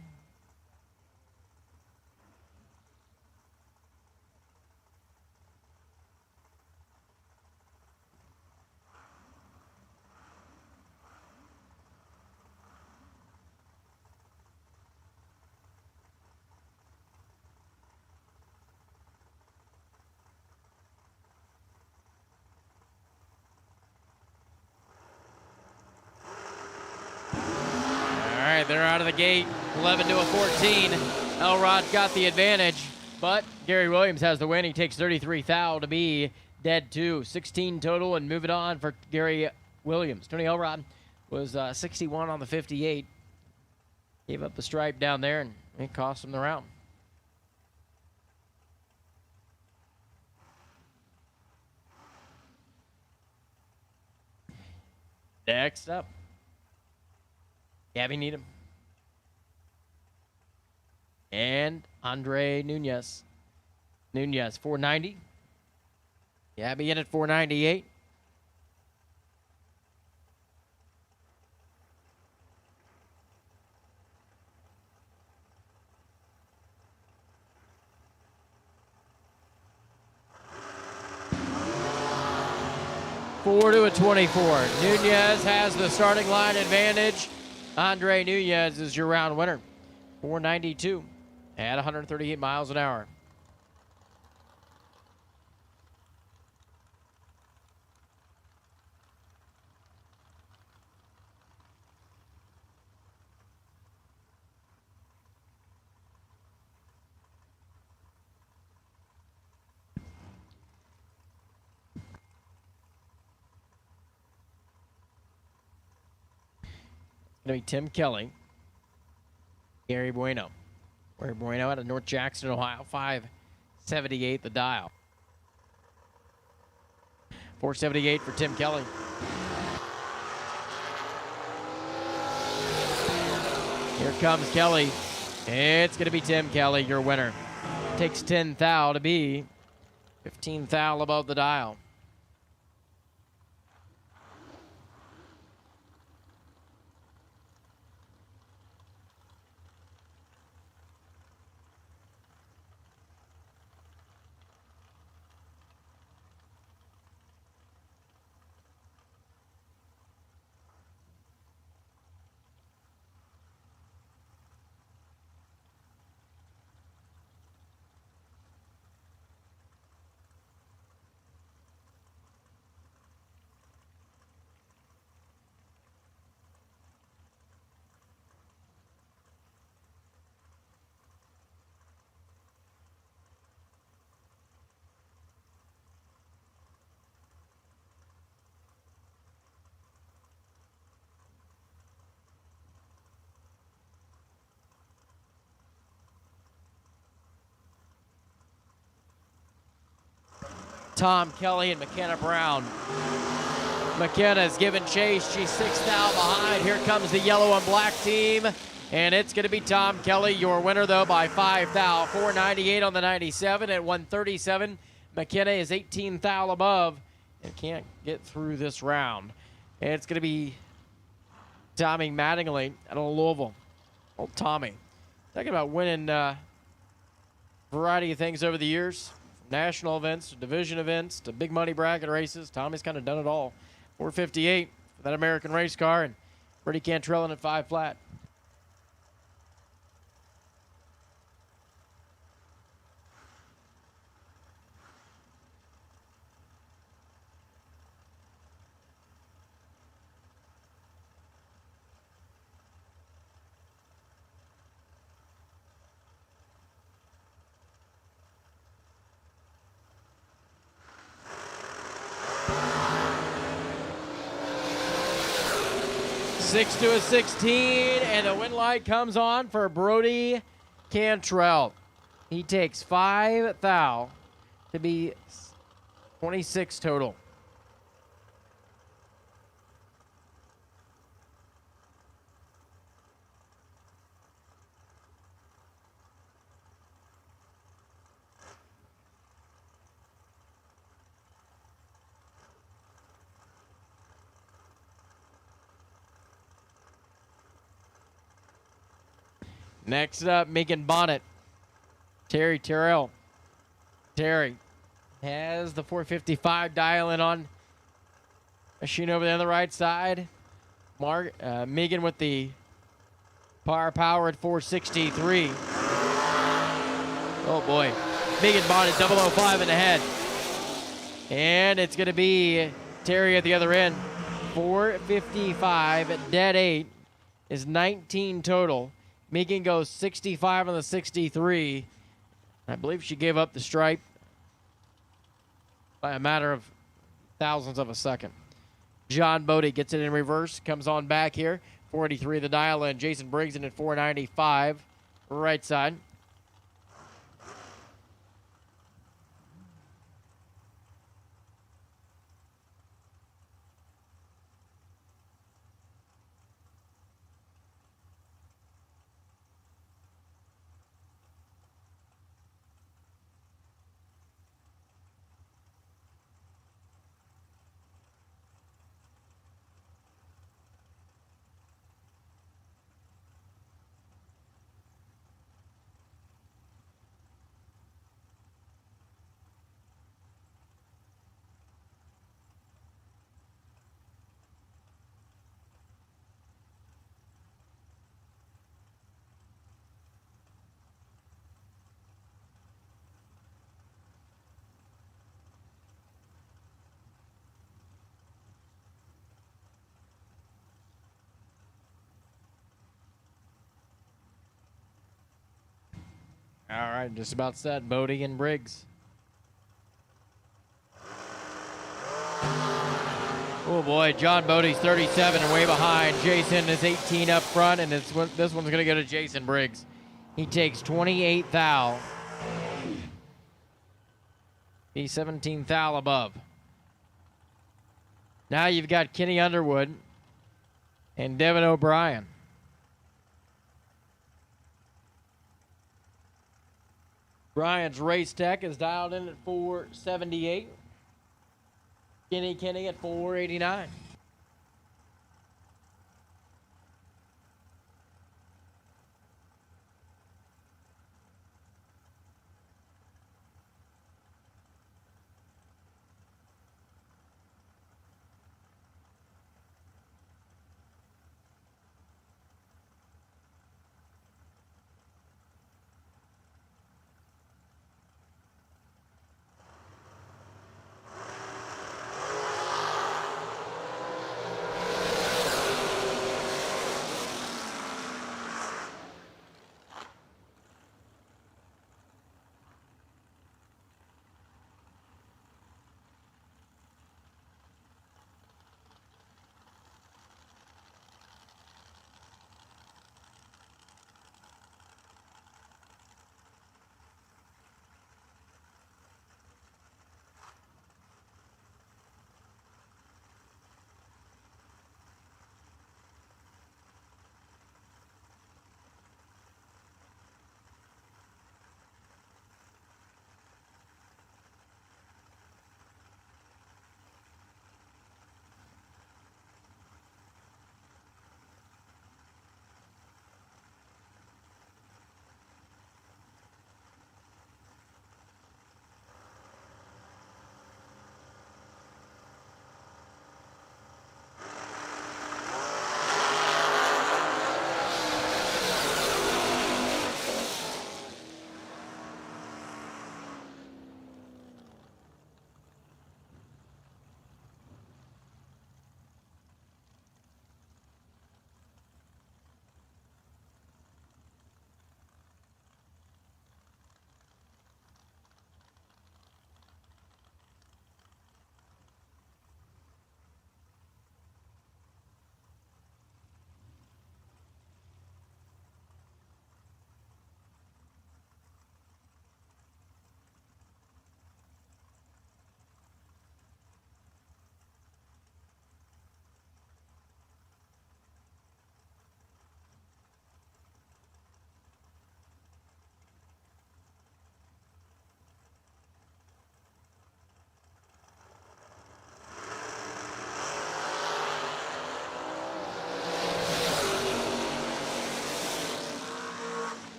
They're out of the gate, 11 to a 14. Elrod got the advantage, but Gary Williams has the win. He takes 33 thou to be dead 2. 16 total and moving on for Gary Williams. Tony Elrod was 61 on the 58. Gave up the stripe down there, and it cost him the round. Next up, Gabby Needham. And Andre Nunez. Nunez, 490. Gabby in at 498. Four to a 24. Nunez has the starting line advantage. Andre Nunez is your round winner. 492 at 138 miles an hour. Going to be Tim Kelly. Gary Bueno. Gary Bueno out of North Jackson, Ohio. 578 the dial. 478 for Tim Kelly. Here comes Kelly. It's going to be Tim Kelly, your winner. Takes 10 thou to be 15 thou above the dial. Tom Kelly and McKenna Brown. McKenna's giving chase. She's 6 thou behind. Here comes the yellow and black team. And it's going to be Tom Kelly, your winner, though, by 5 thou. 498 on the 97 at 137. McKenna is 18 thou above and can't get through this round. And it's going to be Tommy Mattingly out of Louisville. Old Tommy. Talking about winning a variety of things over the years. National events, to division events, to big money bracket races. Tommy's kind of done it all. 458 for that American race car, and Freddie Cantrell in at 5 flat. Six to a 16, and the win light comes on for Brody Cantrell. He takes 5 thou to be 26 total. Next up, Megan Bonnet. Terry Terrell. Terry has the 455 dial-in on. Machine over there on the right side. Megan with the power at 463. Oh boy. Megan Bonnet 005 in the head. And it's going to be Terry at the other end. 455 dead 8 is 19 total. Megan goes 65 on the 63. I believe she gave up the stripe by a matter of thousandths of a second. John Bodie gets it in reverse, comes on back here. 483 the dial in. Jason Briggs in at 495, right side. All right, just about set. Bodie and Briggs. Oh boy, John Bodie's 37 and way behind. Jason is 18 up front, and this one's going to go to Jason Briggs. He takes 28 thou. He's 17 thou above. Now you've got Kenny Underwood and Devin O'Brien. Brian's race tech is dialed in at 478. Kenny at 489.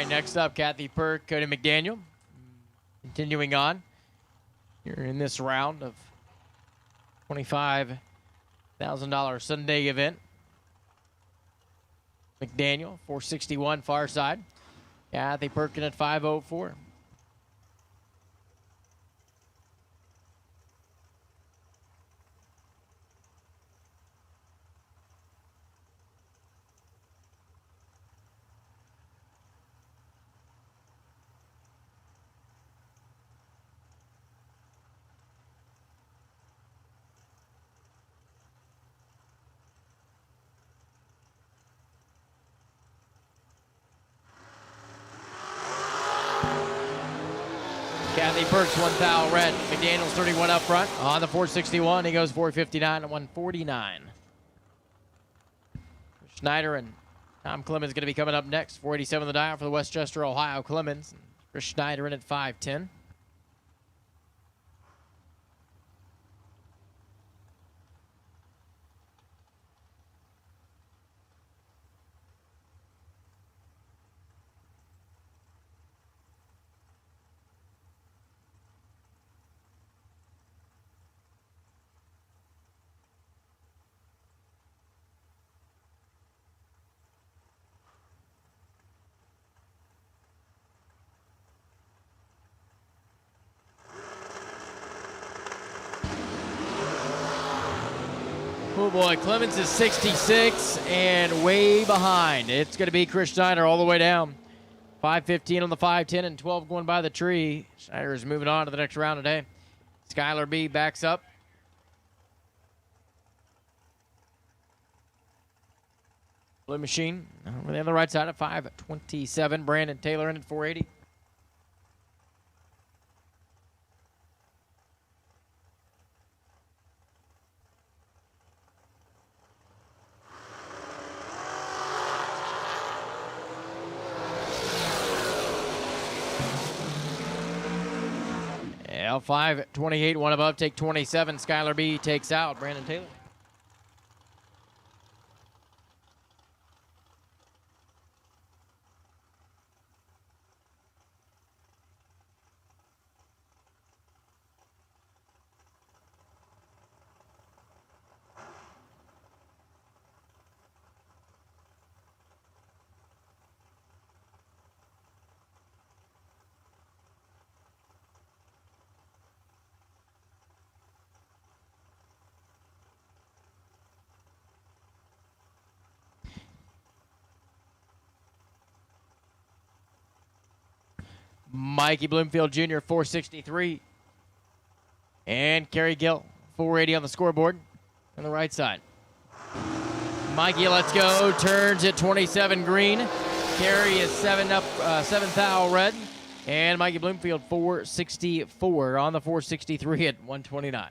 right, next up, Kathy Perk, Cody McDaniel. Continuing on. You're in this round of $25,000 Sunday event. McDaniel, 461 far side. Kathy Perkin at 504. Kathy Perks, 1 thou red. McDaniel's 31 up front. On the 461, he goes 459 and 149. Schneider and Tom Clemens going to be coming up next. 487 the dial for the Westchester, Ohio Clemens. Chris Schneider in at 510. Oh boy, Clemens is 66 and way behind. It's going to be Chris Schneider all the way down. 5:15 on the 5:10 and 12 going by the tree. Schneider is moving on to the next round today. Skylar B backs up. Blue Machine over there on the right side at 5:27. Brandon Taylor in at 480. L5:28, one above, take 27. Skylar B takes out Brandon Taylor. Mikey Bloomfield Jr., 463. And Kerry Gill, 480 on the scoreboard on the right side. Mikey, let's go. Turns at 27 green. Kerry is 7 thou red. And Mikey Bloomfield, 464 on the 463 at 129.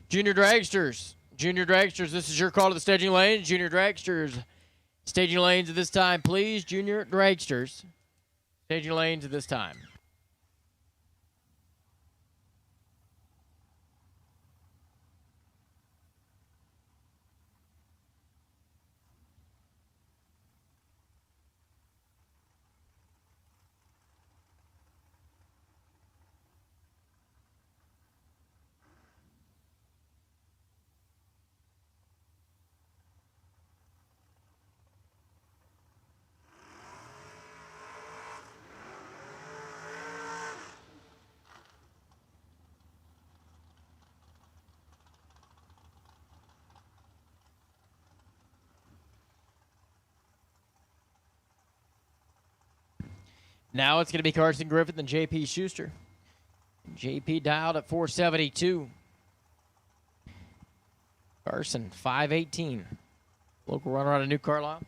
Junior Dragsters. Junior Dragsters, this is your call to the staging lanes. Junior Dragsters. Staging lanes at this time, please. Junior Dragsters. Staging lanes at this time. Now it's going to be Carson Griffith and J.P. Schuster. J.P. dialed at 472. Carson, 518. Local runner out of New Carlisle.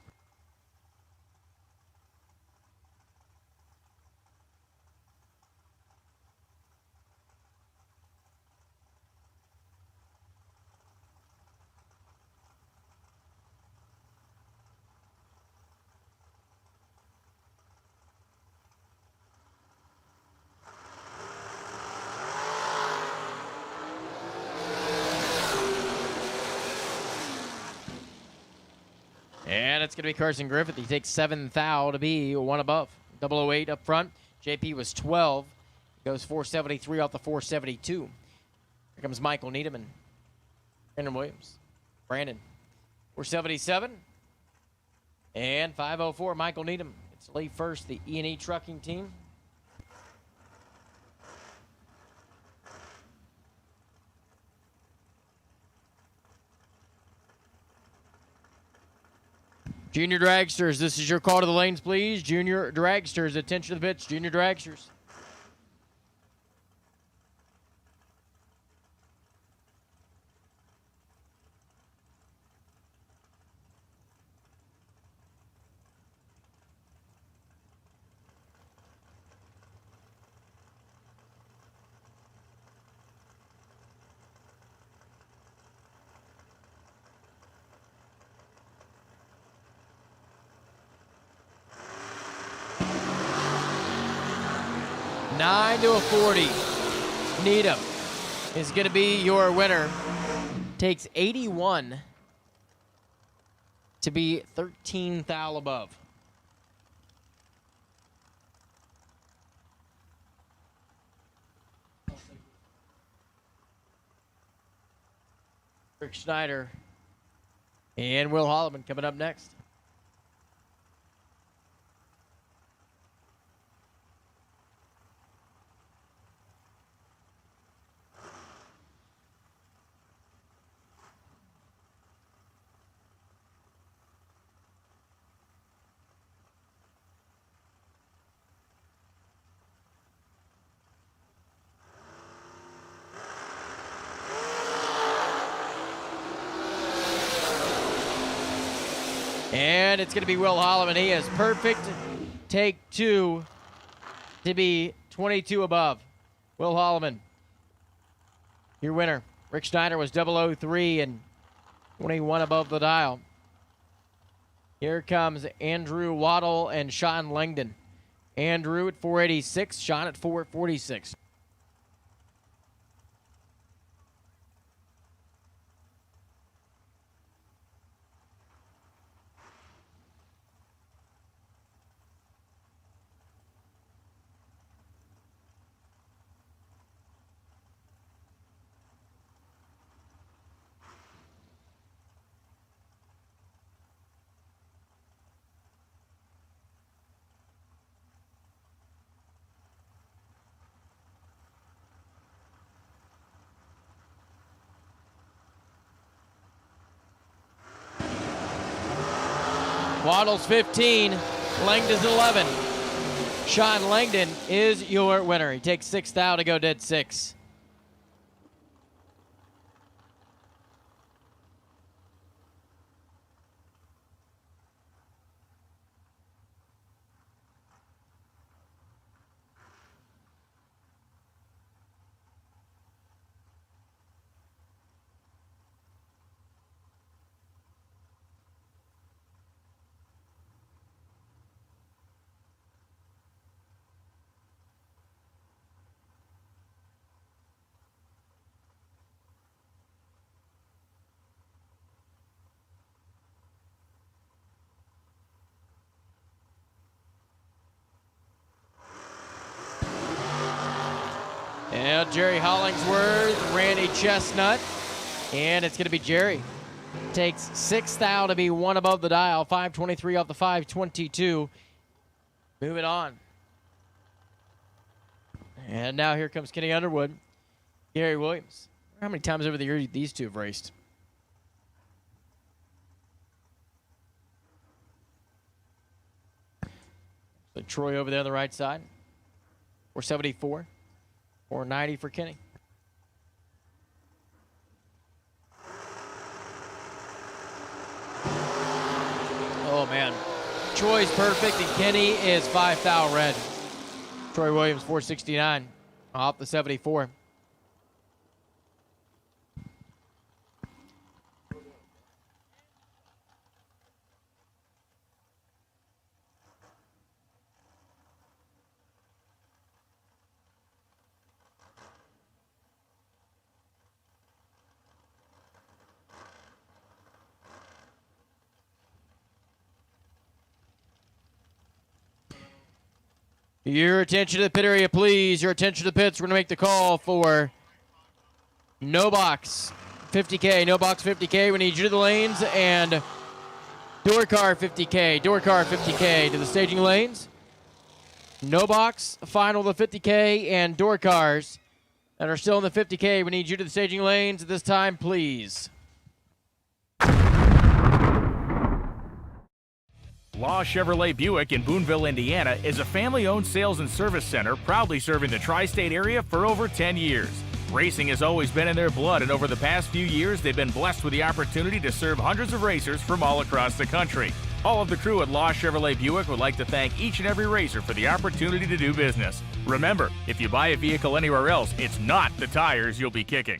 And it's going to be Carson Griffith. He takes 7 thou to be 1 above. 008 up front. JP was 12. Goes 473 off the 472. Here comes Michael Needham. Brandon Williams. Brandon. 477. And 504, Michael Needham. It's Lee first, the E&E trucking team. Junior Dragsters, this is your call to the lanes, please. Junior Dragsters, attention to the pitch. Junior Dragsters. Nine to a 40. Needham is going to be your winner. Takes 81 to be 13 thou above. Rick Schneider and Will Holloman coming up next. And it's going to be Will Holloman. He is perfect. Take 2 to be 22 above. Will Holloman, your winner. Rick Schneider was 003 and 21 above the dial. Here comes Andrew Waddle and Sean Langdon. Andrew at 486, Sean at 446. Waddle's 15, Langdon's 11. Sean Langdon is your winner. He takes 6 thou to go dead 6. And Jerry Hollingsworth, Randy Chestnut, and it's going to be Jerry. Takes 6 thou to be 1 above the dial, 523 off the 522. Moving on. And now here comes Kenny Underwood, Gary Williams. How many times over the year these two have raced? So Troy over there on the right side, 474. 490 for Kenny. Oh, man. Troy's perfect, and Kenny is 5 thou red. Troy Williams, 469 off the 74. Your attention to the pit area, please. Your attention to the pits. We're going to make the call for no box 50K. No box 50K. We need you to the lanes and door car 50K. Door car 50K to the staging lanes. No box, final the 50K, and door cars that are still in the 50K. We need you to the staging lanes at this time, please. Law Chevrolet Buick in Boonville, Indiana is a family-owned sales and service center proudly serving the tri-state area for over 10 years. Racing has always been in their blood, and over the past few years, they've been blessed with the opportunity to serve hundreds of racers from all across the country. All of the crew at Law Chevrolet Buick would like to thank each and every racer for the opportunity to do business. Remember, if you buy a vehicle anywhere else, it's not the tires you'll be kicking.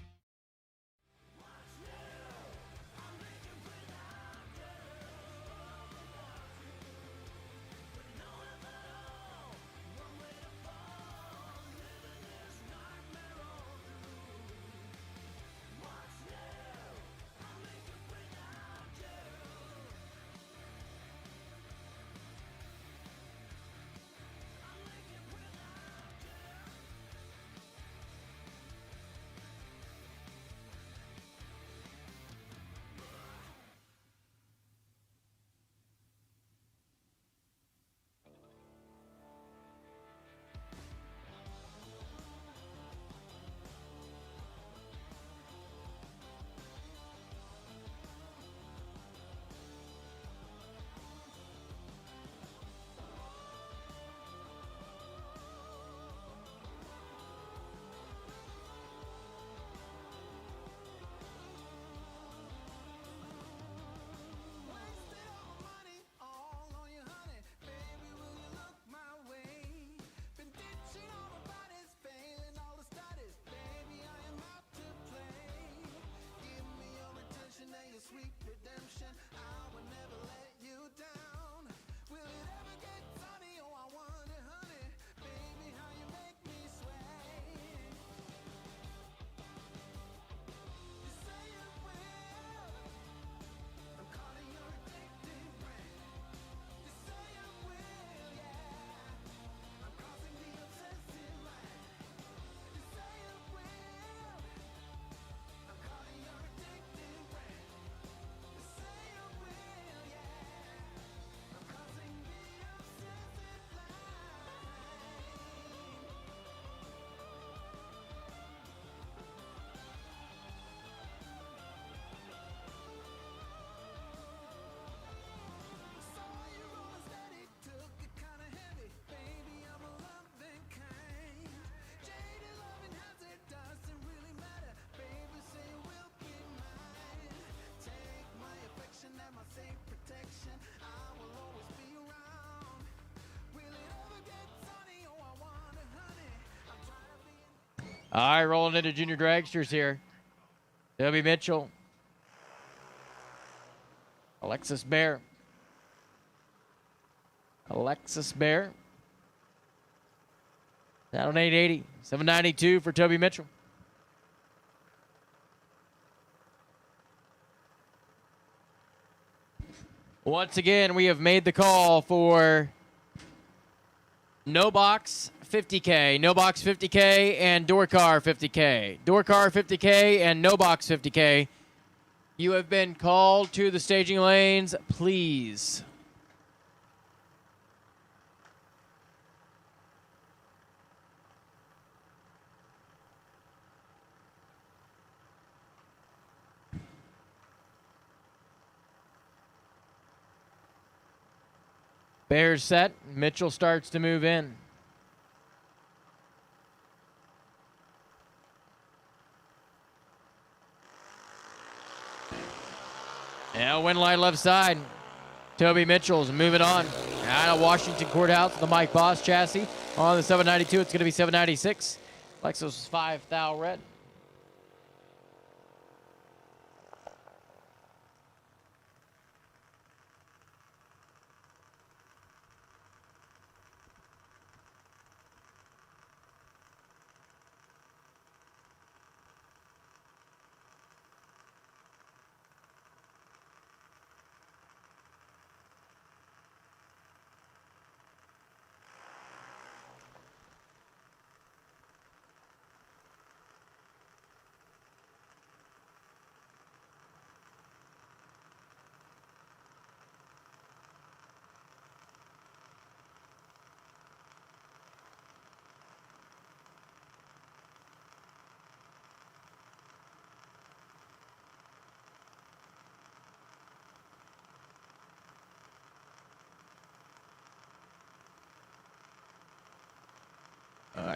All right, rolling into junior dragsters here. Toby Mitchell. Alexis Bear. Alexis Bear. Down on 880. 792 for Toby Mitchell. Once again, we have made the call for no box 50K, no box 50K, and door car 50K. Door car 50K and no box 50K. You have been called to the staging lanes, please. Bears set. Mitchell starts to move in. Now wind line left side. Toby Mitchell's moving on. Out of Washington Courthouse, the Mike Boss chassis. On the 792, it's going to be 796. Lexus 5 thou red.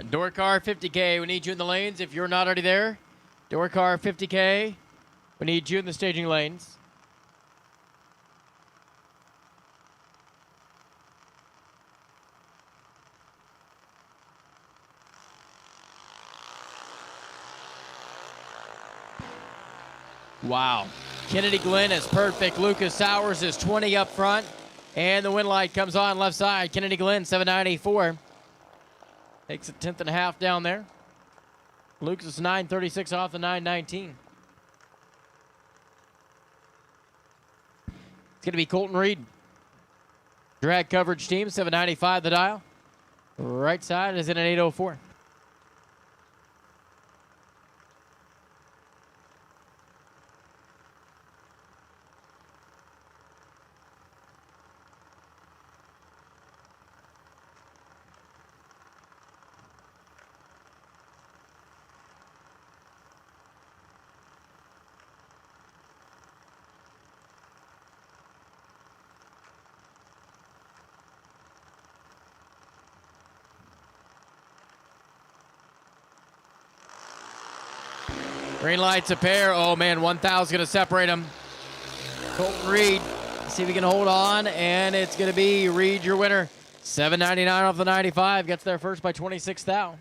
right, Dorcar 50K, we need you in the lanes if you're not already there. Dorcar 50K, we need you in the staging lanes. Wow. Kennedy Glenn is perfect. Lucas Sowers is 20 up front. And the wind light comes on left side. Kennedy Glenn, 794. Takes a 10th and a half down there. Lucas 936 off the 919. It's going to be Colton Reed. Drag coverage team, 795 the dial. Right side is in an 804. Green light's a pair. Oh, man, 1,000 going to separate them. Colton Reed, see if he can hold on, and it's going to be Reed, your winner. 799 off the 95. Gets there first by 26,000.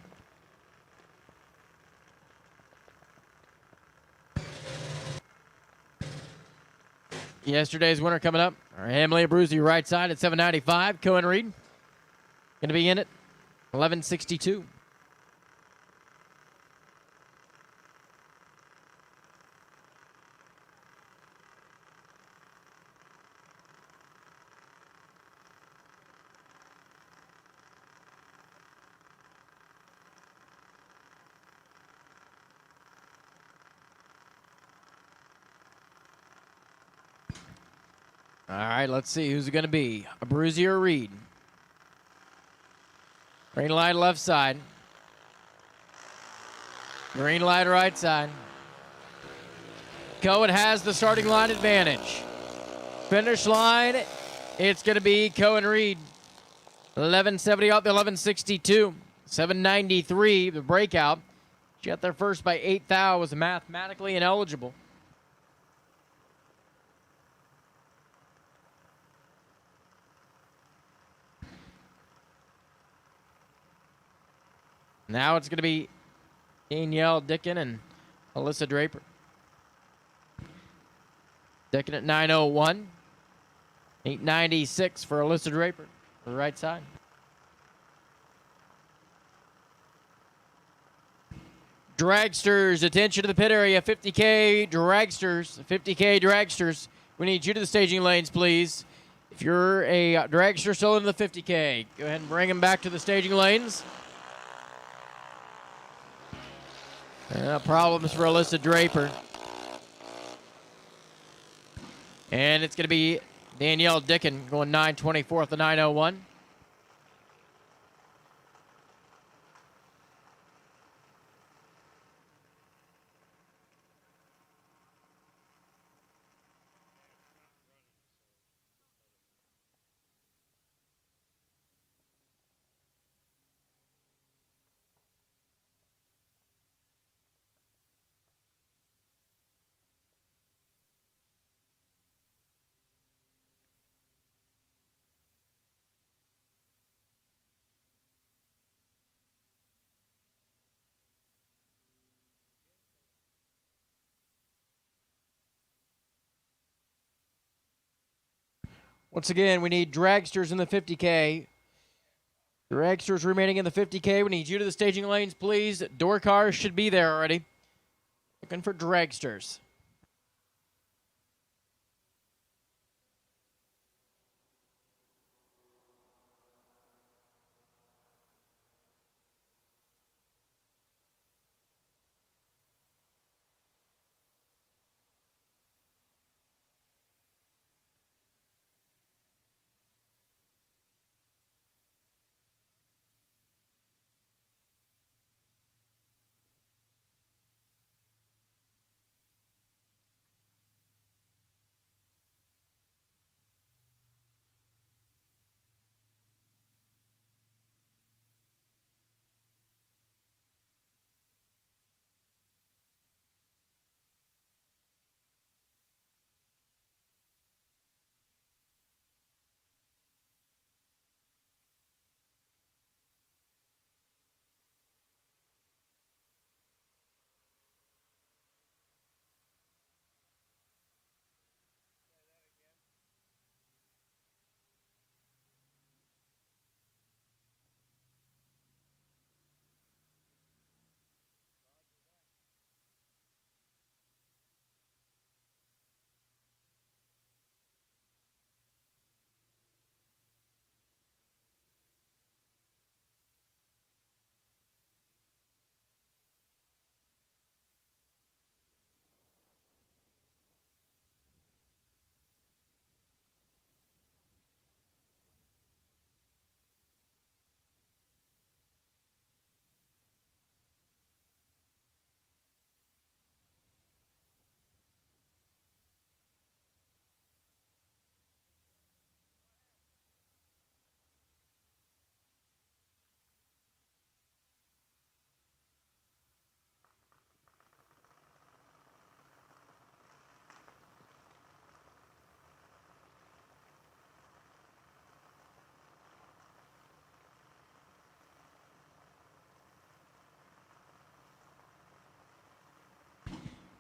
Yesterday's winner coming up. Hamley Abruzzi right side at 795. Cohen Reed going to be in it. 1162. All right, let's see who's it going to be. Abruzzi or Reed? Green light left side. Green light right side. Cohen has the starting line advantage. Finish line, it's going to be Cohen Reed. 1170 off the 1162. 793, the breakout. She got there first by 8,000, was mathematically ineligible. Now it's going to be Danielle Dickin and Alyssa Draper. Dickin at 901. 896 for Alyssa Draper, the right side. Dragsters, attention to the pit area. 50K Dragsters. 50K Dragsters. We need you to the staging lanes, please. If you're a Dragster still in the 50K, go ahead and bring them back to the staging lanes. Problems for Alyssa Draper. And it's going to be Danielle Dickin going 924 at the 901. Once again, we need Dragsters in the 50K. Dragsters remaining in the 50K. We need you to the staging lanes, please. Door cars should be there already. Looking for Dragsters.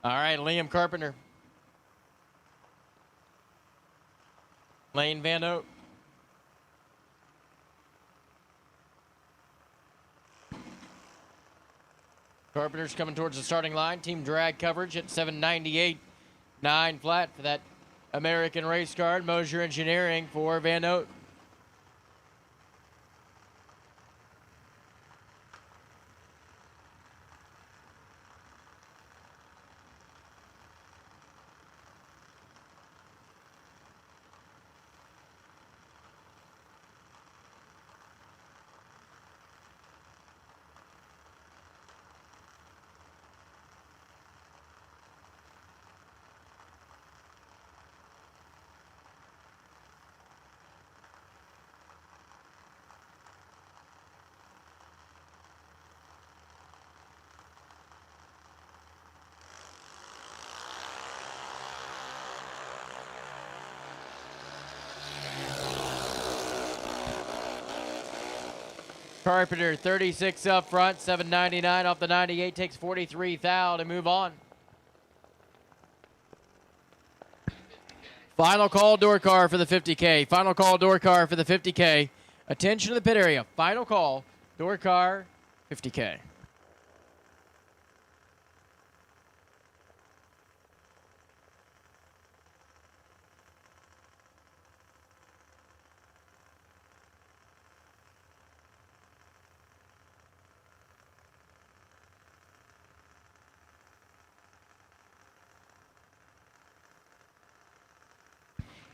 All right, Liam Carpenter. Lane Van Oak. Carpenter's coming towards the starting line. Team drag coverage at 798. 9 flat for that American race card. Mosier Engineering for Van Oak. Carpenter, 36 up front, 799 off the 98, takes 43 thou to move on. Final call door car for the 50K. Final call door car for the 50K. Attention to the pit area. Final call door car 50K.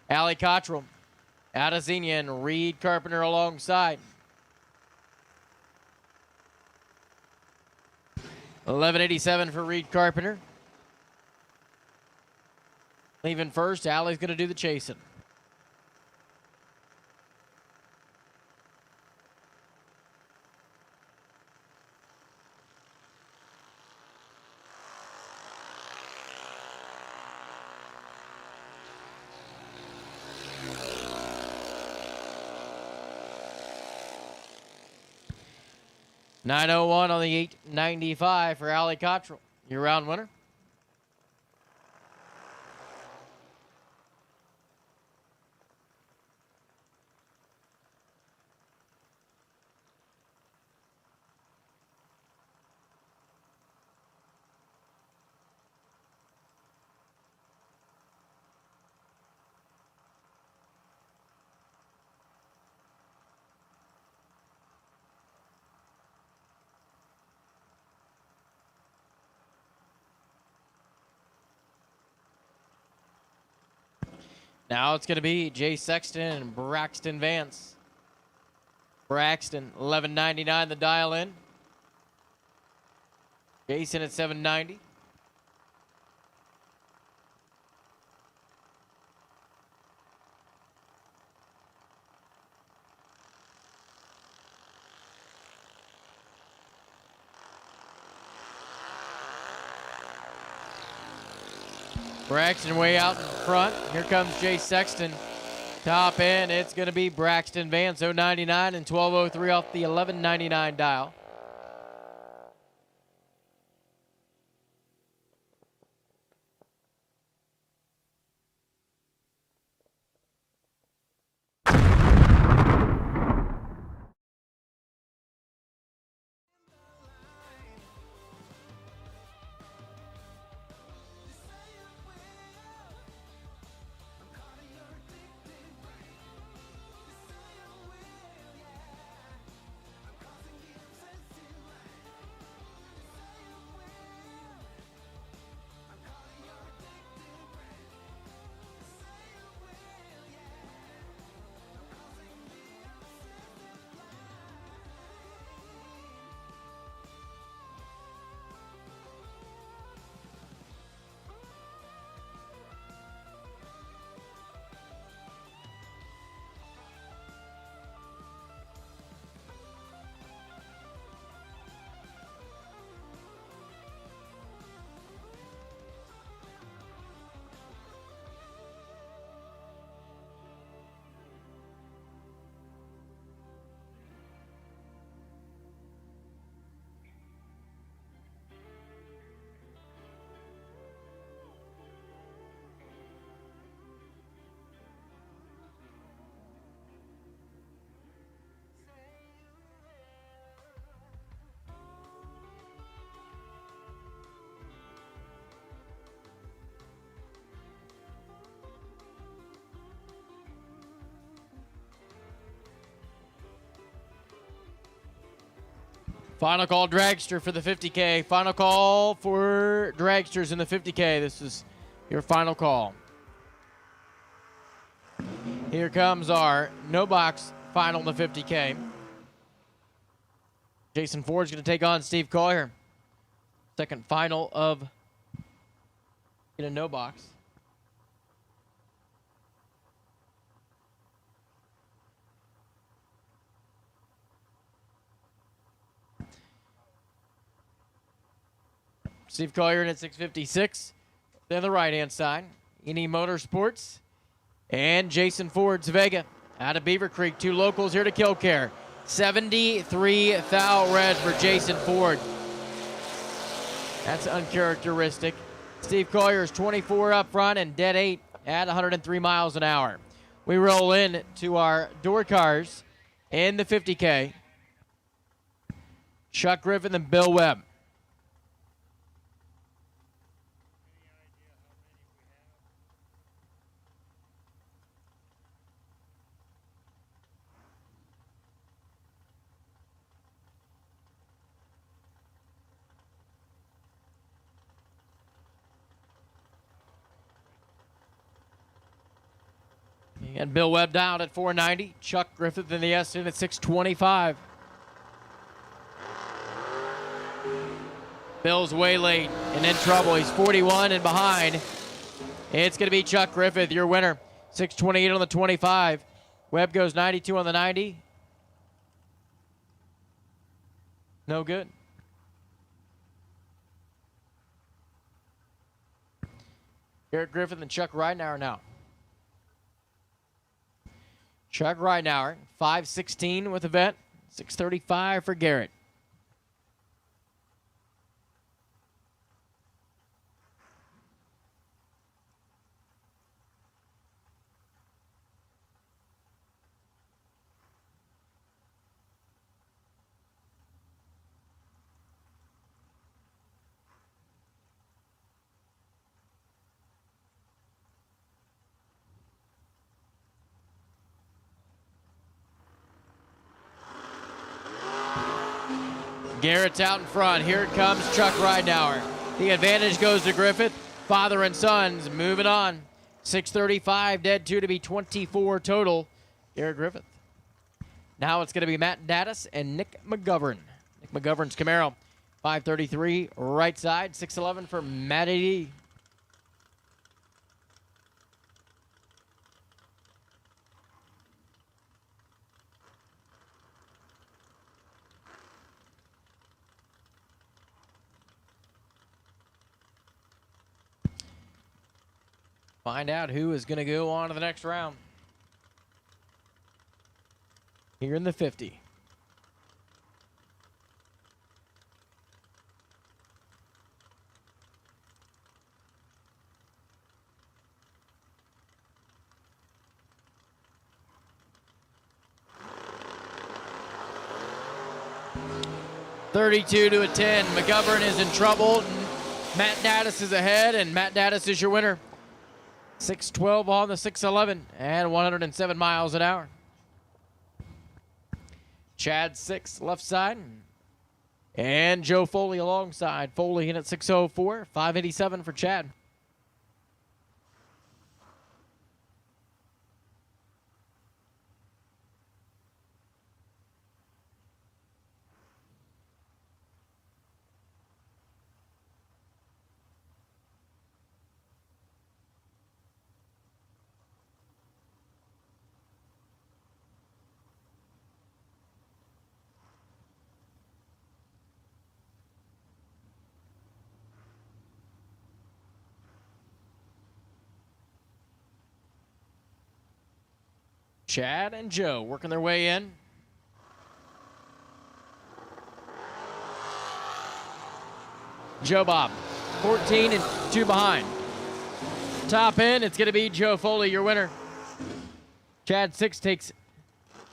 Allie Cottrell, out of Xenia, and Reed Carpenter alongside. 1187 for Reed Carpenter. Leaving first, Allie's going to do the chasing. .901 on the 895 for Allie Cottrell, your round winner. Now it's going to be Jay Sexton and Braxton Vance. Braxton, 1199 the dial in. Jason at 790. Braxton way out in front. Here comes Jay Sexton. Top end, it's going to be Braxton Vance, 099 and 1203 off the 1199 dial. Final call, Dragster for the 50K. Final call for Dragsters in the 50K. This is your final call. Here comes our no box final in the 50K. Jason Ford's going to take on Steve Collier. Second final of in a no box. Steve Collier in at 656. Then the right-hand side, NE Motorsports and Jason Ford's Vega out of Beaver Creek. Two locals here to Kil-Kare. 73 thou red for Jason Ford. That's uncharacteristic. Steve Collier is 24 up front and dead 8 at 103 miles an hour. We roll in to our door cars in the 50K. Chuck Griffith and Bill Webb. And Bill Webb down at 490. Chuck Griffith in the S in at 625. Bill's way late and in trouble. He's 41 and behind. It's going to be Chuck Griffith, your winner. 628 on the 25. Webb goes 92 on the 90. No good. Garrett Griffith and Chuck Ridenauer now. Chuck Ridenauer, 516 with the vet, 635 for Garrett. Garrett's out in front. Here comes Chuck Ridenauer. The advantage goes to Griffith. Father and sons moving on. 635 dead 2 to be 24 total. Garrett Griffith. Now it's going to be Matt Dattis and Nick McGovern. Nick McGovern's Camaro. 533 right side. 611 for Matty D. Find out who is going to go on to the next round. Here in the 50. $32 to a 10. McGovern is in trouble. Matt Dattis is ahead, and Matt Dattis is your winner. 612 on the 611 and 107 miles an hour. Chad 6 left side and Joe Foley alongside. Foley in at 604, 587 for Chad. Chad and Joe working their way in. Joe Bob, 14 and 2 behind. Top end, it's going to be Joe Foley, your winner. Chad 6 takes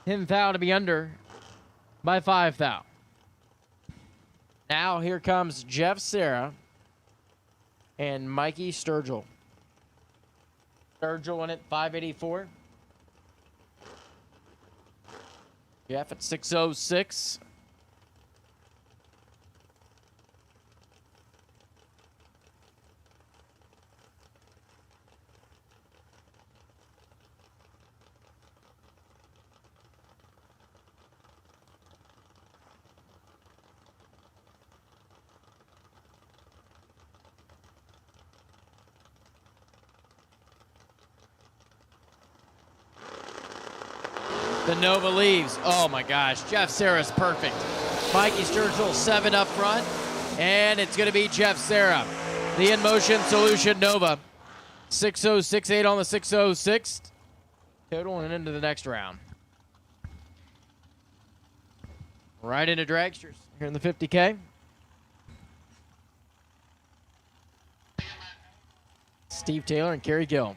10 thou to be under by 5 thou. Now here comes Jeff Serra and Mikey Sturgill. Sturgill in at 584. Jeff at 606. The Nova leaves. Oh my gosh, Jeff Serra's perfect. Mikey Sturgill 7 up front, and it's going to be Jeff Serra. The in-motion Solution Nova. 6.068 on the 6.06 total and into the next round. Right into Dragsters here in the 50K. Steve Taylor and Kerry Gill.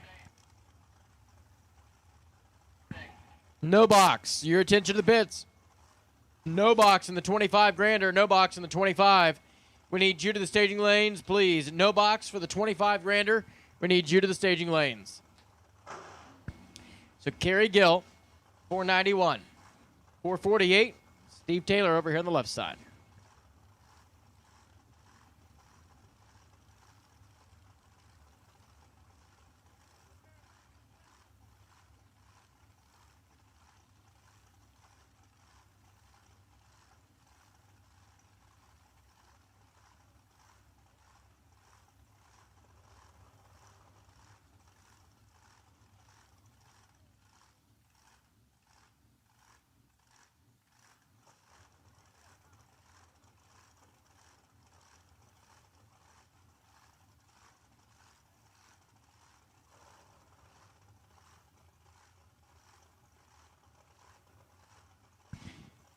No box. Your attention to the pits. No box in the 25 grander. No box in the 25. We need you to the staging lanes, please. No box for the 25 grander. We need you to the staging lanes. So Kerry Gill, 491. 448, Steve Taylor over here on the left side.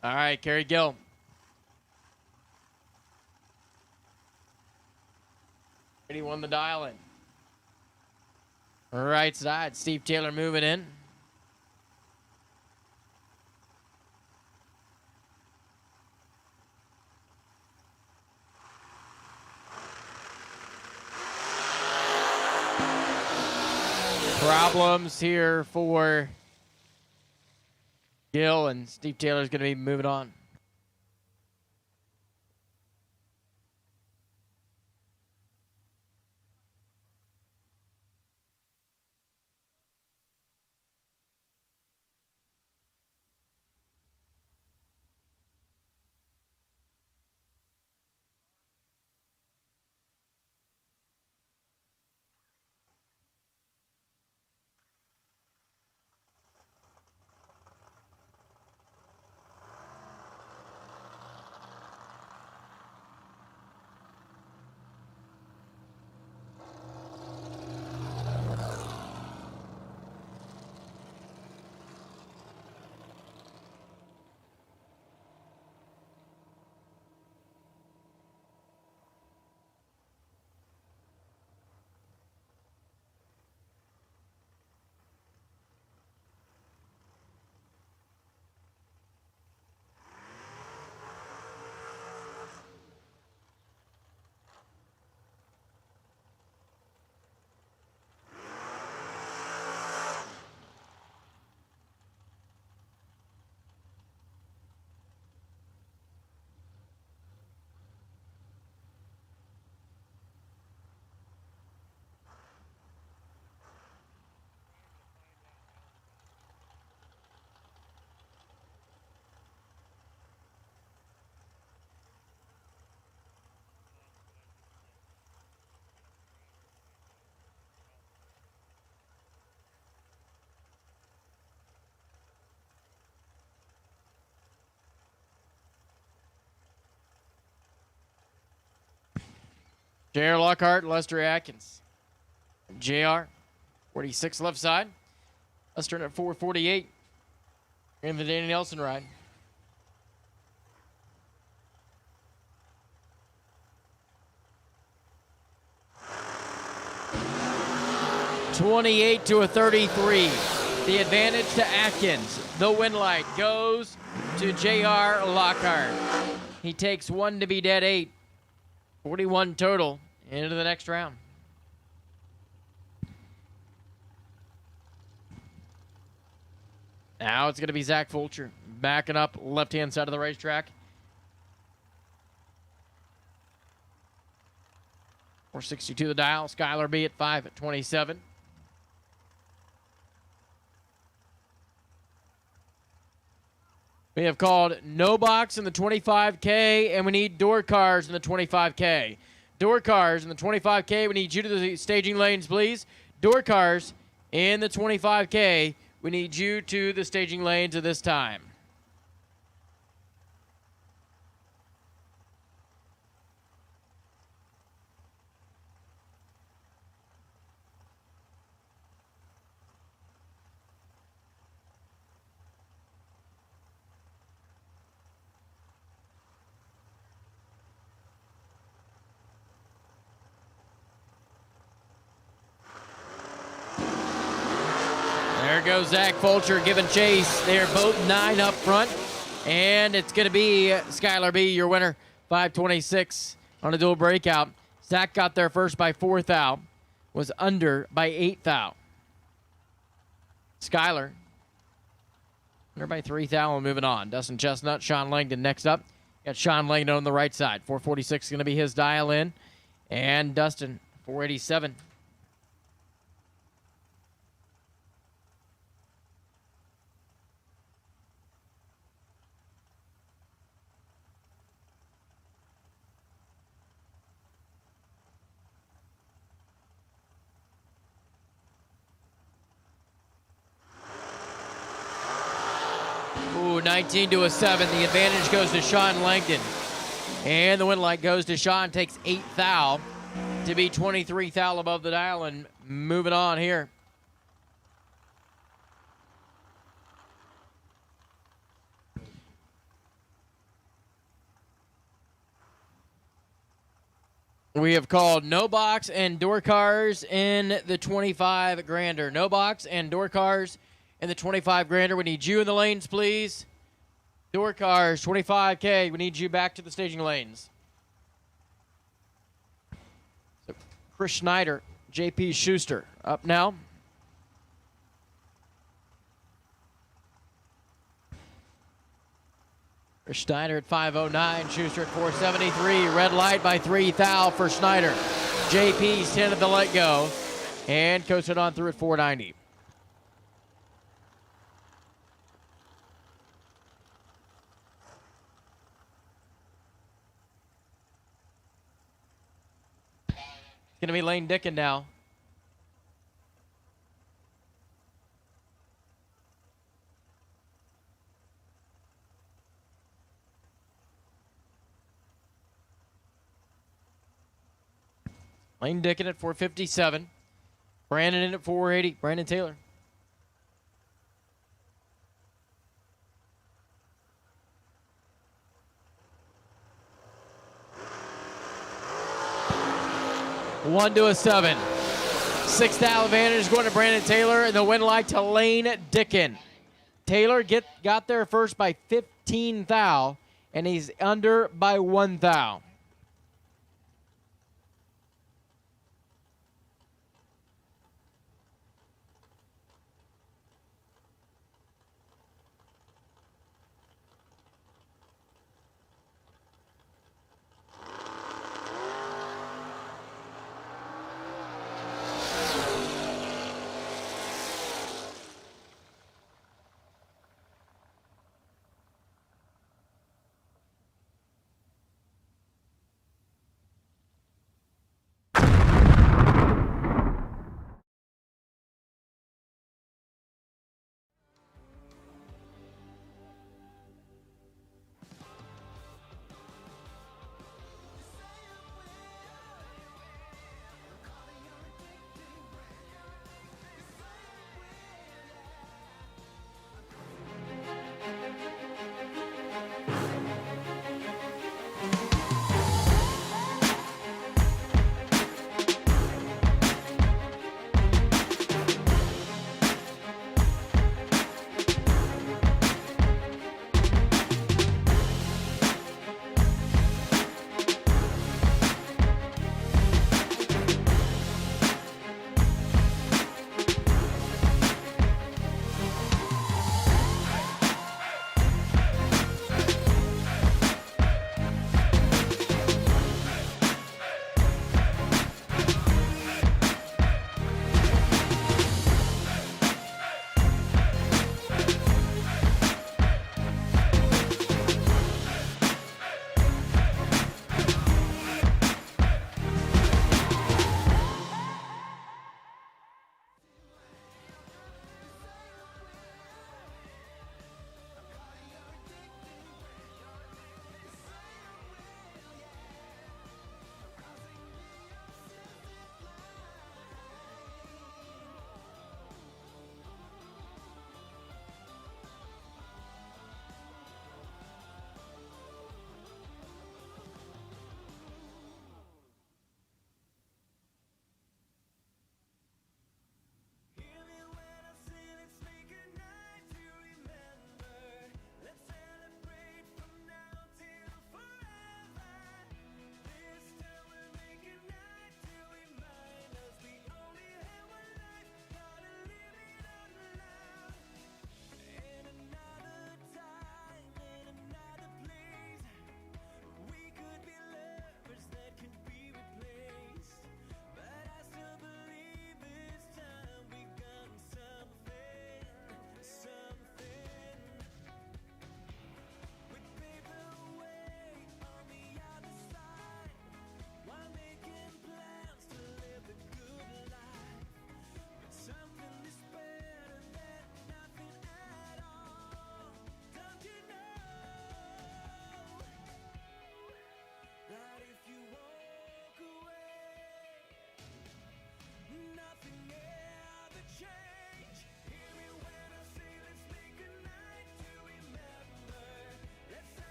All right, Kerry Gill. Ready, won the dial in. Right side, Steve Taylor moving in. Problems here for Gill, and Steve Taylor's going to be moving on. R Lockhart, Lester Atkins. JR, 46 left side. Lester at 448. In the Danny Nelson ride. (28 to a 33). The advantage to Atkins. The win light goes to JR Lockhart. He takes one to be dead 8. 41 total into the next round. Now it's going to be Zach Fulcher backing up left-hand side of the racetrack. 462 the dial. Skylar B at 5 at 27. We have called no box in the 25K, and we need door cars in the 25K. Door cars in the 25K. We need you to the staging lanes, please. Door cars in the 25K. we need you to the staging lanes at this time. There goes Zach Fulcher giving chase. They're both 9 up front. And it's going to be Skylar B, your winner, 5:26 on a dual breakout. Zach got there first by 4 thou, was under by 8 thou. Skylar under by 3 thou and moving on. Dustin Chestnut, Sean Langdon next up. Got Sean Langdon on the right side. 446 is going to be his dial in. And Dustin, 487. Ooh, 19 to a 7. The advantage goes to Sean Langdon. And the win light goes to Sean. Takes 8 thou to be 23 thou above the dial and moving on here. We have called no box and door cars in the 25 grander. No box and door cars in the 25 grander. We need you in the lanes, please. Door cars, 25K. We need you back to the staging lanes. So Chris Schneider, JP Schuster up now. Chris Schneider at 509, Schuster at 473. Red light by 3 thou for Schneider. JP's 10 at the let go. And coasted on through at 490. It's going to be Lane Dickin now. Lane Dickin at 457. Brandon in at 480. Brandon Taylor. One to a 7. 6 thou advantage going to Brandon Taylor, and the win light to Lane Dickin. Taylor got there first by 15 thou, and he's under by 1 thou.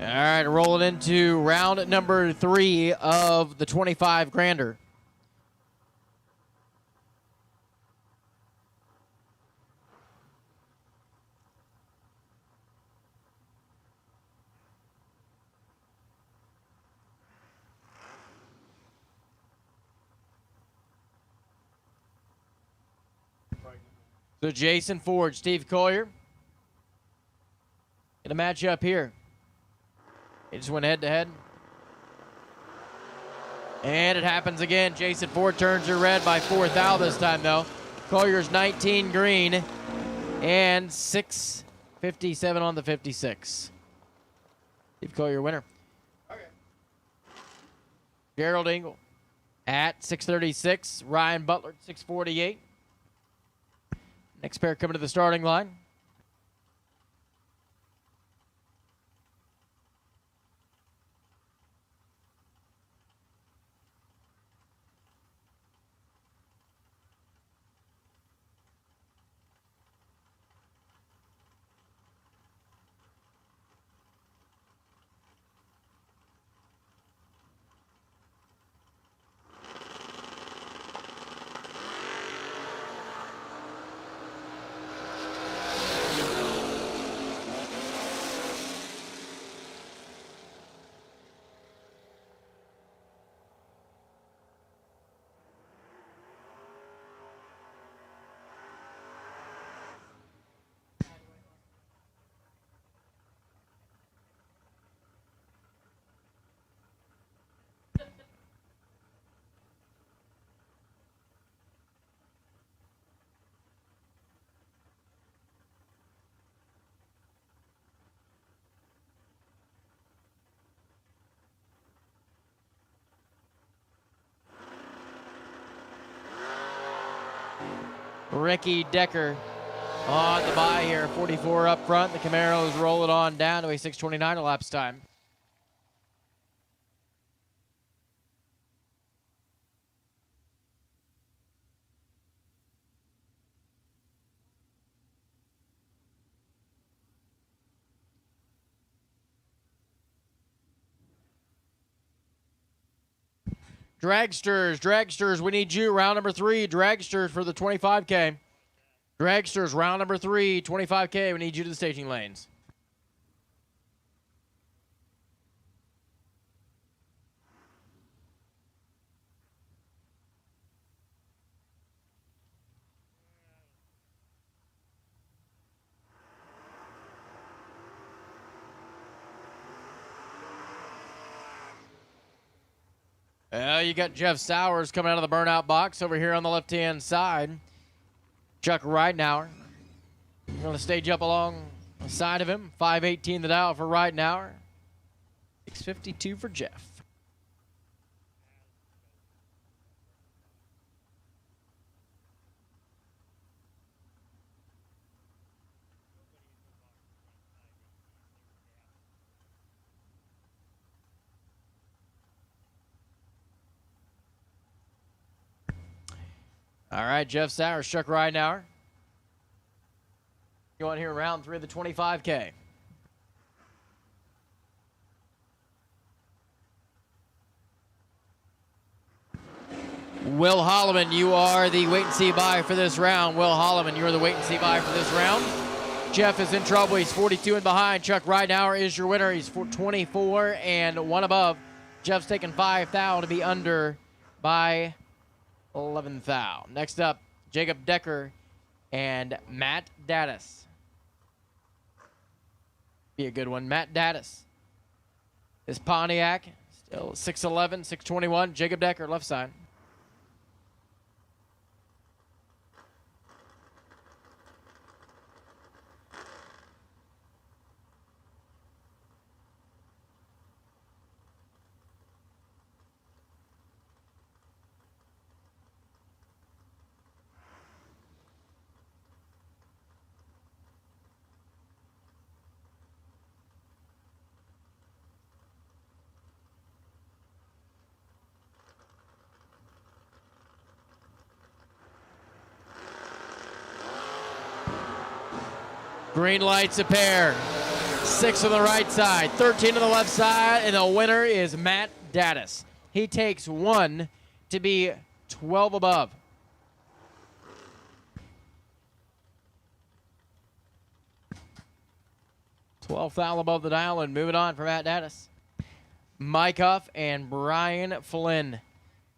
All right, rolling into round number 3 of the 25 grander. So Jason Ford, Steve Collier. Get a match up here. They just went head to head. And it happens again. Jason Ford turns her red by 4 thou this time though. Collier's 19 green and 657 on the 56. Steve Collier winner. Okay. Gerald Engel at 636. Ryan Butler at 648. Next pair coming to the starting line. Ricky Decker on the bye here, 44 up front. The Camaros roll it on down to a 6:29 elapsed time. Dragsters, we need you. Round number 3, Dragsters for the 25K. Dragsters, round number 3, 25K. We need you to the staging lanes. You got Jeff Sowers coming out of the burnout box over here on the left-hand side. Chuck Ridenauer going to stage up along the side of him. 518 the dial for Ridenauer. 652 for Jeff. All right, Jeff Sowers, Chuck Ridenauer. You want here in round 3 of the 25K. Will Holloman, you are the wait-and-see buy for this round. Will Holloman, you are the wait-and-see buy for this round. Jeff is in trouble. He's 42 and behind. Chuck Ridenauer is your winner. He's 24 and 1 above. Jeff's taking 5 thou to be under by 11 thou. Next up, Jacob Decker and Matt Daddis. Be a good one. Matt Daddis. This Pontiac, still 6'11", 621. Jacob Decker, left side. Green lights a pair. 6 on the right side, 13 on the left side, and the winner is Matt Daddis. He takes 1 to be 12 above. $12 above the dial, and moving on for Matt Daddis. Mike Huff and Brian Flynn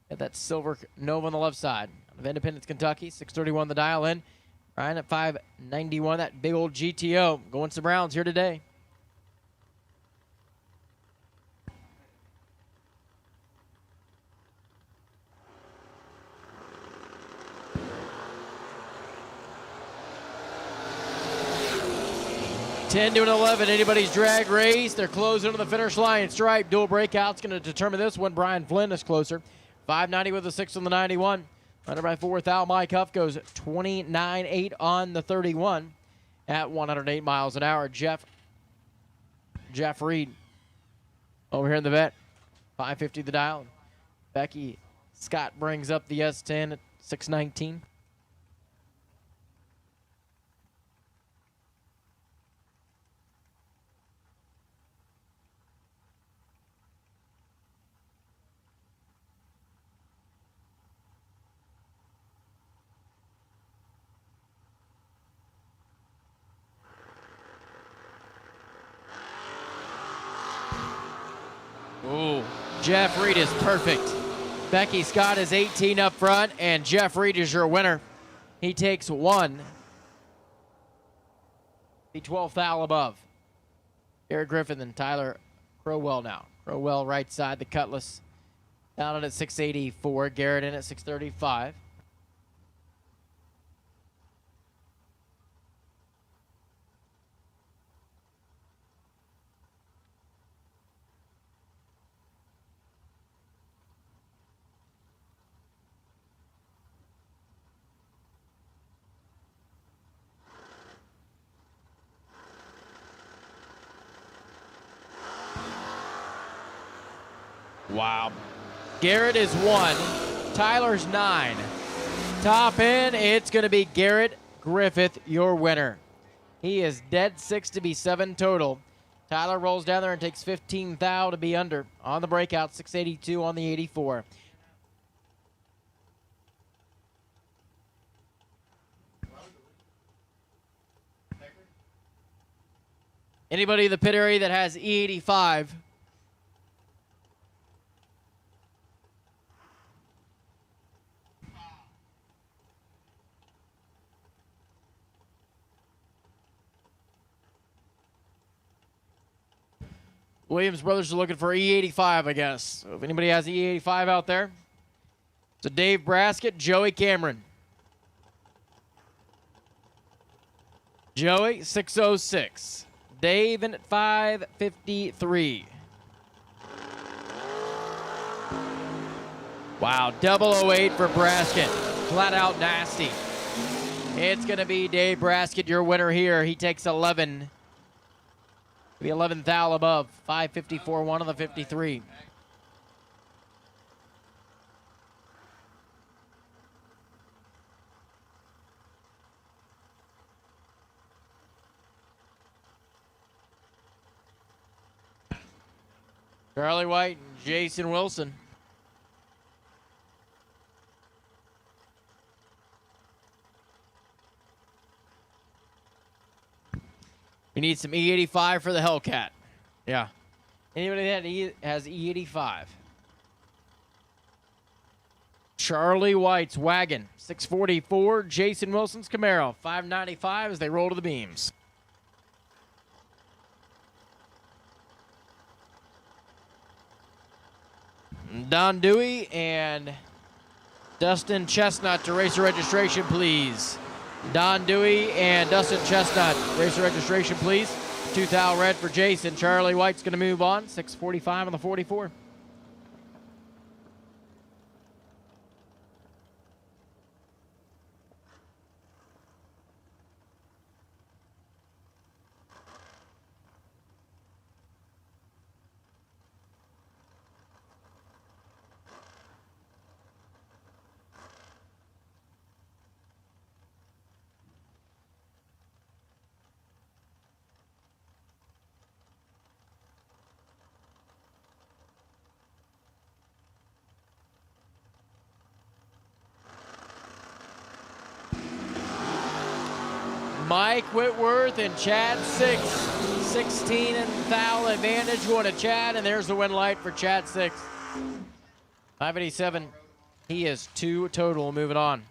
at that silver Nova on the left side of Independence, Kentucky. 631 the dial in. Brian at 591, that big old GTO. Going to Browns here today. $10 to an 11, anybody's drag race. They're closing to the finish line. Stripe dual breakout's going to determine this one. Brian Flynn is closer. 590 with a 6 on the 91. Under by 4 thou. Mike Huff goes 29.8 on the 31 at 108 miles an hour. Jeff Reed over here in the vet. 550 the dial. Becky Scott brings up the S10 at 619. Ooh, Jeff Reed is perfect. Becky Scott is 18 up front, and Jeff Reed is your winner. He takes 1. The 12th foul above. Garrett Griffith and Tyler Crowell now. Crowell right side, the Cutlass. Down at 684. Garrett in at 635. Wow. Garrett is 1. Tyler's 9. Top end, it's going to be Garrett Griffith, your winner. He is dead 6 to be 7 total. Tyler rolls down there and takes 15 thou to be under. On the breakout, 682 on the 84. Anybody in the pit area that has E85? Williams Brothers are looking for E85, I guess. So if anybody has E85 out there. So Dave Braskett, Joey Cameron. Joey, 606. Dave in at 553. Wow, 008 for Braskett. Flat out nasty. It's going to be Dave Braskett, your winner here. He takes 11. The 11th thou above. 554, 1 on the 53. Charlie White and Jason Wilson. We need some E85 for the Hellcat. Yeah. Anybody that has E85? Charlie White's wagon. 644. Jason Wilson's Camaro. 595 as they roll to the beams. Don Dewey and Dustin Chestnut to racer registration, please. Don Dewey and Dustin Chestnut, racer registration, please. 2 thou red for Jason. Charlie White's going to move on. 645 on the 44. Mike Whitworth and Chad 6. 16 and foul advantage going to Chad, and there's the win light for Chad 6. 587. He is 2 total. Moving on.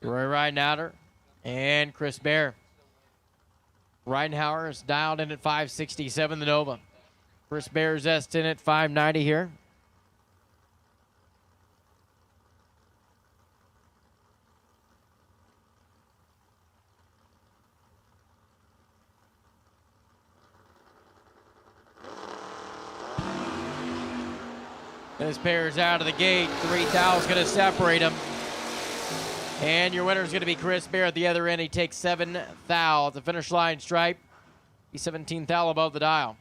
Roy Ridenhauer and Chris Bear. Ridenhauer is dialed in at 567, the Nova. Chris Bear's S in at 590 here. This pair is out of the gate. 3 thou's going to separate them. And your winner is going to be Chris Bear at the other end. He takes 7 thou at the finish line stripe. He's 17 thou above the dial.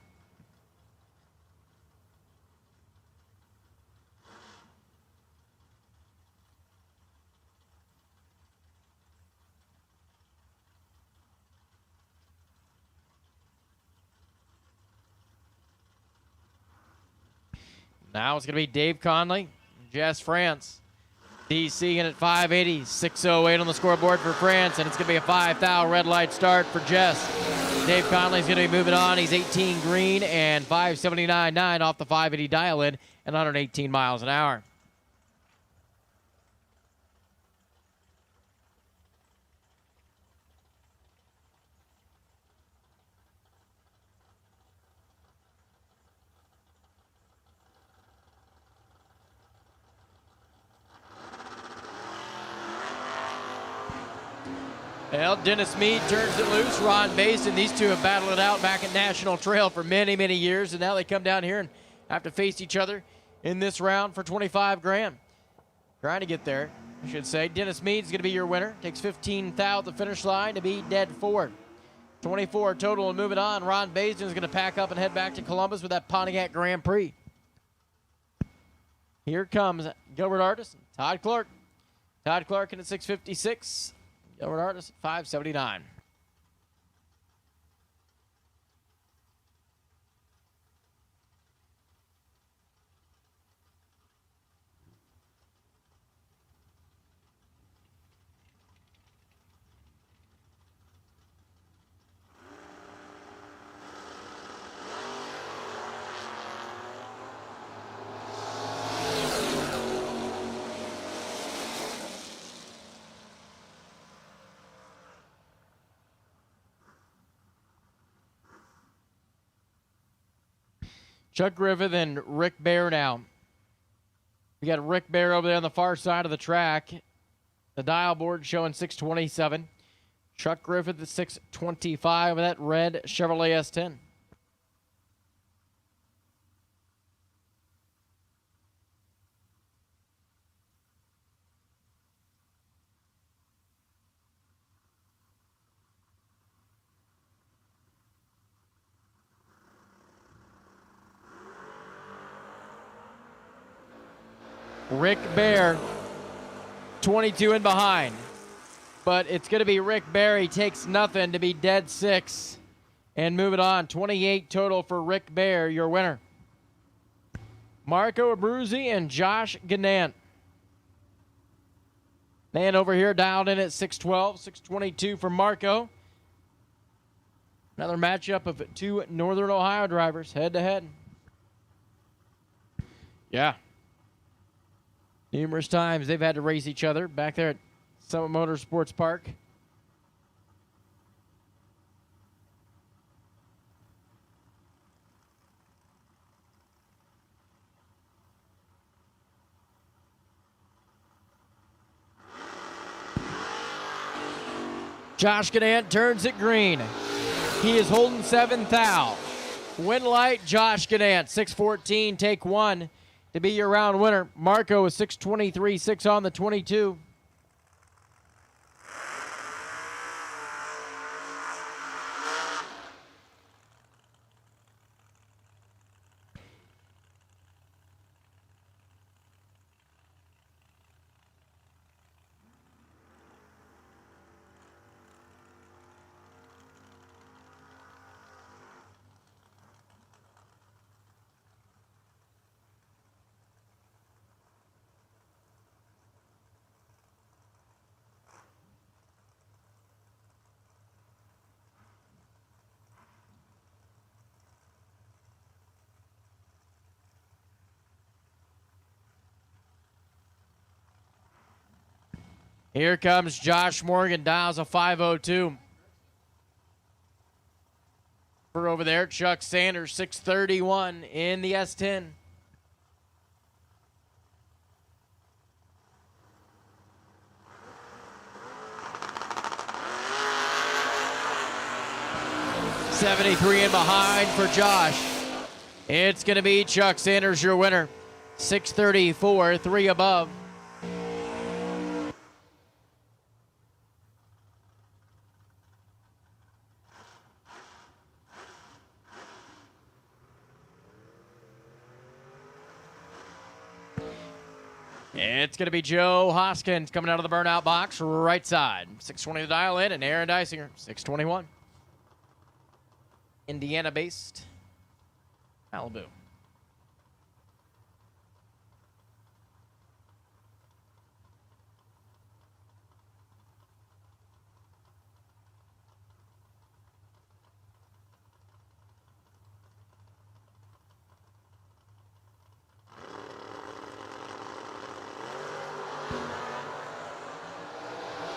Now it's going to be Dave Conley, Jess France. DC in at 580, 608 on the scoreboard for France, and it's going to be a 5 thou red light start for Jess. Dave Conley's going to be moving on. He's 18 green and 579.9 off the 580 dial in and 118 miles an hour. Well, Dennis Meade turns it loose. Ron Basin, these two have battled it out back at National Trail for many, many years, and now they come down here and have to face each other in this round for 25 grand. Trying to get there, I should say. Dennis Meade's going to be your winner. Takes 15 thou at the finish line to be dead 4. 24 total and moving on. Ron Basin is going to pack up and head back to Columbus with that Pontiac Grand Prix. Here comes Gilbert Artis, Todd Clark. Todd Clark in at 656. Gilbert Artis at 579. Chuck Griffith and Rick Bear now. We got Rick Bear over there on the far side of the track. The dial board showing 627. Chuck Griffith at 625 with that red Chevrolet S10. Rick Bear, 22 in behind. But it's going to be Rick Bear. He takes nothing to be dead 6. And move it on. 28 total for Rick Bear, your winner. Marco Abruzzi and Josh Gannant. Man over here dialed in at 612, 622 for Marco. Another matchup of 2 Northern Ohio drivers head to head. Yeah. Numerous times they've had to race each other back there at Summit Motorsports Park. Josh Gannant turns it green. He is holding 7 thou. Win light, Josh Gannant, 614, take 1. To be your round winner. Marco is 623, 6 on the 22. Here comes Josh Morgan, dials a 5:02. For over there, Chuck Sanders, 6:31 in the S10. $73 in behind for Josh. It's going to be Chuck Sanders, your winner. 6:34, 3 above. It's going to be Joe Hoskins coming out of the burnout box, right side. 620 to dial in, and Aaron Deisinger, 621. Indiana-based, Malibu.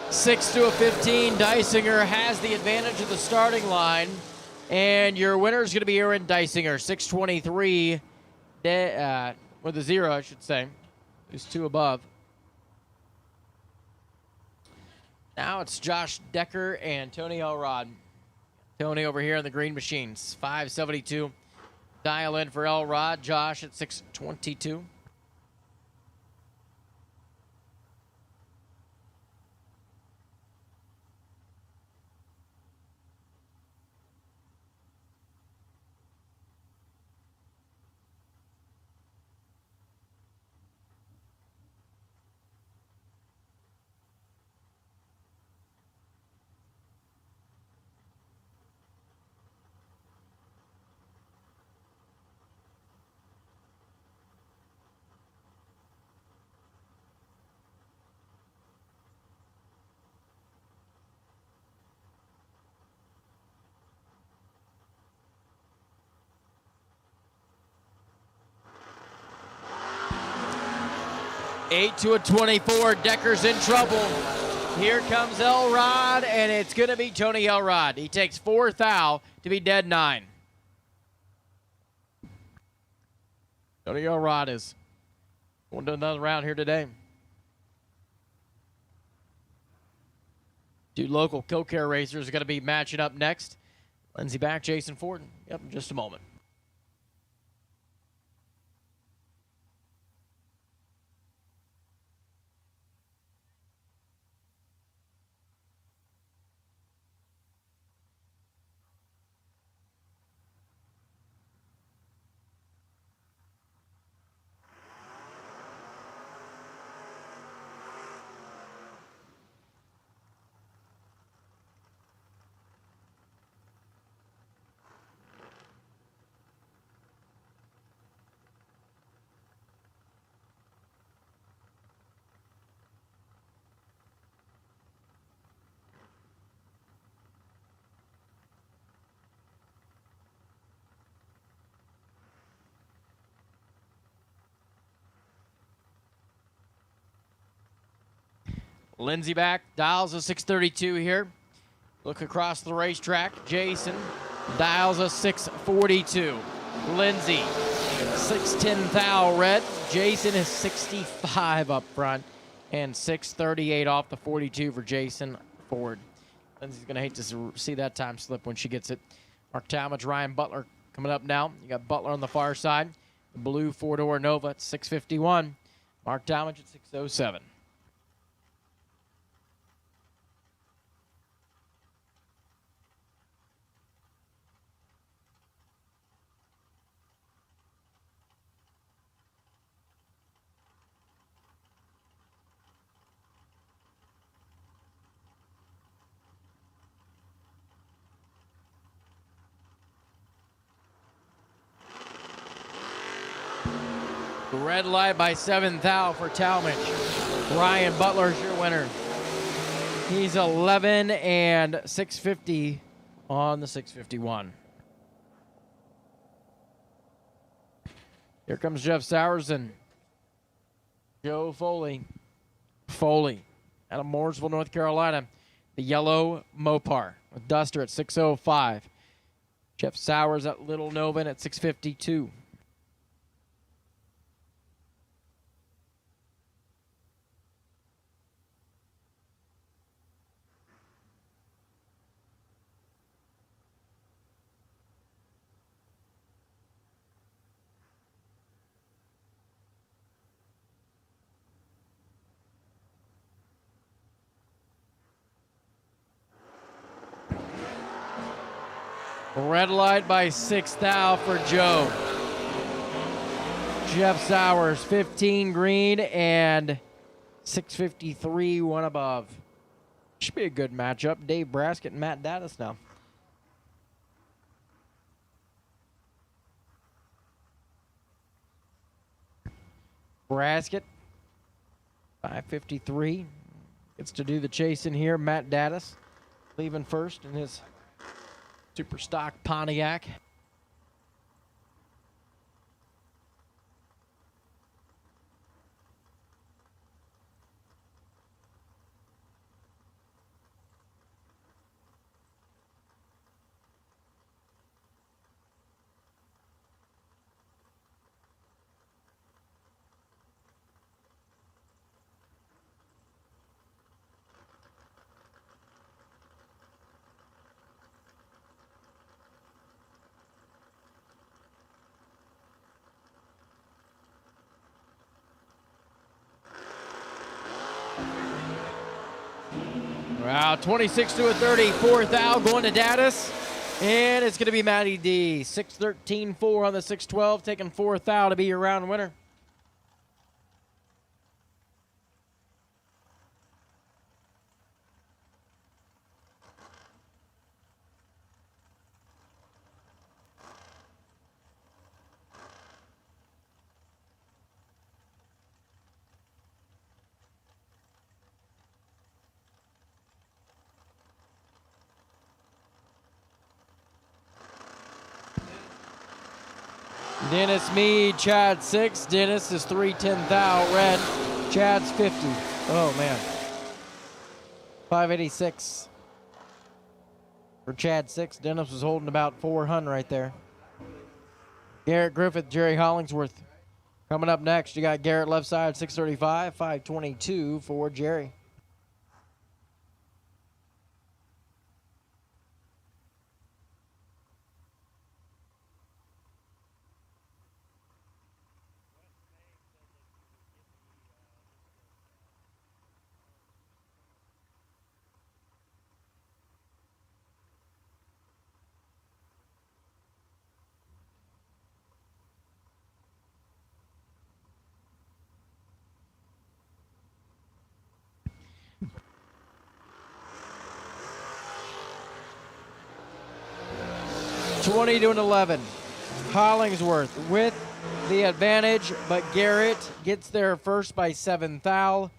Six to a 15, Deisinger has the advantage of the starting line. And your winner is going to be Aaron Deisinger, 623 with a 0, I should say. Who's 2 above. Now it's Josh Decker and Tony Elrod. Tony over here in the green machines, 572. Dial in for Elrod. Josh at 622. Eight to a 24. Decker's in trouble. Here comes Elrod, and it's going to be Tony Elrod. He takes 4 thou to be dead 9. Tony Elrod is going to another round here today. 2 local Kil-Kare racers are going to be matching up next. Lindsey back, Jason Ford. Yep, in just a moment. Lindsey back, dials a 632 here. Look across the racetrack. Jason dials a 642. Lindsey, 610 thou red. Jason is 65 up front. And 638 off the 42 for Jason Ford. Lindsey's going to hate to see that time slip when she gets it. Mark Talmadge, Ryan Butler coming up now. You got Butler on the far side. The blue 4-door Nova at 651. Mark Talmadge at 607. Red light by 7 thou for Talmadge. Ryan Butler's your winner. He's 11 and 650 on the 651. Here comes Jeff Sowers and Joe Foley. Foley out of Mooresville, North Carolina. The yellow Mopar with Duster at 6:05. Jeff Sowers at Little Novan at 6:52. Red light by 6 thou for Joe. Jeff Sowers, 15 green and 6:53, one above. Should be a good matchup. Dave Braskett and Matt Dattis now. Braskett, 5:53. Gets to do the chasing here. Matt Dattis leaving first in his super stock Pontiac. Wow, 26 to a 30, 4 thou going to Dattis. And it's going to be Matty D. 6:13.4 on the 6:12, taking 4 thou to be your round winner. Dennis Mead, Chad 6. Dennis is 3:10 thou red. Chad's 50. Oh, man. 586 for Chad 6. Dennis was holding about 400 right there. Garrett Griffith, Jerry Hollingsworth. Coming up next, you got Garrett left side, 635, 522 for Jerry. $20 to an 11. Hollingsworth with the advantage, but Garrett gets there first by 7 thou.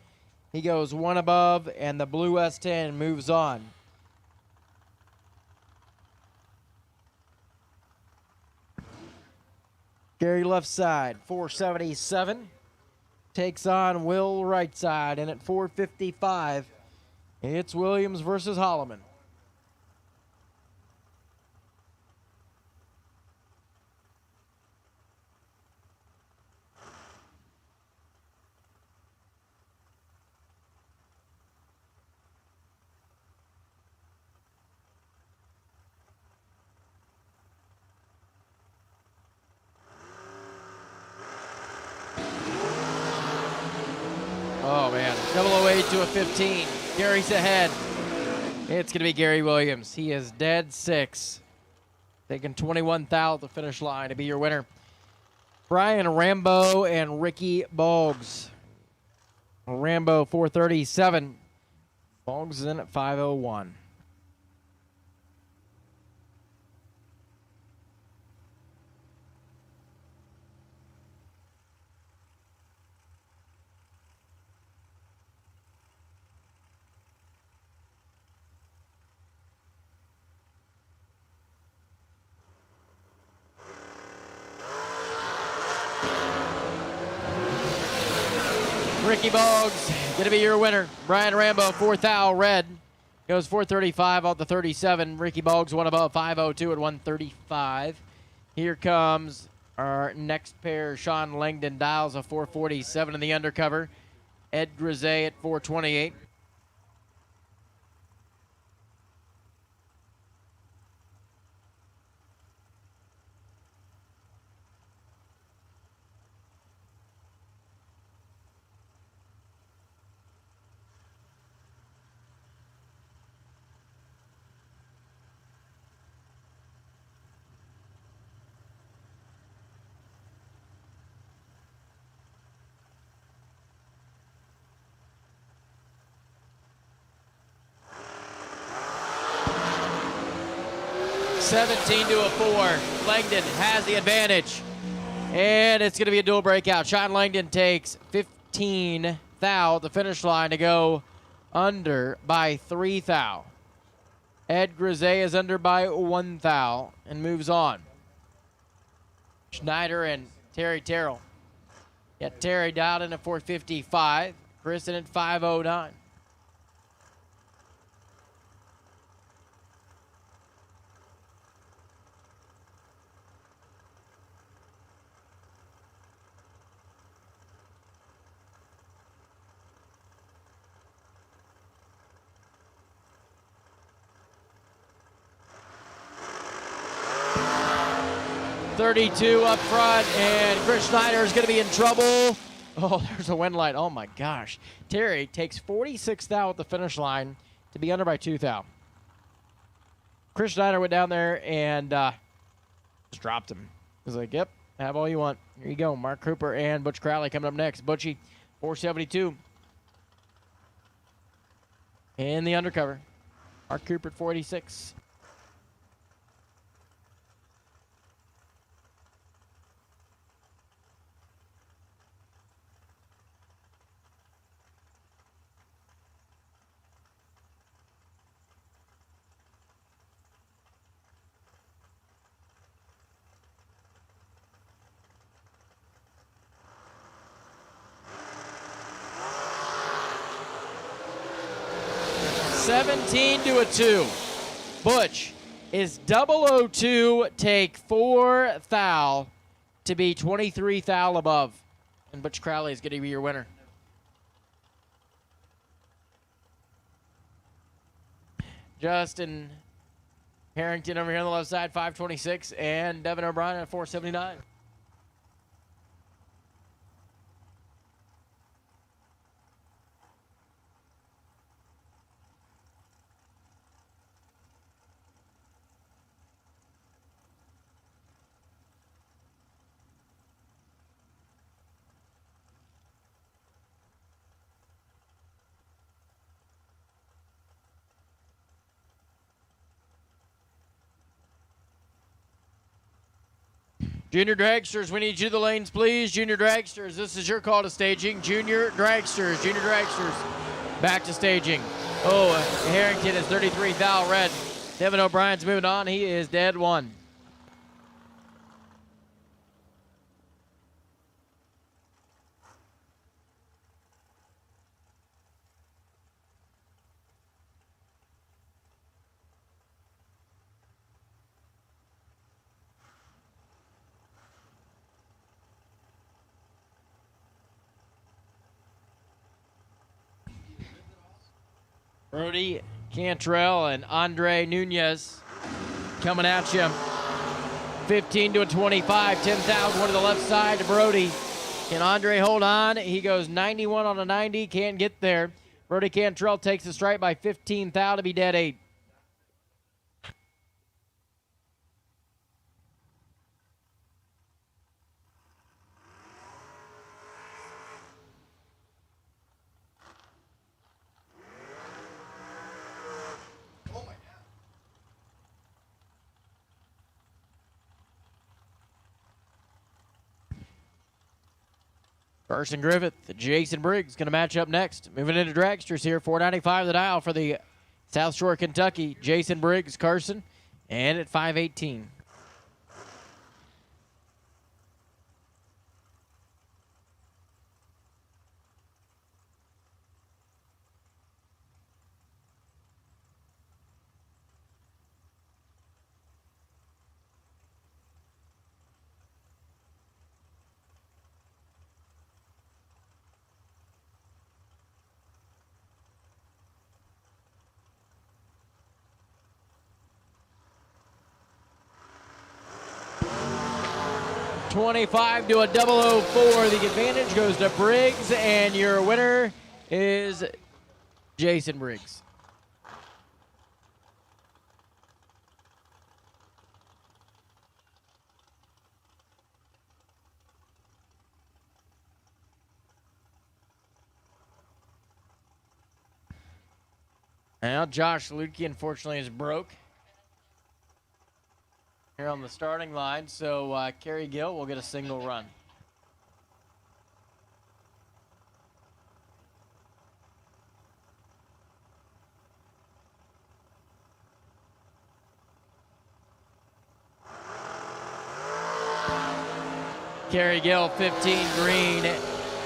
He goes one above, and the blue S10 moves on. Gary left side, 477. Takes on Will right side, and at 455, it's Williams versus Holloman. Oh, man. 008 to a 15. Gary's ahead. It's going to be Gary Williams. He is dead 6. Taking 21 thou at the finish line to be your winner. Brian Rambo and Ricky Boggs. Rambo 437. Boggs is in at 501. Ricky Boggs going to be your winner. Brian Rambo, 4th thou, red. Goes 435 off the 37. Ricky Boggs, one above, 502 at 135. Here comes our next pair. Sean Langdon dials a 447 in the undercover. Ed Grisey at 428. to a 4. Langdon has the advantage. And it's going to be a dual breakout. Sean Langdon takes 15 thou at the finish line to go under by 3 thou. Ed Grisey is under by 1 thou and moves on. Schneider and Terry Terrell. Got Terry dialed in at 455. Kristen at 509. .32 up front, and Chris Schneider is going to be in trouble. Oh, there's a wind light. Oh, my gosh. Terry takes 46 thou at the finish line to be under by 2 thou. Chris Schneider went down there and just dropped him. He was like, yep, have all you want. Here you go. Mark Cooper and Butch Crowley coming up next. Butchie, 472. In the undercover. Mark Cooper at 46. To a 2. Butch is 002, take 4 thou to be 23 thou above. And Butch Crowley is going to be your winner. Justin Harrington over here on the left side, 526, and Devin O'Brien at 479. Junior Dragsters, we need you to the lanes, please. Junior Dragsters, this is your call to staging. Junior Dragsters, back to staging. Oh, Harrington is 33 thou red. Devin O'Brien's moving on. He is dead 1. Brody Cantrell and Andre Nunez coming at you. 15 to a 25. 10,000 one to the left side to Brody. Can Andre hold on? He goes 91 on a 90. Can't get there. Brody Cantrell takes the strike by 15,000 to be dead 8. Carson Griffith, Jason Briggs going to match up next. Moving into Dragsters here, 495 the dial for the South Shore, Kentucky. Jason Briggs, Carson, and at 518. 25 to a 004. The advantage goes to Briggs, and your winner is Jason Briggs. Now Josh Lutke unfortunately is broke here on the starting line, so Kerry Gill will get a single run. Kerry Gill, 15 green,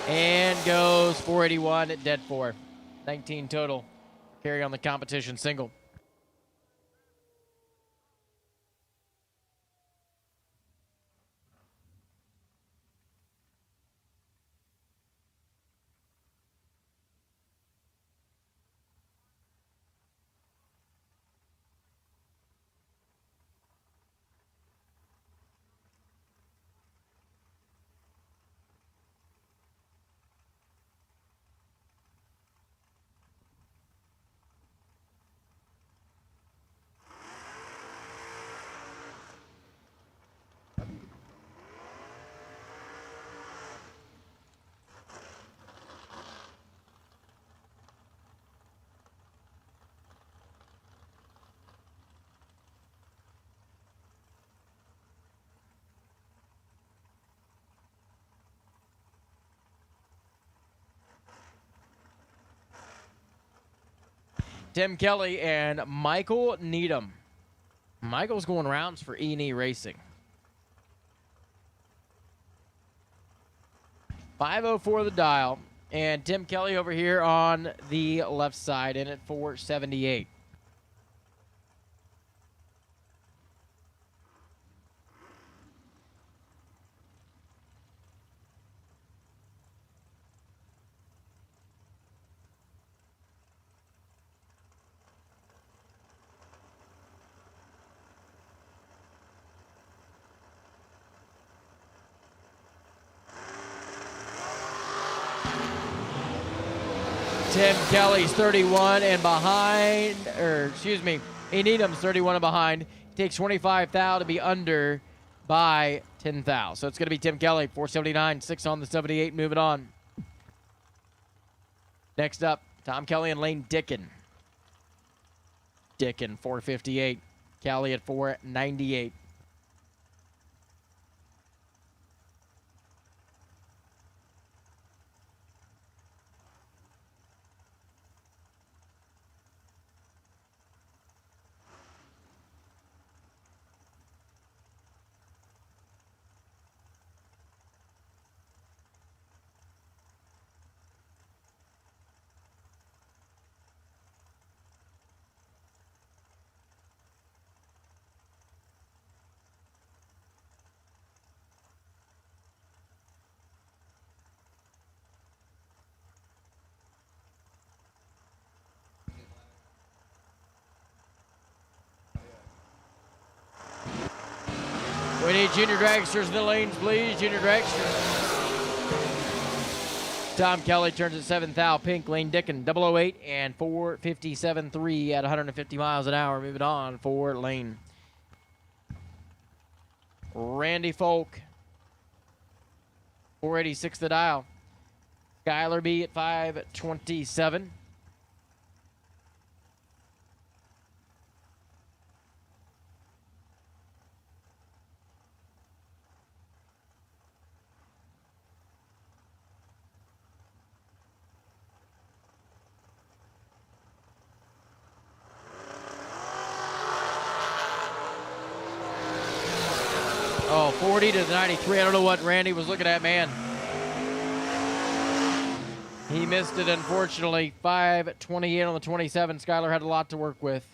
and goes 481 at dead 4. 19 total. Carry on the competition single. Tim Kelly and Michael Needham. Michael's going rounds for E&E Racing. 504 the dial. And Tim Kelly over here on the left side in at 478. Tim Kelly's 31 and behind, Needham's 31 and behind. He takes 25 thou to be under by 10 thou. So it's going to be Tim Kelly, 479, 6 on the 78, moving on. Next up, Tom Kelly and Lane Dickin. Dickin, 458. Kelly at 498. We need junior dragsters in the lanes, please. Junior dragsters. Tom Kelly turns at 7 thou. Pink, Lane Dickin, 008 and 457.3 at 150 miles an hour. Moving on for Lane. Randy Folk, 486 the dial. Skylar B at 527. Oh, 40 to 93. I don't know what Randy was looking at, man. He missed it, unfortunately. 528 on the 27. Skylar had a lot to work with.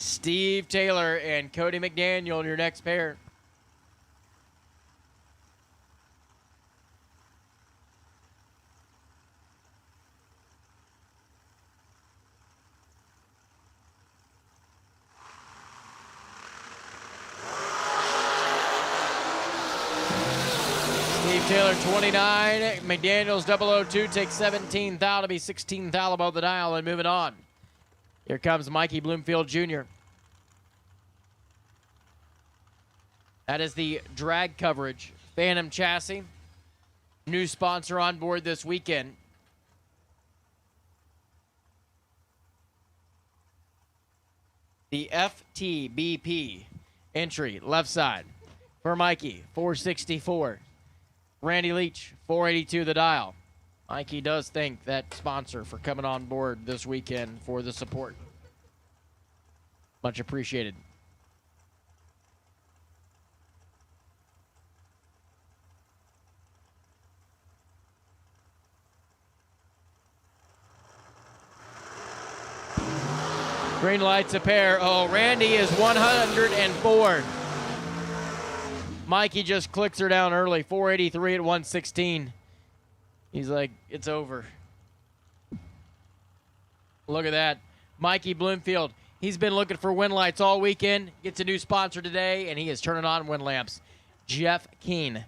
Steve Taylor and Cody McDaniel, your next pair. Steve Taylor 29, McDaniels 002 takes 17 thou to be 16 thou above the dial and moving on. Here comes Mikey Bloomfield Jr. That is the drag coverage. Phantom chassis. New sponsor on board this weekend. The FTBP entry, left side. For Mikey, 464. Randy Leach, 482 the dial. Mikey does thank that sponsor for coming on board this weekend for the support. Much appreciated. Green lights a pair. Oh, Randy is 104. Mikey just clicks her down early. 483 at 116. He's like, it's over. Look at that. Mikey Bloomfield. He's been looking for wind lights all weekend. Gets a new sponsor today, and he is turning on wind lamps. Jeff Keene.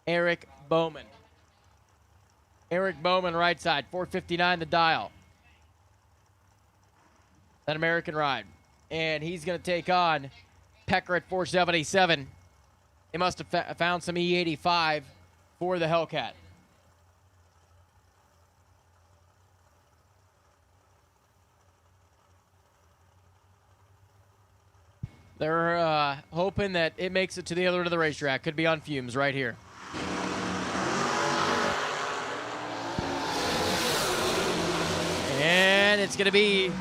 Eric Bowman. Eric Bowman, right side. 459 the dial. That American ride. And he's going to take on Pecker at 477. They must have found some E85 for the Hellcat. They're hoping that it makes it to the other end of the racetrack. Could be on fumes right here. And it's going to be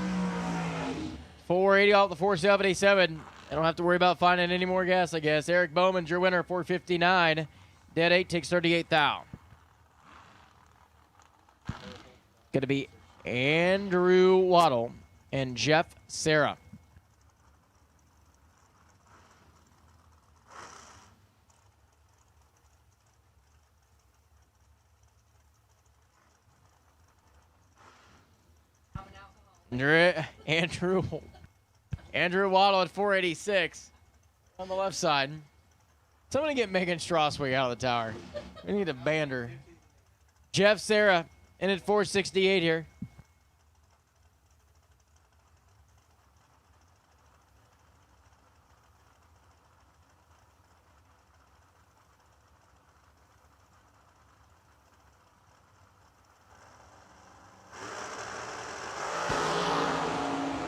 480 off the 477. I don't have to worry about finding any more gas, I guess. Eric Bowman's your winner, 459. Dead 8 takes 38 thou. Going to be Andrew Waddle and Jeff Serra. Andrew Waddle at 486 on the left side. Somebody get Megan Straswig out of the tower. We need a bander. Jeff Serra in at 468 here.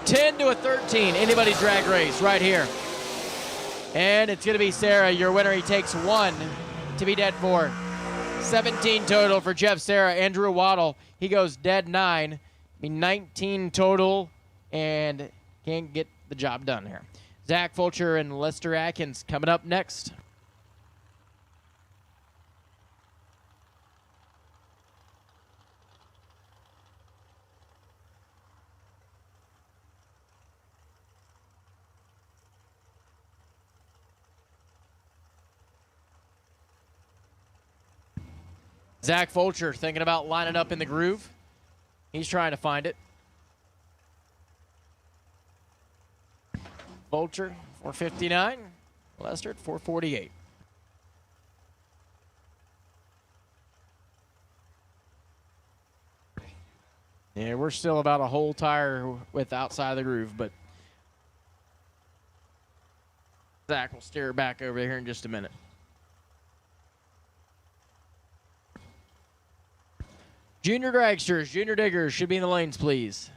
$10 to a $13. Anybody's drag race right here. And it's going to be Serra, your winner. He takes 1 to be dead 4. 17 total for Jeff Serra. Andrew Waddle, he goes dead 9. 19 total and can't get the job done here. Zach Fulcher and Lester Atkins coming up next. Zach Fulcher thinking about lining up in the groove. He's trying to find it. Fulcher, 459. Lester at 448. Yeah, we're still about a whole tire width outside of the groove, but Zach will steer back over here in just a minute. Junior dragsters, junior diggers should be in the lanes, please.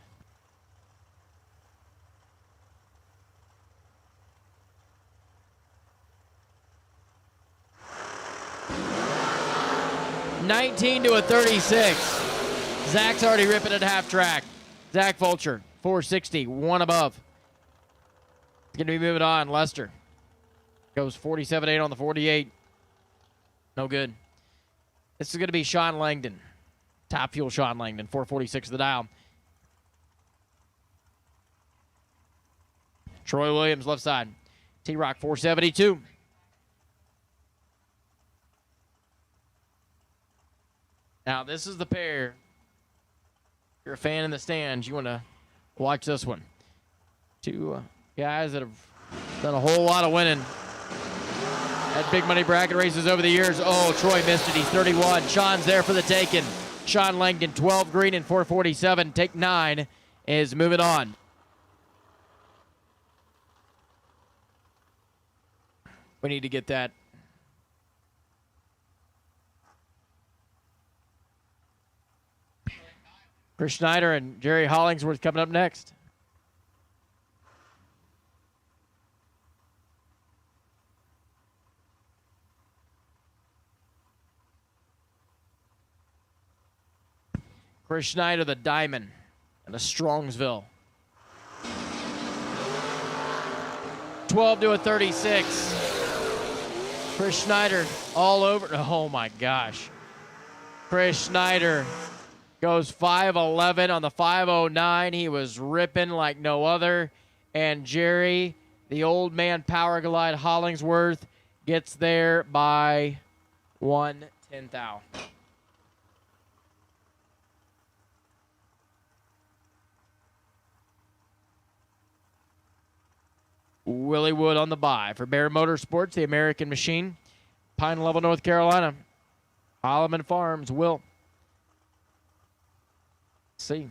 $19 to a $36. Zach's already ripping at half track. Zach Fulcher, 460, 1 above. It's going to be moving on. Lester goes 47.8 on the 48. No good. This is going to be Sean Langdon. Top Fuel Sean Langdon, 446 the dial. Troy Williams, left side. T-Rock, 472. Now, this is the pair. If you're a fan in the stands, you want to watch this one. Two guys that have done a whole lot of winning at big money bracket races over the years. Oh, Troy missed it. He's 31. Sean's there for the taking. Sean Langdon, 12 green and 447. Take 9 is moving on. We need to get that. Chris Schneider and Jerry Hollingsworth coming up next. Chris Schneider, the Diamond, and a Strongsville. 12 to a 36. Chris Schneider all over. Oh my gosh. Chris Schneider goes 5'11 on the 509. He was ripping like no other. And Jerry, the old man power glide Hollingsworth, gets there by 1/10,000. Willie Wood on the bye for Bear Motorsports, the American Machine. Pine Level, North Carolina. Holloman Farms, Will. Let's see.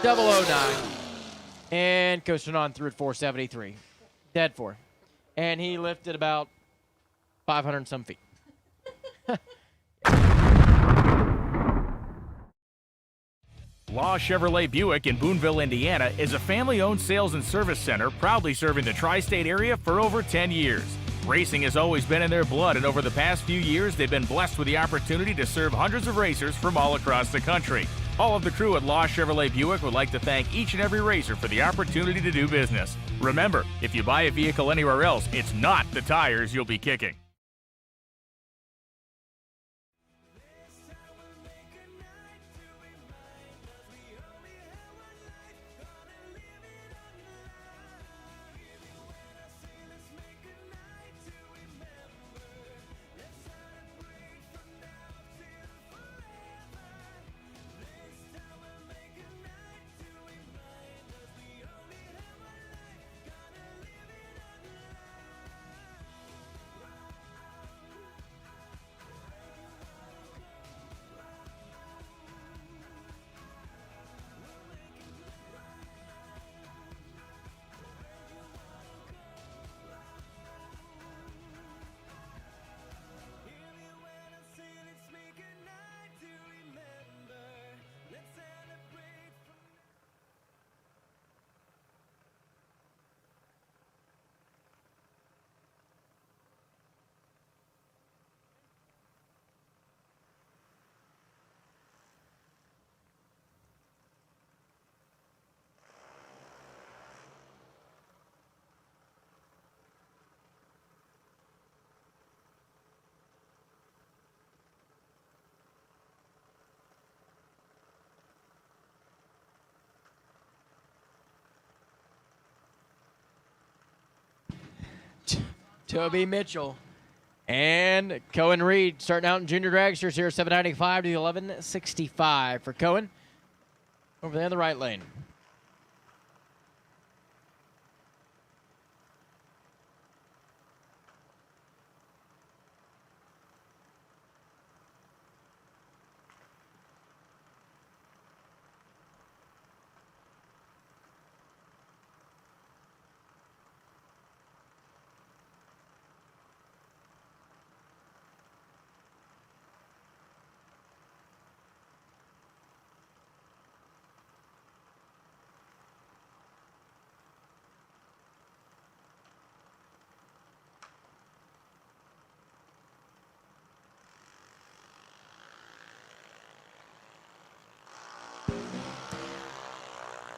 Double 09. And coasting on through at 473. Dead 4. And he lifted about 500 and some feet. Law Chevrolet Buick in Boonville, Indiana is a family-owned sales and service center proudly serving the tri-state area for over 10 years. Racing has always been in their blood, and over the past few years, they've been blessed with the opportunity to serve hundreds of racers from all across the country. All of the crew at Law Chevrolet Buick would like to thank each and every racer for the opportunity to do business. Remember, if you buy a vehicle anywhere else, it's not the tires you'll be kicking. Toby Mitchell and Cohen Reed starting out in Junior Dragsters here, 795 to 1165 for Cohen. Over there in the right lane.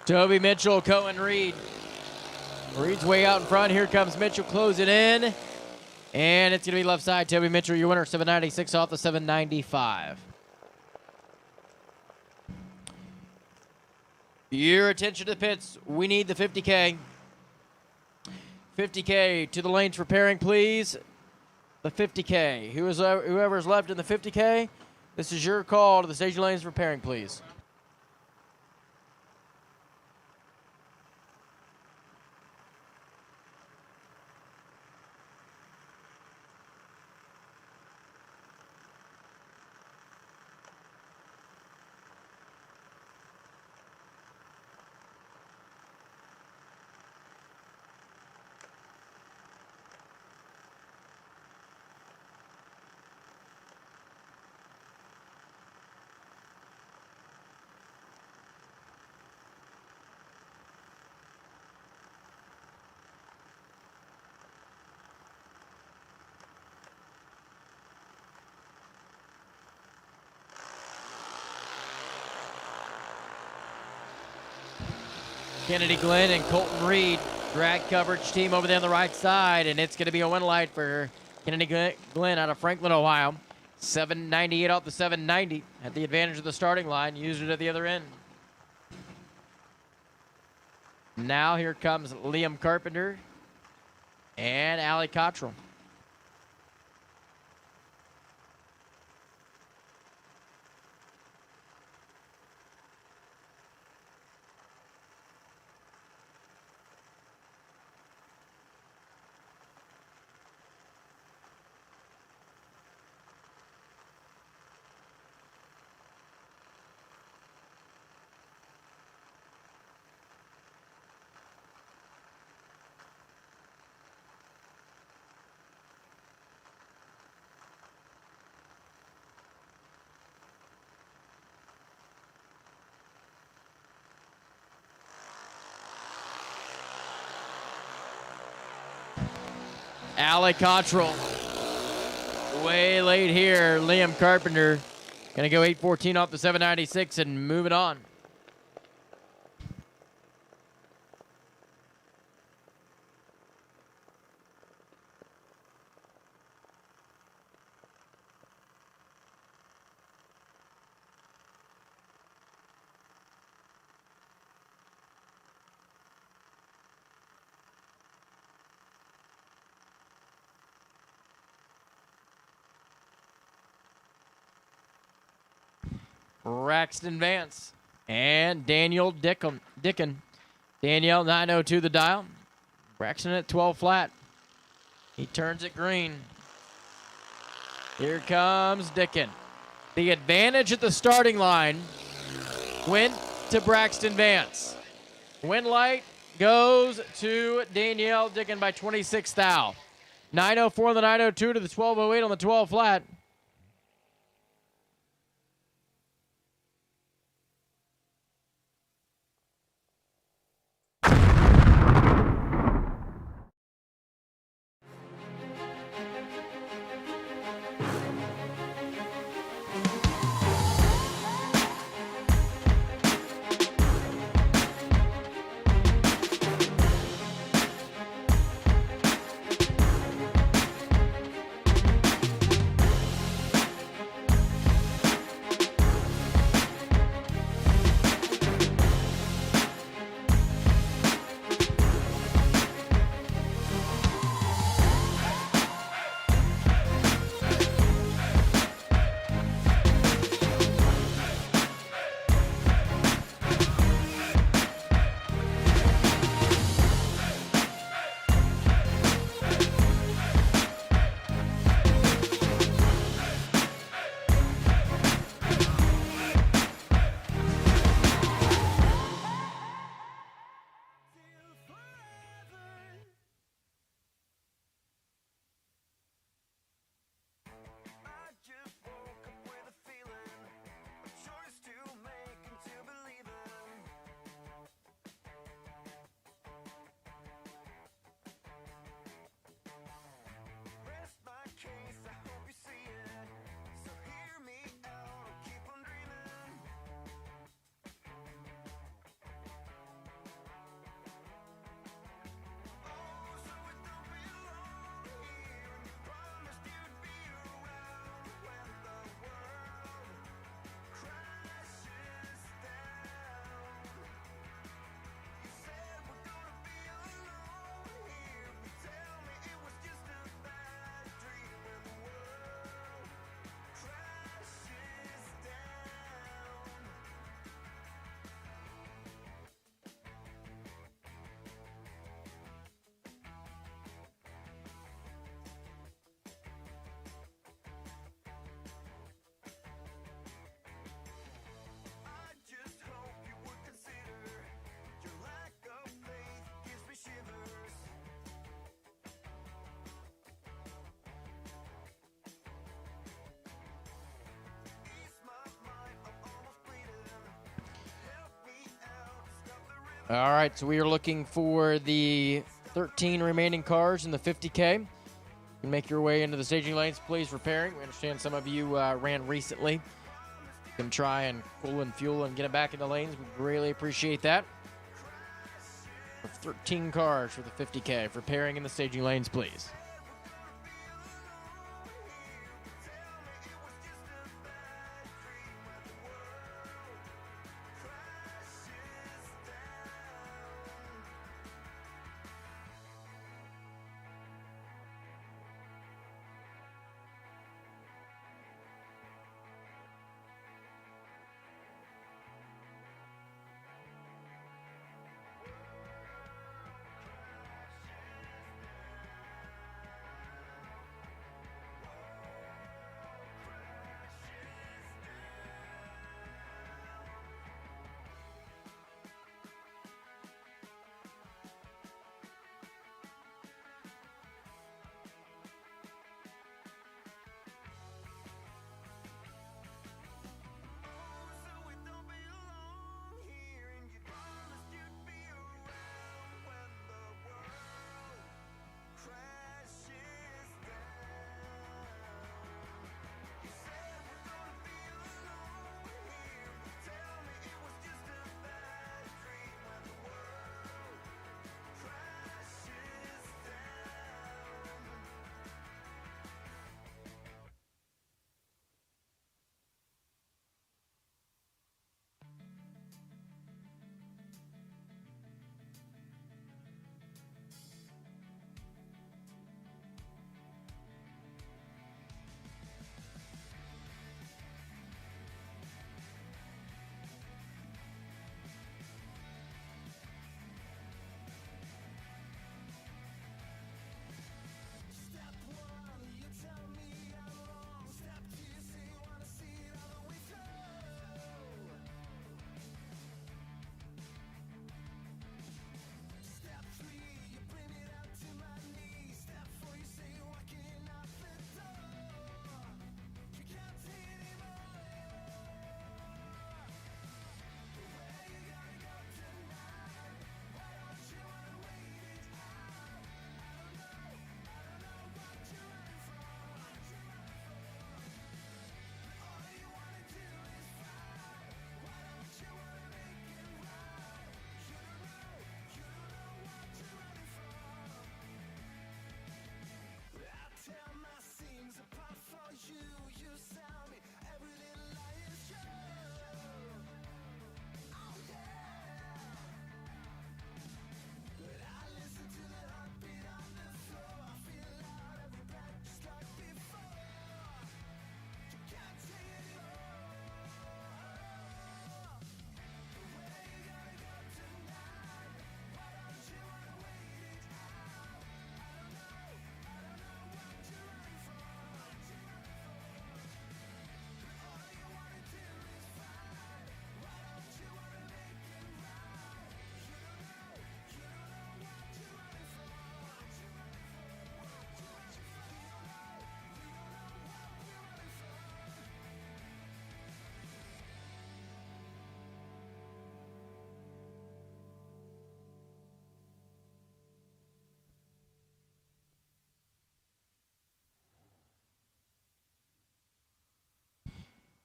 Toby Mitchell, Cohen Reed. Reed's way out in front. Here comes Mitchell closing in. And it's going to be left side. Toby Mitchell, your winner, 796 off the 795. Your attention to the pits. We need the 50K. 50K to the lanes preparing, please. The 50K. Whoever's left in the 50K, this is your call to the stage lanes preparing, please. Kennedy Glenn and Colton Reed, drag coverage team over there on the right side, and it's going to be a win light for Kennedy Glenn out of Franklin, Ohio. 798 off the 790. Had the advantage of the starting line, used it at the other end. Now here comes Liam Carpenter and Allie Cottrell. Allie Cottrell. Way late here. Liam Carpenter going to go 8:14 off the 796 and move it on. Braxton Vance and Daniel Dickon. Danielle 902 the dial. Braxton at 12 flat. He turns it green. Here comes Dickon. The advantage at the starting line went to Braxton Vance. Win light goes to Danielle Dickon by 26 thou. 904 on the 902 to the 1208 on the 12 flat. All right, so we are looking for the 13 remaining cars in the 50K. You can make your way into the staging lanes, please, repairing. We understand some of you ran recently. You can try and cool and fuel and get it back in the lanes. We greatly appreciate that. 13 cars for the 50K. Repairing in the staging lanes, please.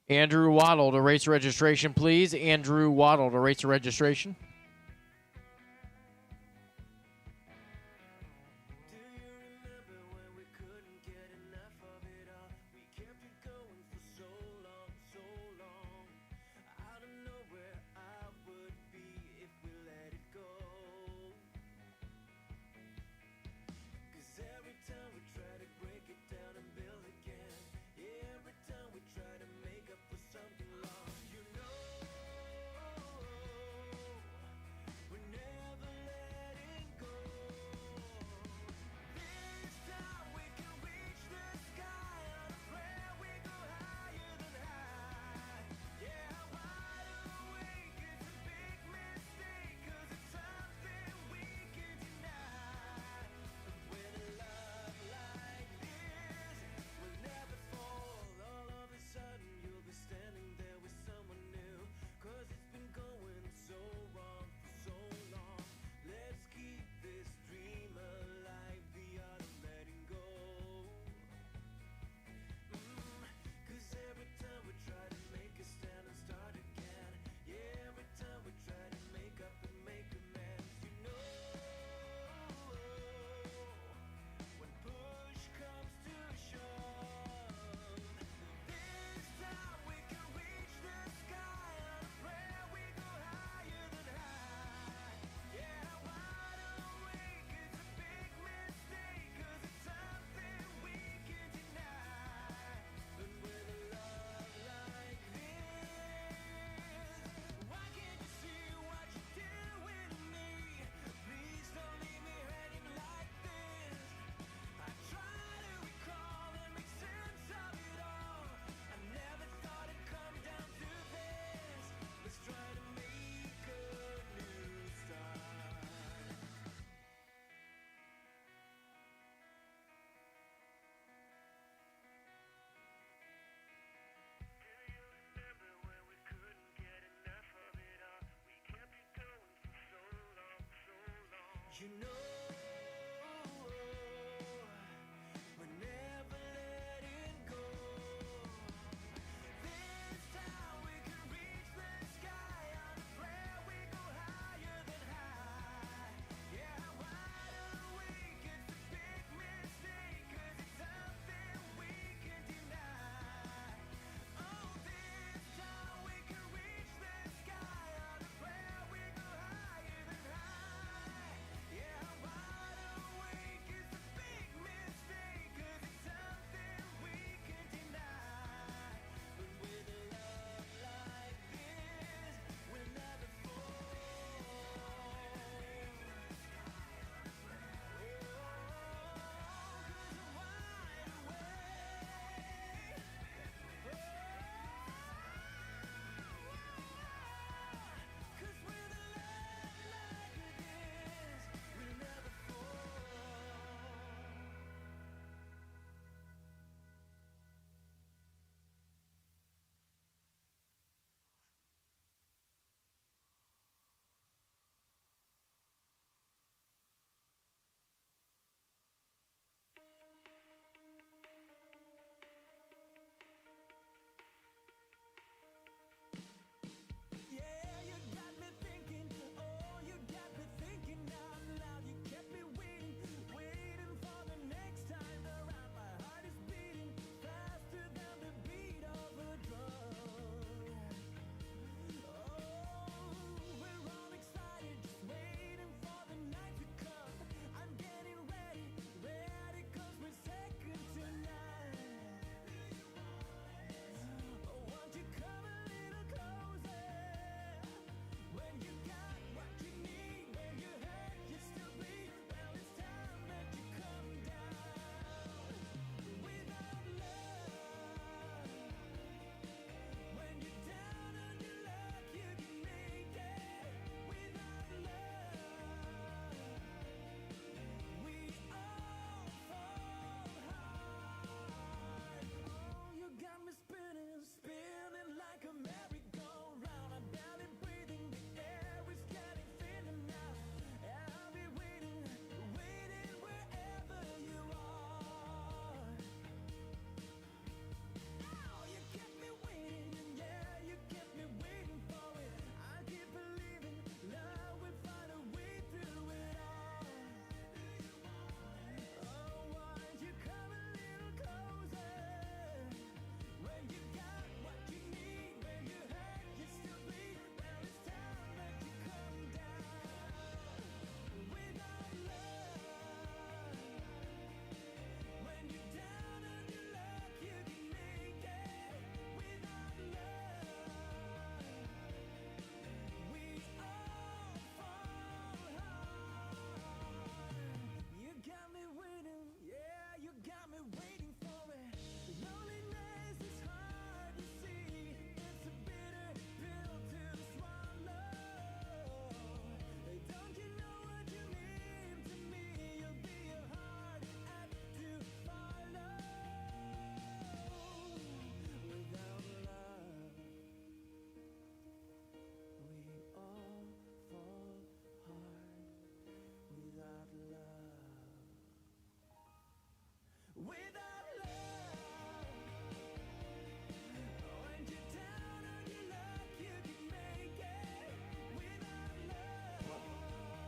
Andrew Waddle to race registration, please. Andrew Waddle to race registration.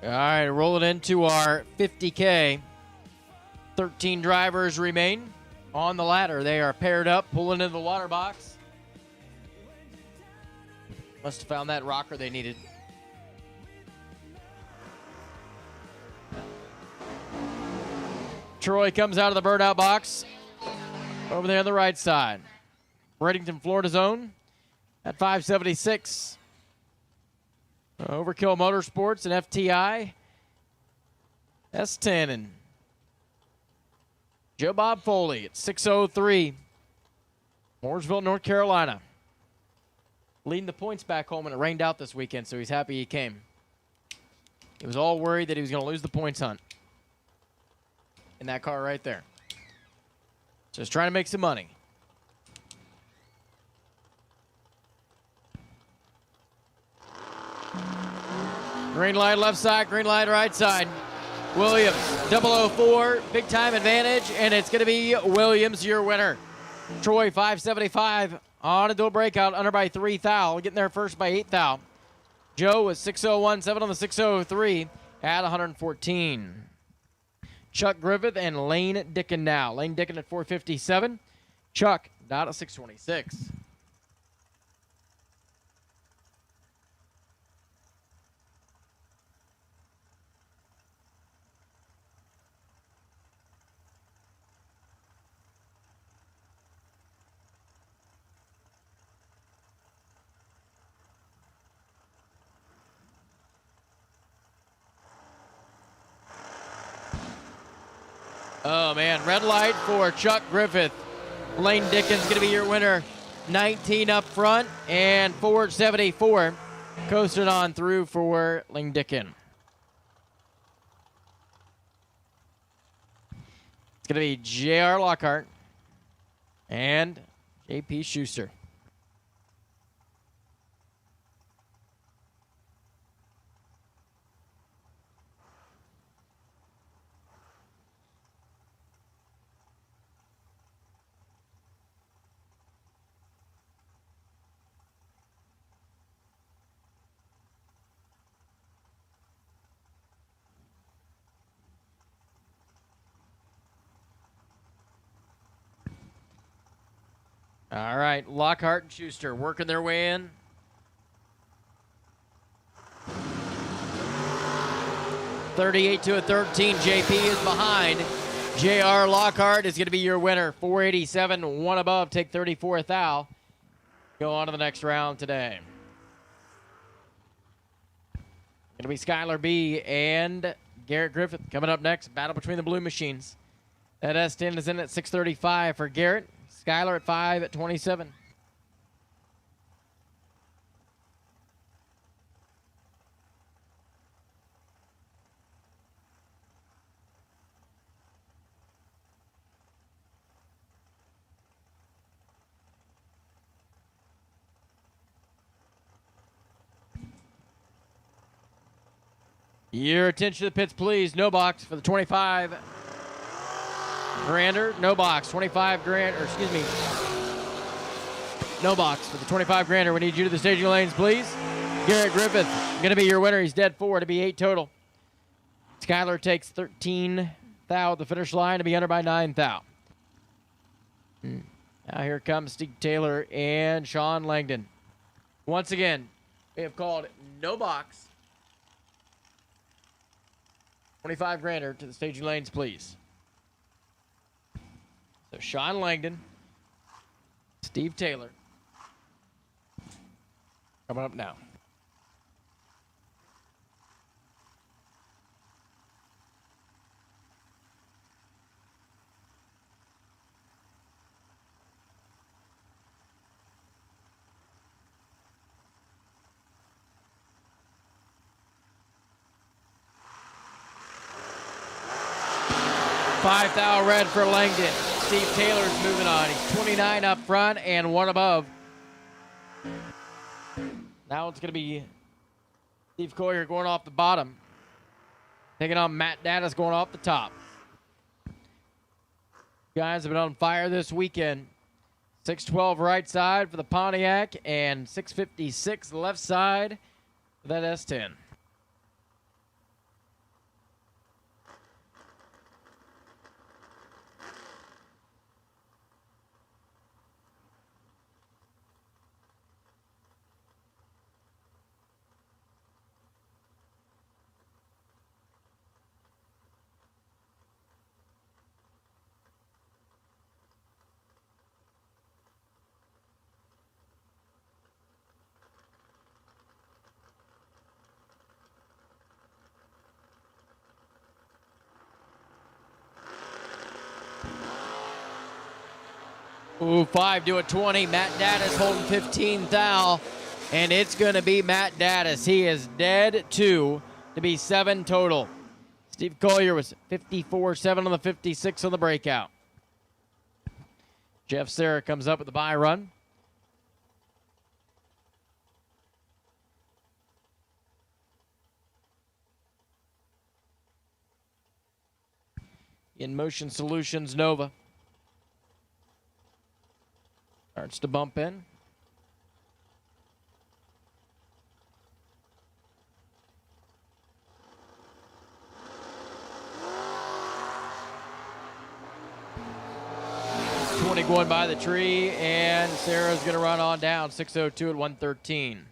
All right, rolling into our 50K. 13 drivers remain on the ladder. They are paired up, pulling into the water box. Must have found that rocker they needed. Troy comes out of the bird-out box over there on the right side. Bradenton, Florida zone at 576. Overkill Motorsports and FTI. S10 and Joe Bob Foley at 603. Mooresville, North Carolina. Leading the points back home, and it rained out this weekend, so he's happy he came. He was all worried that he was going to lose the points hunt in that car right there. Just trying to make some money. Green light left side, green light right side. Williams, 004, big time advantage, and it's going to be Williams, your winner. Troy, 575 on a dual breakout, under by 3 thou, getting there first by 8 thou. Joe was 6017 on the 603 at 114. Chuck Griffith and Lane Dickin now. Lane Dickin at 457. Chuck, not at 626. Oh, man. Red light for Chuck Griffith. Lane Dickin's going to be your winner. 19 up front and forward 74. Coasted on through for Lane Dickin. It's going to be J.R. Lockhart and J.P. Schuster. All right, Lockhart and Schuster working their way in. $38 to 13. JP is behind. JR Lockhart is going to be your winner. 487, one above. Take 34 thou. Go on to the next round today. Going to be Skylar B and Garrett Griffith coming up next. Battle between the Blue Machines. That S10 is in at 635 for Garrett. Skylar at 5 at 27. Your attention to the pits, please. No box for the 25 grander. No box. 25 grand, or excuse me. No box for the 25 grander. We need you to the staging lanes, please. Garrett Griffith going to be your winner. He's dead 4 to be 8 total. Skylar takes 13 thou at the finish line to be under by 9 thou. Now here comes Steve Taylor and Sean Langdon. Once again, we have called no box. 25 grander to the staging lanes, please. So Sean Langdon, Steve Taylor, coming up now. $5 thou red for Langdon. Steve Taylor's moving on. He's 29 up front and 1 above. Now it's going to be Steve Collier going off the bottom. Taking on Matt Dattis going off the top. Guys have been on fire this weekend. 612 right side for the Pontiac and 656 left side for that S10. Ooh, 5 to a 20. Matt Dattis holding 15 thou. And it's going to be Matt Dattis. He is dead 2 to be 7 total. Steve Collier was 54-7 on the 56 on the breakout. Jeff Serra comes up with the bye run. In Motion Solutions Nova. Starts to bump in. Going by the tree, and Sarah's going to run on down. 6:02 at 113.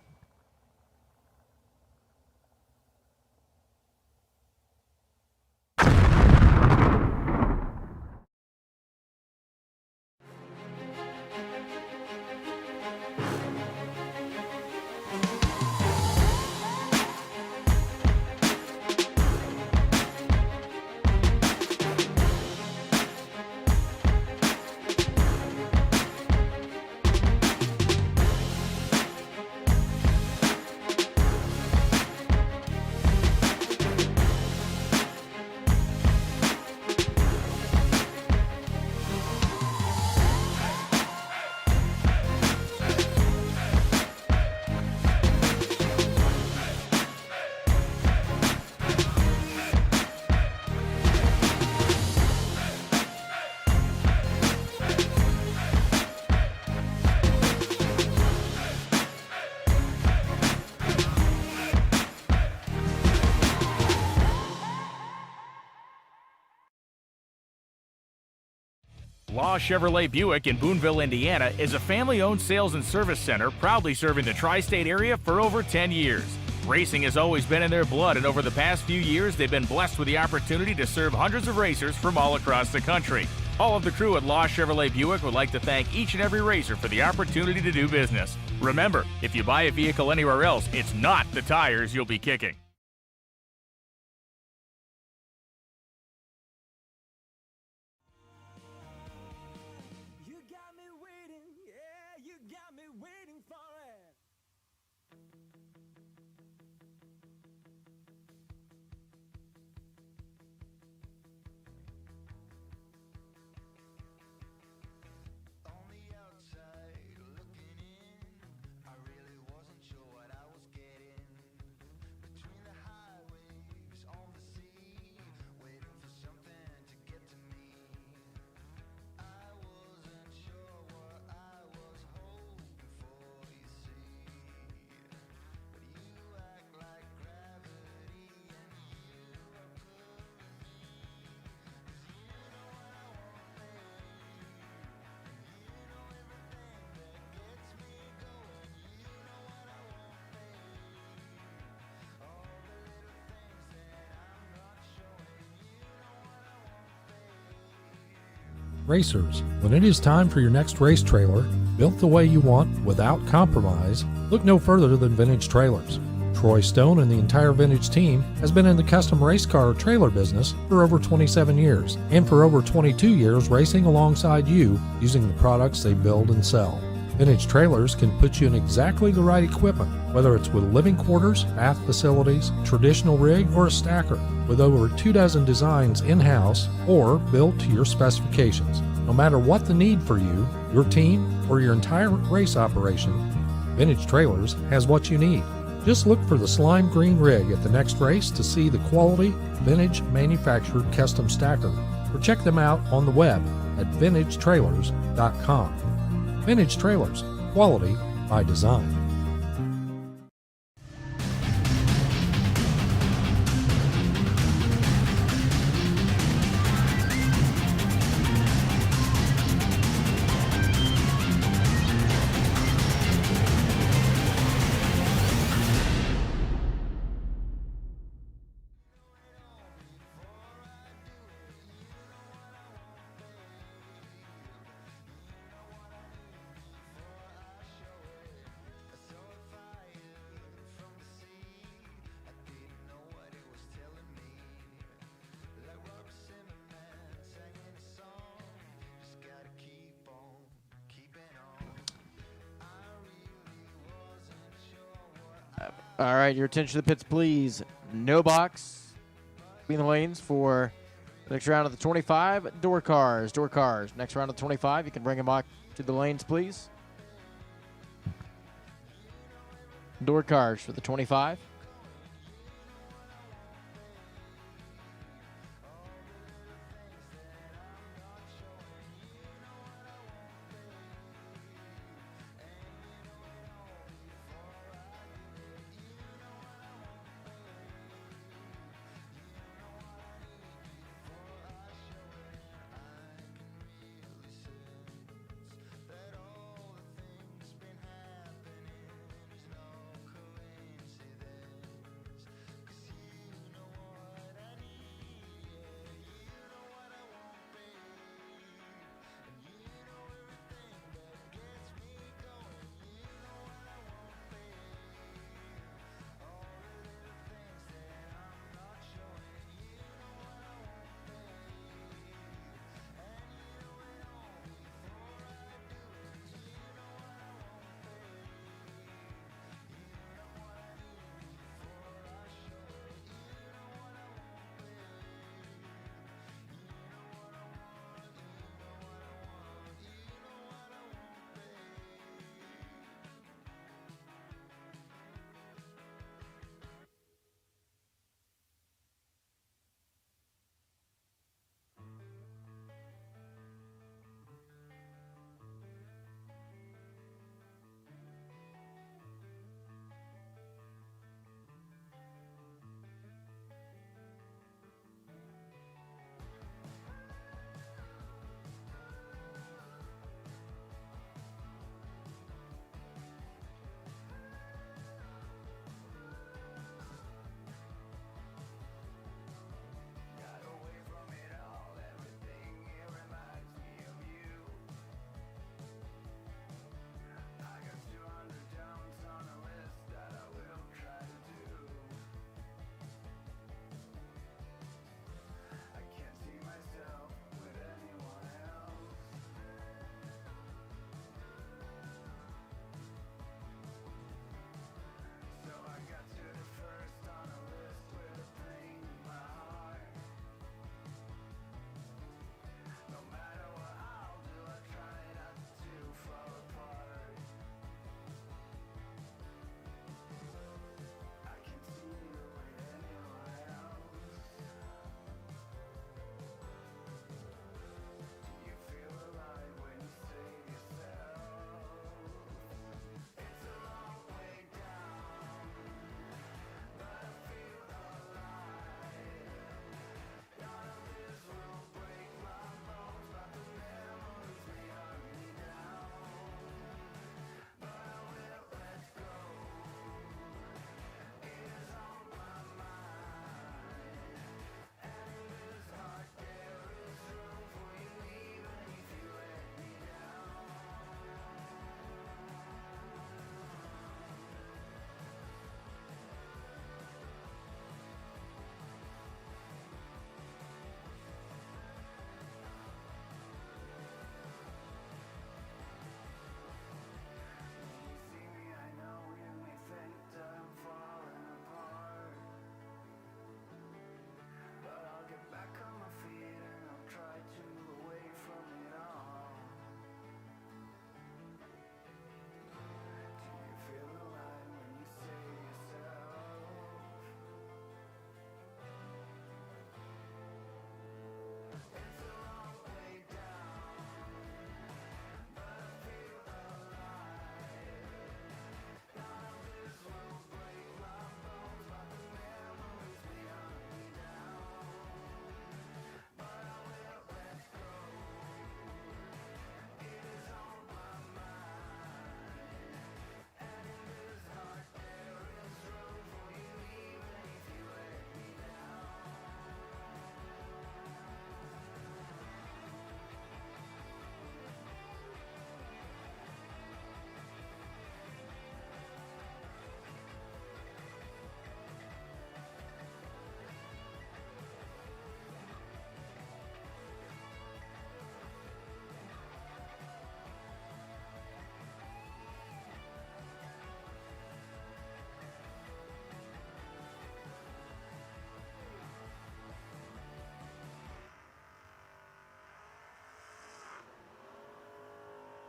Law Chevrolet Buick in Boonville, Indiana is a family-owned sales and service center proudly serving the tri-state area for over 10 years. Racing has always been in their blood, and over the past few years, they've been blessed with the opportunity to serve hundreds of racers from all across the country. All of the crew at Law Chevrolet Buick would like to thank each and every racer for the opportunity to do business. Remember, if you buy a vehicle anywhere else, it's not the tires you'll be kicking. Racers, when it is time for your next race trailer, built the way you want without compromise, look no further than Vintage Trailers. Troy Stone and the entire Vintage team has been in the custom race car trailer business for over 27 years, and for over 22 years racing alongside you using the products they build and sell. Vintage Trailers can put you in exactly the right equipment, whether it's with living quarters, bath facilities, traditional rig, or a stacker, with over 24 designs in-house or built to your specifications. No matter what the need for you, your team, or your entire race operation, Vintage Trailers has what you need. Just look for the slime green rig at the next race to see the quality, vintage manufactured custom stacker, or check them out on the web at vintagetrailers.com. Vintage Trailers, quality by design. All right, your attention to the pits, please. No box between the lanes for the next round of the 25. Door cars. Next round of 25. You can bring them back to the lanes, please. Door cars for the 25.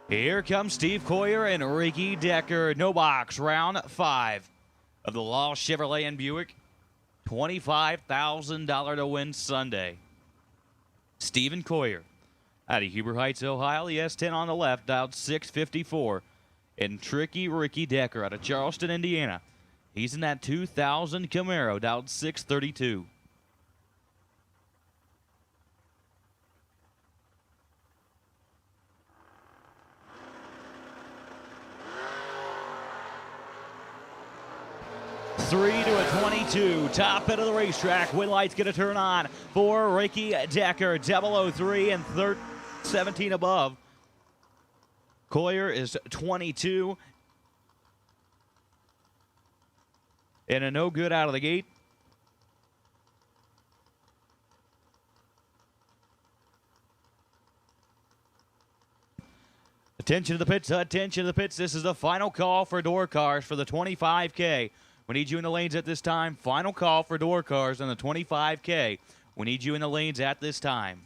Here comes Steve Coyer and Ricky Decker. No box, round 5 of the Law Chevrolet and Buick. $25,000 to win Sunday. Stephen Coyer out of Huber Heights, Ohio. The S10 on the left, dialed 654. And Tricky Ricky Decker out of Charleston, Indiana. He's in that 2000 Camaro, dialed 632. Three to a 22, top end of the racetrack. Win light's going to turn on for Ricky Decker. 003 and 17 above. Coyer is 22. And a no good out of the gate. Attention to the pits, attention to the pits. This is the final call for door cars for the 25K. We need you in the lanes at this time. Final call for door cars on the 25K. We need you in the lanes at this time.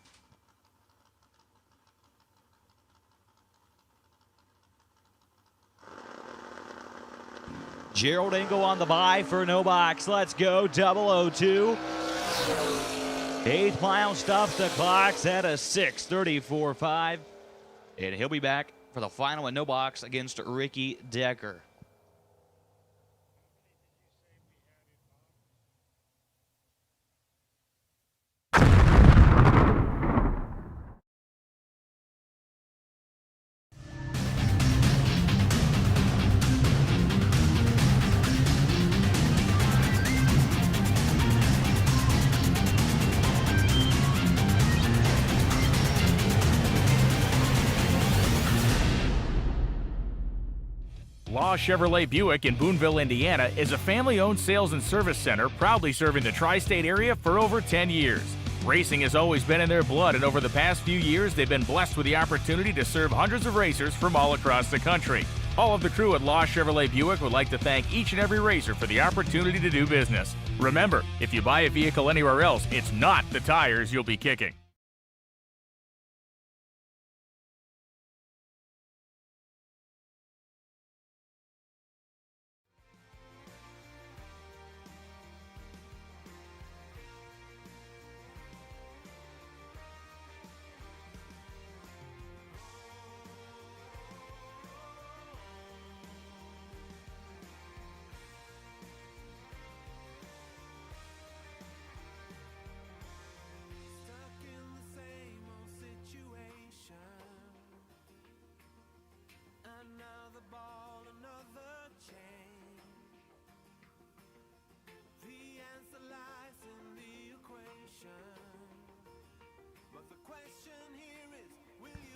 Gerald Engel on the bye for no box. Let's go, 002. 8th mile stops the clocks at a 6:34.5. And he'll be back for the final and no box against Ricky Decker. Law Chevrolet Buick in Boonville, Indiana is a family-owned sales and service center proudly serving the tri-state area for over 10 years. Racing has always been in their blood, and over the past few years, they've been blessed with the opportunity to serve hundreds of racers from all across the country. All of the crew at Law Chevrolet Buick would like to thank each and every racer for the opportunity to do business. Remember, if you buy a vehicle anywhere else, it's not the tires you'll be kicking.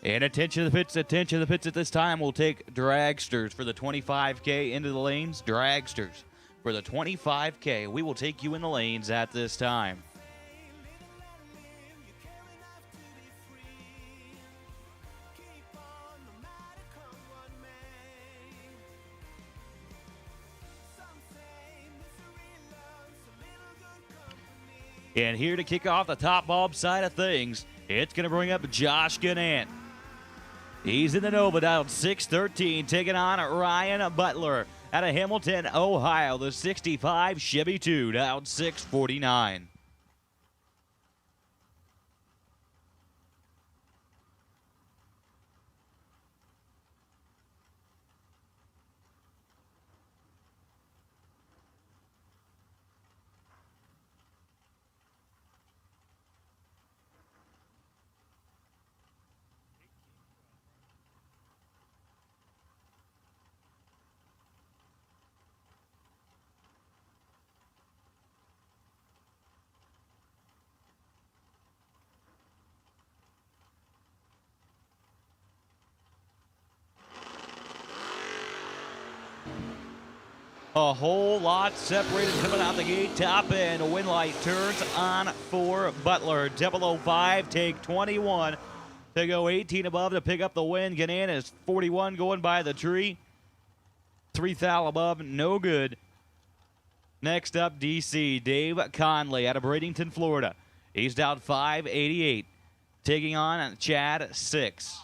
And attention to the pits, attention to the pits at this time. We'll take Dragsters for the 25K into the lanes. Dragsters for the 25K. We will take you in the lanes at this time. And here to kick off the top bulb side of things, it's going to bring up Josh Gannant. He's in the Nova, dialed 613, taking on Ryan Butler out of Hamilton, Ohio. The 65 Chevy 2, dialed 649. A whole lot separated coming out the gate. Top end, a win light turns on for Butler. 005, take 21 to go 18 above to pick up the win. Gannant is 41 going by the tree. 3 thou above, no good. Next up, DC, Dave Conley out of Bradenton, Florida. He's down 588, taking on Chad 6.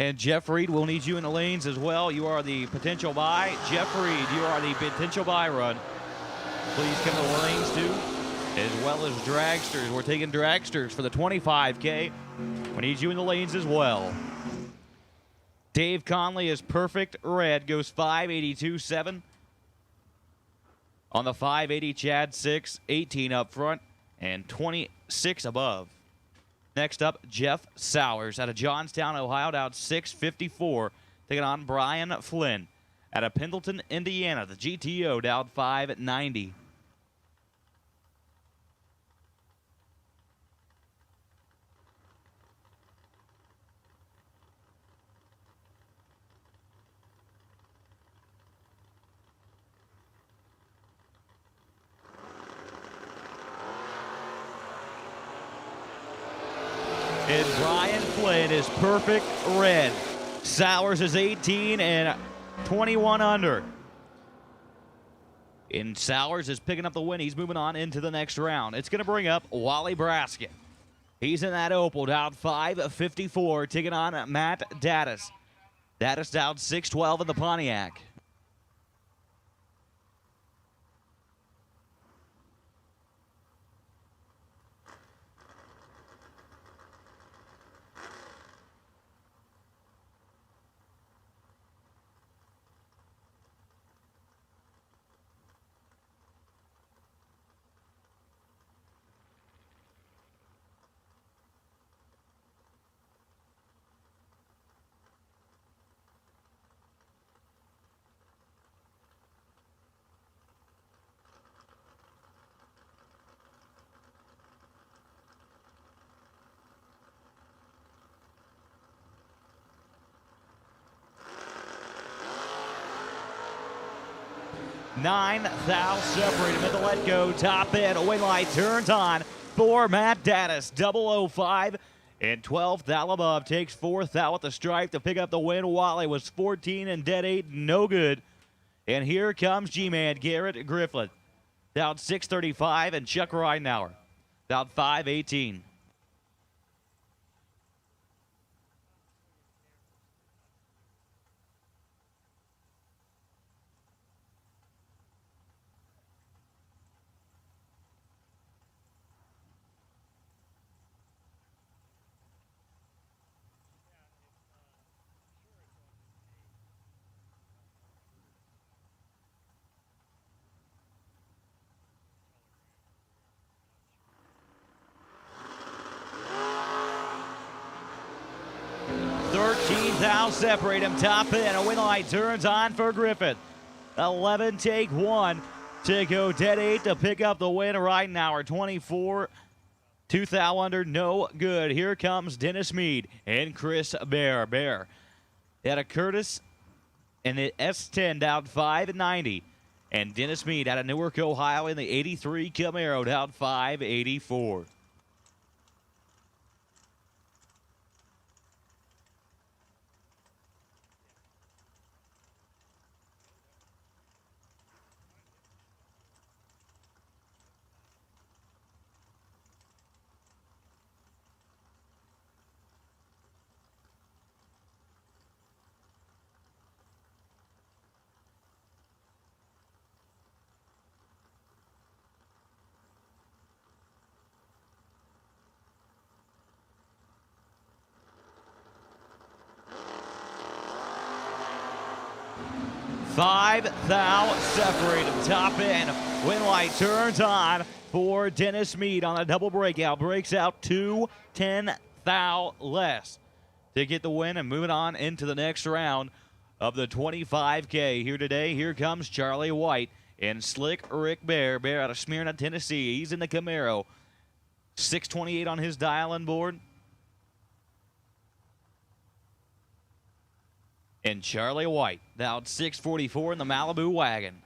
And Jeff Reed, we'll need you in the lanes as well. You are the potential buy. Jeff Reed, you are the potential buy run. Please come to the lanes too, as well as Dragsters. We're taking Dragsters for the 25K. We need you in the lanes as well. Dave Conley is perfect red, goes 582.7. On the 580, Chad 6, 18 up front, and 26 above. Next up, Jeff Sowers out of Johnstown, Ohio, down 654, taking on Brian Flynn out of Pendleton, Indiana. The GTO down 590. And Brian Flynn is perfect red. Sowers is 18 and 21 under. And Sowers is picking up the win. He's moving on into the next round. It's going to bring up Wally Braskin. He's in that Opal, down 554, taking on Matt Dattis. Dattis down 612 in the Pontiac. Nine thou separated at the let go. Top end, wing light turns on for Matt Dattis. 005 and 12th thou above. Takes 4th thou at the stripe to pick up the win. Wally was 14 and dead 8, no good. And here comes G-Man Garrett Griffith. Down 635 and Chuck Ridenauer. Down 518. Thou separate him, top end, a win light turns on for Griffith. 11 take 1 to go dead 8 to pick up the win. Ridenauer 24, 2 thou under, no good. Here comes Dennis Mead and Chris Bear. Bear out of Curtis and the S10 down 590. And Dennis Mead out of Newark, Ohio in the 83 Camaro down 584. Five thou separate him, top end. Win light turns on for Dennis Mead on a double breakout. Breaks out 2-10 thou less to get the win and moving on into the next round of the 25K. Here today, here comes Charlie White and Slick Rick Bear. Bear out of Smyrna, Tennessee. He's in the Camaro. 628 on his dial-in board. And Charlie White down 644 in the Malibu wagon.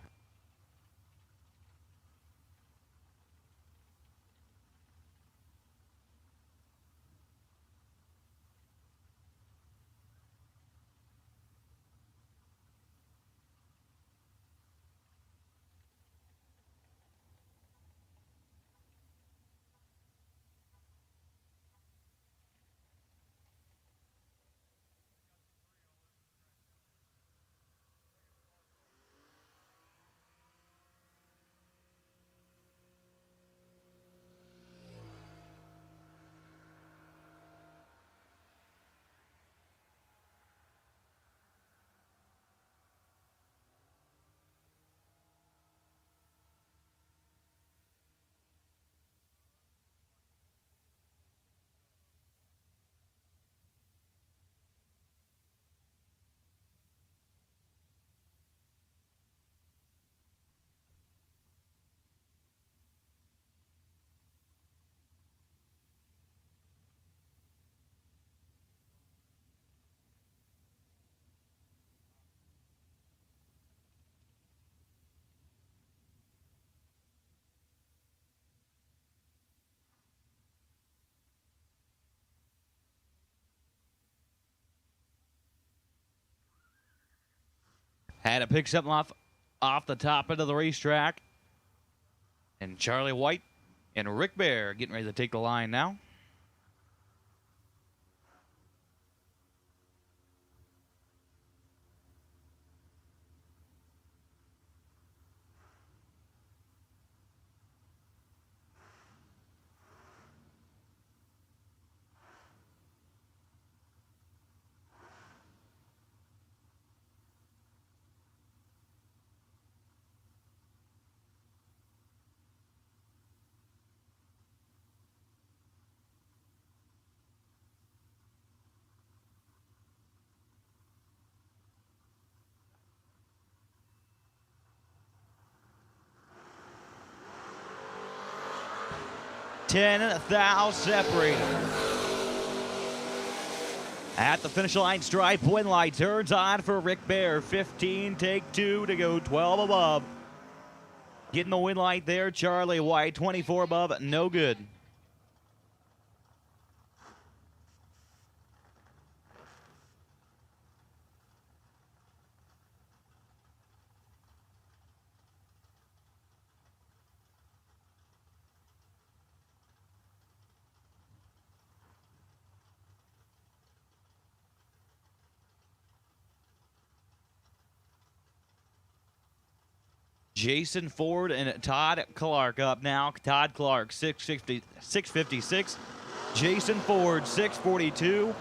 Had to pick something off the top end of the racetrack. And Charlie White and Rick Bear getting ready to take the line now. $10,000 separated. At the finish line stripe, win light turns on for Rick Bear. 15, take 2 to go 12 above. Getting the win light there, Charlie White. 24 above, no good. Jason Ford and Todd Clark up now. Todd Clark, 656. Jason Ford, 642.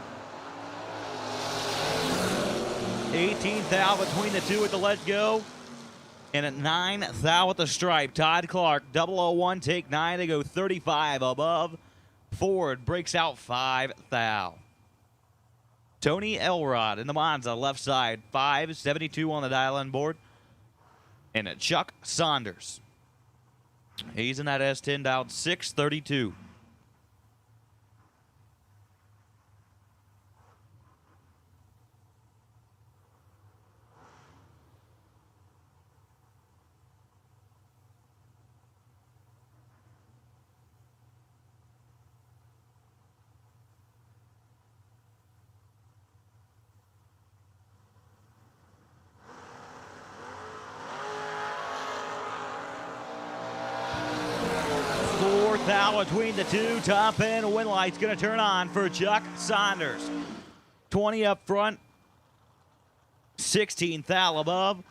18,000 between the two at the let go. And at 9,000 at the stripe. Todd Clark, 001, take 9 to go 35 above. Ford breaks out 5,000. Tony Elrod in the Monza, left side, 572 on the dial-in board. And Chuck Saunders. He's in that S10 down 632. Between the two, top end win light's going to turn on for Chuck Saunders. 20 up front, 16 thou above.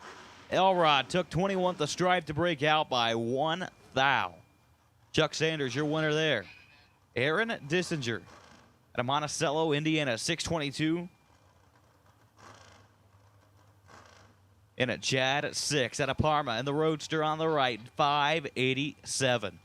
Elrod took 21 at the stripe to break out by 1 thou. Chuck Sanders, your winner there. Aaron Deisinger at Monticello, Indiana, 622. And a Chad at 6 at Parma, and the Roadster on the right, 587.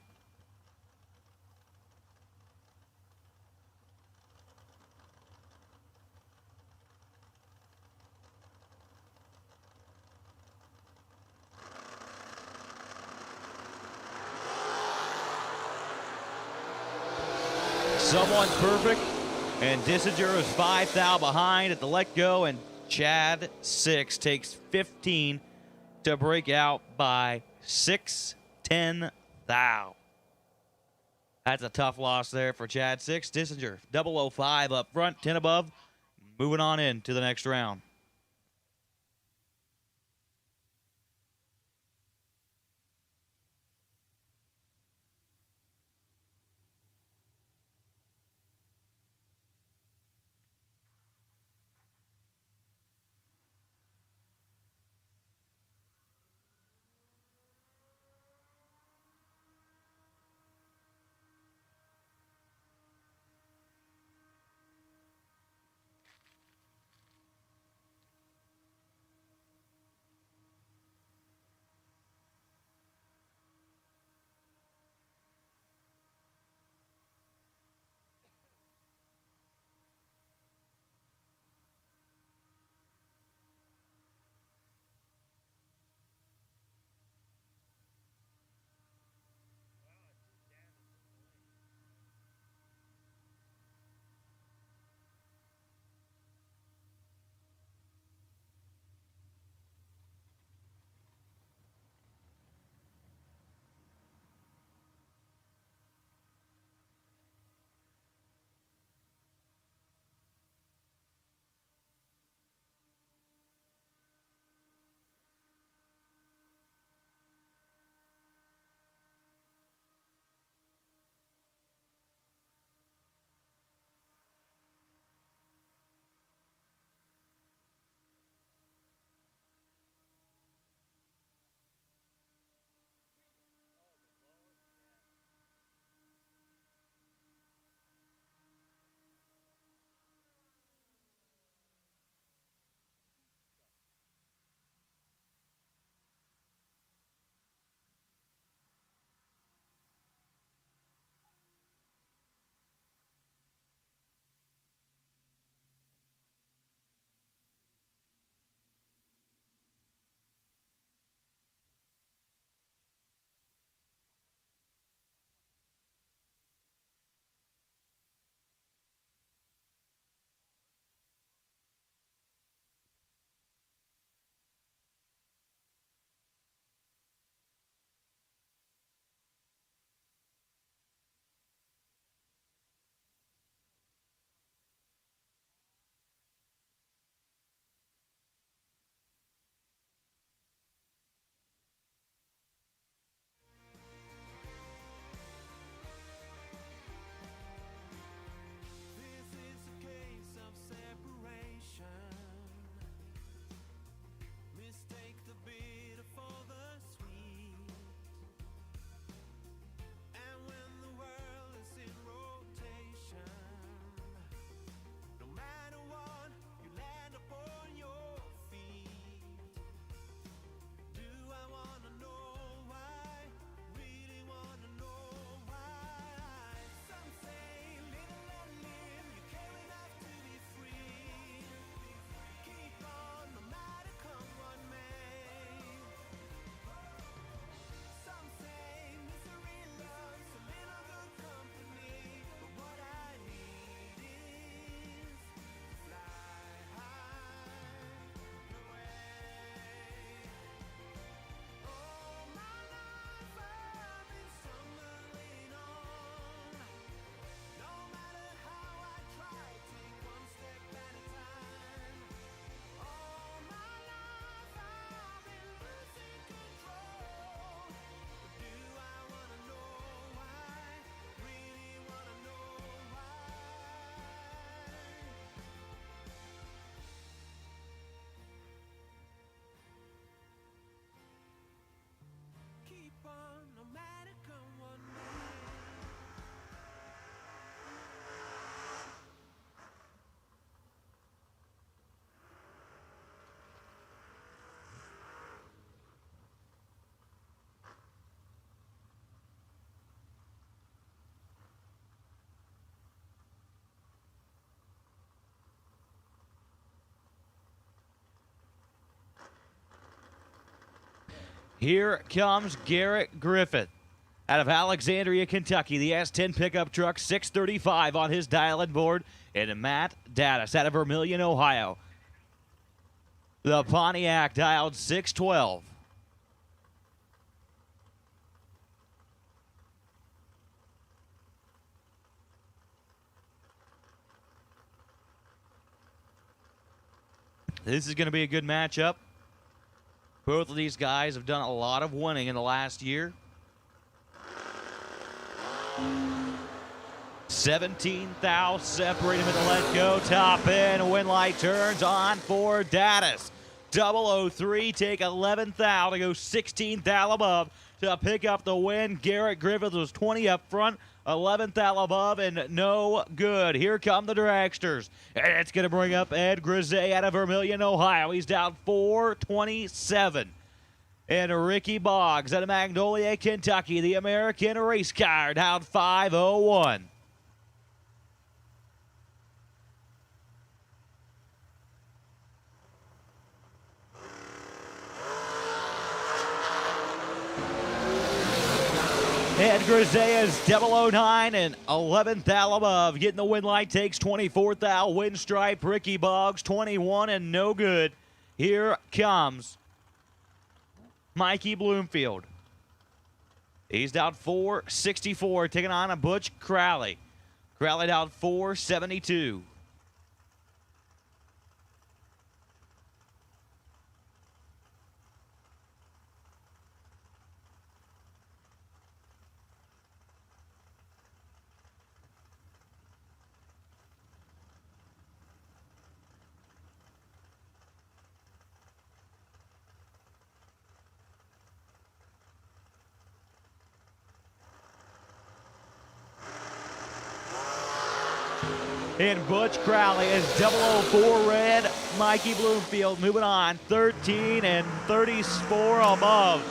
Someone's perfect, and Deisinger is 5 thou behind at the let go, and Chad 6 takes 15 to break out by 6-10 thou. That's a tough loss there for Chad 6. Deisinger 005 up front, 10 above, moving on in to the next round. Here comes Garrett Griffith out of Alexandria, Kentucky. The S10 pickup truck, 635 on his dial-in board. And Matt Dattis out of Vermillion, Ohio. The Pontiac dialed 612. This is going to be a good matchup. Both of these guys have done a lot of winning in the last year. 17 thou separate him at the let go. Top end, win light turns on for Dattis. 003 take 11 thou to go 16 thou above to pick up the win. Garrett Griffith was 20 up front. 11th thou above and no good. Here come the Dragsters. And it's going to bring up Ed Grisey out of Vermillion, Ohio. He's down 427. And Ricky Boggs out of Magnolia, Kentucky. The American race car down 501. Ed Grisey is 009 and 11th thou above. Getting the win light takes 24th thou. Win stripe, Ricky Boggs, 21 and no good. Here comes Mikey Bloomfield. He's down 464, taking on a Butch Crowley. Crowley down 472. And Butch Crowley is 004 red. Mikey Bloomfield moving on, 13 and 34 above.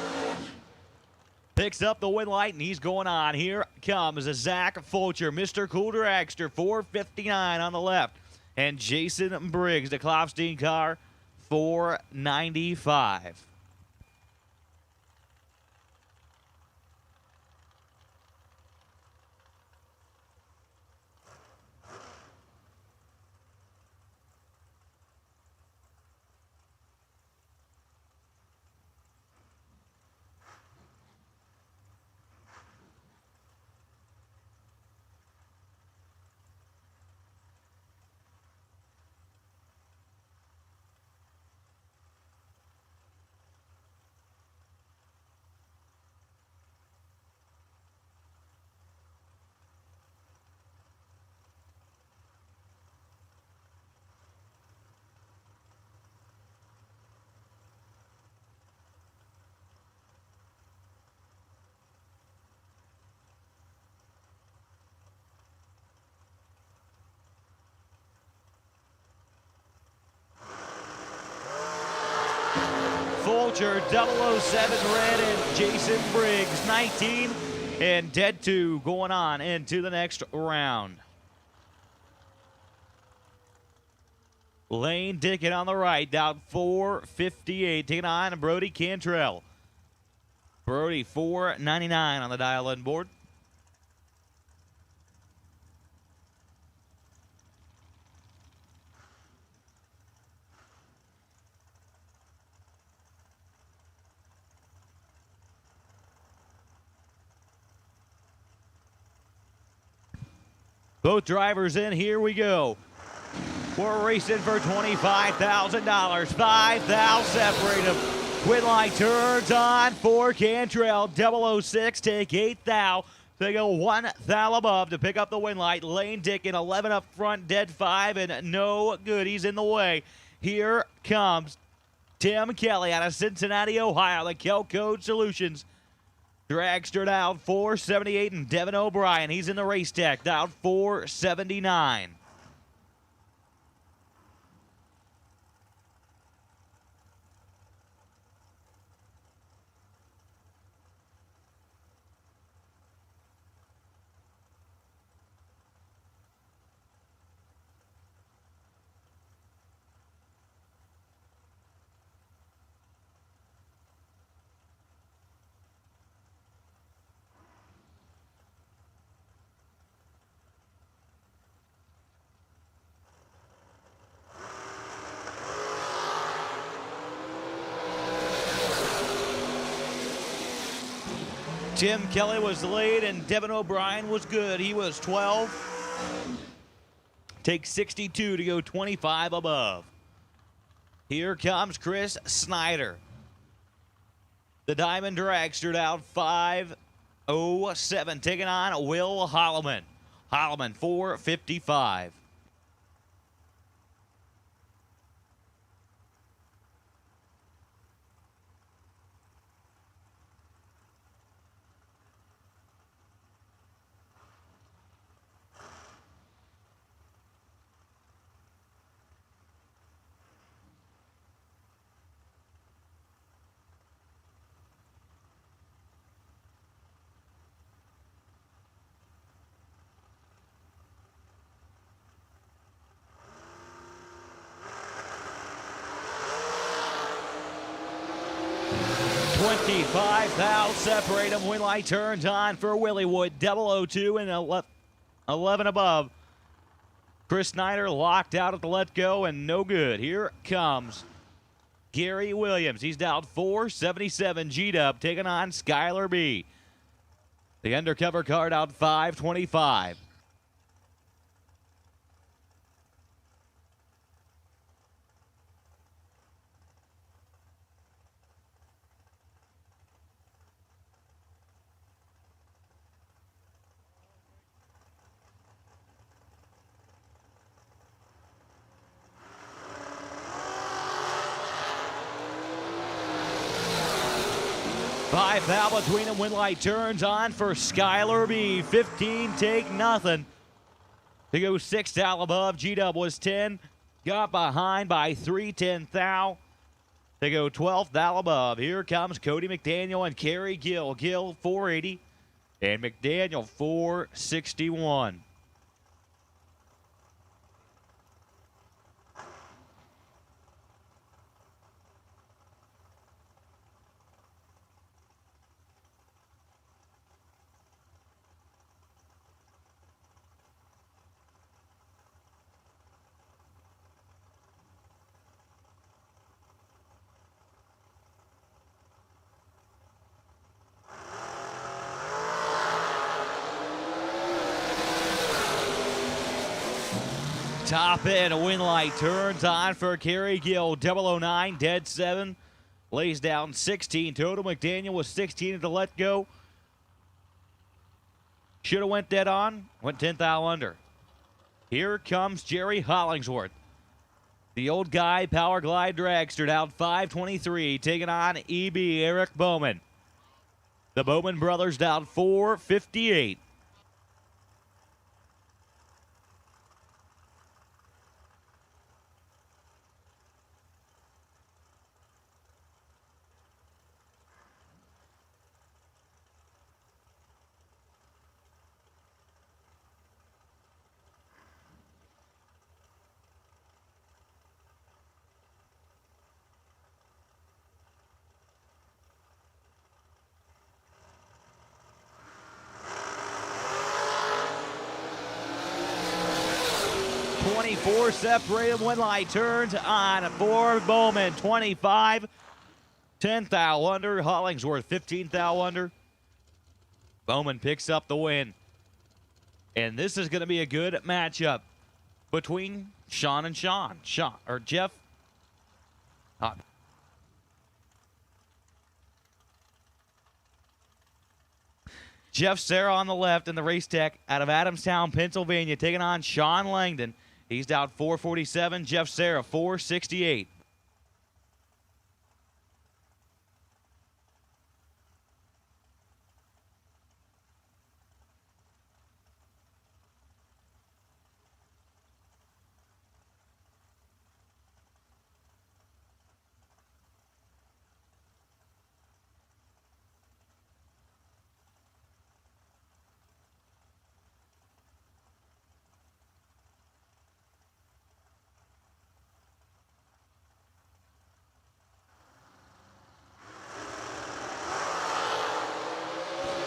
Picks up the win light and he's going on. Here comes Zach Fulcher, Mr. Cool Dragster, 459 on the left. And Jason Briggs, the Klopstein car, 495. Fulcher, 007 red, and Jason Briggs, 19 and dead 2 going on into the next round. Lane Dickett on the right, down 458, taking on Brody Cantrell. Brody, 499 on the dial-in board. Both drivers in, here we go. We're racing for $25,000. 5,000 separate them. Quit line turns on for Cantrell. 006 take 8,000. They go 1,000 above to pick up the win light. Lane Dickett, 11 up front, dead 5, and no good. He's in the way. Here comes Tim Kelly out of Cincinnati, Ohio, the Kil-Kare Solutions. Dragster down 478, and Devin O'Brien, he's in the race tech, down 479. Tim Kelly was the lead, and Devin O'Brien was good. He was 12. Takes 62 to go 25 above. Here comes Chris Schneider. The Diamond Dragster down 5:07, taking on Will Holloman. Holloman 4:55. 25 thou separate them. Win light turns on for Willywood. 002 and 11 above. Chris Schneider locked out at the let go and no good. Here comes Gary Williams. He's down 477 G-Dub taking on Skylar B. The undercover card out 525. 5 thou between them. Win light turns on for Skylar B. 15 take nothing. To go 6 thou above. G-Dub was 10. Got behind by 3 10 thou. To go 12 thou above. Here comes Cody McDaniel and Kerry Gill. Gill 480 and McDaniel 461. 'Top end, a win light turns on for Kerry Gill. 009, dead 7. Lays down 16 total. McDaniel was 16 at the let go. Should have went dead on. Went 10 thou under. Here comes Jerry Hollingsworth. The old guy Power Glide Dragster down 523. Taking on EB Eric Bowman. The Bowman brothers down 458. 24 separated. Win light turns on for Bowman. 25. 10 thou under. Hollingsworth 15 thou under. Bowman picks up the win. And this is going to be a good matchup between Sean and Sean. Jeff. Jeff Serra on the left in the race tech out of Adamstown, Pennsylvania, taking on Sean Langdon. He's down 447. Jeff Serra 468.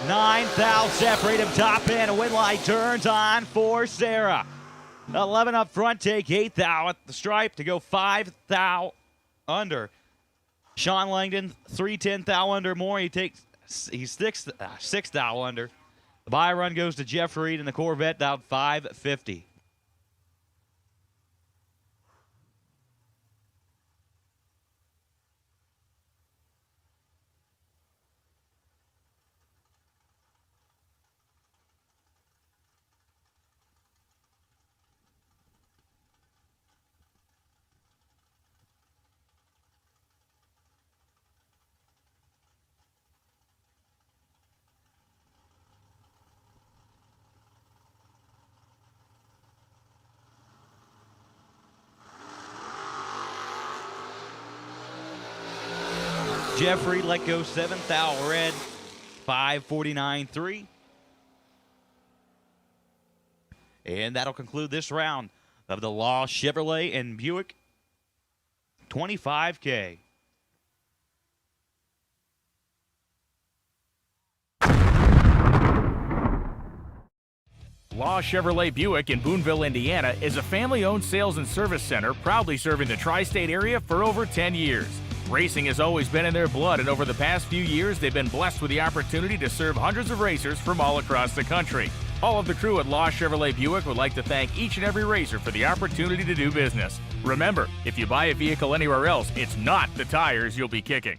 Nine thou separate him top end. A win light turns on for Sarah. 11 up front, take 8 thou at the stripe to go 5 thou under. Sean Langdon, 310 thou under more. He takes He's sixth dial under. The buy run goes to Jeff Reed, and the Corvette dialed 550. Jeffrey let go 7th out red, 549.3. And that'll conclude this round of the Law Chevrolet and Buick 25K. Law Chevrolet Buick in Boonville, Indiana is a family-owned sales and service center proudly serving the tri-state area for over 10 years. Racing has always been in their blood, and over the past few years, they've been blessed with the opportunity to serve hundreds of racers from all across the country. All of the crew at Law Chevrolet Buick would like to thank each and every racer for the opportunity to do business. Remember, if you buy a vehicle anywhere else, it's not the tires you'll be kicking.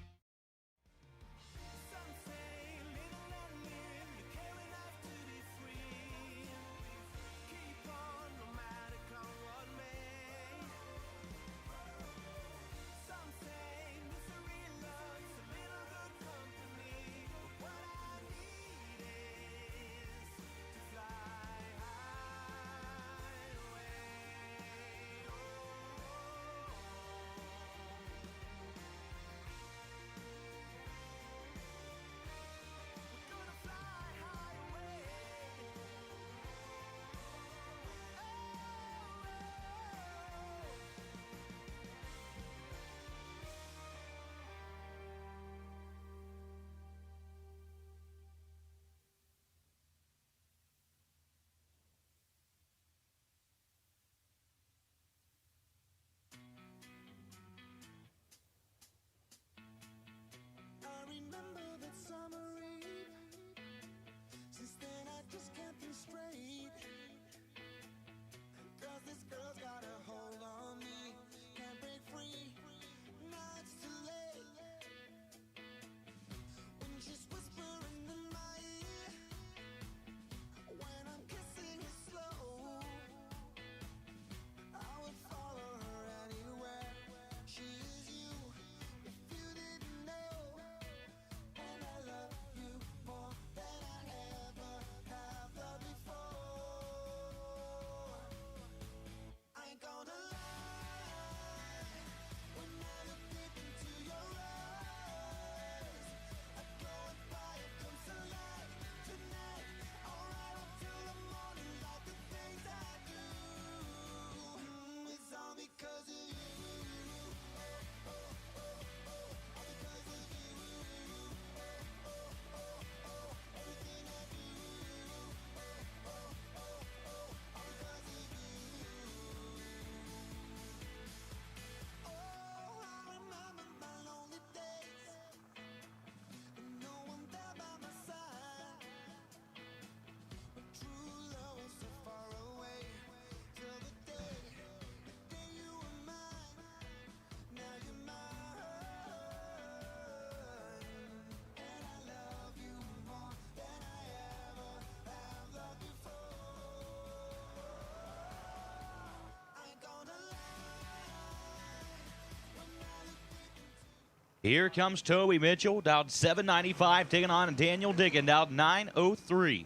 Here comes Toby Mitchell, dialed 795, taking on Daniel Diggin, dialed 903.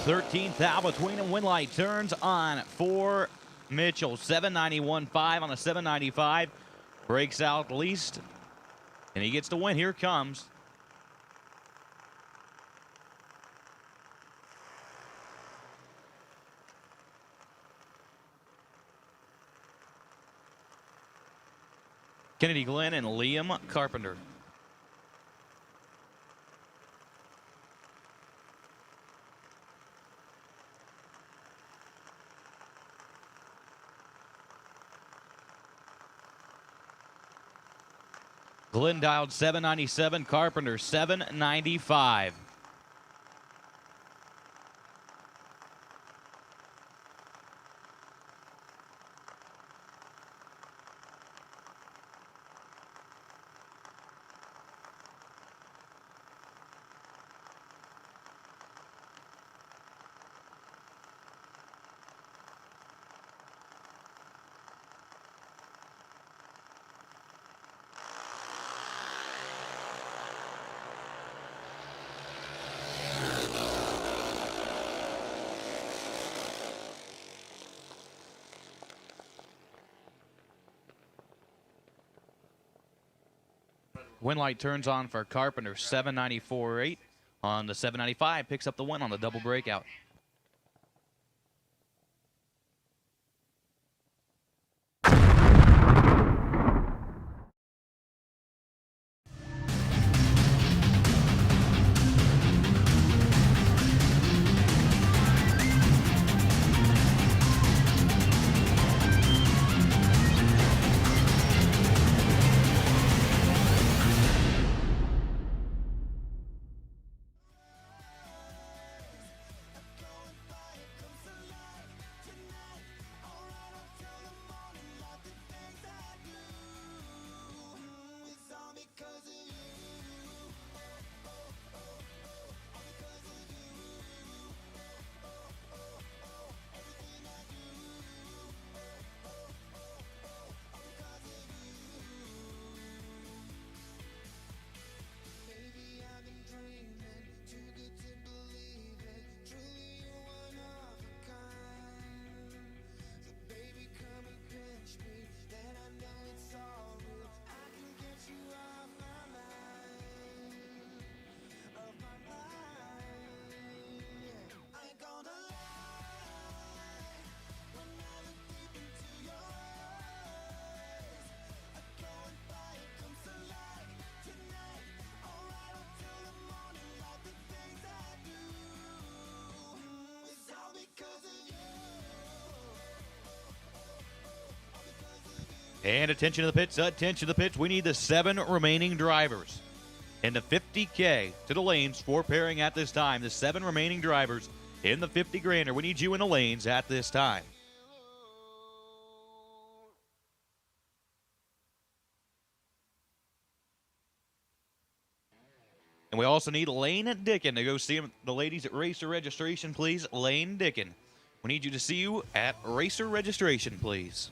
13th out between them. Winlight turns on for Mitchell. 791.5 on the 795. Breaks out least, and he gets the win. Here it comes. Kennedy Glenn and Liam Carpenter. Glenn dialed 797, Carpenter 795. Winlight turns on for Carpenter, 794.8 on the 795. Picks up the win on the double breakout. And attention to the pits, attention to the pits. We need the 7 remaining drivers in the 50K to the lanes for pairing at this time. The 7 remaining drivers in the 50 grander. We need you in the lanes at this time. And we also need Lane Dickin to go see the ladies at Racer Registration, please. Lane Dickin. We need you to see you at Racer Registration, please.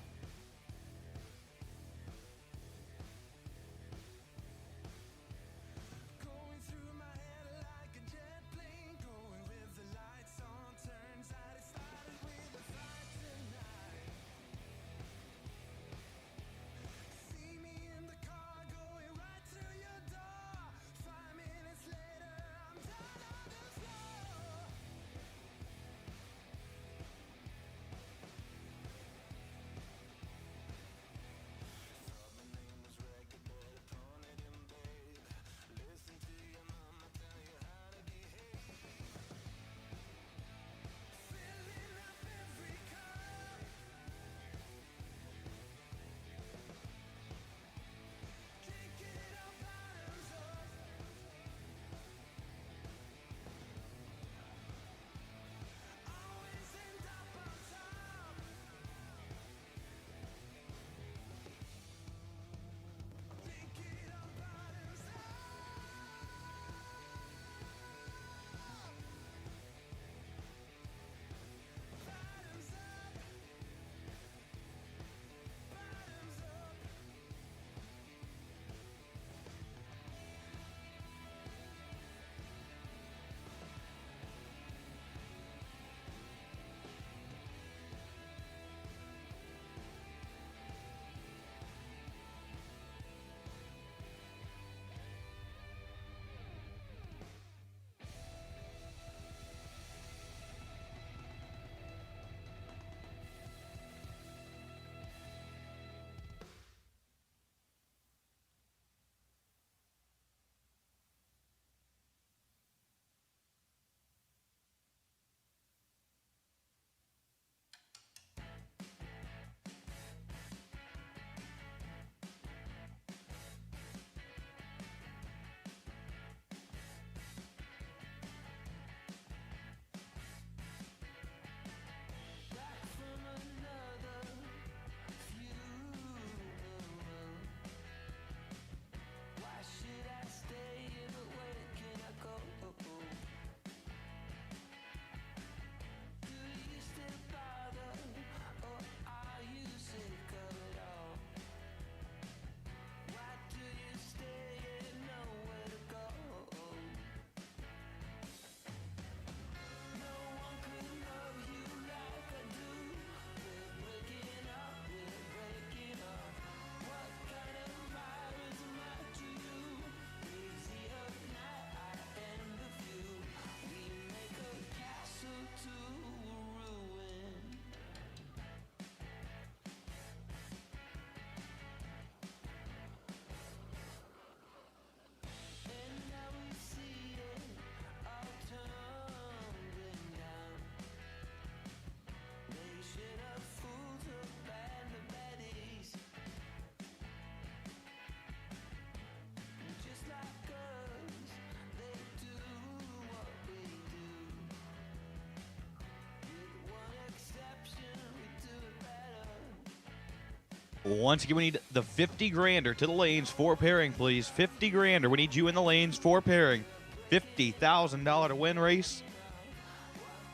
Once again, we need the 50 grander to the lanes for pairing, please. 50 grander. We need you in the lanes for pairing. $50,000 to win race.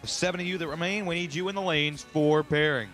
The 7 of you that remain, we need you in the lanes for pairing.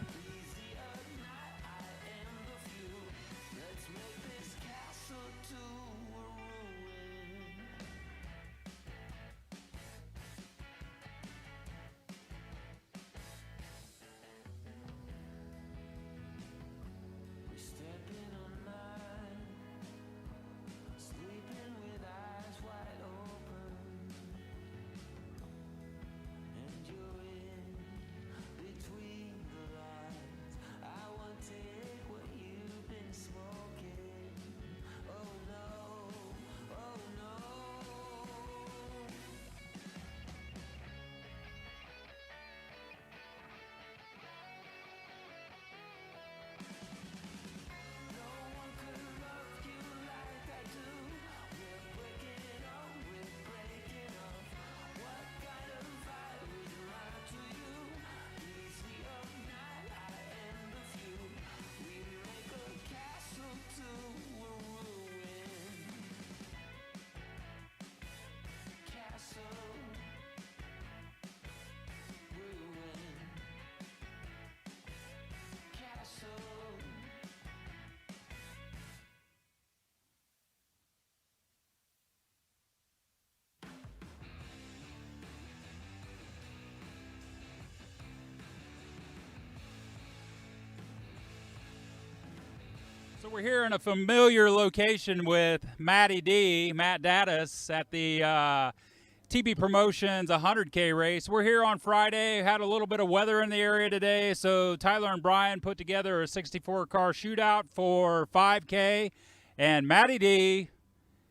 So we're here in a familiar location with Matt Daddis at the TB Promotions 100K race. We're here on Friday, had a little bit of weather in the area today, so Tyler and Brian put together a 64-car shootout for 5K. And Matty D,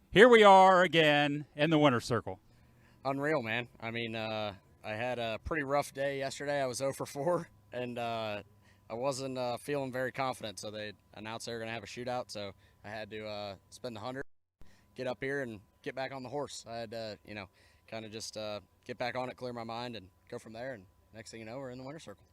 here we are again in the winner's circle. Unreal, man. I mean, I had a pretty rough day yesterday. I was 0 for 4, and I wasn't feeling very confident, so they announced they were going to have a shootout, so I had to spend the 100, get up here, and get back on the horse. I had to, kind of just get back on it, clear my mind, and go from there, and next thing you know, we're in the winner's circle.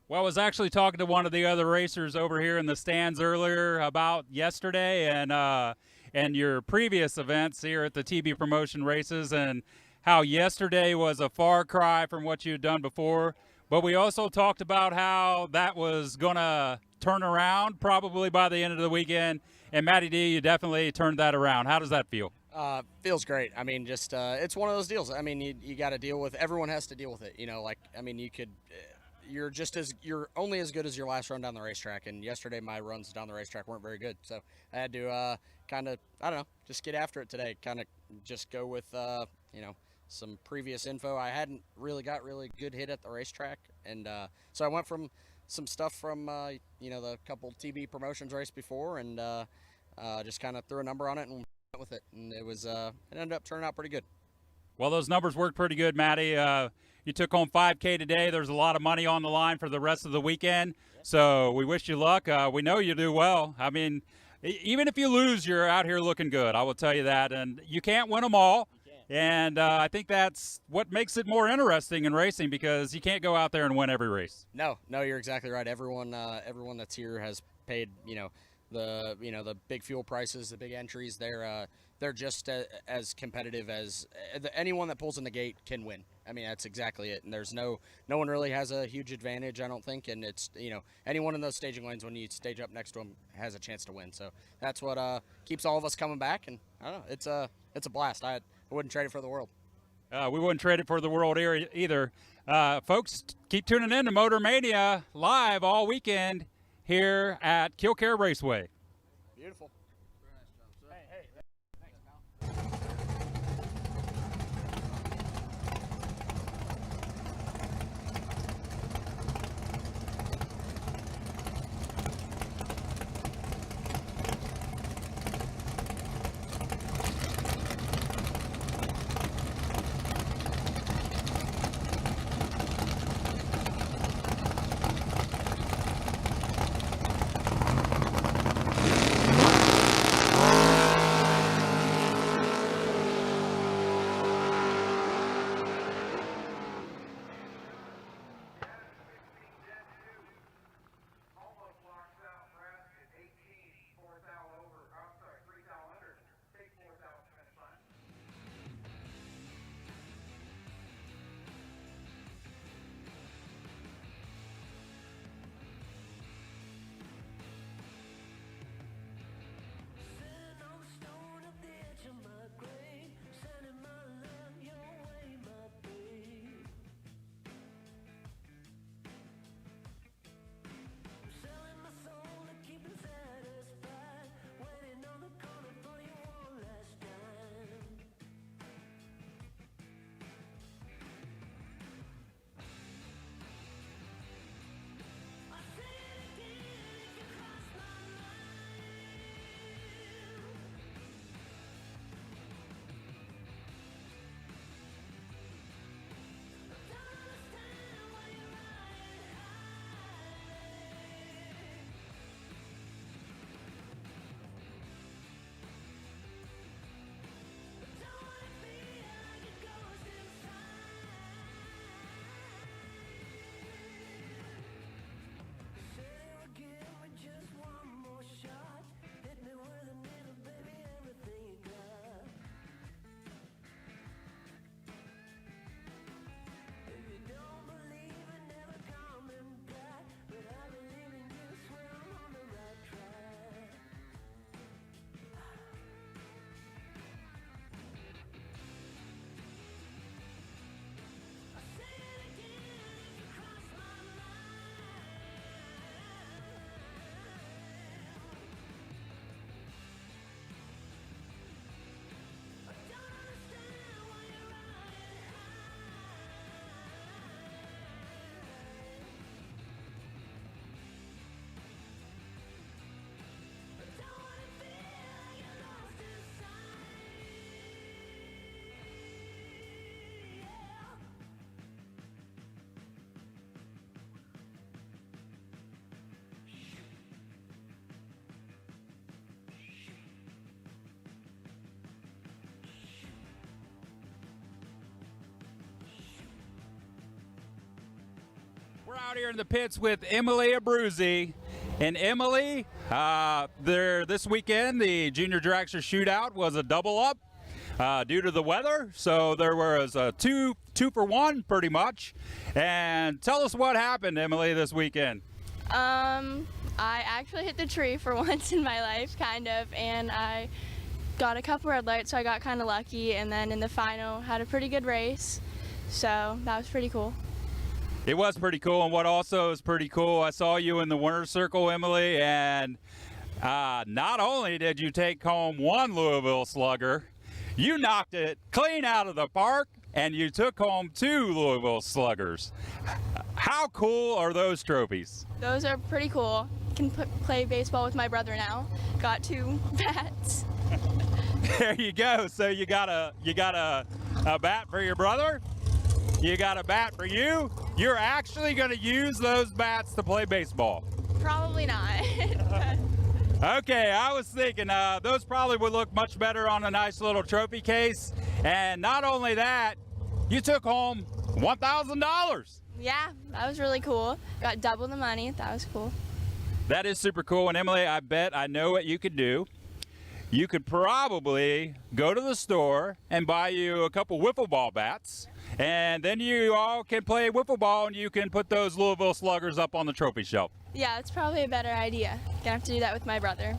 Well, I was actually talking to one of the other racers over here in the stands earlier about yesterday and your previous events here at the TB Promotion races, and how yesterday was a far cry from what you had done before. But we also talked about how that was going to turn around probably by the end of the weekend. And Matty D, you definitely turned that around. How does that feel? Feels great. I mean, just it's one of those deals. I mean, you got to deal with. Everyone has to deal with it. You're only as good as your last run down the racetrack. And yesterday, my runs down the racetrack weren't very good. So I had to kind of, I don't know, just get after it today. Kind of just go with some previous info. I hadn't really got good hit at the racetrack, and so I went from some stuff from the couple TB Promotions race before, and just kind of threw a number on it and went with it, and it ended up turning out pretty good. Well, those numbers worked pretty good, Matty. You took home 5K today. There's a lot of money on the line for the rest of the weekend, so we wish you luck. We know you do well. I mean, even if you lose, you're out here looking good. I will tell you that, and you can't win them all. And I think that's what makes it more interesting in racing, because you can't go out there and win every race. No, you're exactly right. Everyone that's here has paid, the big fuel prices, the big entries. They're just as competitive as anyone that pulls in the gate can win. I mean, that's exactly it. And there's no one really has a huge advantage, I don't think. And it's, anyone in those staging lanes, when you stage up next to them, has a chance to win. So that's what keeps all of us coming back. And I don't know, it's a blast. I wouldn't trade it for the world. We wouldn't trade it for the world either. Folks, keep tuning in to Motor Mania live all weekend here at Kil-Kare Raceway. Beautiful. We're out here in the pits with Emily Abruzzi. And Emily, this weekend, the Junior Dragster Shootout was a double up due to the weather. So there was a two for one pretty much. And tell us what happened, Emily, this weekend. I actually hit the tree for once in my life, kind of, and I got a couple red lights, so I got kind of lucky. And then in the final, had a pretty good race. So that was pretty cool. It was pretty cool, and what also is pretty cool, I saw you in the winner's circle, Emily, and not only did you take home one Louisville Slugger, you knocked it clean out of the park, and you took home 2 Louisville Sluggers. How cool are those trophies? Those are pretty cool. Can play baseball with my brother now. Got 2 bats. There you go. So you got a bat for your brother. You got a bat for you. You're actually going to use those bats to play baseball. Probably not. Okay, I was thinking those probably would look much better on a nice little trophy case. And not only that, you took home $1,000. Yeah, that was really cool. Got double the money. That was cool. That is super cool. And Emily, I bet I know what you could do. You could probably go to the store and buy you a couple wiffle ball bats. And then you all can play wiffle ball, and you can put those Louisville Sluggers up on the trophy shelf. Yeah, it's probably a better idea. Gonna have to do that with my brother.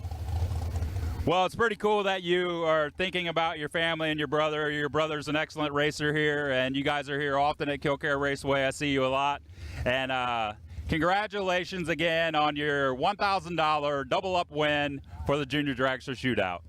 Well, it's pretty cool that you are thinking about your family and your brother. Your brother's an excellent racer here, and you guys are here often at Kil-Kare Raceway. I see you a lot. And congratulations again on your $1,000 double-up win for the Junior Dragster Shootout.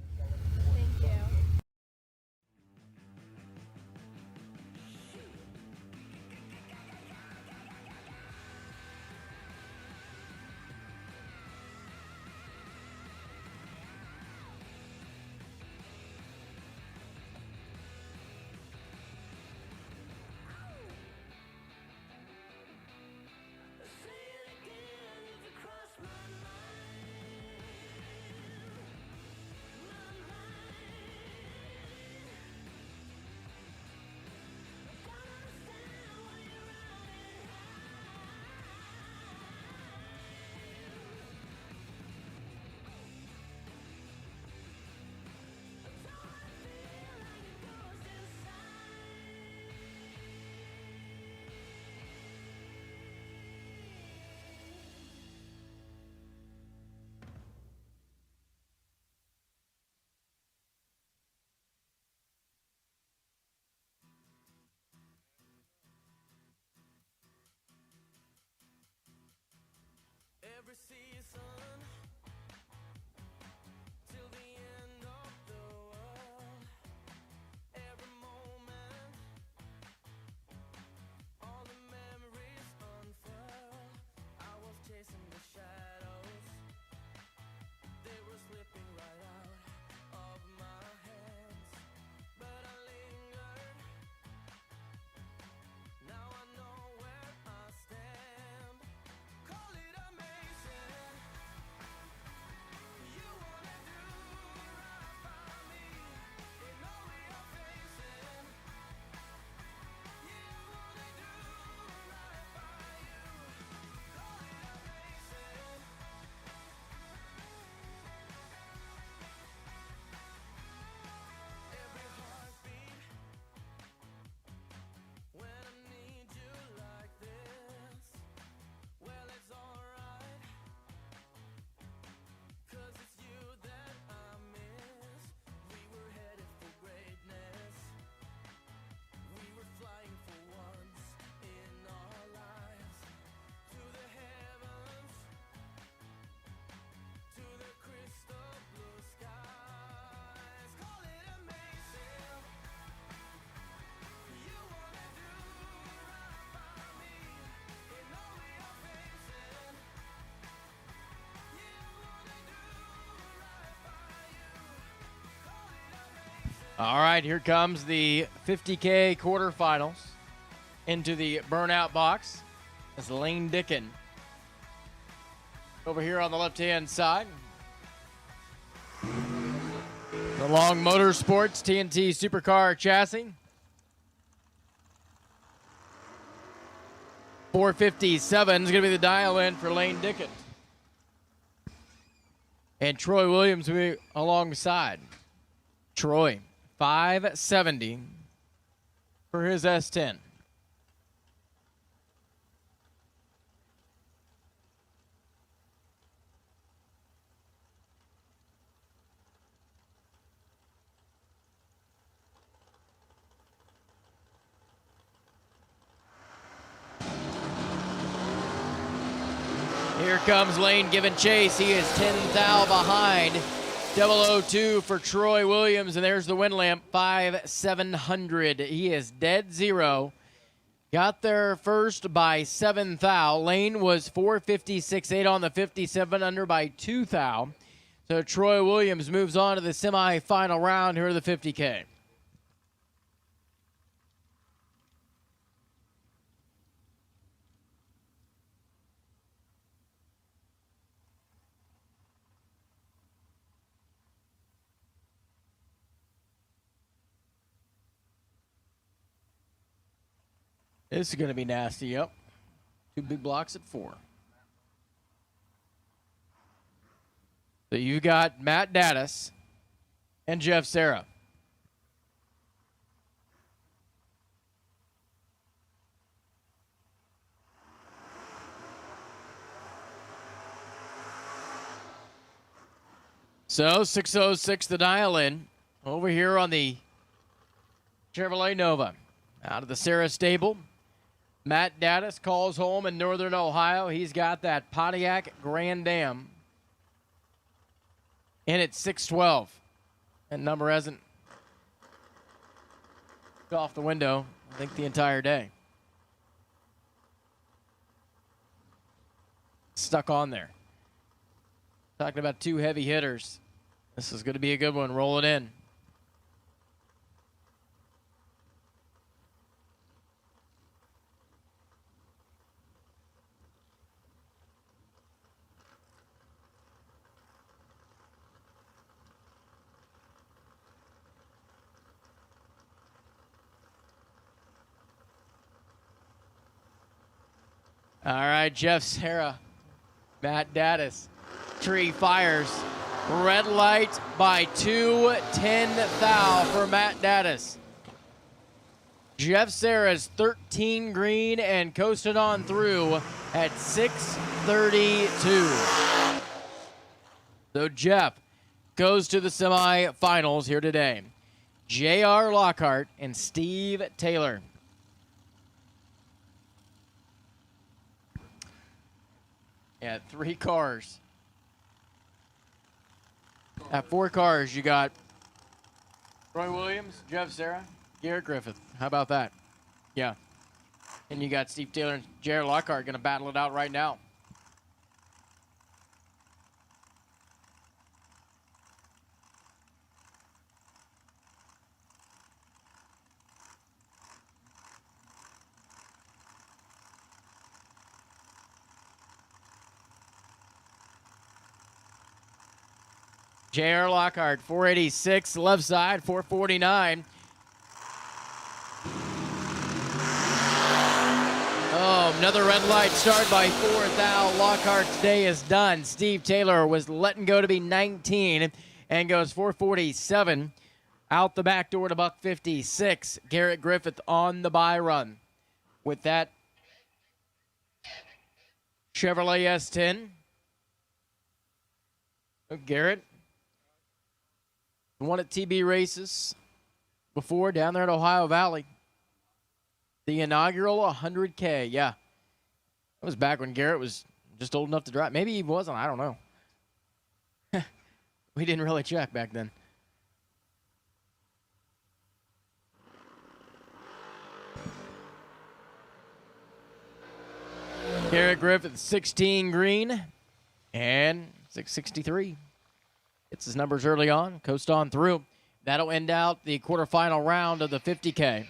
Every season till the end of the world, every moment, all the memories unfurl. I was chasing the shadows, they were slipping right out of my hands, but I lingered. Now I know where I stand. Call it amazing. You wanna do right by me in all we are facing. You wanna do right by you. Call it amazing. Every heartbeat when I need you like this. Well, it's alright, 'cause it's you that I miss. We were headed for greatness. We were flying for once in our lives. To the heavens, to the crystal blue skies. Call it amazing. You wanna do right by me in all we are facing. You wanna do right by you. Call it amazing. All right, here comes the 50K quarterfinals into the burnout box. That's Lane Dickin over here on the left-hand side. The Long Motorsports TNT Supercar chassis. 4:57 is going to be the dial-in for Lane Dickett. And Troy Williams will be alongside. Troy, 5:70 for his S10. Here comes Lane giving chase. He is 10 thou behind. 002 for Troy Williams, and there's the wind lamp, 5,700. He is dead zero. Got there first by 7 thou. Lane was 4:56.8 on the 57, under by 2 thou. So Troy Williams moves on to the semifinal round here of the 50K. This is going to be nasty, yep. 2 big blocks at 4. So you got Matt Daddis and Jeff Serra. So 6:06 the dial in over here on the Chevrolet Nova. Out of the Serra stable. Matt Daddis calls home in Northern Ohio. He's got that Pontiac Grand Am in at 6:12. That number hasn't gone off the window, I think, the entire day. Stuck on there. Talking about 2 heavy hitters. This is going to be a good one. Roll it in. All right, Jeff Serra, Matt Daddis. Tree fires. Red light by 2, 10 thou for Matt Daddis. Jeff Serra's 13 green and coasted on through at 6:32. So Jeff goes to the semifinals here today. R Lockhart and Steve Taylor. Yeah, 3 cars. At 4 cars, you got Troy Williams, Jeff Serra, Garrett Griffith. How about that? Yeah. And you got Steve Taylor and R Lockhart going to battle it out right now. R Lockhart, 486, left side, 449. Oh, another red light start by 4 thou. Lockhart's day is done. Steve Taylor was letting go to be 19 and goes 447. Out the back door to $156. Garrett Griffith on the bye run. With that Chevrolet S10. Garrett won at TB races before down there at Ohio Valley. The inaugural 100K, yeah. That was back when Garrett was just old enough to drive. Maybe he wasn't, I don't know. We didn't really check back then. Garrett Griffith, 16 green and 663. Hits his numbers early on, coast on through. That'll end out the quarterfinal round of the 50K.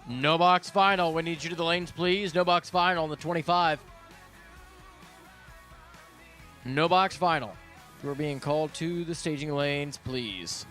No box final. We need you to the lanes, please. No box final on the 25. No box final. We're being called to the staging lanes, please.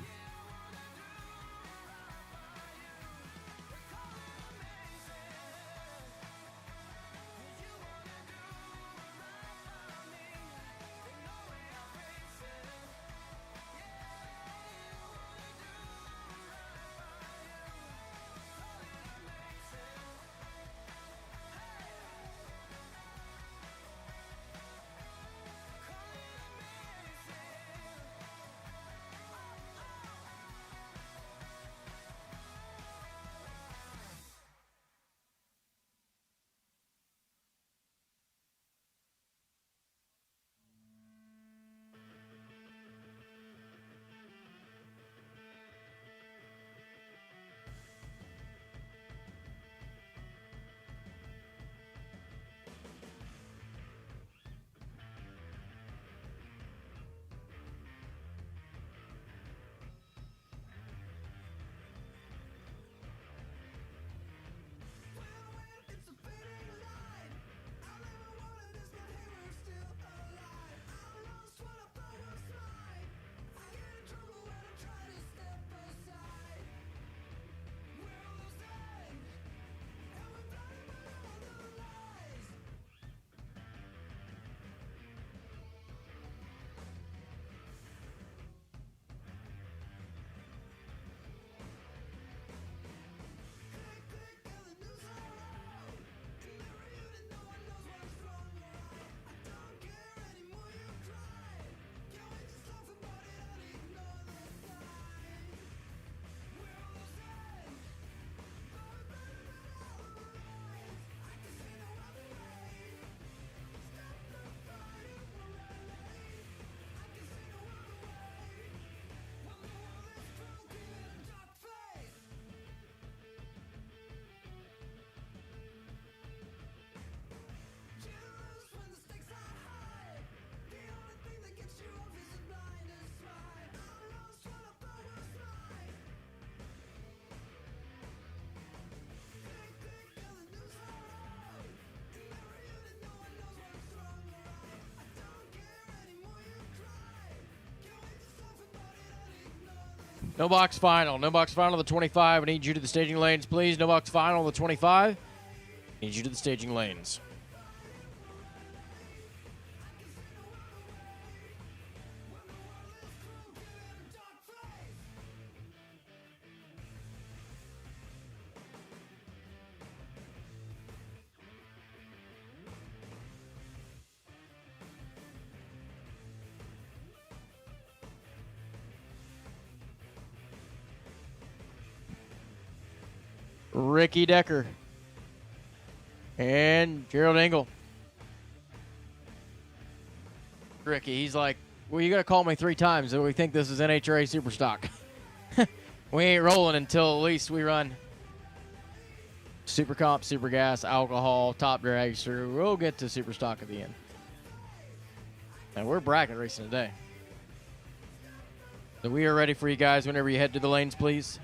No box final. No box final on the 25. I need you to the staging lanes, please. No box final on the 25. I need you to the staging lanes. Ricky Decker and Gerald Engel. Ricky, he's like, well, you got to call me 3 times, and we think this is NHRA Superstock. We ain't rolling until at least we run Super Comp, Super Gas, Alcohol, Top Dragster. We'll get to Superstock at the end. And we're bracket racing today. So we are ready for you guys whenever you head to the lanes, please.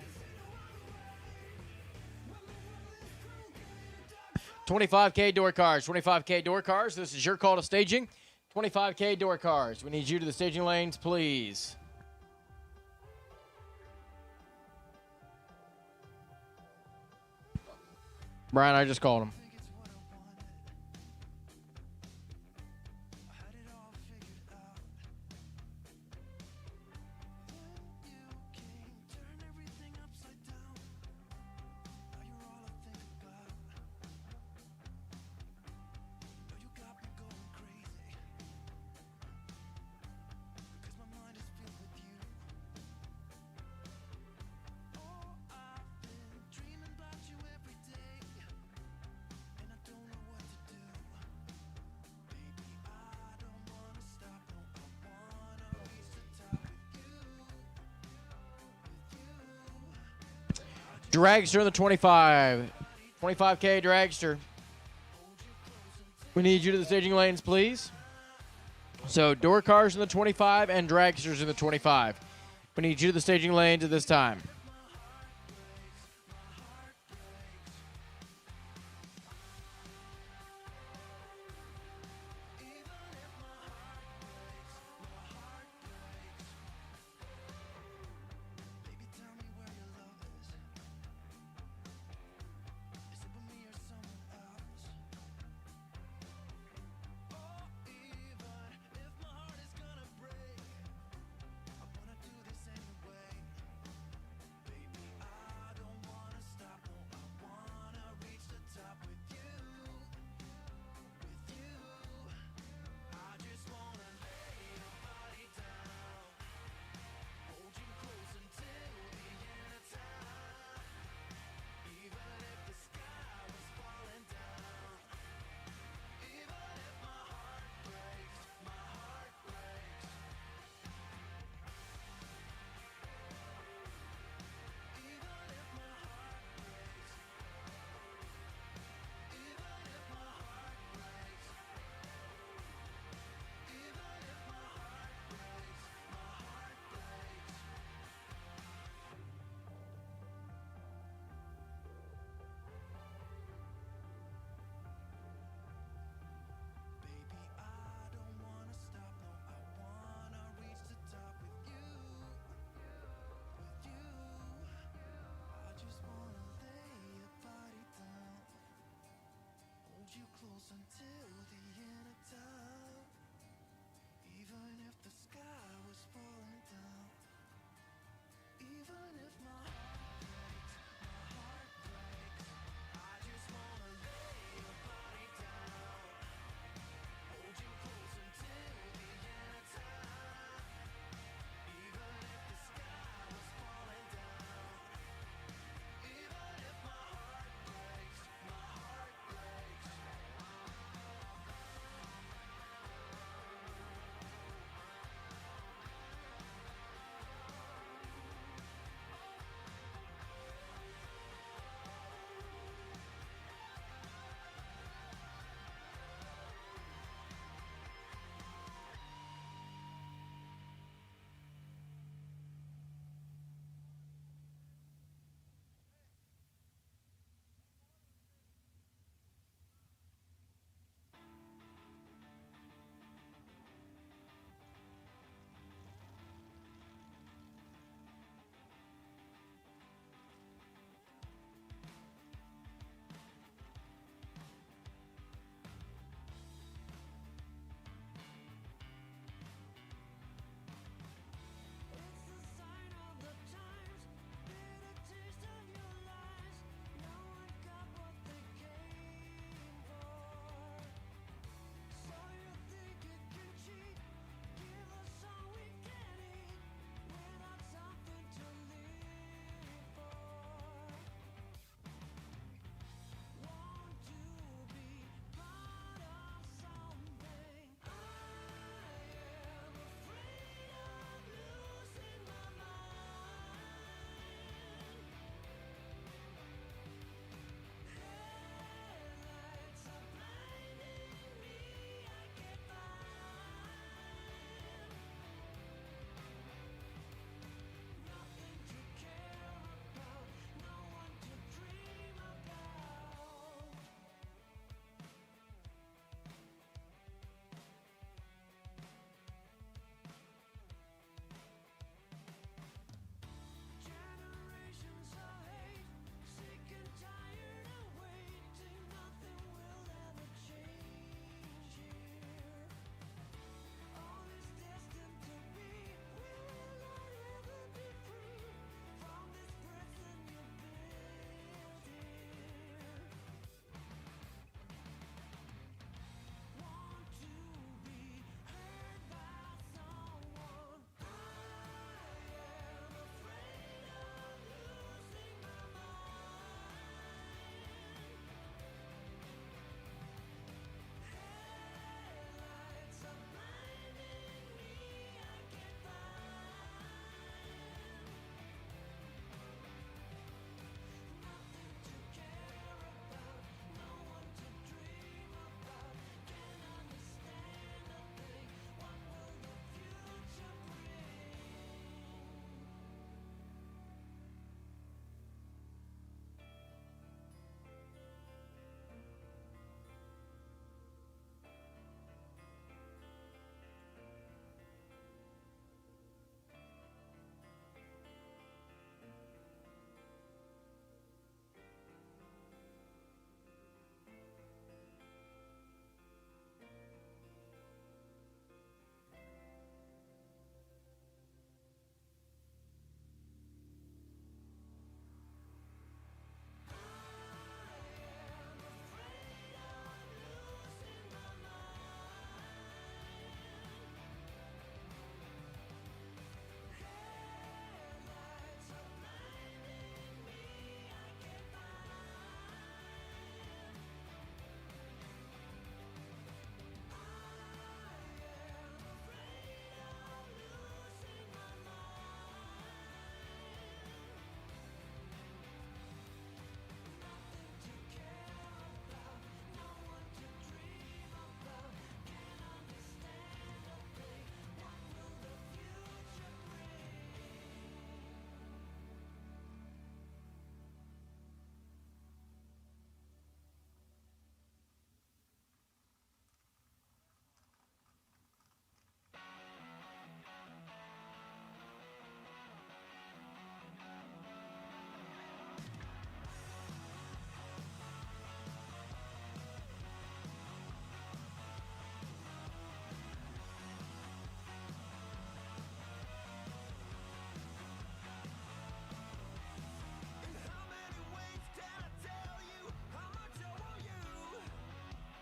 25K door cars, 25K door cars. This is your call to staging. 25K door cars. We need you to the staging lanes, please. Brian, I just called him. Dragster in the 25. 25K Dragster. We need you to the staging lanes, please. So, door cars in the 25 and Dragsters in the 25. We need you to the staging lanes at this time. close until the end of time. Even if the sky was falling down. Even if my heart breaks, I just wanna lay your body down. Hold you close until the end of time. Even if the sky was falling down. Even if my heart breaks, my heart breaks.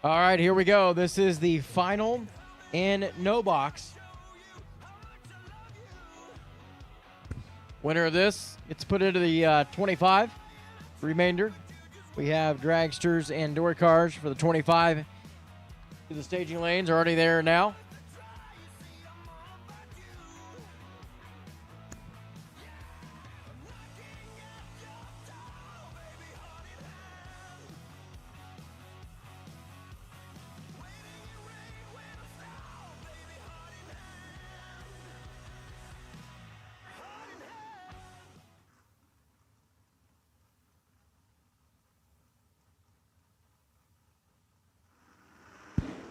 All right, here we go. This is the final in no box. Winner of this gets put into the 25 remainder. We have Dragsters and Dory cars for the 25. The staging lanes are already there now.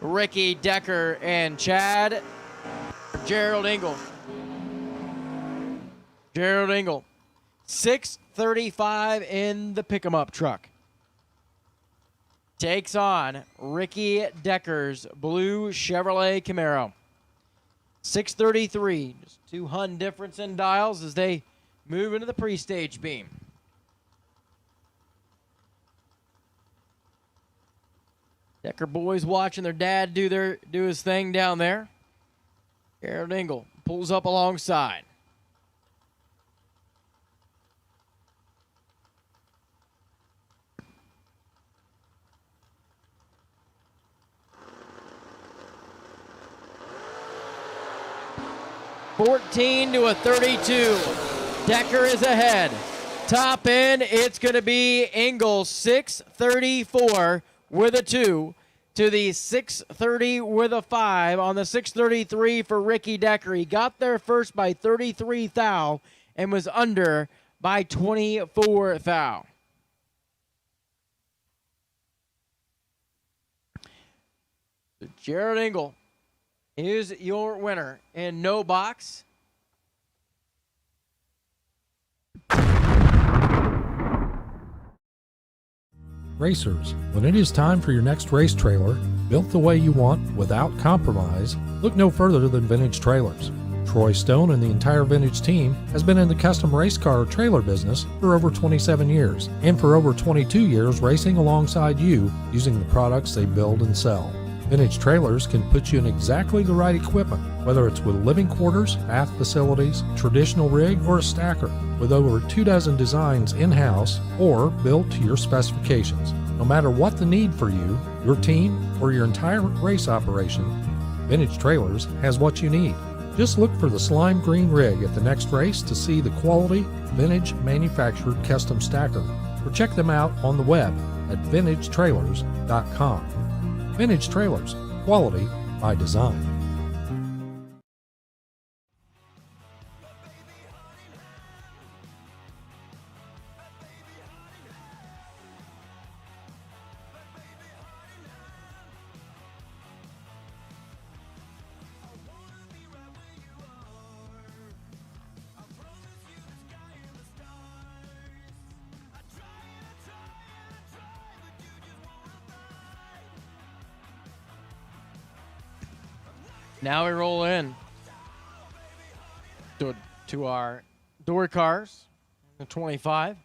Ricky Decker and Chad Gerald Engel. Gerald Engel, 635 in the pick-em-up truck. Takes on Ricky Decker's blue Chevrolet Camaro. 633, just 2 hun difference in dials as they move into the pre-stage beam. Decker boys watching their dad do his thing down there. Gerald Engel pulls up alongside. $14 to a 32. Decker is ahead. Top end, it's going to be Engel 634 with a 2 to the 630 with a 5 on the 633 for Ricky Decker. He got there first by 33 thou and was under by 24 thou. Gerald Engel is your winner in no box. Racers, when it is time for your next race trailer, built the way you want without compromise, look no further than Vintage Trailers. Troy Stone and the entire Vintage team has been in the custom race car trailer business for over 27 years, and for over 22 years racing alongside you using the products they build and sell. Vintage Trailers can put you in exactly the right equipment, whether it's with living quarters, bath facilities, traditional rig, or a stacker, with over 24 designs in-house or built to your specifications. No matter what the need for you, your team, or your entire race operation, Vintage Trailers has what you need. Just look for the slime green rig at the next race to see the quality, vintage manufactured custom stacker, or check them out on the web at vintagetrailers.com. Vintage Trailers, quality by design. Now we roll in to our door cars, the 25.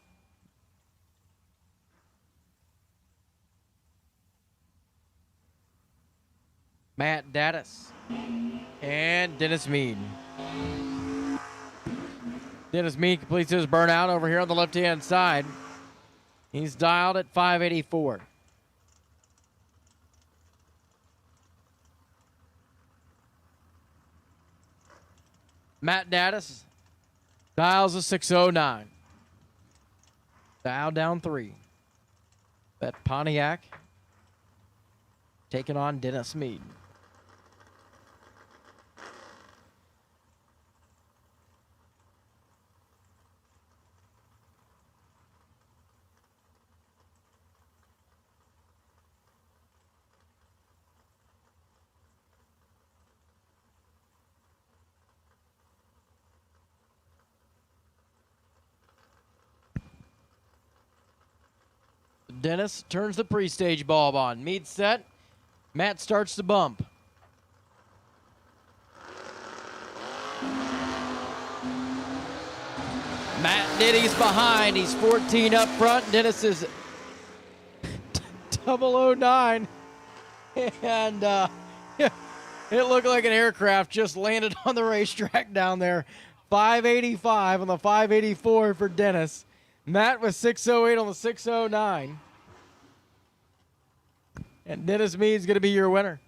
Matt Dattis and Dennis Mead. Dennis Mead completes his burnout over here on the left-hand side. He's dialed at 584. Matt Dattis dials a 609. Dial down 3. That Pontiac taking on Dennis Mead. Dennis turns the pre-stage bulb on. Mead set. Matt starts the bump. Matt Nitty's behind. He's 14 up front. Dennis is 009. And it looked like an aircraft just landed on the racetrack down there. 585 on the 584 for Dennis. Matt with 608 on the 609. And Dennis Mead's going to be your winner.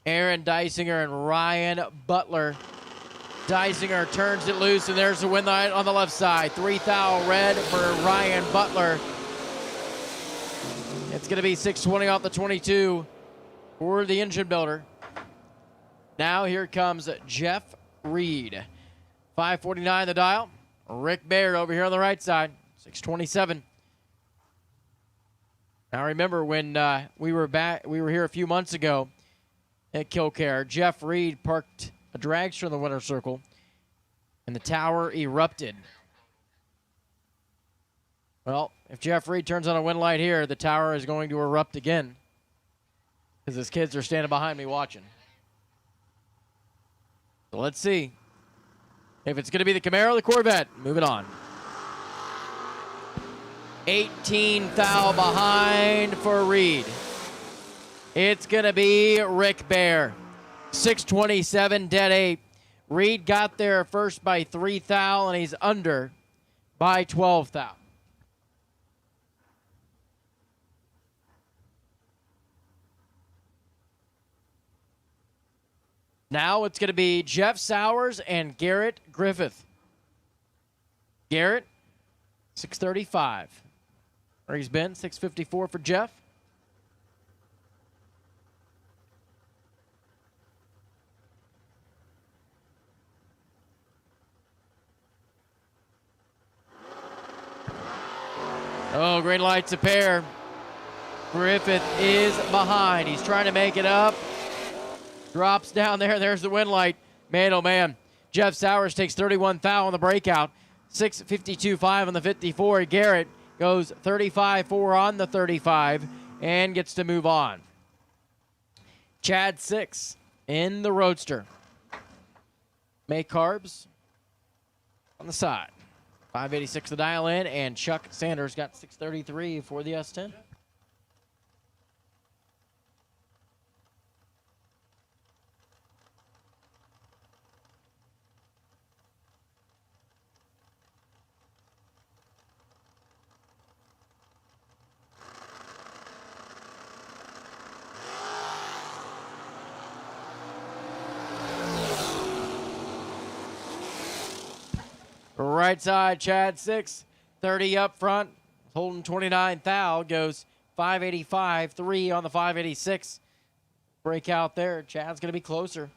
Aaron Deisinger and Ryan Butler. Deisinger turns it loose, and there's the win light on the left side. 3 thou red for Ryan Butler. It's going to be 620 off the 22 for the engine builder. Now here comes Jeff Reed. 549 the dial. Rick Baird over here on the right side. 627. Now remember when we were here a few months ago at Kil-Kare, Jeff Reed parked a dragster in the winner's circle, and the tower erupted. Well, if Jeff Reed turns on a win light here, the tower is going to erupt again because his kids are standing behind me watching. So let's see if it's going to be the Camaro or the Corvette. Moving on. 18 thou behind for Reed. It's going to be Rick Bear. 627, dead 8. Reed got there first by 3 thou, and he's under by 12 thou. Now it's going to be Jeff Sowers and Garrett Griffith. Garrett, 635. Where he's been, 654 for Jeff. Oh, green light's a pair. Griffith is behind. He's trying to make it up. Drops down there. There's the win light. Man, oh, man. Jeff Sowers takes 31 thou on the breakout. 652.5 on the 54. Garrett goes 35.4 on the 35 and gets to move on. Chad 6 in the Roadster. Make carbs on the side. 586 the dial in, and Chuck Sanders got 633 for the S10. Right side, Chad 6, 30 up front, holding 29 thou, goes 585, 3 on the 586. Breakout there. Chad's going to be closer.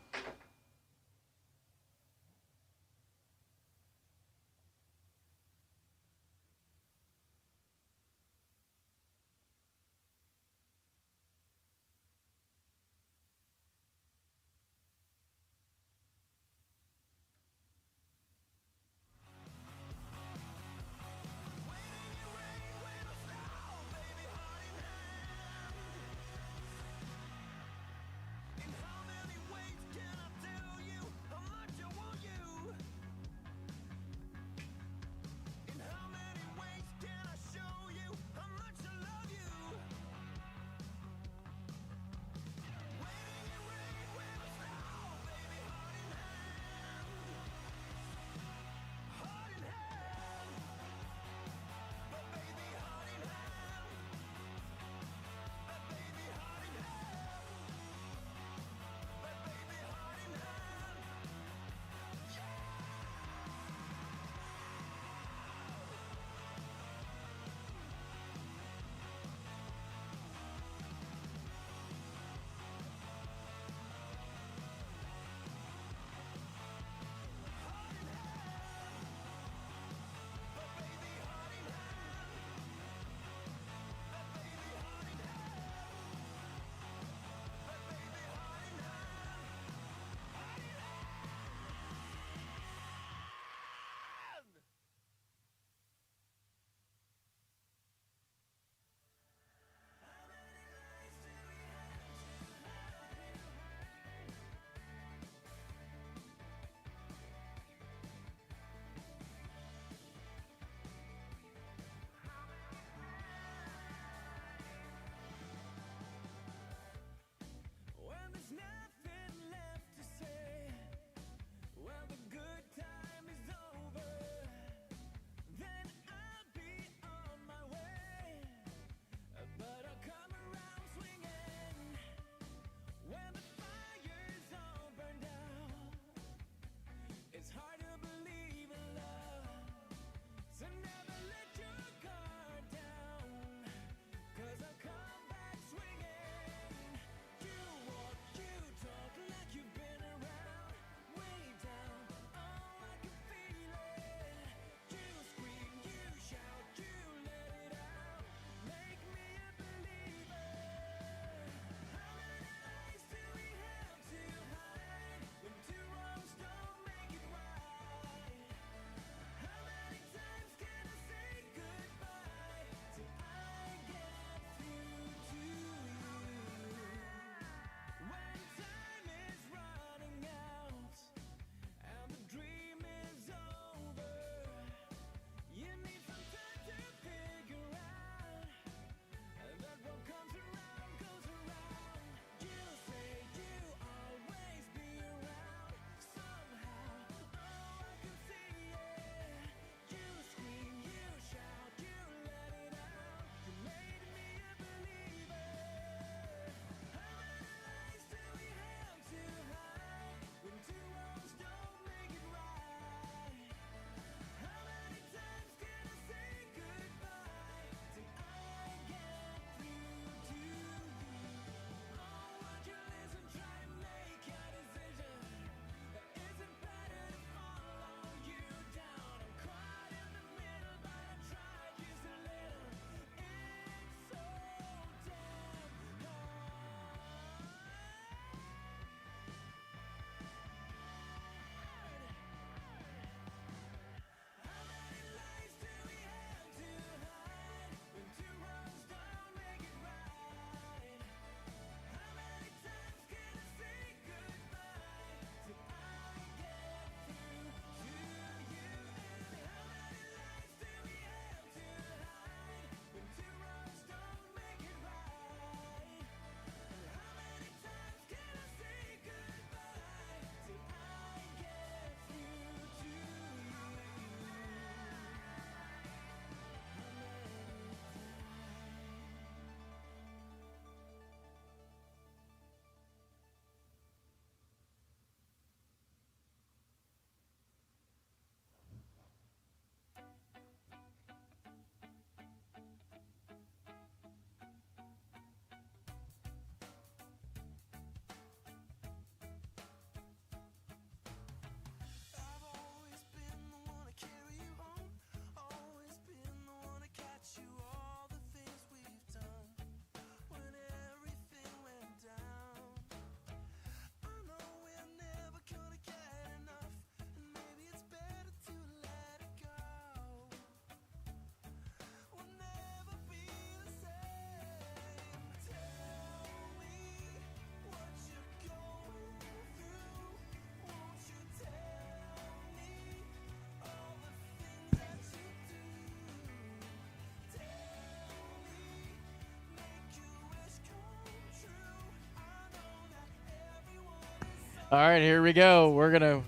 right, here we go. We're going to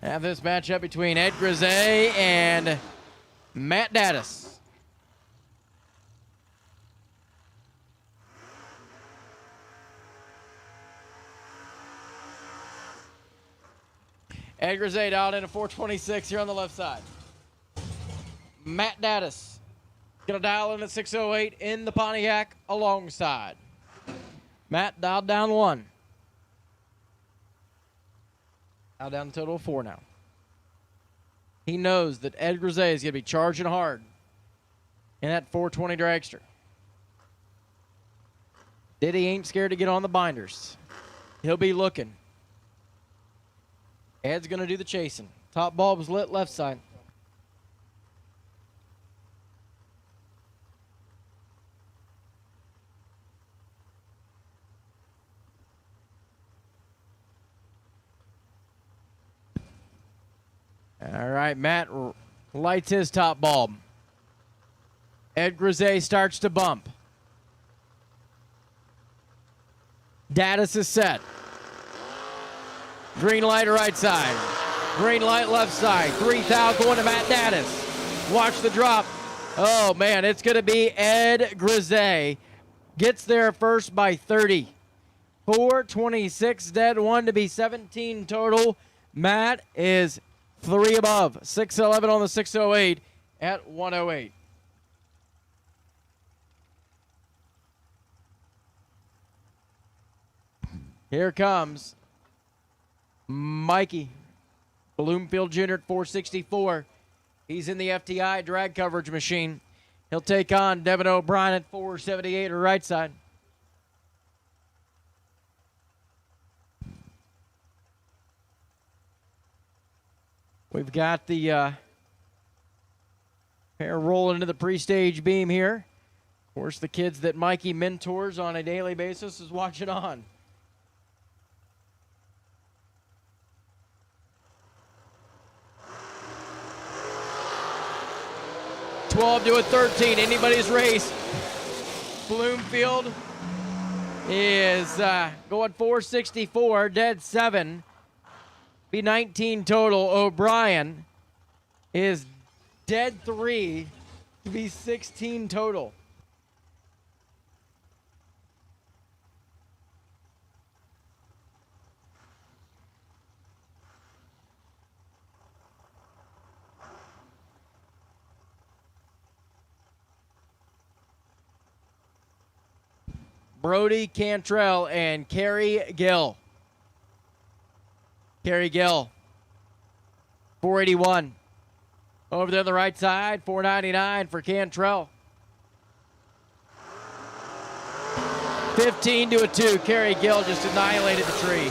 have this matchup between Ed Grisey and Matt Daddis. Ed Grisey dialed in at 426 here on the left side. Matt Daddis going to dial in at 608 in the Pontiac alongside. Matt dialed down 1. Now down to a total of 4 now. He knows that Ed Grisey is going to be charging hard in that 420 dragster. Diddy ain't scared to get on the binders. He'll be looking. Ed's going to do the chasing. Top bulb's lit left side. All right, Matt lights his top bulb. Ed Grisey starts to bump. Daddis is set. Green light right side. Green light left side. 3 thou going to Matt Daddis. Watch the drop. Oh, man, it's going to be Ed Grisey. Gets there first by 30. 426 dead, 1 to be 17 total. Matt is 3 above. 611 on the 608 at 108. Here comes Mikey, Bloomfield Jr. at 464. He's in the FTI drag coverage machine. He'll take on Devin O'Brien at 478 or right side. We've got the pair rolling into the pre-stage beam here. Of course, the kids that Mikey mentors on a daily basis is watching on. $12 to a $13, anybody's race. Bloomfield is going 464, dead 7. Be 19 total. O'Brien is dead 3 to be 16 total. Brody Cantrell and Kerry Gill. Kerry Gill, 481. Over there on the right side, 499 for Cantrell. 15 to a 2. Kerry Gill just annihilated the tree.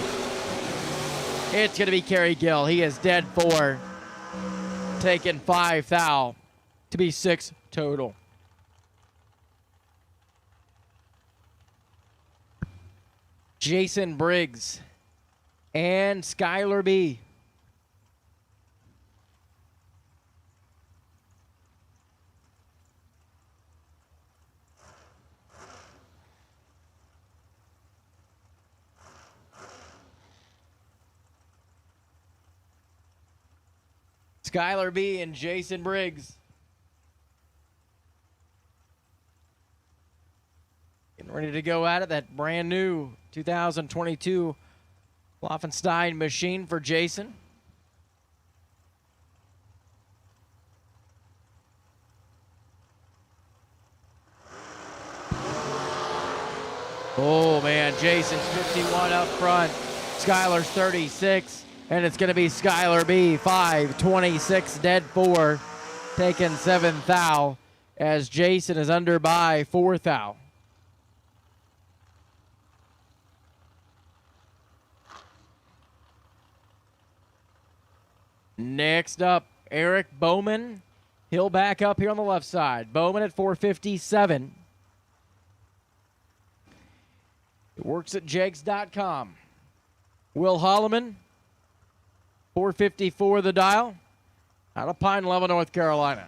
It's going to be Kerry Gill. He is dead 4. Taking 5 thou to be 6 total. Jason Briggs and Skylar B. Skylar B and Jason Briggs. Getting ready to go at it. That brand new 2022 Laufenstein machine for Jason. Oh, man, Jason's 51 up front. Skylar's 36, and it's going to be Skylar B, 526, dead 4, taking 7 thou, as Jason is under by 4 thou. Next up, Eric Bowman. He'll back up here on the left side. Bowman at 457. It works at jegs.com. Will Holloman, 454 the dial, out of Pine Level, North Carolina.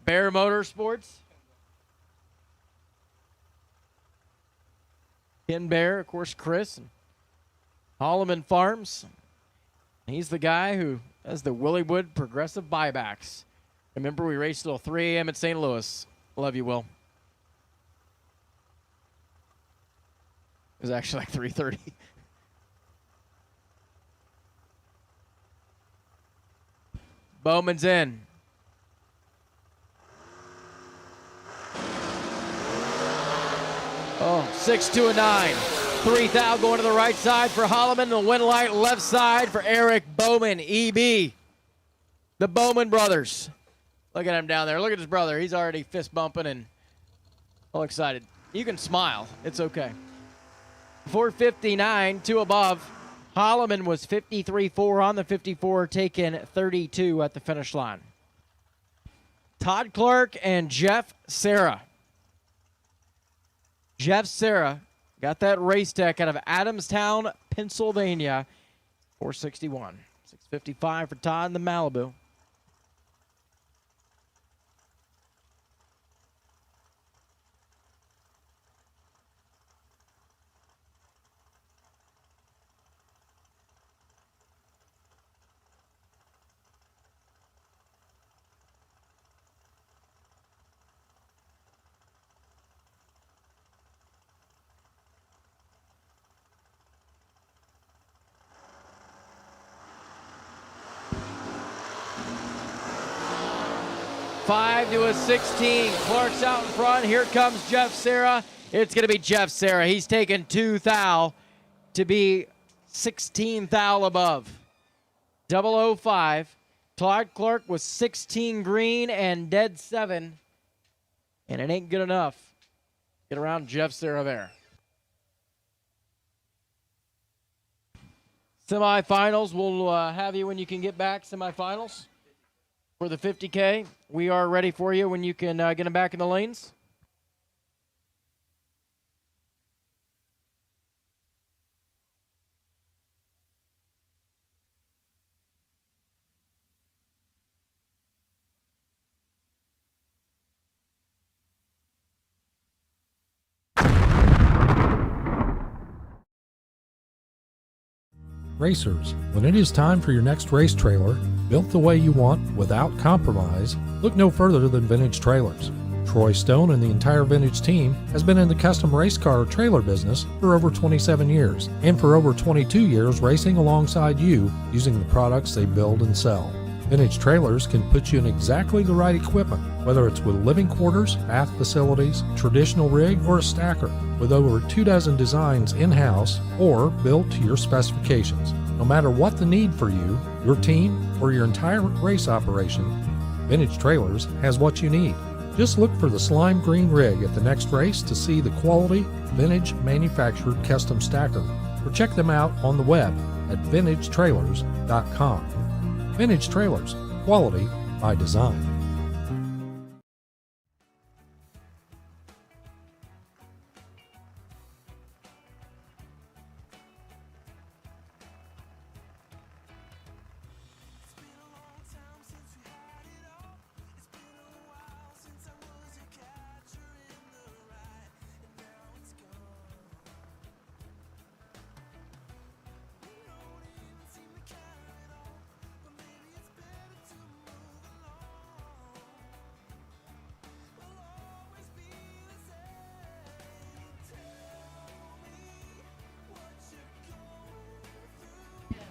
Bear Motorsports. Ken Bear, of course, Chris. And Holloman Farms. He's the guy who has the Williewood Progressive Buybacks. Remember, we raced till 3 a.m. at St. Louis. Love you, Will. It was actually like 3:30. Bowman's in. Oh, 6-2 and 9. 3,000 going to the right side for Holloman. The win light left side for Eric Bowman, EB. The Bowman brothers. Look at him down there. Look at his brother. He's already fist bumping and all excited. You can smile. It's okay. 459, 2 above. Holloman was 53-4 on the 54, taking 32 at the finish line. Todd Clark and Jeff Serra. Jeff Serra got that race tech out of Adamstown, Pennsylvania, 461. 655 for Todd in the Malibu. Five to a 16. Clark's out in front. Here comes Jeff Serra. It's going to be Jeff Serra. He's taken 2 thou to be 16 thou above. 005. Todd Clark was 16 green and dead 7. And it ain't good enough. Get around Jeff Serra there. Semifinals. We'll have you when you can get back. Semifinals. For the 50K, we are ready for you when you can get them back in the lanes. Racers, when it is time for your next race trailer, built the way you want without compromise, look no further than Vintage Trailers. Troy Stone and the entire Vintage team has been in the custom race car trailer business for over 27 years, and for over 22 years racing alongside you using the products they build and sell. Vintage Trailers can put you in exactly the right equipment, whether it's with living quarters, bath facilities, traditional rig, or a stacker, with over 24 designs in-house or built to your specifications. No matter what the need for you, your team, or your entire race operation, Vintage Trailers has what you need. Just look for the slime green rig at the next race to see the quality, vintage manufactured custom stacker, or check them out on the web at vintagetrailers.com. Vintage Trailers, quality by design.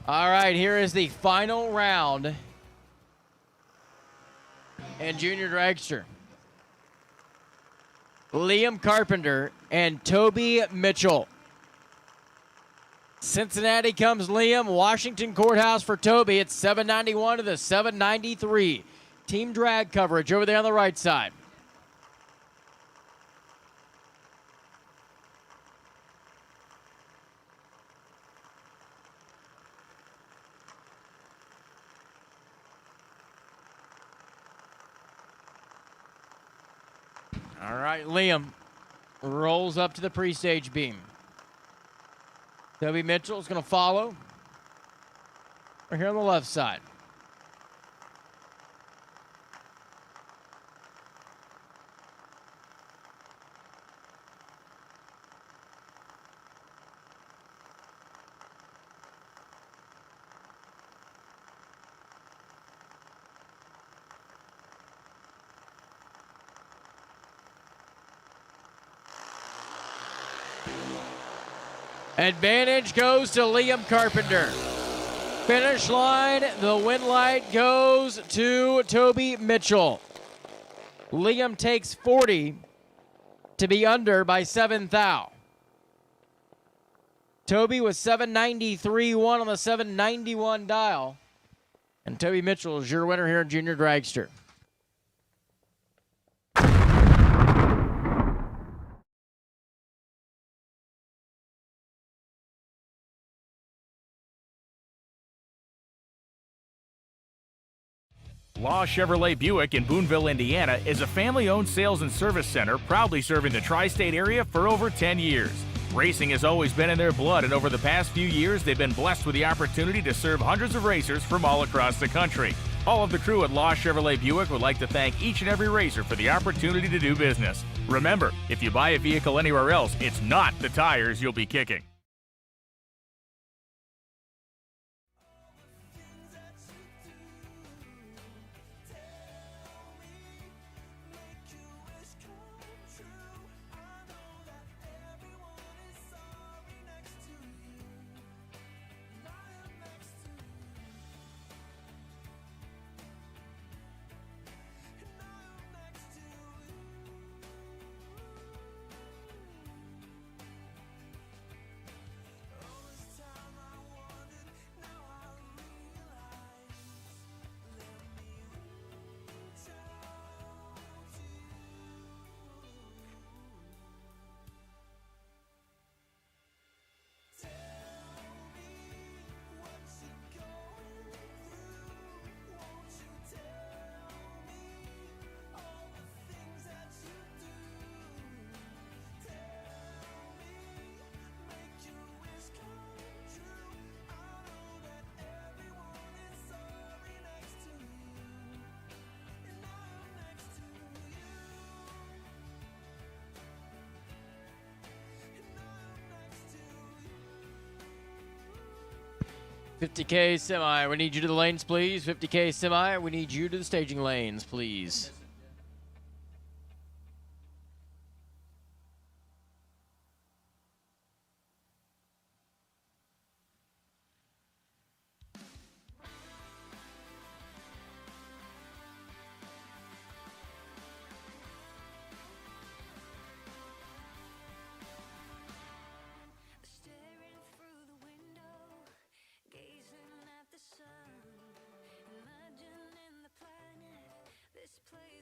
All right, here is the final round in Junior Dragster. Liam Carpenter and Toby Mitchell. Cincinnati comes Liam, Washington Courthouse for Toby. It's 791 to the 793. Team drag coverage over there on the right side. All right, Liam rolls up to the pre-stage beam. Toby Mitchell is going to follow. We're here on the left side. Advantage goes to Liam Carpenter. Finish line, the win light goes to Toby Mitchell. Liam takes 40 to be under by 7 thou. Toby was 793.1 on the 791 dial. And Toby Mitchell is your winner here in Junior Dragster. Law Chevrolet Buick in Boonville, Indiana is a family-owned sales and service center proudly serving the tri-state area for over 10 years. Racing has always been in their blood, and over the past few years, they've been blessed with the opportunity to serve hundreds of racers from all across the country. All of the crew at Law Chevrolet Buick would like to thank each and every racer for the opportunity to do business. Remember, if you buy a vehicle anywhere else, it's not the tires you'll be kicking. $50K semi, we need you to the lanes, please. $50K semi, we need you to the staging lanes, please. This place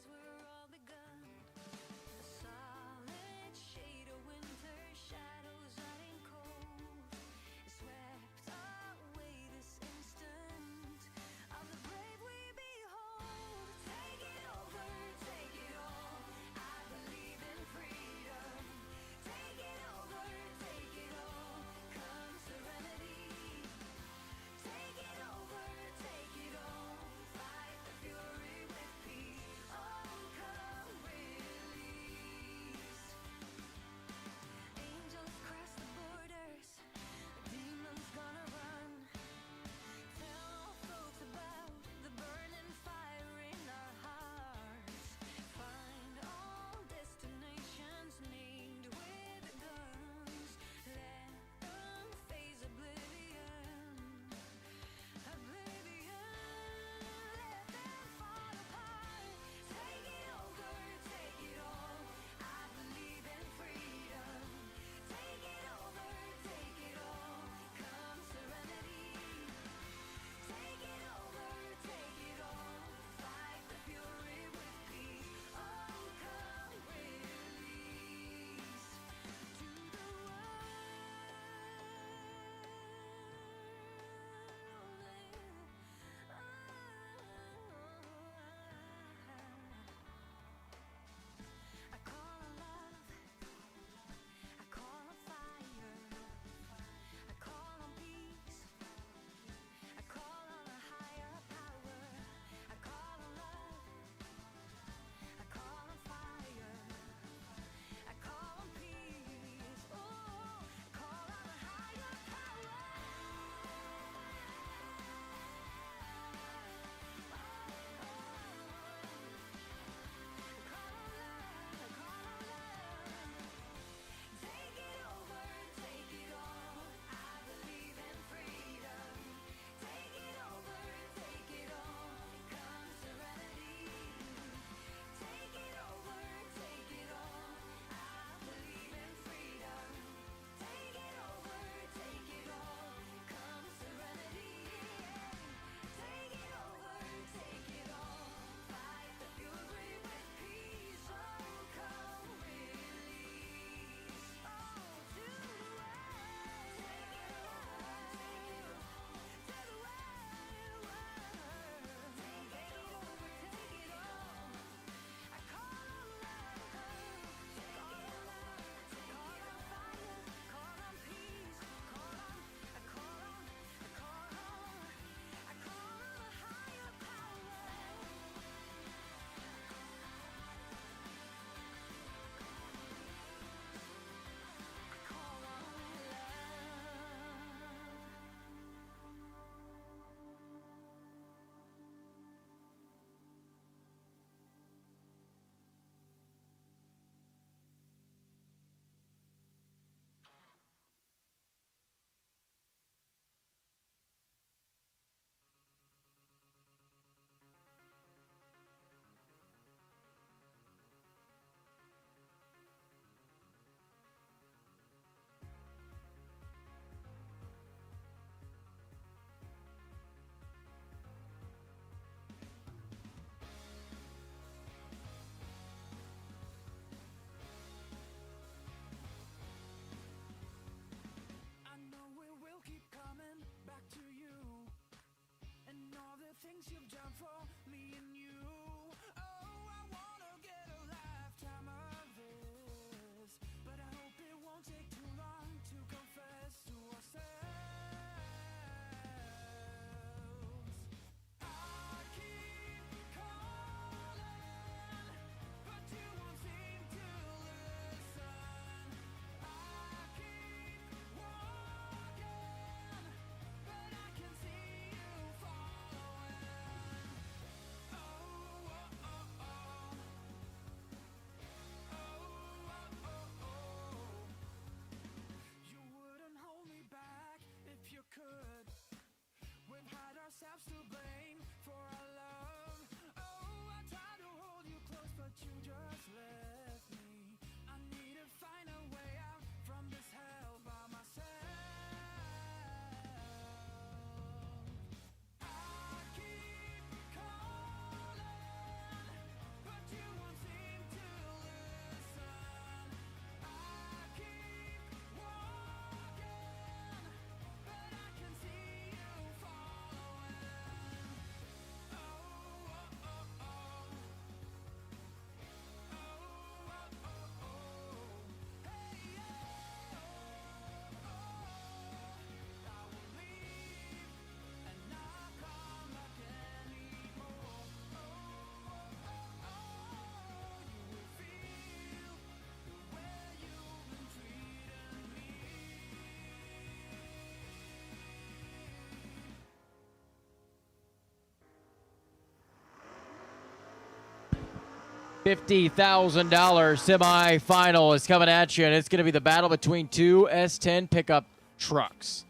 $50,000 semifinal is coming at you, and it's going to be the battle between two S10 pickup trucks.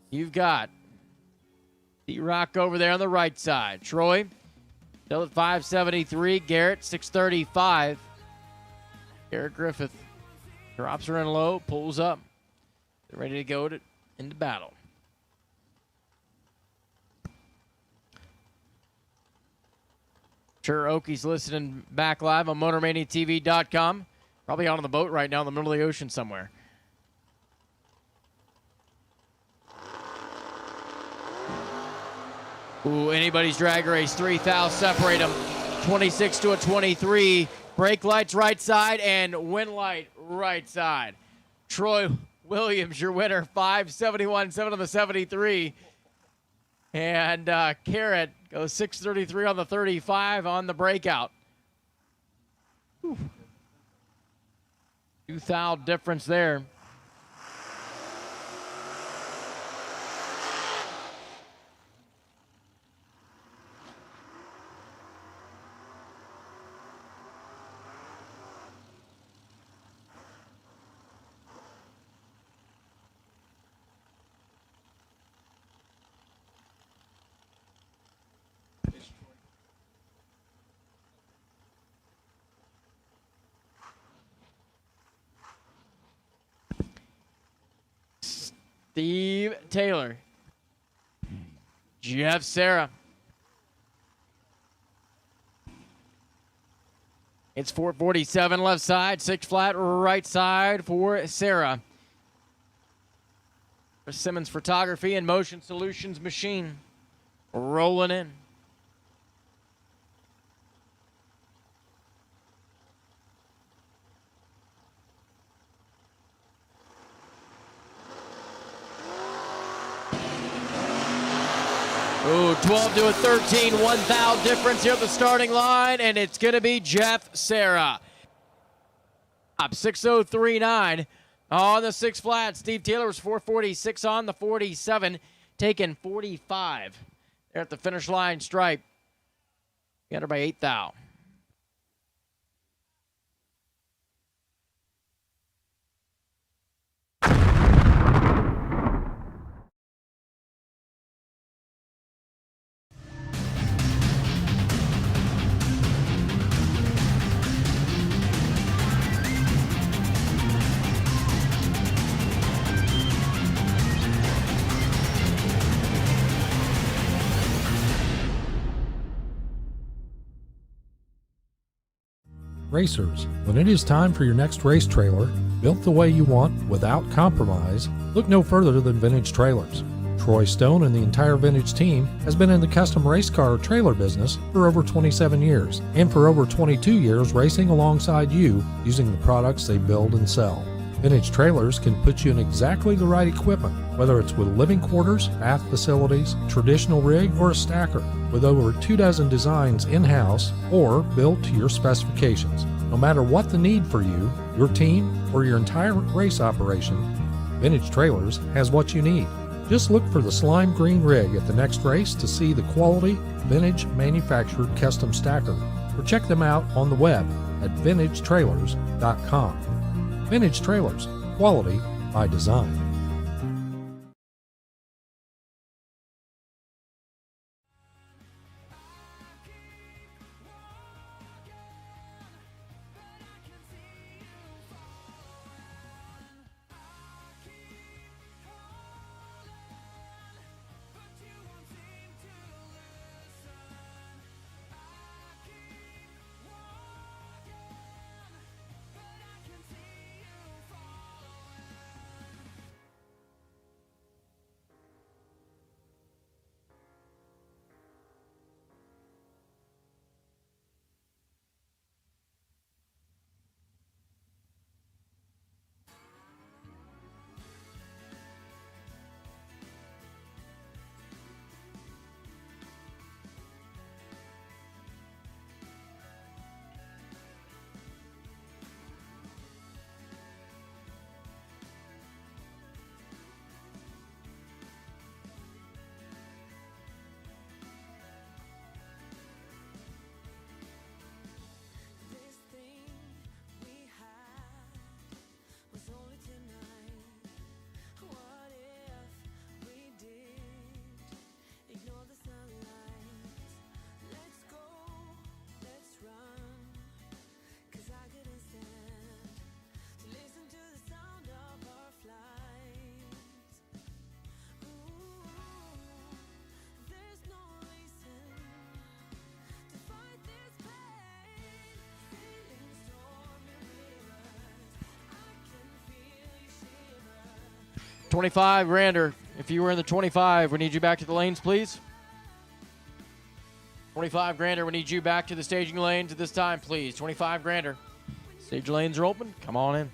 You've got D-Rock over there on the right side. Troy, still at 573. Garrett, 635. Garrett Griffith drops her in low, pulls up. They're ready to go into battle. Sure, Oki's listening back live on MotorManiaTV.com. Probably out on the boat right now in the middle of the ocean somewhere. Ooh, anybody's drag race. 3,000 separate them. 26 to a 23. Brake lights right side and wind light right side. Troy Williams, your winner. 571, 7 on the 73. And Garrett goes 633 on the 35 on the breakout. 2,000 difference there. Steve Taylor. Jeff Serra. It's 447 left side, 6 flat right side for Serra. For Simmons Photography and Motion Solutions Machine. Rolling in. Ooh, 12 to a 13, 1,000 difference here at the starting line, and it's going to be Jeff Serra. Up 6:039 on the 6 flat. Steve Taylor was 446 on the 47, taking 45. There at the finish line stripe. Got her by 8,000. Racers, when it is time for your next race trailer, built the way you want without compromise, look no further than Vintage Trailers. Troy Stone and the entire Vintage team has been in the custom race car trailer business for over 27 years, and for over 22 years racing alongside you using the products they build and sell. Vintage Trailers can put you in exactly the right equipment, whether it's with living quarters, bath facilities, traditional rig, or a stacker, with over 24 designs in-house or built to your specifications. No matter what the need for you, your team, or your entire race operation, Vintage Trailers has what you need. Just look for the slime green rig at the next race to see the quality, vintage manufactured custom stacker, or check them out on the web at vintagetrailers.com. Vintage Trailers, quality by design. 25 grander. If you were in the 25, we need you back to the lanes, please. 25 grander, we need you back to the staging lanes at this time, please. 25 grander. Stage lanes are open. Come on in.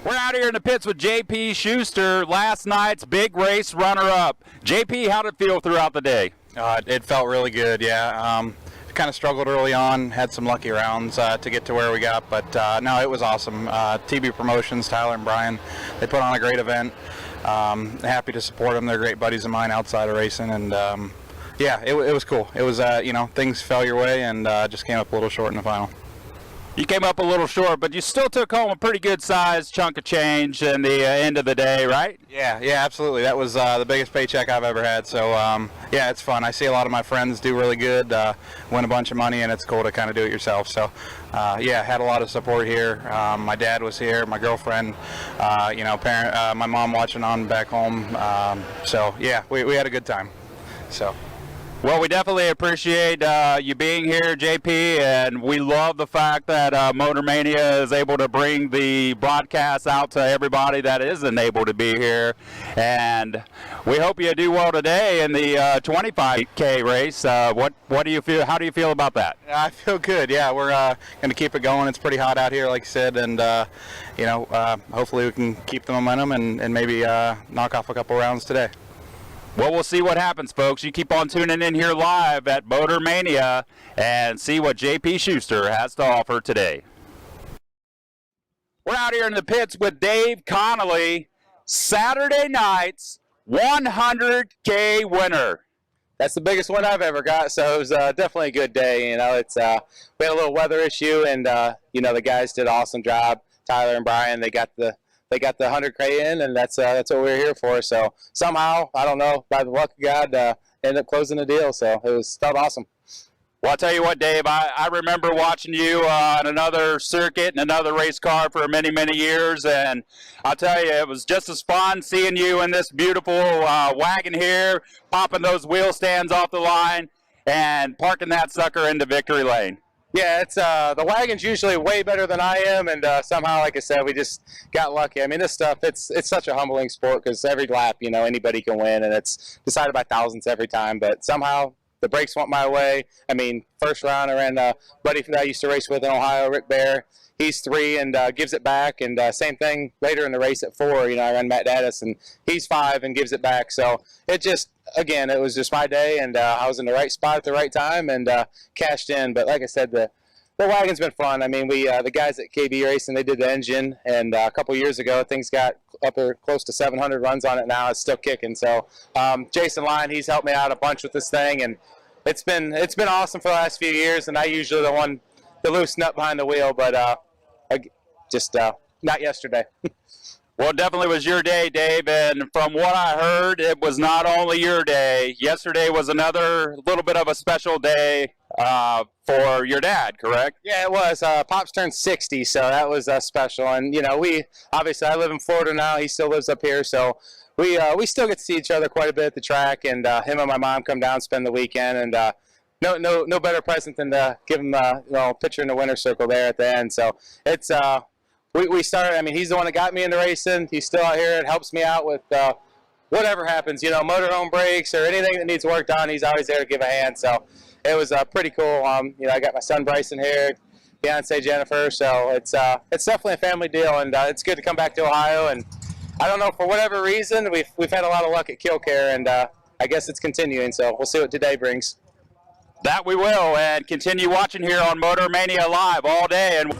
We're out here in the pits with JP Schuster, last night's big race runner-up. JP, how did it feel throughout the day? It felt really good, yeah. Kind of struggled early on, had some lucky rounds to get to where we got, but no, it was awesome. TB Promotions, Tyler and Brian, they put on a great event. Happy to support them. They're great buddies of mine outside of racing, and yeah, it was cool. It was, you know, things fell your way and just came up a little short in the final. You came up a little short, but you still took home a pretty good sized chunk of change in the end of the day, right? Yeah, absolutely. That was the biggest paycheck I've ever had. So, yeah, it's fun. I see a lot of my friends do really good, win a bunch of money, and it's cool to kind of do it yourself. So, yeah, had a lot of support here. My dad was here, my girlfriend, my mom watching on back home. So, yeah, we had a good time. So. Well, we definitely appreciate you being here, JP, and we love the fact that Motor Mania is able to bring the broadcast out to everybody that isn't able to be here. And we hope you do well today in the 25K race. What do you feel? How do you feel about that? I feel good. Yeah, we're going to keep it going. It's pretty hot out here, like you said, and hopefully we can keep the momentum and maybe knock off a couple rounds today. Well, we'll see what happens, folks. You keep on tuning in here live at Motor Mania and see what JP Schuster has to offer today. We're out here in the pits with Dave Connolly, Saturday night's 100K winner. That's the biggest one I've ever got, so it was definitely a good day. We had a little weather issue, and the guys did an awesome job. Tyler and Brian, they got the 100K in, and that's what we're here for. So somehow, I don't know, by the luck of God, ended up closing the deal. So felt awesome. Well, I'll tell you what, Dave, I remember watching you on another circuit and another race car for many, many years, and I'll tell you, it was just as fun seeing you in this beautiful wagon here, popping those wheel stands off the line and parking that sucker into victory lane. Yeah, it's the wagon's usually way better than I am, and somehow, like I said, we just got lucky. I mean, this stuff, it's such a humbling sport because every lap, anybody can win, and it's decided by thousands every time. But somehow the brakes went my way. I mean, first round I ran a buddy that I used to race with in Ohio, Rick Bear. He's 3 and gives it back, and same thing later in the race at 4. I ran Matt Daddis, and he's 5 and gives it back. So it just, again, it was just my day, and I was in the right spot at the right time and cashed in. But like I said, the wagon's been fun. I mean, the guys at KB Racing, they did the engine, and a couple years ago, things got up there close to 700 runs on it now. It's still kicking. So Jason Lyon, he's helped me out a bunch with this thing, and it's been awesome for the last few years. And I usually the loose nut behind the wheel, but not yesterday. Well, it definitely was your day, Dave, and from what I heard, it was not only your day. Yesterday was another little bit of a special day for your dad, correct? Yeah, it was. Pops turned 60, so that was special. And, obviously I live in Florida now. He still lives up here, so we still get to see each other quite a bit at the track, and him and my mom come down, spend the weekend, and no better present than to give him a picture in the winner's circle there at the end. So it's we started. I mean, he's the one that got me into racing. He's still out here. It helps me out with whatever happens. Motorhome brakes or anything that needs work done. He's always there to give a hand. So it was pretty cool. I got my son Bryson here, fiance Jennifer. So it's definitely a family deal, and it's good to come back to Ohio. And I don't know, for whatever reason, we've had a lot of luck at Kil-Kare, and I guess it's continuing. So we'll see what today brings. That we will, and continue watching here on Motor Mania Live all day. And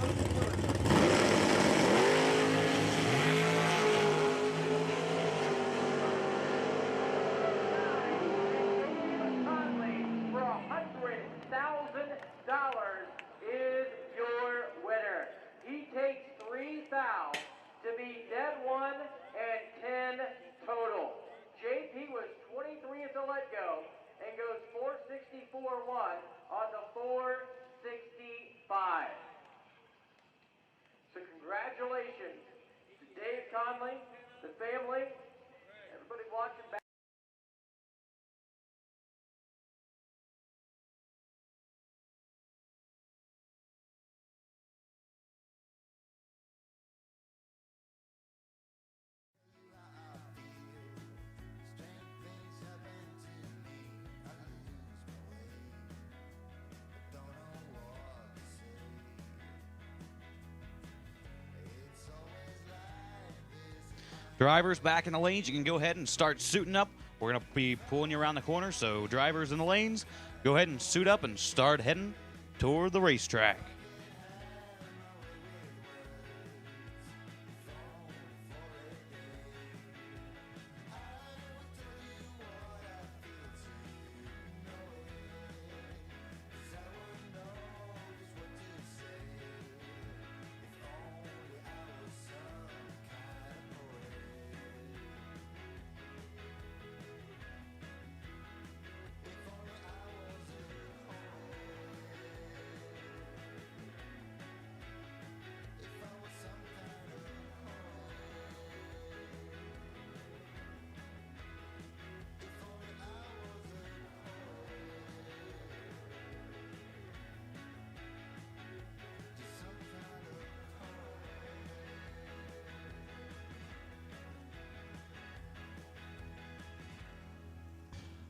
is your winner. He takes 3,000 to be dead 1 and 10 total. JP was 23 at the let-go and goes 464.1 on the 465. So congratulations to Dave Conley, the family, everybody watching back. Drivers back in the lanes, you can go ahead and start suiting up. We're going to be pulling you around the corner, so drivers in the lanes, go ahead and suit up and start heading toward the racetrack.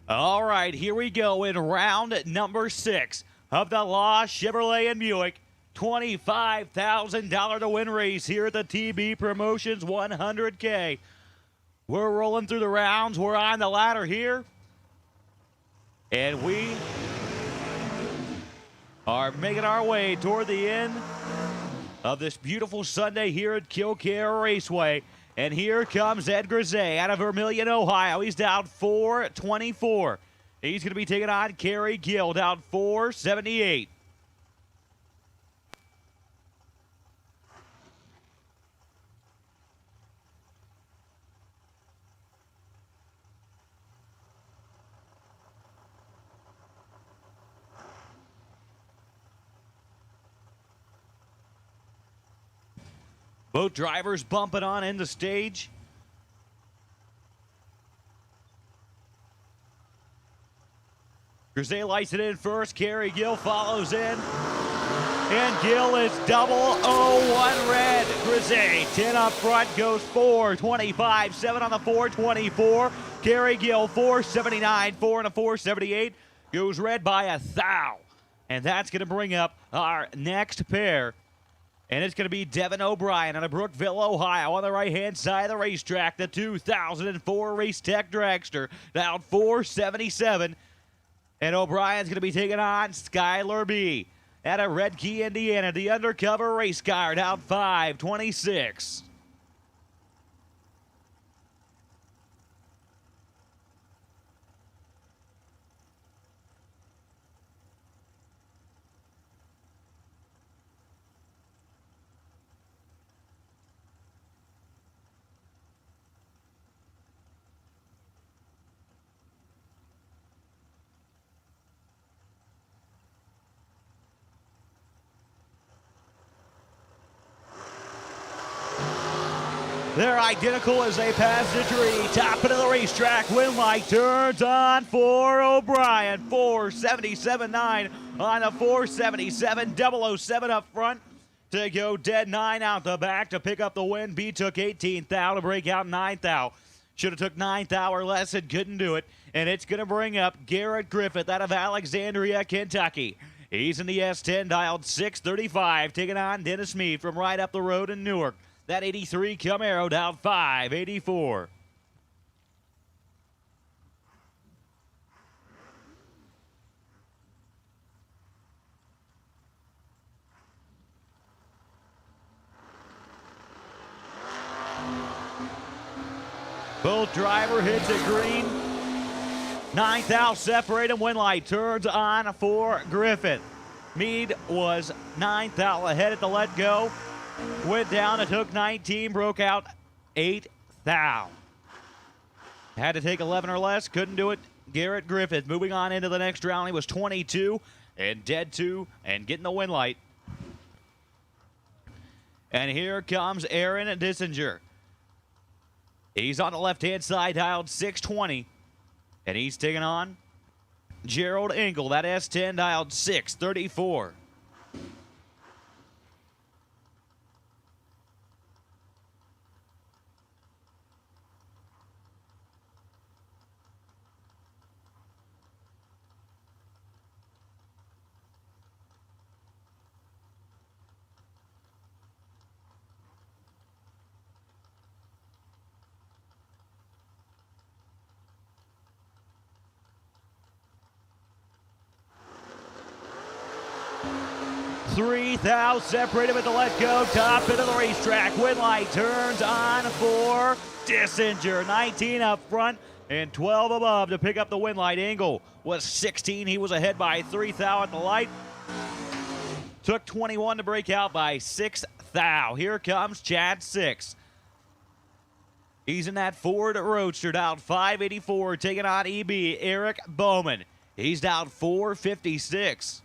All right, here we go in round number 6 of the Law Chevrolet and Buick $25,000 to win race here at the TB Promotions 100K. We're rolling through the rounds. We're on the ladder here. And we are making our way toward the end of this beautiful Sunday here at Kil-Kare Raceway. And here comes Ed Grisey out of Vermilion, Ohio. He's down 424. He's going to be taking on Kerry Gill, down 478. Both drivers bumping on in the stage. Grisey lights it in first. Kerry Gill follows in. And Gill is 001 red. Grisey 10 up front, goes 425, 7 on the 424. Kerry Gill 479, 4 on the 478. Goes red by a thou. And that's going to bring up our next pair. And it's going to be Devin O'Brien out of Brookville, Ohio, on the right-hand side of the racetrack. The 2004 Race Tech Dragster, down 477. And O'Brien's going to be taking on Skylar B. out of Red Key, Indiana. The undercover race car, down 526. They're identical as they pass the tree. Top of the racetrack. Win light turns on for O'Brien. 477.9 on the 477. 007 up front to go dead 9 out the back to pick up the win. B took 18th thou to break out 9th thou. Should have took 9th thou or less and couldn't do it. And it's going to bring up Garrett Griffith out of Alexandria, Kentucky. He's in the S10, dialed 635, taking on Dennis Meade from right up the road in Newark. That 83 Camaro down 584. Both driver hits it green. 9th out, separate him. Win light turns on for Griffith. Meade was 9th out ahead at the let go. Went down and took 19, broke out 8th thou. Had to take 11 or less, couldn't do it. Garrett Griffith moving on into the next round. He was 22 and dead 2 and getting the win light. And here comes Aaron Deisinger. He's on the left-hand side, dialed 620. And he's taking on Gerald Engel. That S10 dialed 634. Three thou separated with the let go. Top into the racetrack. Win light turns on for Deisinger. 19 up front and 12 above to pick up the win light. Engel was 16. He was ahead by 3 thou at the light. Took 21 to break out by 6 thou. Here comes Chad 6. He's in that Ford Roadster, down 584, taking on EB Eric Bowman. He's down 456.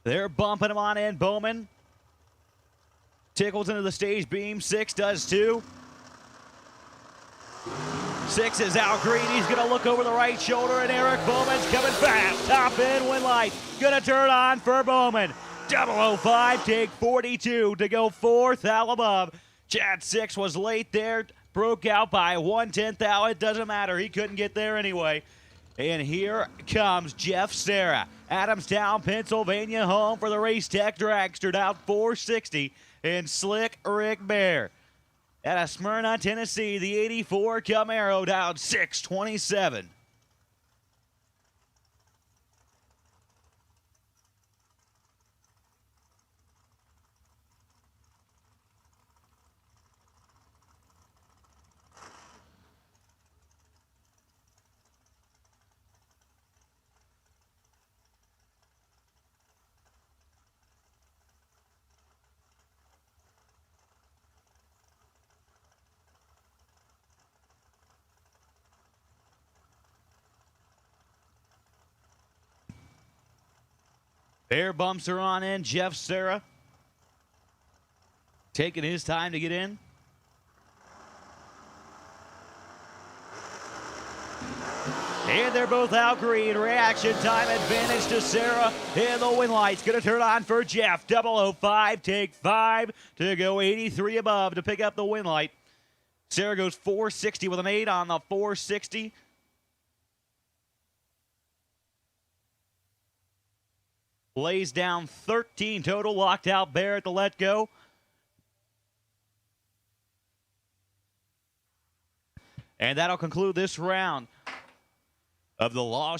They're bumping him on in. Bowman tickles into the stage beam. 6 does too. 6 is out green. He's going to look over the right shoulder, and Eric Bowman's coming fast. Top end, win light. Going to turn on for Bowman. 005, take 42 to go 4th out above. Chad 6 was late there. Broke out by 1/10 thou. It doesn't matter. He couldn't get there anyway. And here comes Jeff Serra. Adamstown, Pennsylvania, home for the Race Tech Dragster, down 460. And Slick Rick Bear. Out of Smyrna, Tennessee, the 84 Camaro, down 627. Air bumps are on in. Jeff Serra taking his time to get in. And they're both out green. Reaction time advantage to Serra. And the win light's going to turn on for Jeff. 005, take 5 to go 83 above to pick up the win light. Serra goes 460 with an 8 on the 460. Lays down 13 total, locked out Bear at the let go. And that'll conclude this round of the Law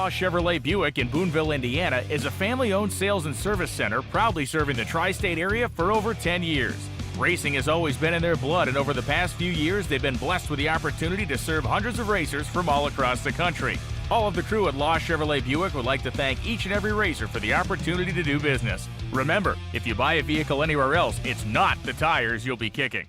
Chevrolet Buick in Boonville, Indiana is a family-owned sales and service center proudly serving the tri-state area for over 10 years. Racing has always been in their blood, and over the past few years, they've been blessed with the opportunity to serve hundreds of racers from all across the country. All of the crew at Law Chevrolet Buick would like to thank each and every racer for the opportunity to do business. Remember, if you buy a vehicle anywhere else, it's not the tires you'll be kicking.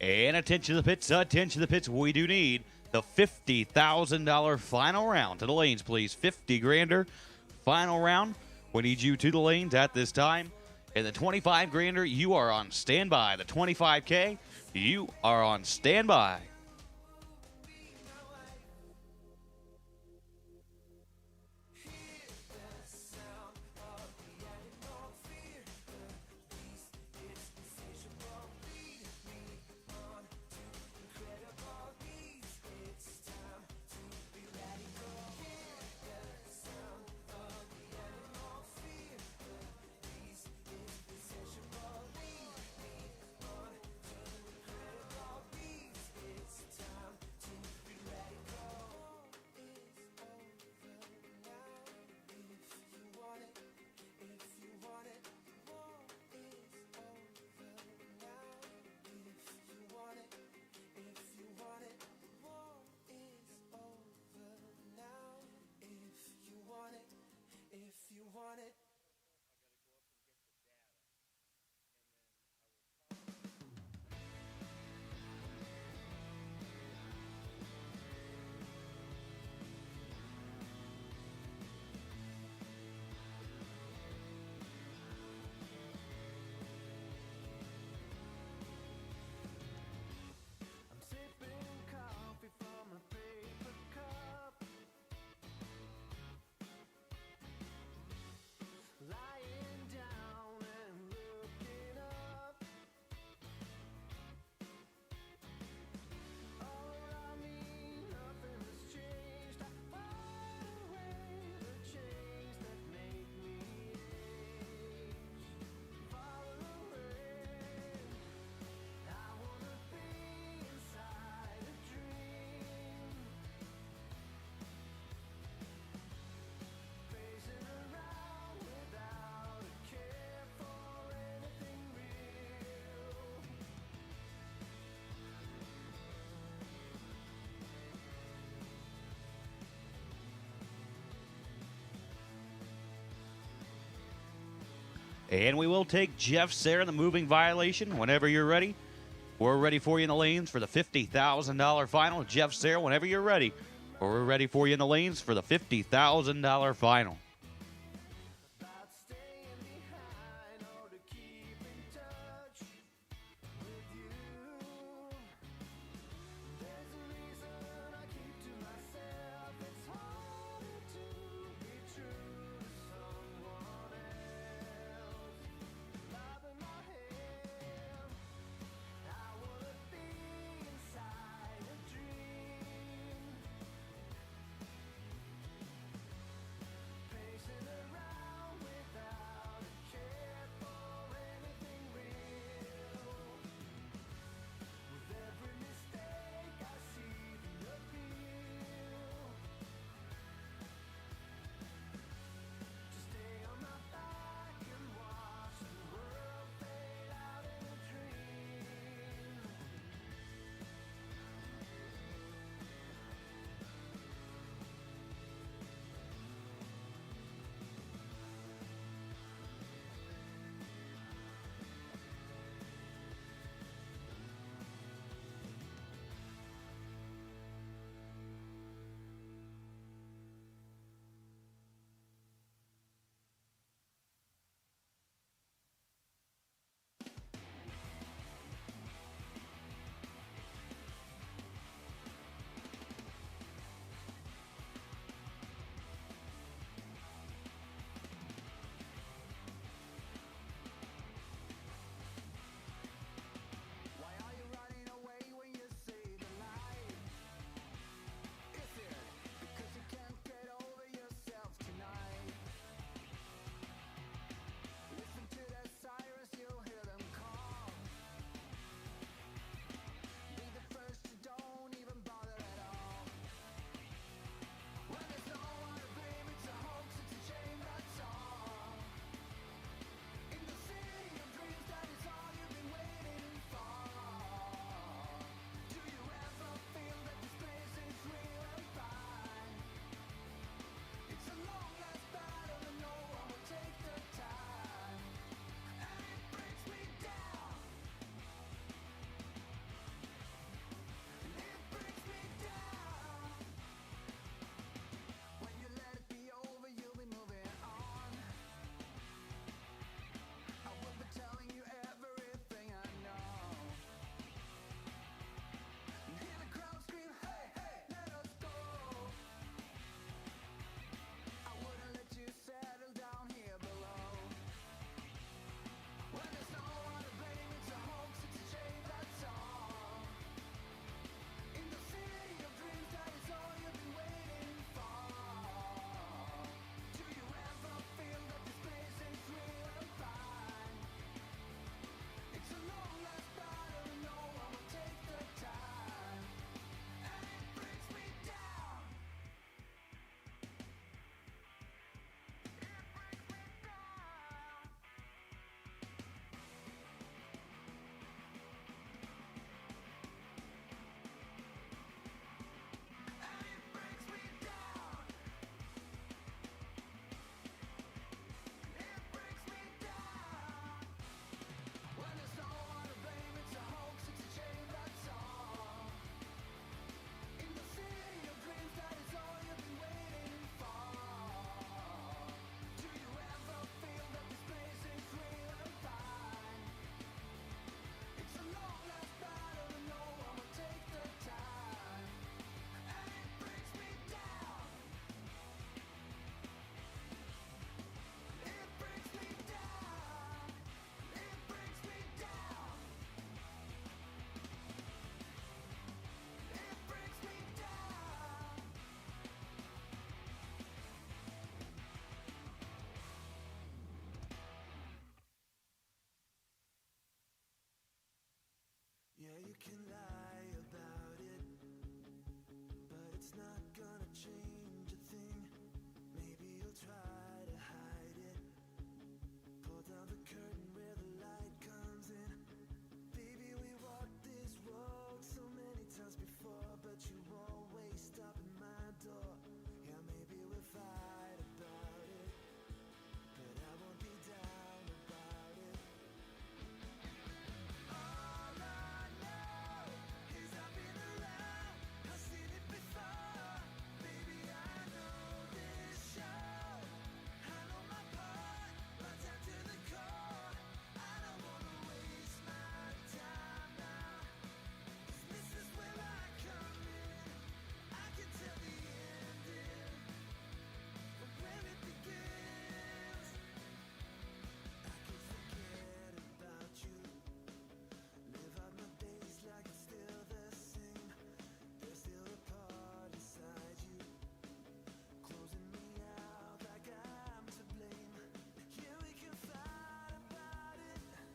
And attention to the pits. We do need the $50,000 final round. To the lanes, please. 50 grander final round. We need you to the lanes at this time. And the 25 grander, you are on standby. The 25K, you are on standby. And we will take Jeff Sayre in the moving violation whenever you're ready. We're ready for you in the lanes for the $50,000 final. Jeff Sayre, whenever you're ready. We're ready for you in the lanes for the $50,000 final.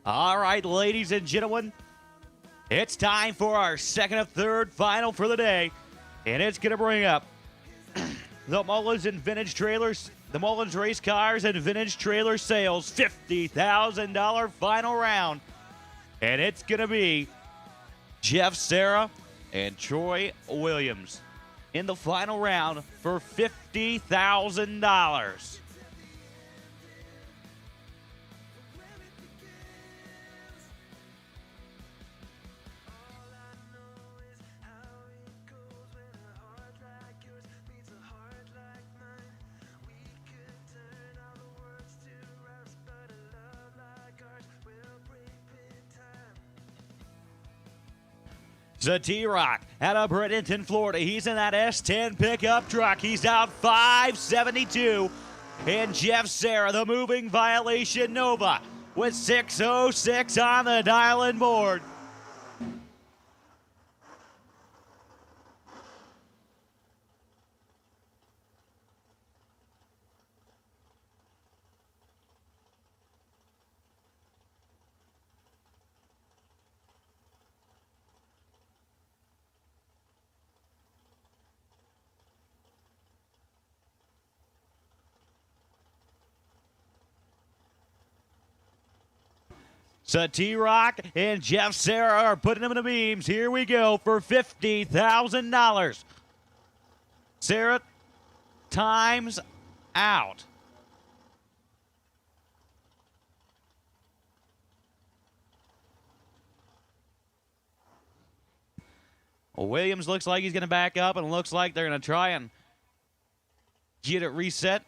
All right, ladies and gentlemen, it's time for our second of third final for the day, and it's going to bring up the Mullins and Vintage Trailers, the Mullins Race Cars and Vintage Trailer Sales $50,000 final round, and it's going to be Jeff Serra and Troy Williams in the final round for $50,000. The T-Rock out of Bradenton, Florida. He's in that S10 pickup truck. He's out 572. And Jeff Serra, the moving violation Nova, with 606 on the dial-in board. So T-Rock and Jeff Serra are putting them in the beams. Here we go for $50,000. Serra, time's out. Well, Williams looks like he's going to back up, and it looks like they're going to try and get it reset.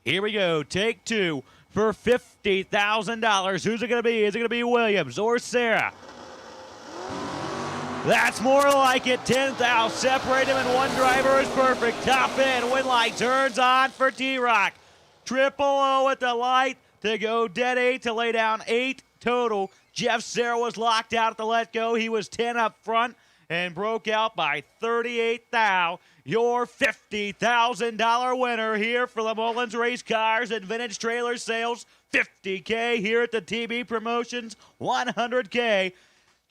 Here we go, take two for $50,000. Who's it going to be? Is it going to be Williams or Serra? That's more like it. 10,000. Separate him, and one driver is perfect. Top end. Win light turns on for T-Rock. Triple O at the light to go dead 8 to lay down 8 total. Jeff Serra was locked out at the let go. He was 10 up front and broke out by 38,000. Your $50,000 winner here for the Mullins Race Cars and Vintage Trailer Sales. $50K here at the TB Promotions. $100K.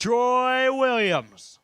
Troy Williams.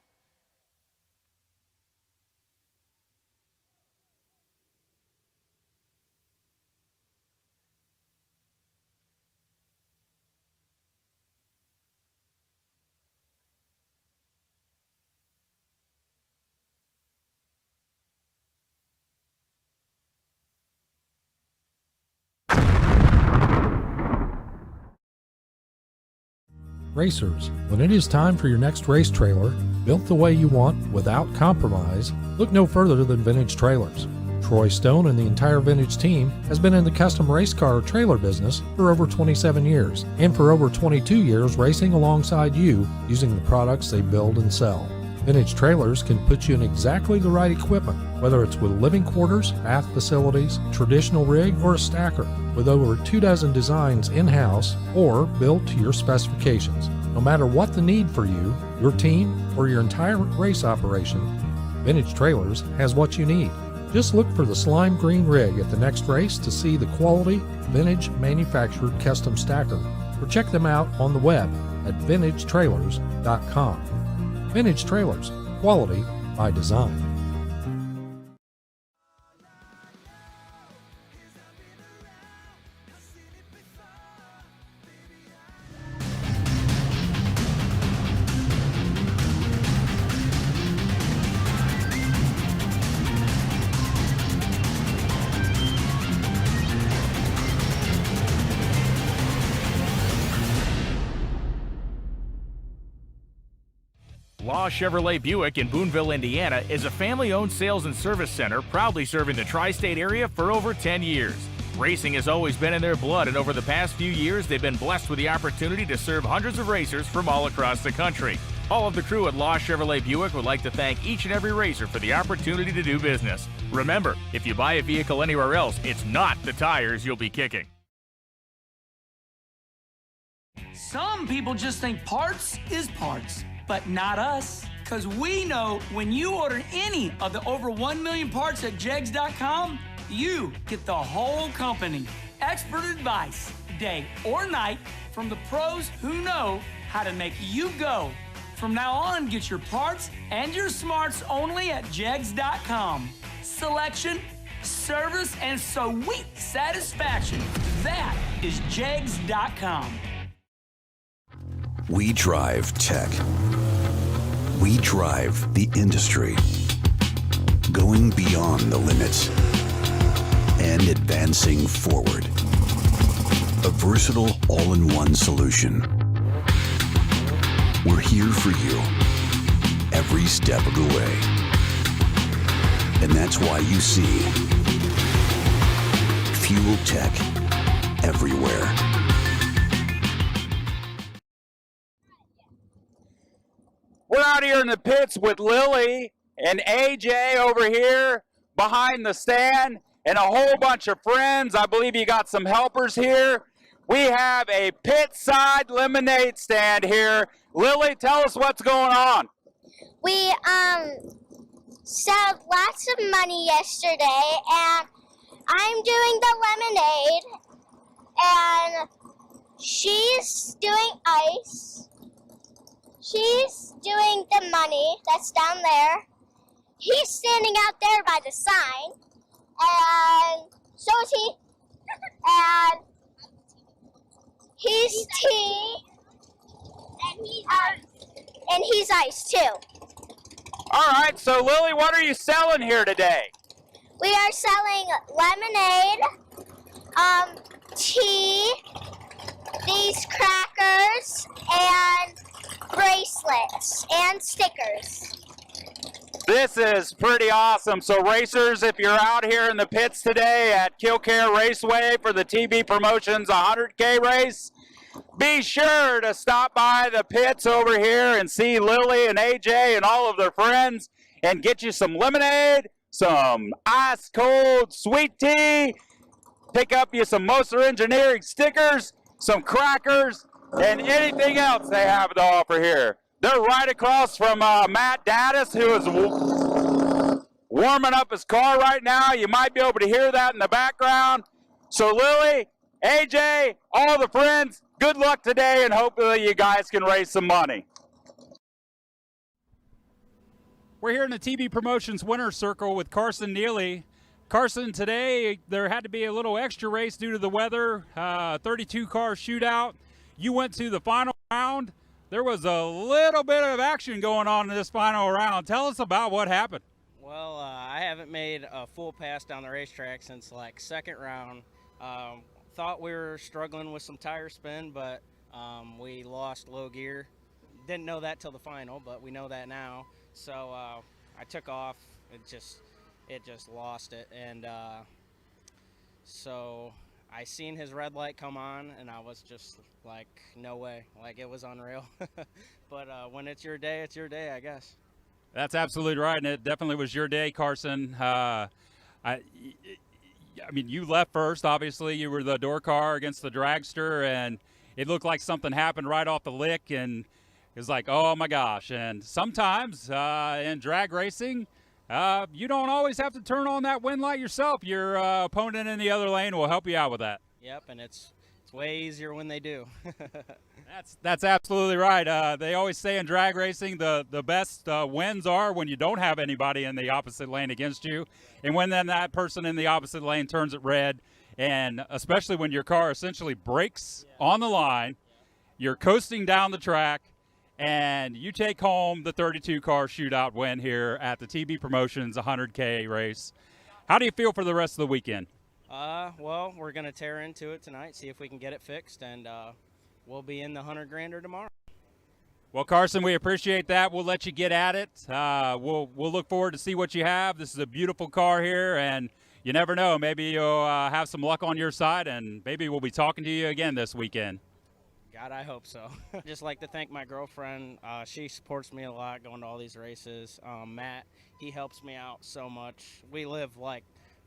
Racers, when it is time for your next race trailer, built the way you want without compromise, look no further than Vintage Trailers. Troy Stone and the entire Vintage team has been in the custom race car trailer business for over 27 years, and for over 22 years racing alongside you using the products they build and sell. Vintage Trailers can put you in exactly the right equipment, whether it's with living quarters, bath facilities, traditional rig, or a stacker, with over 24 designs in-house or built to your specifications. No matter what the need for you, your team, or your entire race operation, Vintage Trailers has what you need. Just look for the slime green rig at the next race to see the quality, vintage manufactured custom stacker, or check them out on the web at vintagetrailers.com. Vintage Trailers, quality by design. Law Chevrolet Buick in Boonville, Indiana is a family-owned sales and service center proudly serving the tri-state area for over 10 years. Racing has always been in their blood, and over the past few years, they've been blessed with the opportunity to serve hundreds of racers from all across the country. All of the crew at Law Chevrolet Buick would like to thank each and every racer for the opportunity to do business. Remember, if you buy a vehicle anywhere else, it's not the tires you'll be kicking. Some people just think parts is parts, but not us. Because we know when you order any of the over 1 million parts at jegs.com, you get the whole company. Expert advice, day or night, from the pros who know how to make you go. From now on, get your parts and your smarts only at jegs.com. Selection, service, and sweet satisfaction. That is jegs.com. We drive tech. We drive the industry. Going beyond the limits and advancing forward. A versatile all-in-one solution. We're here for you every step of the way. And that's why you see Fuel Tech everywhere. We're out here in the pits with Lily and AJ over here behind the stand and a whole bunch of friends. I believe you got some helpers here. We have a pit side lemonade stand here. Lily, tell us what's going on. We sold lots of money yesterday, and I'm doing the lemonade, and she's doing ice. She's doing the money that's down there. He's standing out there by the sign, and so is he. And he's tea, and he's ice too. All right, so Lily, what are you selling here today? We are selling lemonade, tea, these crackers, and bracelets and stickers. This is pretty awesome. So racers, if you're out here in the pits today at Kil-Kare Raceway for the TB Promotions 100K race, be sure to stop by the pits over here and see Lily and AJ and all of their friends and get you some lemonade, some ice cold sweet tea, pick up you some Moser Engineering stickers, some crackers, and anything else they have to offer here. They're right across from Matt Daddis, who is warming up his car right now. You might be able to hear that in the background. So Lily, AJ, all the friends, good luck today, and hopefully you guys can raise some money. We're here in the TB Promotions Winner's Circle with Carson Neely. Carson, today there had to be a little extra race due to the weather, 32-car shootout. You went to the final round. There was a little bit of action going on in this final round. Tell us about what happened. Well, I haven't made a full pass down the racetrack since like second round. Thought we were struggling with some tire spin, but we lost low gear. Didn't know that till the final, but we know that now. So I took off. It just lost it, and so I seen his red light come on, and I was just like, no way. Like, it was unreal. But when it's your day, I guess. That's absolutely right, and it definitely was your day, Carson. I mean, you left first, obviously. You were the door car against the dragster, and it looked like something happened right off the lick, and it was like, oh, my gosh. And sometimes in drag racing, you don't always have to turn on that wind light yourself. Your opponent in the other lane will help you out with that. Yep, and it's way easier when they do. That's absolutely right. They always say in drag racing the best wins are when you don't have anybody in the opposite lane against you, and when then that person in the opposite lane turns it red, and especially when your car essentially brakes on the line, you're coasting down the track, and you take home the 32-car shootout win here at the TB Promotions 100K race. How do you feel for the rest of the weekend? Well, we're going to tear into it tonight, see if we can get it fixed, and we'll be in the 100 grander tomorrow. Well, Carson, we appreciate that. We'll let you get at it. We'll look forward to see what you have. This is a beautiful car here, and you never know. Maybe you'll have some luck on your side, and maybe we'll be talking to you again this weekend. God, I hope so. Just like to thank my girlfriend. She supports me a lot going to all these races. Matt, he helps me out so much. We live like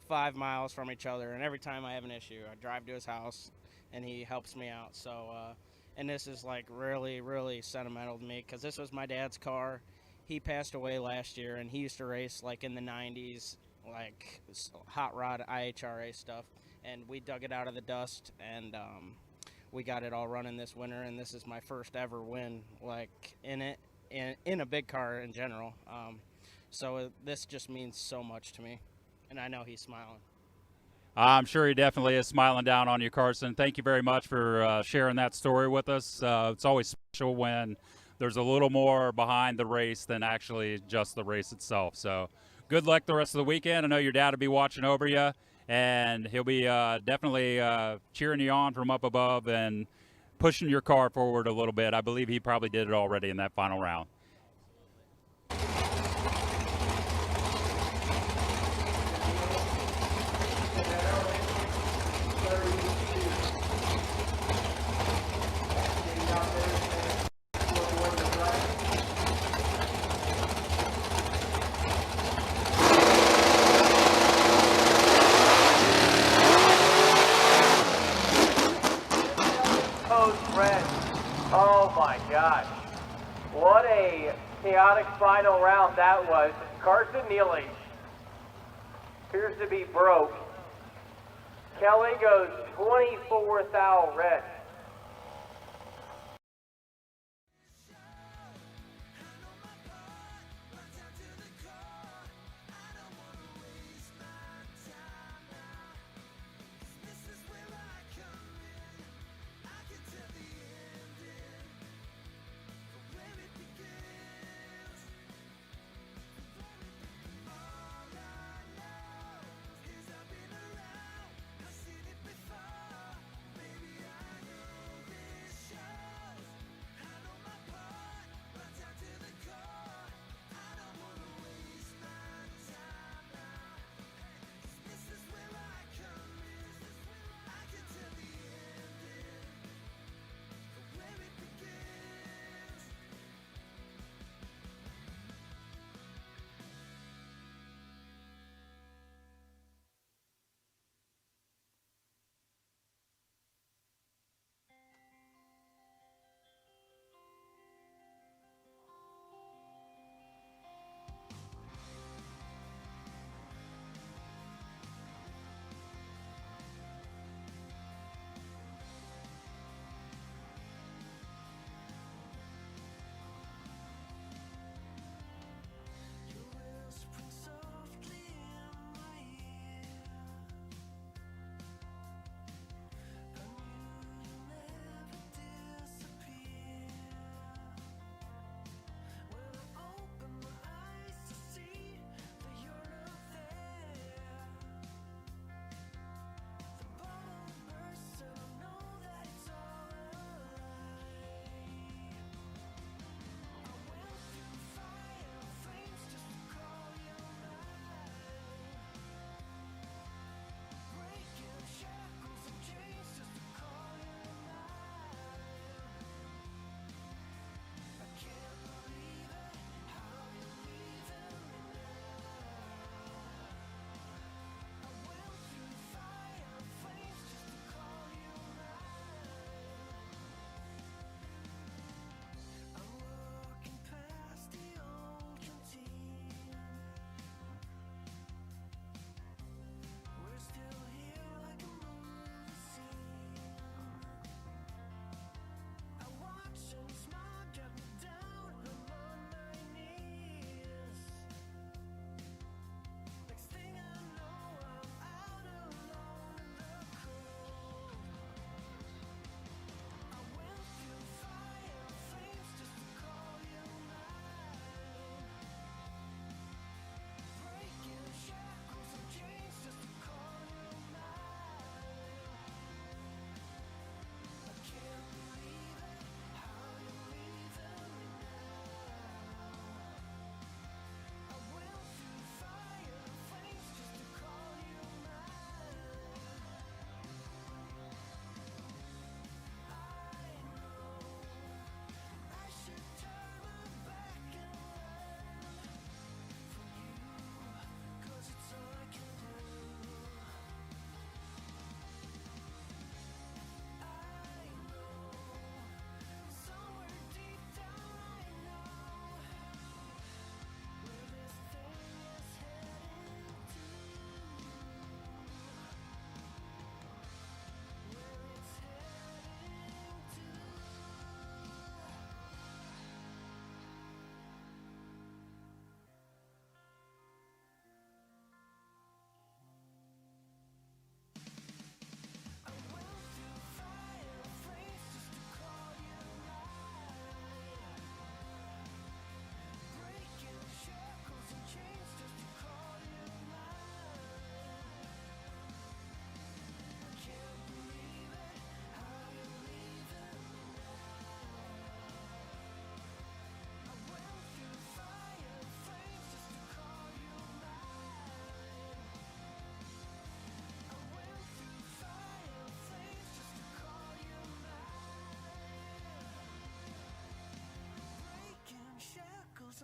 5 miles from each other, and every time I have an issue, I drive to his house, and he helps me out. So, and this is like really, really sentimental to me because this was my dad's car. He passed away last year, and he used to race like in the 90s, like hot rod IHRA stuff. And we dug it out of the dust, and we got it all running this winter. And this is my first ever win, like in it, in a big car in general. So this just means so much to me, and I know he's smiling. I'm sure he definitely is smiling down on you, Carson. Thank you very much for sharing that story with us. It's always special when there's a little more behind the race than actually just the race itself. So good luck the rest of the weekend. I know your dad will be watching over you, and he'll be definitely cheering you on from up above and pushing your car forward a little bit. I believe he probably did it already in that final round. Oh my gosh. What a chaotic final round that was. Carson Neely appears to be broke. Kelly goes 24 thou red.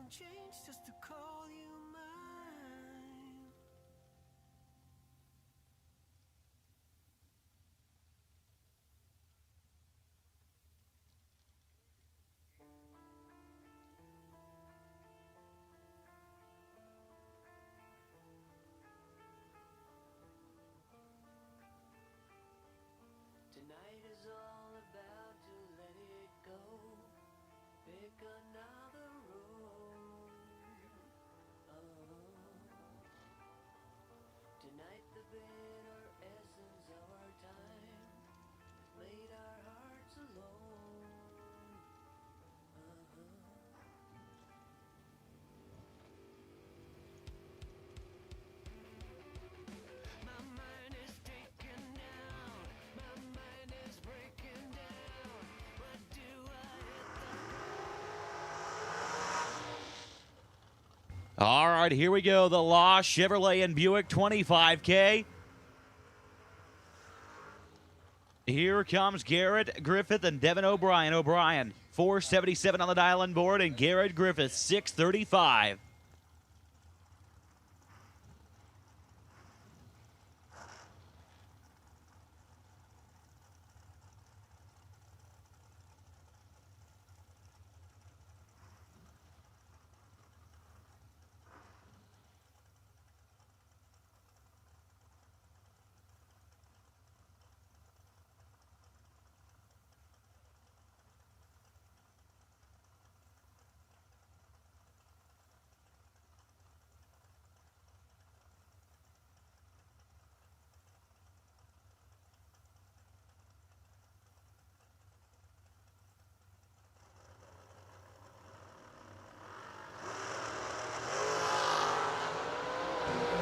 change just to call you mine. Tonight is all about to let it go. Pick another road. Tonight the bitter essence of our time laid our hearts alone. My mind is taken down. My mind is breaking down. What do I All right, here we go. The Law Chevrolet and Buick 25K. Here comes Garrett, Griffith, and Devin O'Brien. O'Brien, 477 on the dial-in board, and Garrett Griffith, 635.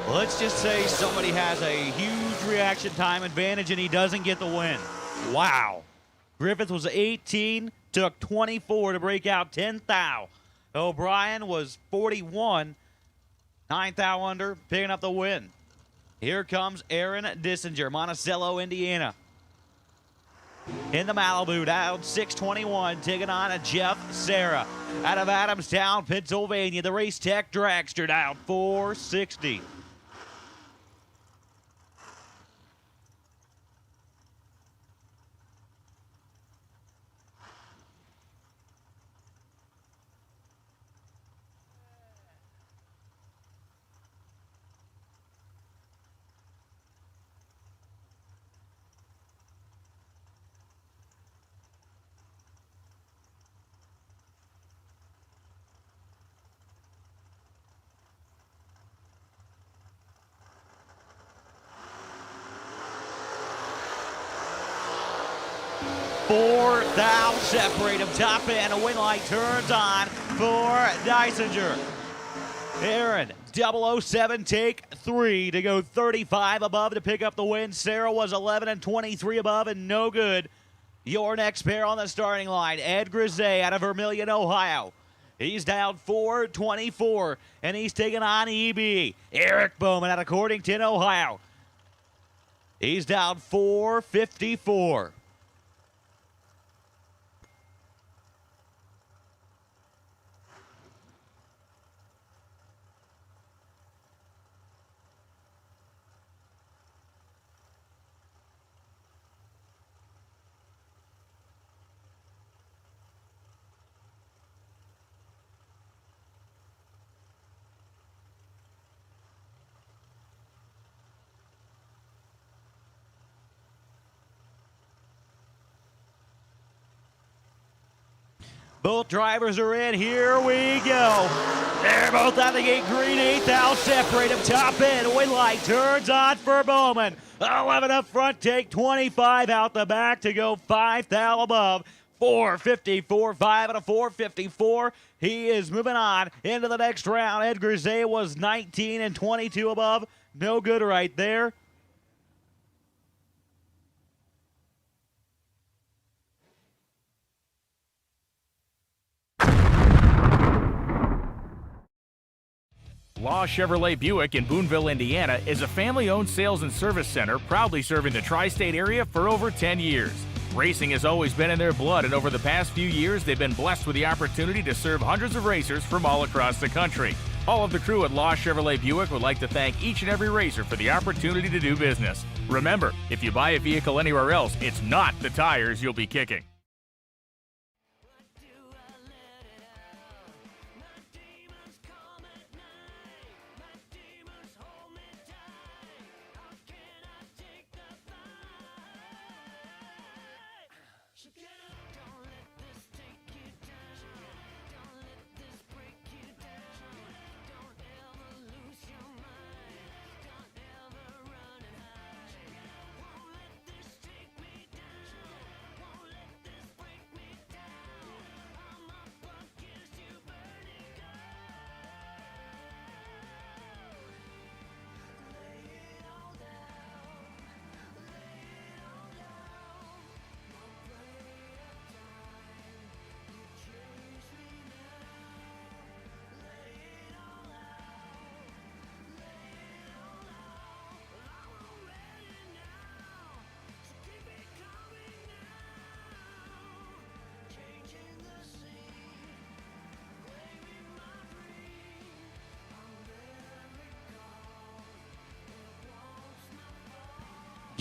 Let's just say somebody has a huge reaction time advantage and he doesn't get the win. Wow. Griffith was 18, took 24 to break out 10 thou. O'Brien was 41, 9 thou under, picking up the win. Here comes Aaron Deisinger, Monticello, Indiana. In the Malibu, down 621, taking on a Jeff Serra. Out of Adamstown, Pennsylvania, the Race Tech Dragster, down 460. Four thou separate him. Top end, a win light turns on for Deisinger. Aaron, 007, take 3 to go 35 above to pick up the win. Sarah was 11 and 23 above and no good. Your next pair on the starting line, Ed Grisey out of Vermilion, Ohio. He's down 424, and he's taking on EB. Eric Bowman out of Cordington, Ohio. He's down 454. Both drivers are in. Here we go. They're both out the gate. Green 8 thou separate them. Top end. Win light turns on for Bowman. 11 up front. Take 25 out the back to go 5 thou above. 454. 5 out of 454. He is moving on into the next round. Ed Grisey was 19 and 22 above. No good right there. Law Chevrolet Buick in Boonville, Indiana is a family-owned sales and service center proudly serving the tri-state area for over 10 years. Racing has always been in their blood, and over the past few years, they've been blessed with the opportunity to serve hundreds of racers from all across the country. All of the crew at Law Chevrolet Buick would like to thank each and every racer for the opportunity to do business. Remember, if you buy a vehicle anywhere else, it's not the tires you'll be kicking.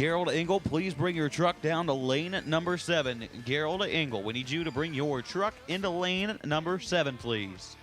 Gerald Engel, please bring your truck down to lane number 7. Gerald Engel, we need you to bring your truck into lane number 7, please.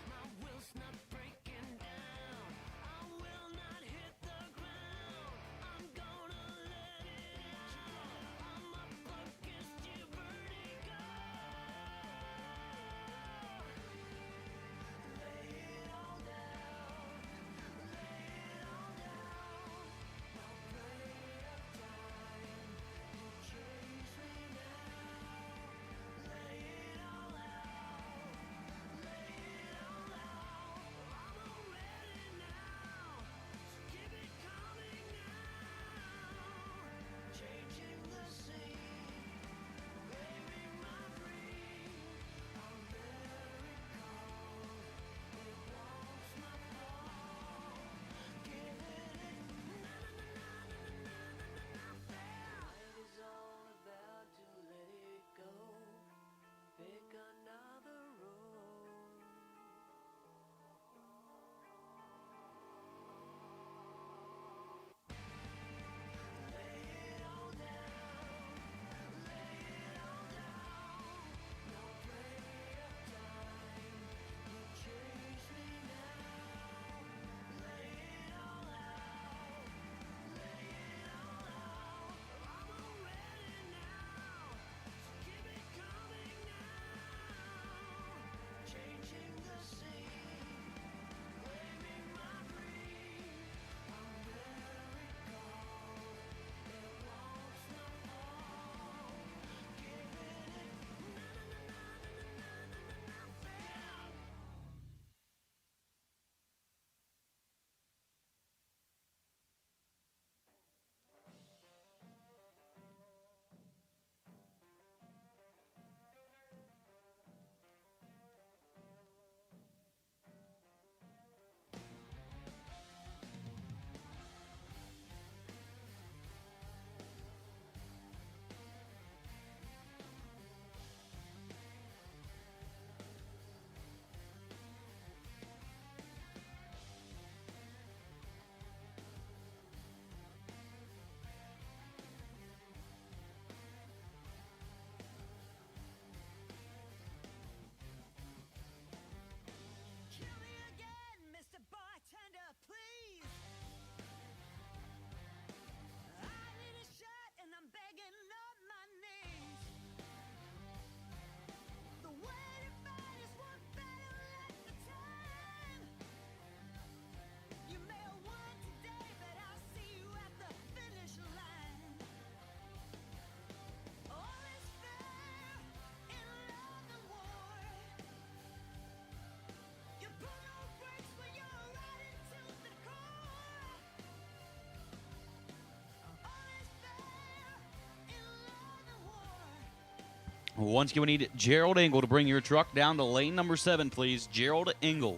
Once again, we need Gerald Engel to bring your truck down to lane number 7, please. Gerald Engel.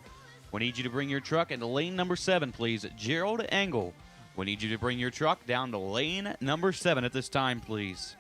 We need you to bring your truck into lane number 7, please. Gerald Engel. We need you to bring your truck down to lane number 7 at this time, please.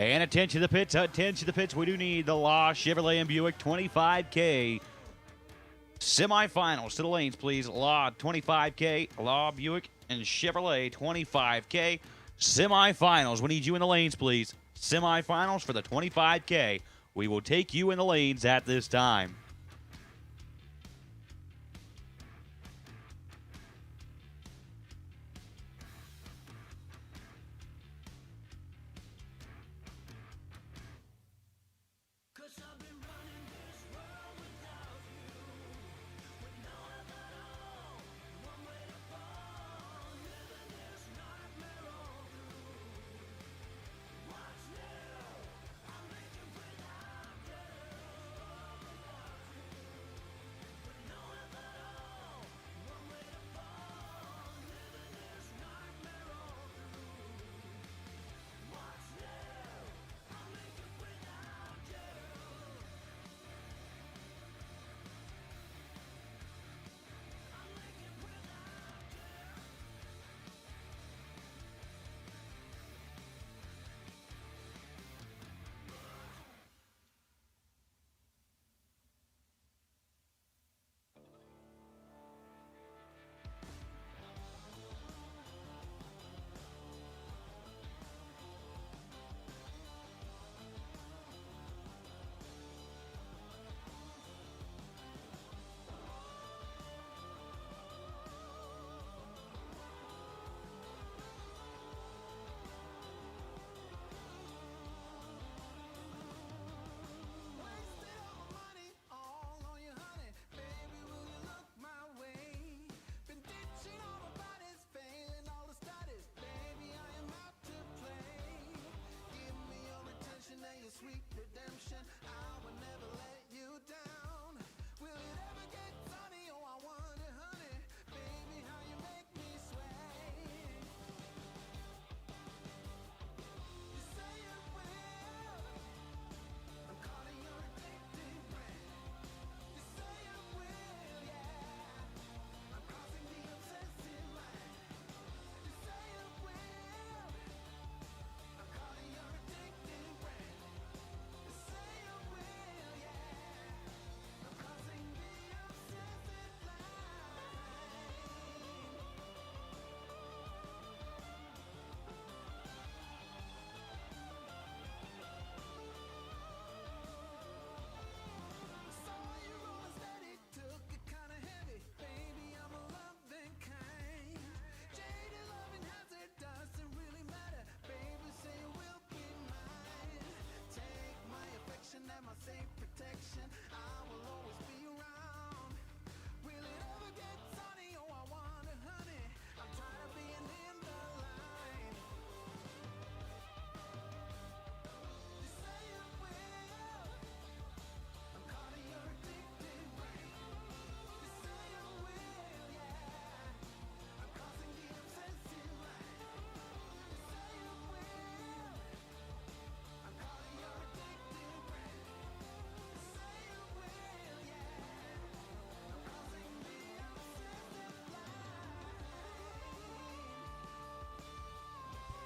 And attention to the pits, attention to the pits. We do need the Law Chevrolet and Buick 25K semifinals to the lanes, please. Law 25K, Law Buick and Chevrolet 25K semifinals. We need you in the lanes, please. Semifinals for the 25K. We will take you in the lanes at this time.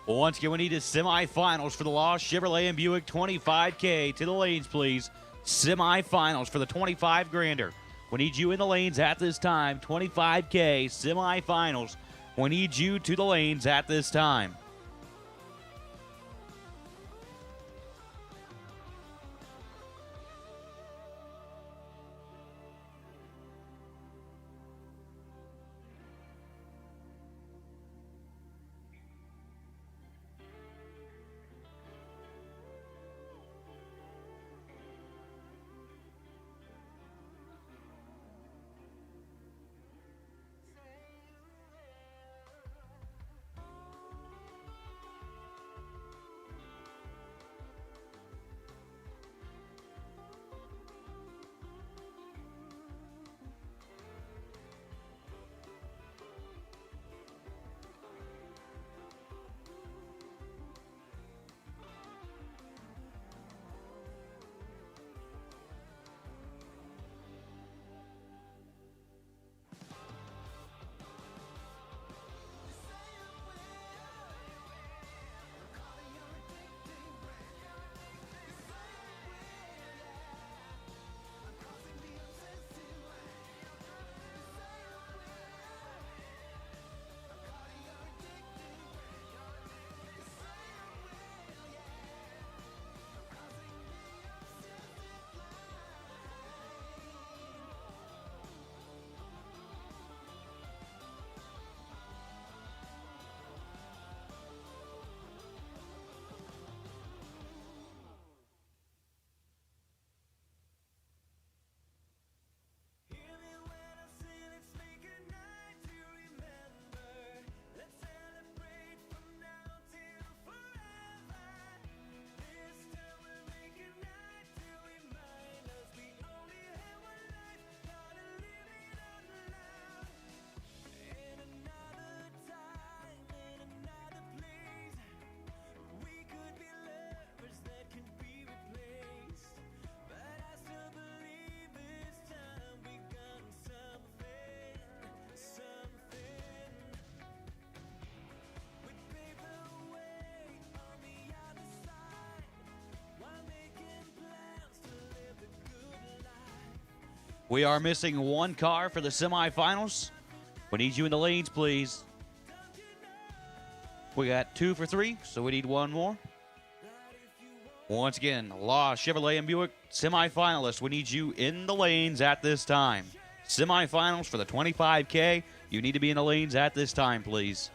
Once again, we need the semifinals for the Law Chevrolet and Buick 25K. To the lanes, please. Semifinals for the 25 grander. We need you in the lanes at this time. 25K semifinals. We need you to the lanes at this time. We are missing one car for the semifinals. We need you in the lanes, please. We got 2 for 3, so we need one more. Once again, Law, Chevrolet, and Buick semifinalists. We need you in the lanes at this time. Semifinals for the 25K. You need to be in the lanes at this time, please.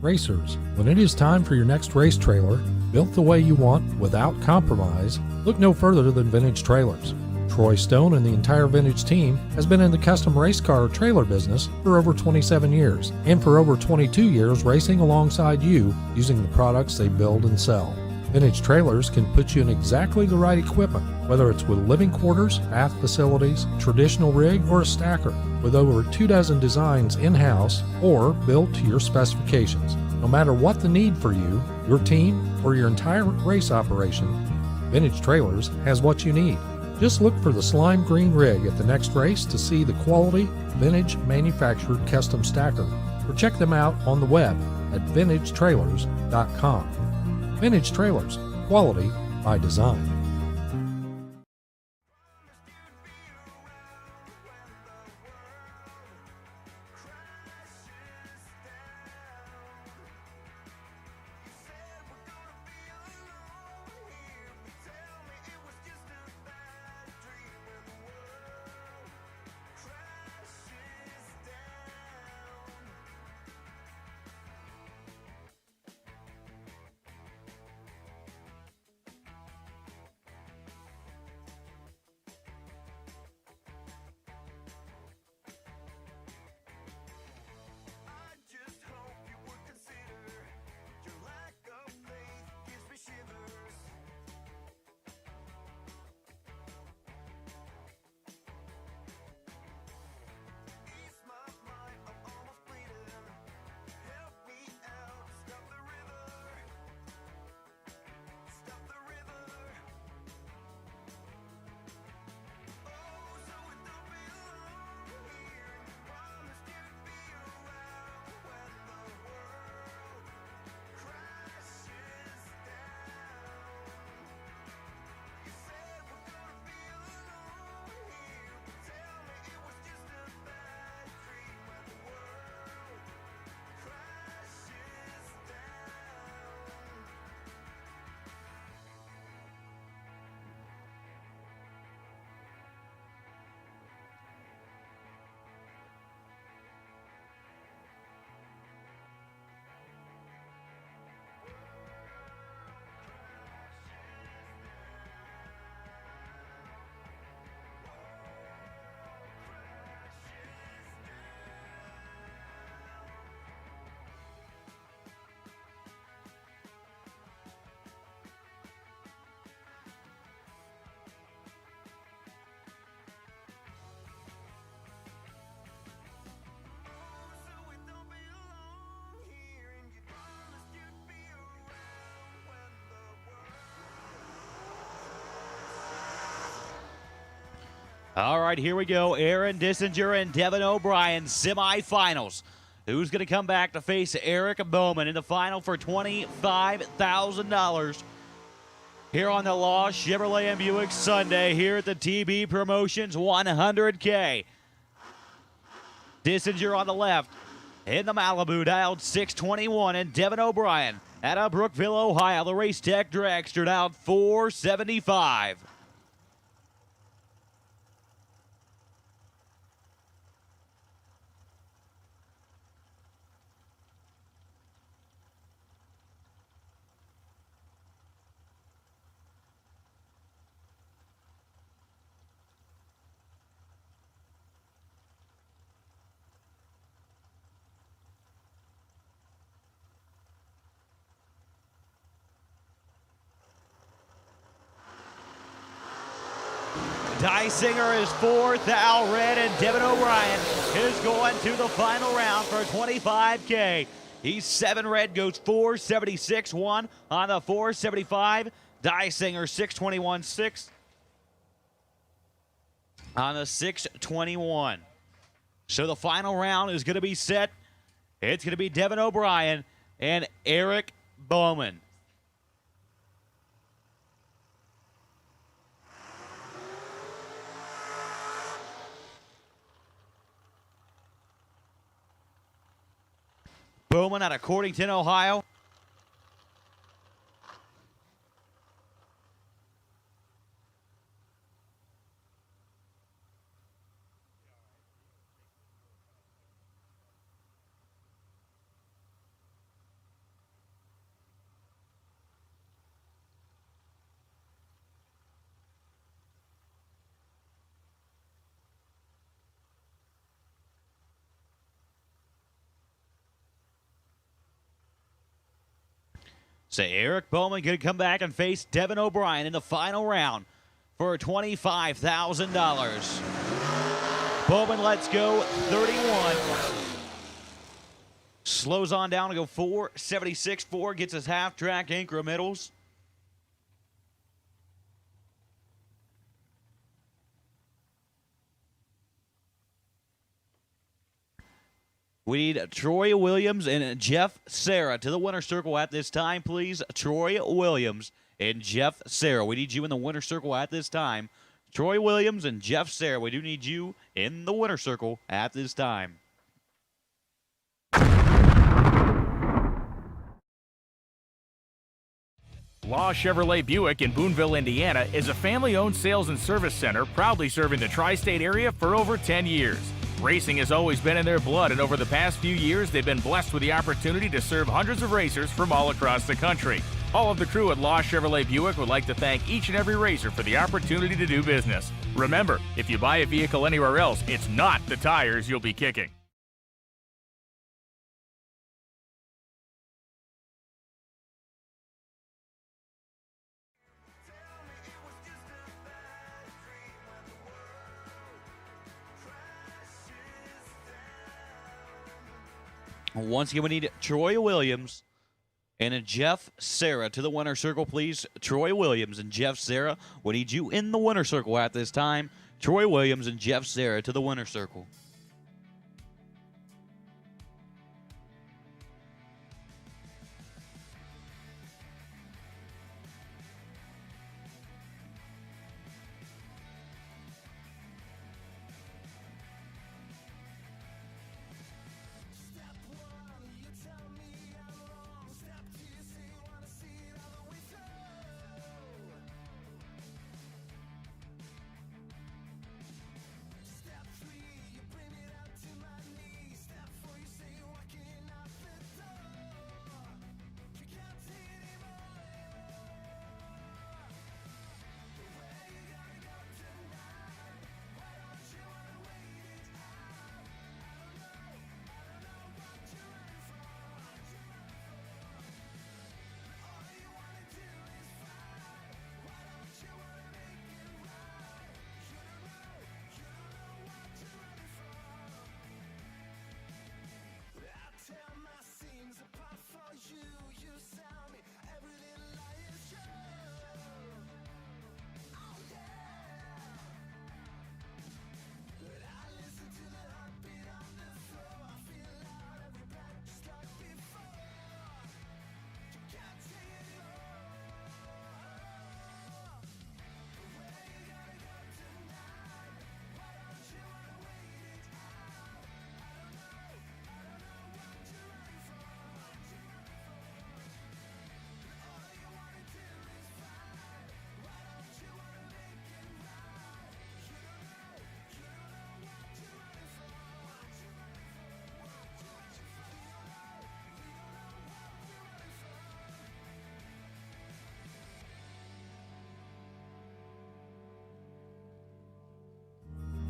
Racers, when it is time for your next race trailer, built the way you want without compromise, look no further than Vintage Trailers. Troy Stone and the entire Vintage team has been in the custom race car trailer business for over 27 years, and for over 22 years racing alongside you using the products they build and sell. Vintage Trailers can put you in exactly the right equipment, whether it's with living quarters, bath facilities, traditional rig, or a stacker, with over 24 designs in-house or built to your specifications. No matter what the need for you, your team, or your entire race operation, Vintage Trailers has what you need. Just look for the slime green rig at the next race to see the quality, vintage manufactured custom stacker, or check them out on the web at vintagetrailers.com. Vintage Trailers, quality by design. All right, here we go. Aaron Deisinger and Devin O'Brien, semifinals. Who's going to come back to face Eric Bowman in the final for $25,000 here on the Law Chevrolet and Buick Sunday here at the TB Promotions 100K. Deisinger on the left in the Malibu, dialed 621, and Devin O'Brien out of Brookville, Ohio, the Race Tech Dragster, dialed 475. Deisinger is fourth, Al Red, and Devin O'Brien is going to the final round for $25K. He's 7 red, goes 476-1 on the 475. Deisinger 621-6 on the 621. So the final round is going to be set. It's going to be Devin O'Brien and Eric Bowman. Bowman out of Cordington, Ohio. So Eric Bowman going to come back and face Devin O'Brien in the final round for $25,000. Bowman lets go 31. Slows on down to go 476-4. Gets his half-track incrementals. We need Troy Williams and Jeff Serra to the winner's circle at this time, please. Troy Williams and Jeff Serra. We need you in the winner's circle at this time. Troy Williams and Jeff Serra. We do need you in the winner's circle at this time. Law Chevrolet Buick in Boonville, Indiana is a family-owned sales and service center proudly serving the tri-state area for over 10 years. Racing has always been in their blood, and over the past few years, they've been blessed with the opportunity to serve hundreds of racers from all across the country. All of the crew at Law Chevrolet Buick would like to thank each and every racer for the opportunity to do business. Remember, if you buy a vehicle anywhere else, it's not the tires you'll be kicking. Once again, we need Troy Williams and Jeff Serra to the winner's circle, please. Troy Williams and Jeff Serra. We need you in the winner's circle at this time. Troy Williams and Jeff Serra to the winner's circle.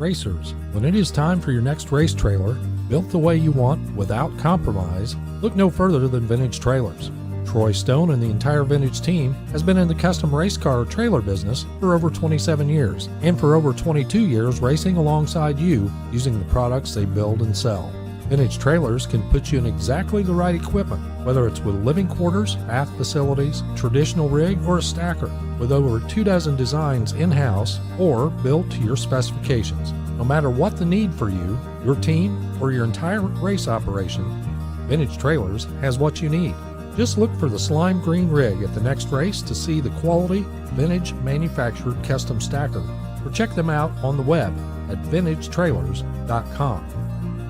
Racers, when it is time for your next race trailer, built the way you want without compromise, look no further than Vintage Trailers. Troy Stone and the entire Vintage team has been in the custom race car trailer business for over 27 years, and for over 22 years racing alongside you using the products they build and sell. Vintage Trailers can put you in exactly the right equipment, whether it's with living quarters, bath facilities, traditional rig, or a stacker, with over 24 designs in-house or built to your specifications. No matter what the need for you, your team, or your entire race operation, Vintage Trailers has what you need. Just look for the slime green rig at the next race to see the quality, vintage manufactured custom stacker, or check them out on the web at vintagetrailers.com.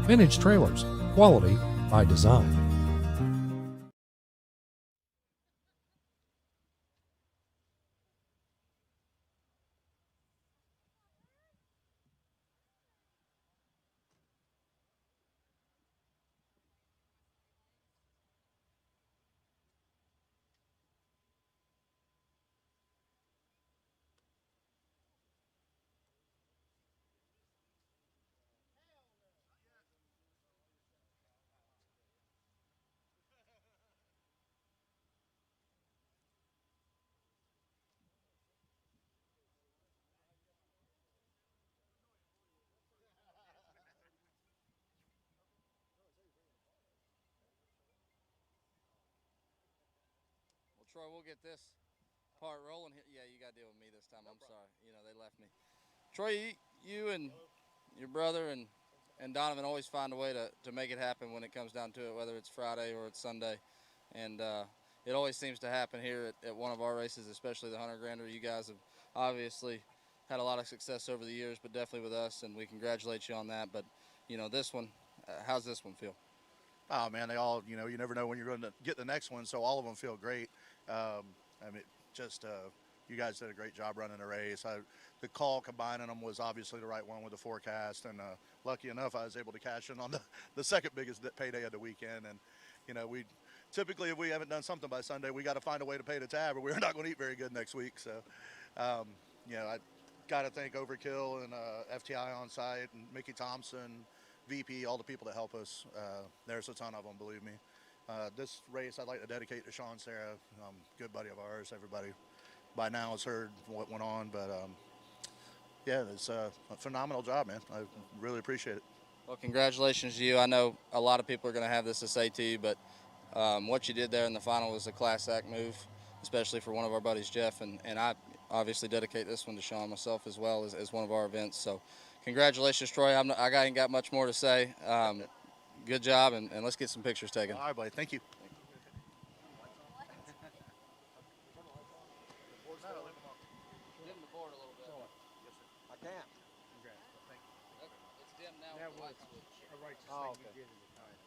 Vintage Trailers, quality by design. Well, Troy, we'll get this part rolling here. Yeah, you got to deal with me this time. I'm sorry. You know, they left me. Troy, you and your brother and Donovan always find a way to make it happen when it comes down to it, whether it's Friday or it's Sunday. And it always seems to happen here at one of our races, especially the 100 Grander. You guys have obviously had a lot of success over the years, but definitely with us, and we congratulate you on that. But, you know, this one, how's this one feel? Oh, man, they all, you know, you never know when you're going to get the next one, so all of them feel great. I mean, just you guys did a great job running the race. The call combining them was obviously the right one with the forecast, and lucky enough I was able to cash in on the second biggest payday of the weekend. And, you know, we typically, if we haven't done something by Sunday, we got to find a way to pay the tab, or we're not going to eat very good next week. So, you know, I got to thank Overkill and FTI on site and Mickey Thompson, VP, all the people that help us. There's a ton of them, believe me. This race I'd like to dedicate to Sean Sarah, good buddy of ours. Everybody by now has heard what went on, but yeah, it's a phenomenal job, man. I really appreciate it. Well, congratulations to you. I know a lot of people are going to have this to say to you, but what you did there in the final was a class act move, especially for one of our buddies, Jeff, and I obviously dedicate this one to Sean myself as well as one of our events. So congratulations, Troy. I ain't got much more to say. Good job, and let's get some pictures taken. All right, buddy. Thank you. I can't. It's dim now. That was a righteous thing you did in the time.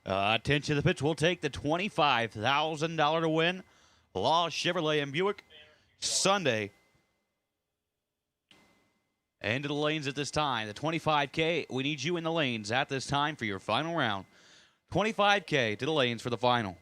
Attention to the pitch. We'll take the $25,000 to win. Law Chevrolet and Buick. Sunday. Into the lanes at this time. The 25K, we need you in the lanes at this time for your final round. 25K to the lanes for the final.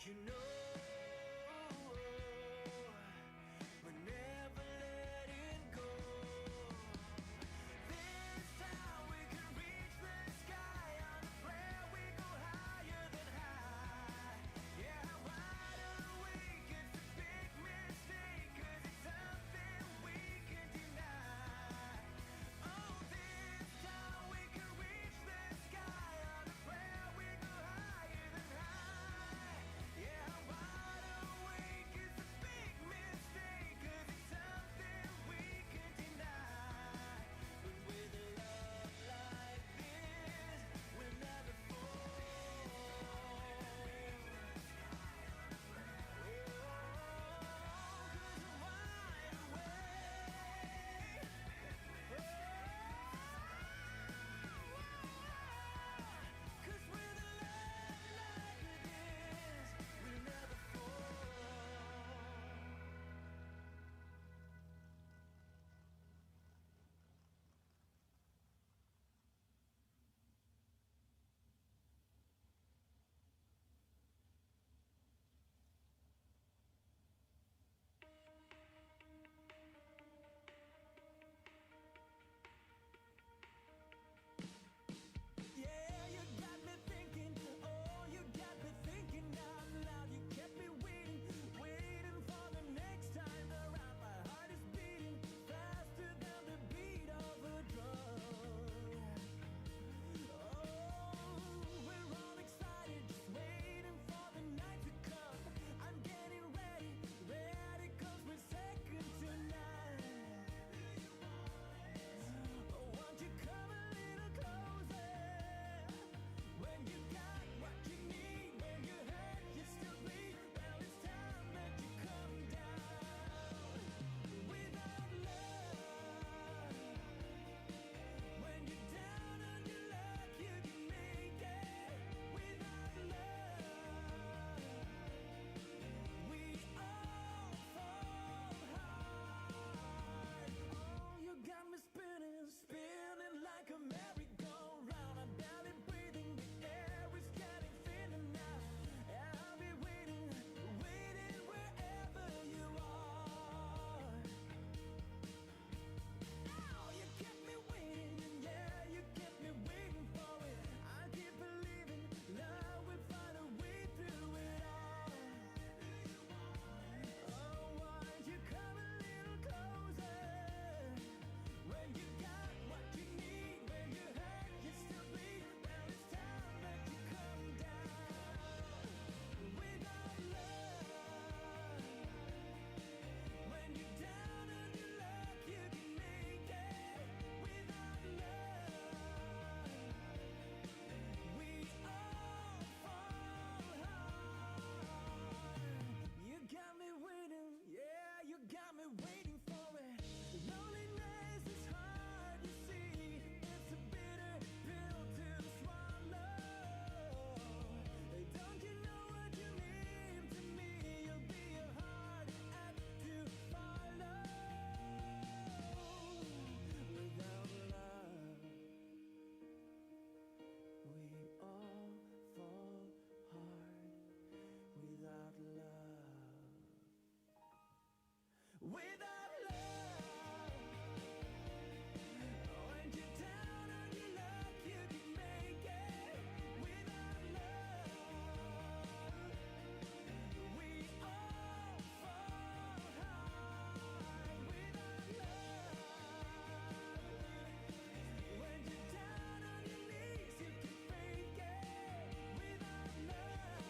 You know, we're never letting go. This time we can reach the sky. On a prayer we go higher than high. Yeah, wide awake, it's a big mistake, 'cause it's something we can deny. Oh, this time we can reach the sky. On a prayer we go higher than high. Yeah, wide awake, it's a big mistake, 'cause it's something we can deny. But with a love like this, we'll never fall. 'Cause we're wide awake. 'Cause with a love like this, we'll never fall. Yeah, you got me thinking, oh, you got me thinking out loud. You kept me waiting, waiting for the next time around. My heart is beating faster than the beat of a drum. Oh, we're all excited, just waiting for the night to come. I'm getting ready, ready, 'cause we're second tonight. Oh, won't you come a little closer? When you got what you need, when you hurt, you still bleed. Well, it's time that you come down. Without love, when you're down on your luck, you can make it. Without love, we all fall hard. Oh, you got me spinning, spinning like a merry-go-round. I'm barely breathing, the air is getting thinner now. I'll be waiting, waiting wherever you are. Oh, you kept me waiting, yeah, you kept me waiting for it. I keep believing love will find a way through it all. Oh, won't you come a little closer? When you got what you need, when you hurt, you still bleed. Well, it's time that you come down. Without love, when you're down on your luck, you can make it. Without love, we all fall hard. You got me waiting, yeah, you got me waiting for it. Loneliness is hard, you see. It's a bitter pill to swallow. Hey, don't you know what you mean to me? You'll be a hard act to follow. Without love, we all fall hard. Without love, without love, when you're down on your luck, you can make it. Without love, we all fall hard. Without love, when you're down on your knees, you can fake it. Without love,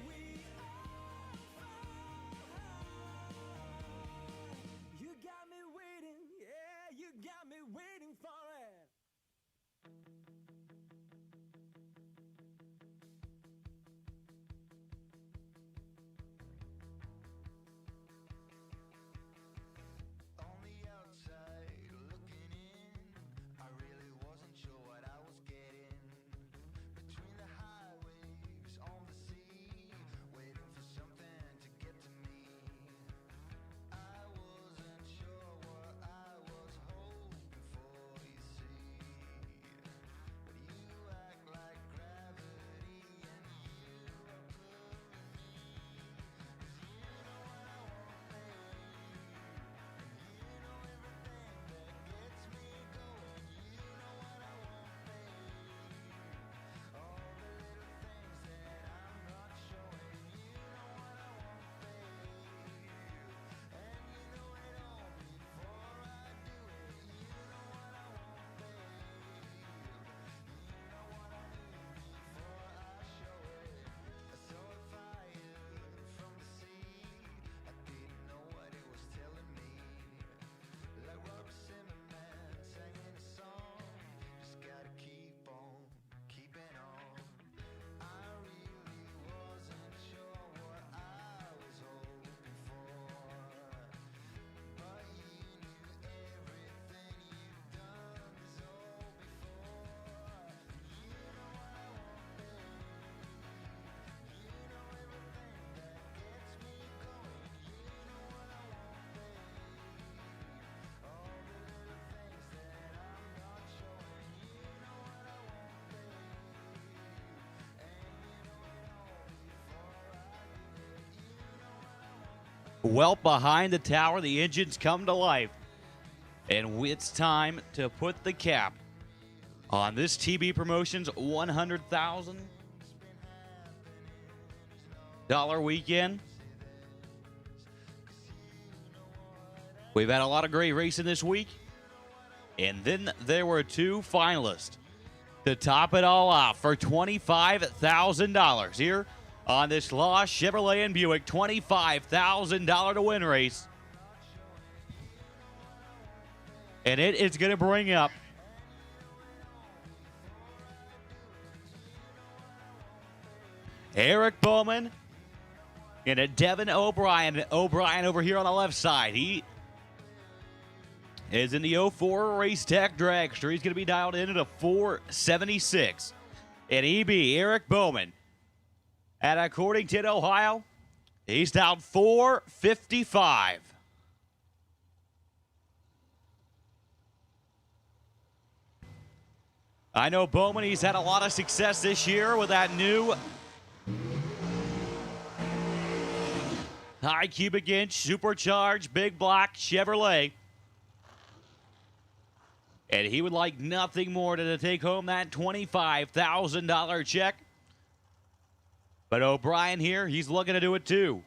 we all fall hard. well behind the tower. The engines come to life. And it's time to put the cap on this TB Promotions $100,000 weekend. We've had a lot of great racing this week. And then there were two finalists to top it all off for $25,000 here on this Law Chevrolet and Buick $25,000 to win race. And it is going to bring up Eric Bowman and a Devin O'Brien. O'Brien over here on the left side. He is in the 04 Race Tech Dragster. He's going to be dialed in at a 476. And EB, Eric Bowman, at according to Ohio, he's dialed 455. I know Bowman, he's had a lot of success this year with that new high cubic inch supercharged big block Chevrolet. And he would like nothing more than to take home that $25,000 check. But O'Brien here, he's looking to do it too.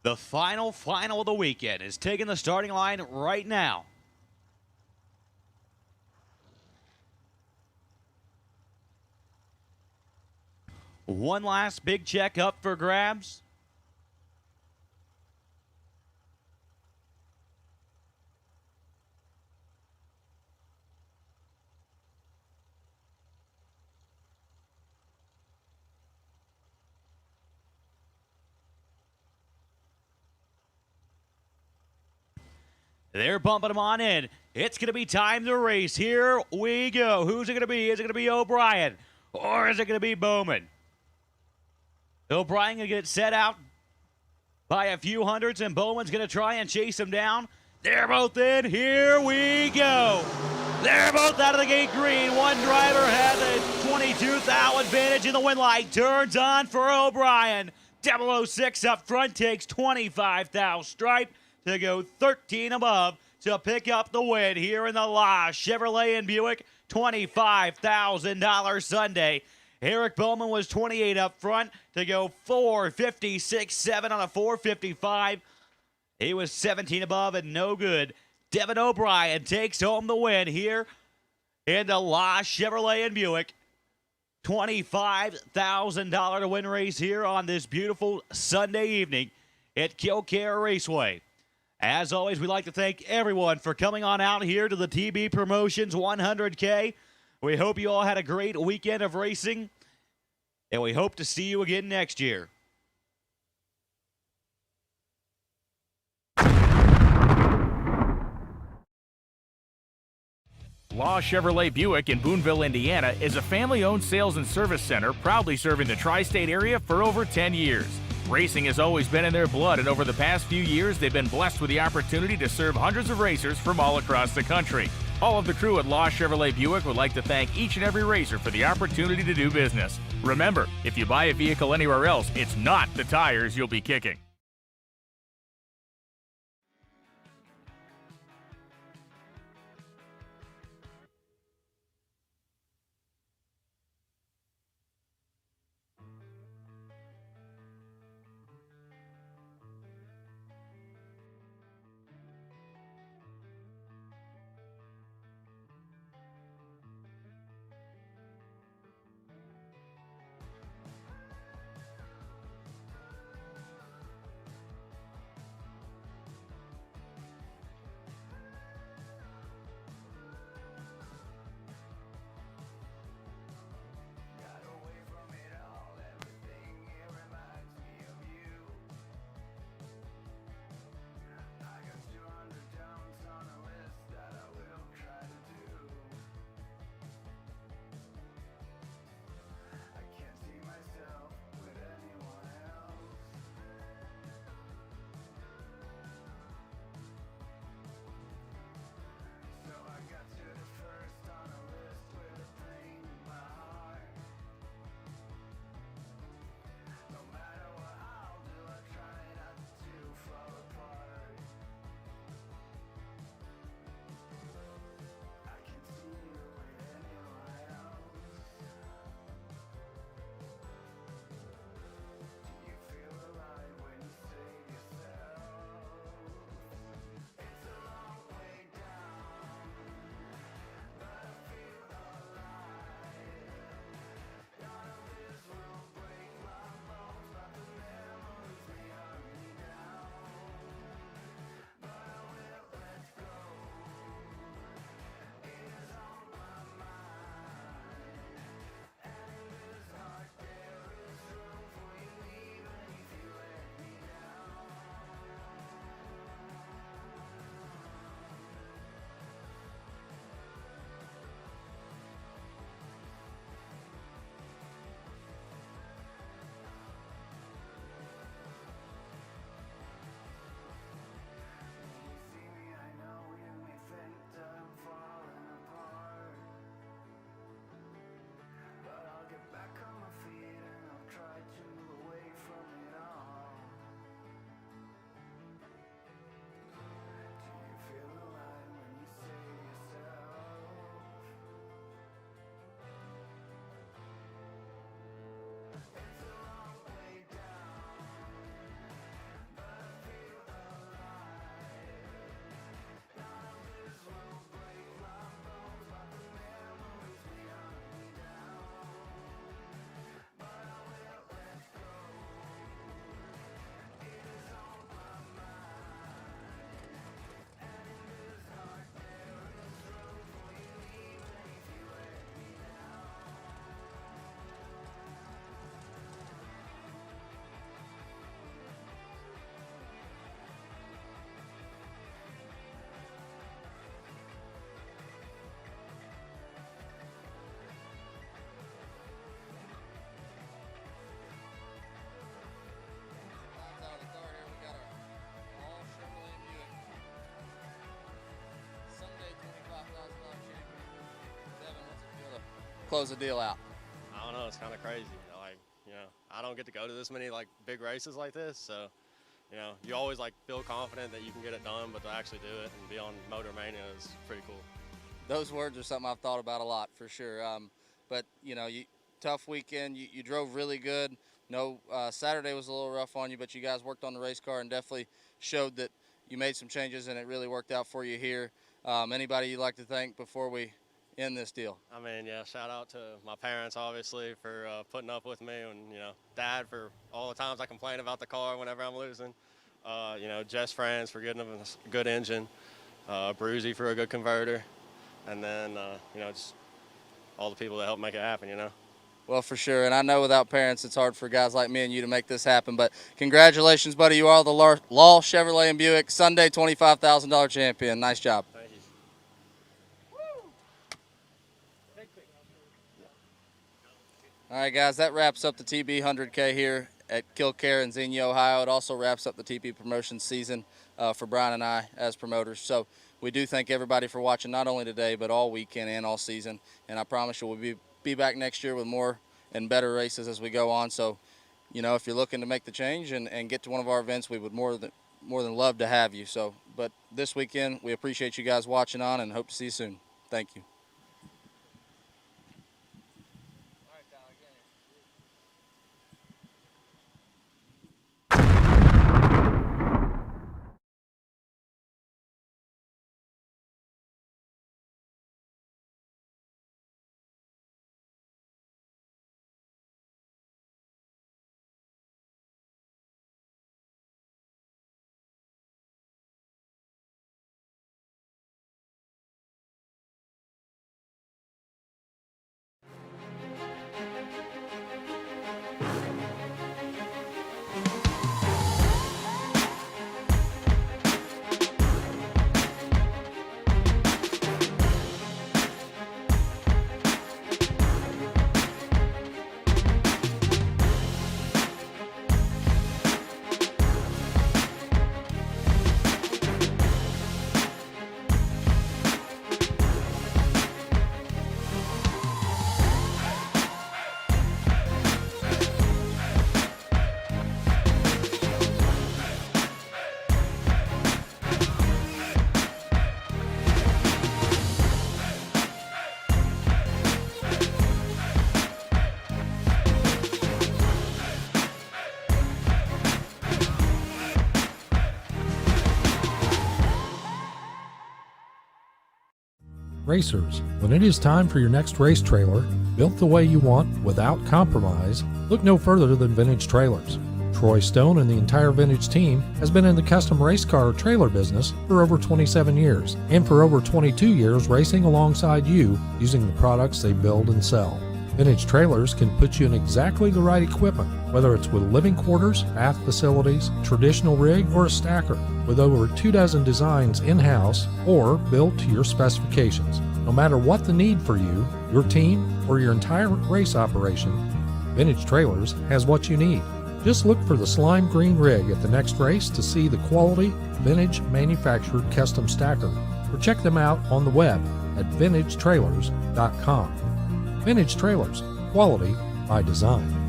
The final of the weekend is taking the starting line right now. One last big check up for grabs. They're bumping them on in. It's going to be time to race. Here we go. Who's it going to be? Is it going to be O'Brien? Or is it going to be Bowman? O'Brien going to get set out by a few hundreds, and Bowman's going to try and chase him down. They're both in. Here we go. They're both out of the gate green. One driver has a 22,000 advantage in the win light. Turns on for O'Brien. 006 up front takes 25,000 stripe to go 13 above to pick up the win here in the La Chevrolet and Buick $25,000 Sunday. Eric Bowman was 28 up front to go 456.7 on a 455. He was 17 above and no good. Devin O'Brien takes home the win here in the La Chevrolet and Buick. $25,000 to win race here on this beautiful Sunday evening at Kil-Kare Raceway. As always, we'd like to thank everyone for coming on out here to the TB Promotions 100K. We hope you all had a great weekend of racing, and we hope to see you again next year. Law Chevrolet Buick in Boonville, Indiana is a family-owned sales and service center proudly serving the tri-state area for over 10 years. Racing has always been in their blood, and over the past few years, they've been blessed with the opportunity to serve hundreds of racers from all across the country. All of the crew at Law Chevrolet Buick would like to thank each and every racer for the opportunity to do business. Remember, if you buy a vehicle anywhere else, it's not the tires you'll be kicking. close the deal out? I don't know. It's kind of crazy. Like, I don't get to go to this many like big races like this, so you always like feel confident that you can get it done, but to actually do it and be on Motor Mania is pretty cool. Those words are something I've thought about a lot for sure. But tough weekend. You drove really good. Saturday was a little rough on you, but you guys worked on the race car and definitely showed that you made some changes and it really worked out for you here. Anybody you'd like to thank before we end this deal? I mean, shout out to my parents, obviously, for putting up with me, and Dad for all the times I complain about the car whenever I'm losing. Jess Franz for getting a good engine, Bruzy for a good converter, and then just all the people that helped make it happen. Well, for sure, and I know without parents it's hard for guys like me and you to make this happen, but congratulations, buddy. You are the Law Chevrolet and Buick Sunday $25,000 champion. Nice job. Thank you. All right, guys, that wraps up the TB 100K here at Kil-Kare and Xenia, Ohio. It also wraps up the TB promotion season for Brian and I as promoters. So we do thank everybody for watching, not only today, but all weekend and all season. And I promise you we'll be back next year with more and better races as we go on. So, if you're looking to make the change and get to one of our events, we would more than love to have you. So, but this weekend, we appreciate you guys watching on and hope to see you soon. Thank you. Racers, when it is time for your next race trailer, built the way you want without compromise, look no further than Vintage Trailers. Troy Stone and the entire Vintage team has been in the custom race car trailer business for over 27 years, and for over 22 years racing alongside you using the products they build and sell. Vintage Trailers can put you in exactly the right equipment, whether it's with living quarters, bath facilities, traditional rig, or a stacker, with over 24 designs in-house or built to your specifications. No matter what the need for you, your team, or your entire race operation, Vintage Trailers has what you need. Just look for the slime green rig at the next race to see the quality, vintage manufactured custom stacker, or check them out on the web at vintagetrailers.com. Vintage Trailers, quality by design.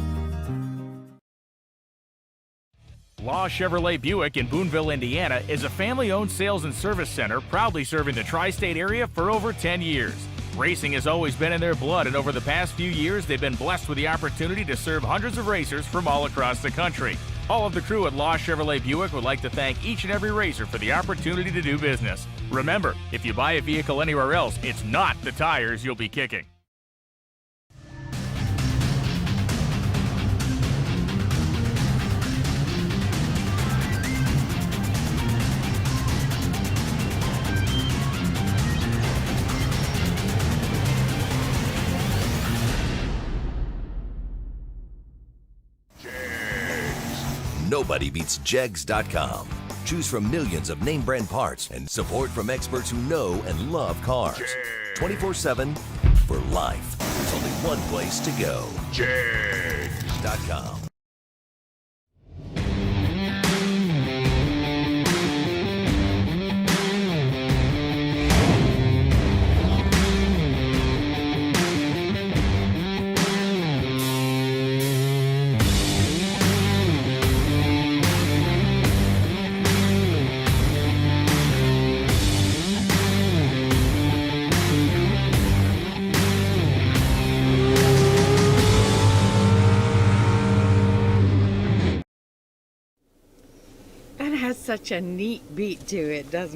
Law Chevrolet Buick in Boonville, Indiana is a family-owned sales and service center proudly serving the tri-state area for over 10 years. Racing has always been in their blood, and over the past few years, they've been blessed with the opportunity to serve hundreds of racers from all across the country. All of the crew at Law Chevrolet Buick would like to thank each and every racer for the opportunity to do business. Remember, if you buy a vehicle anywhere else, it's not the tires you'll be kicking. Nobody beats Jegs.com. Choose from millions of name brand parts and support from experts who know and love cars. 24/7 for life. There's only one place to go. Jegs.com. such a neat beat to it, doesn't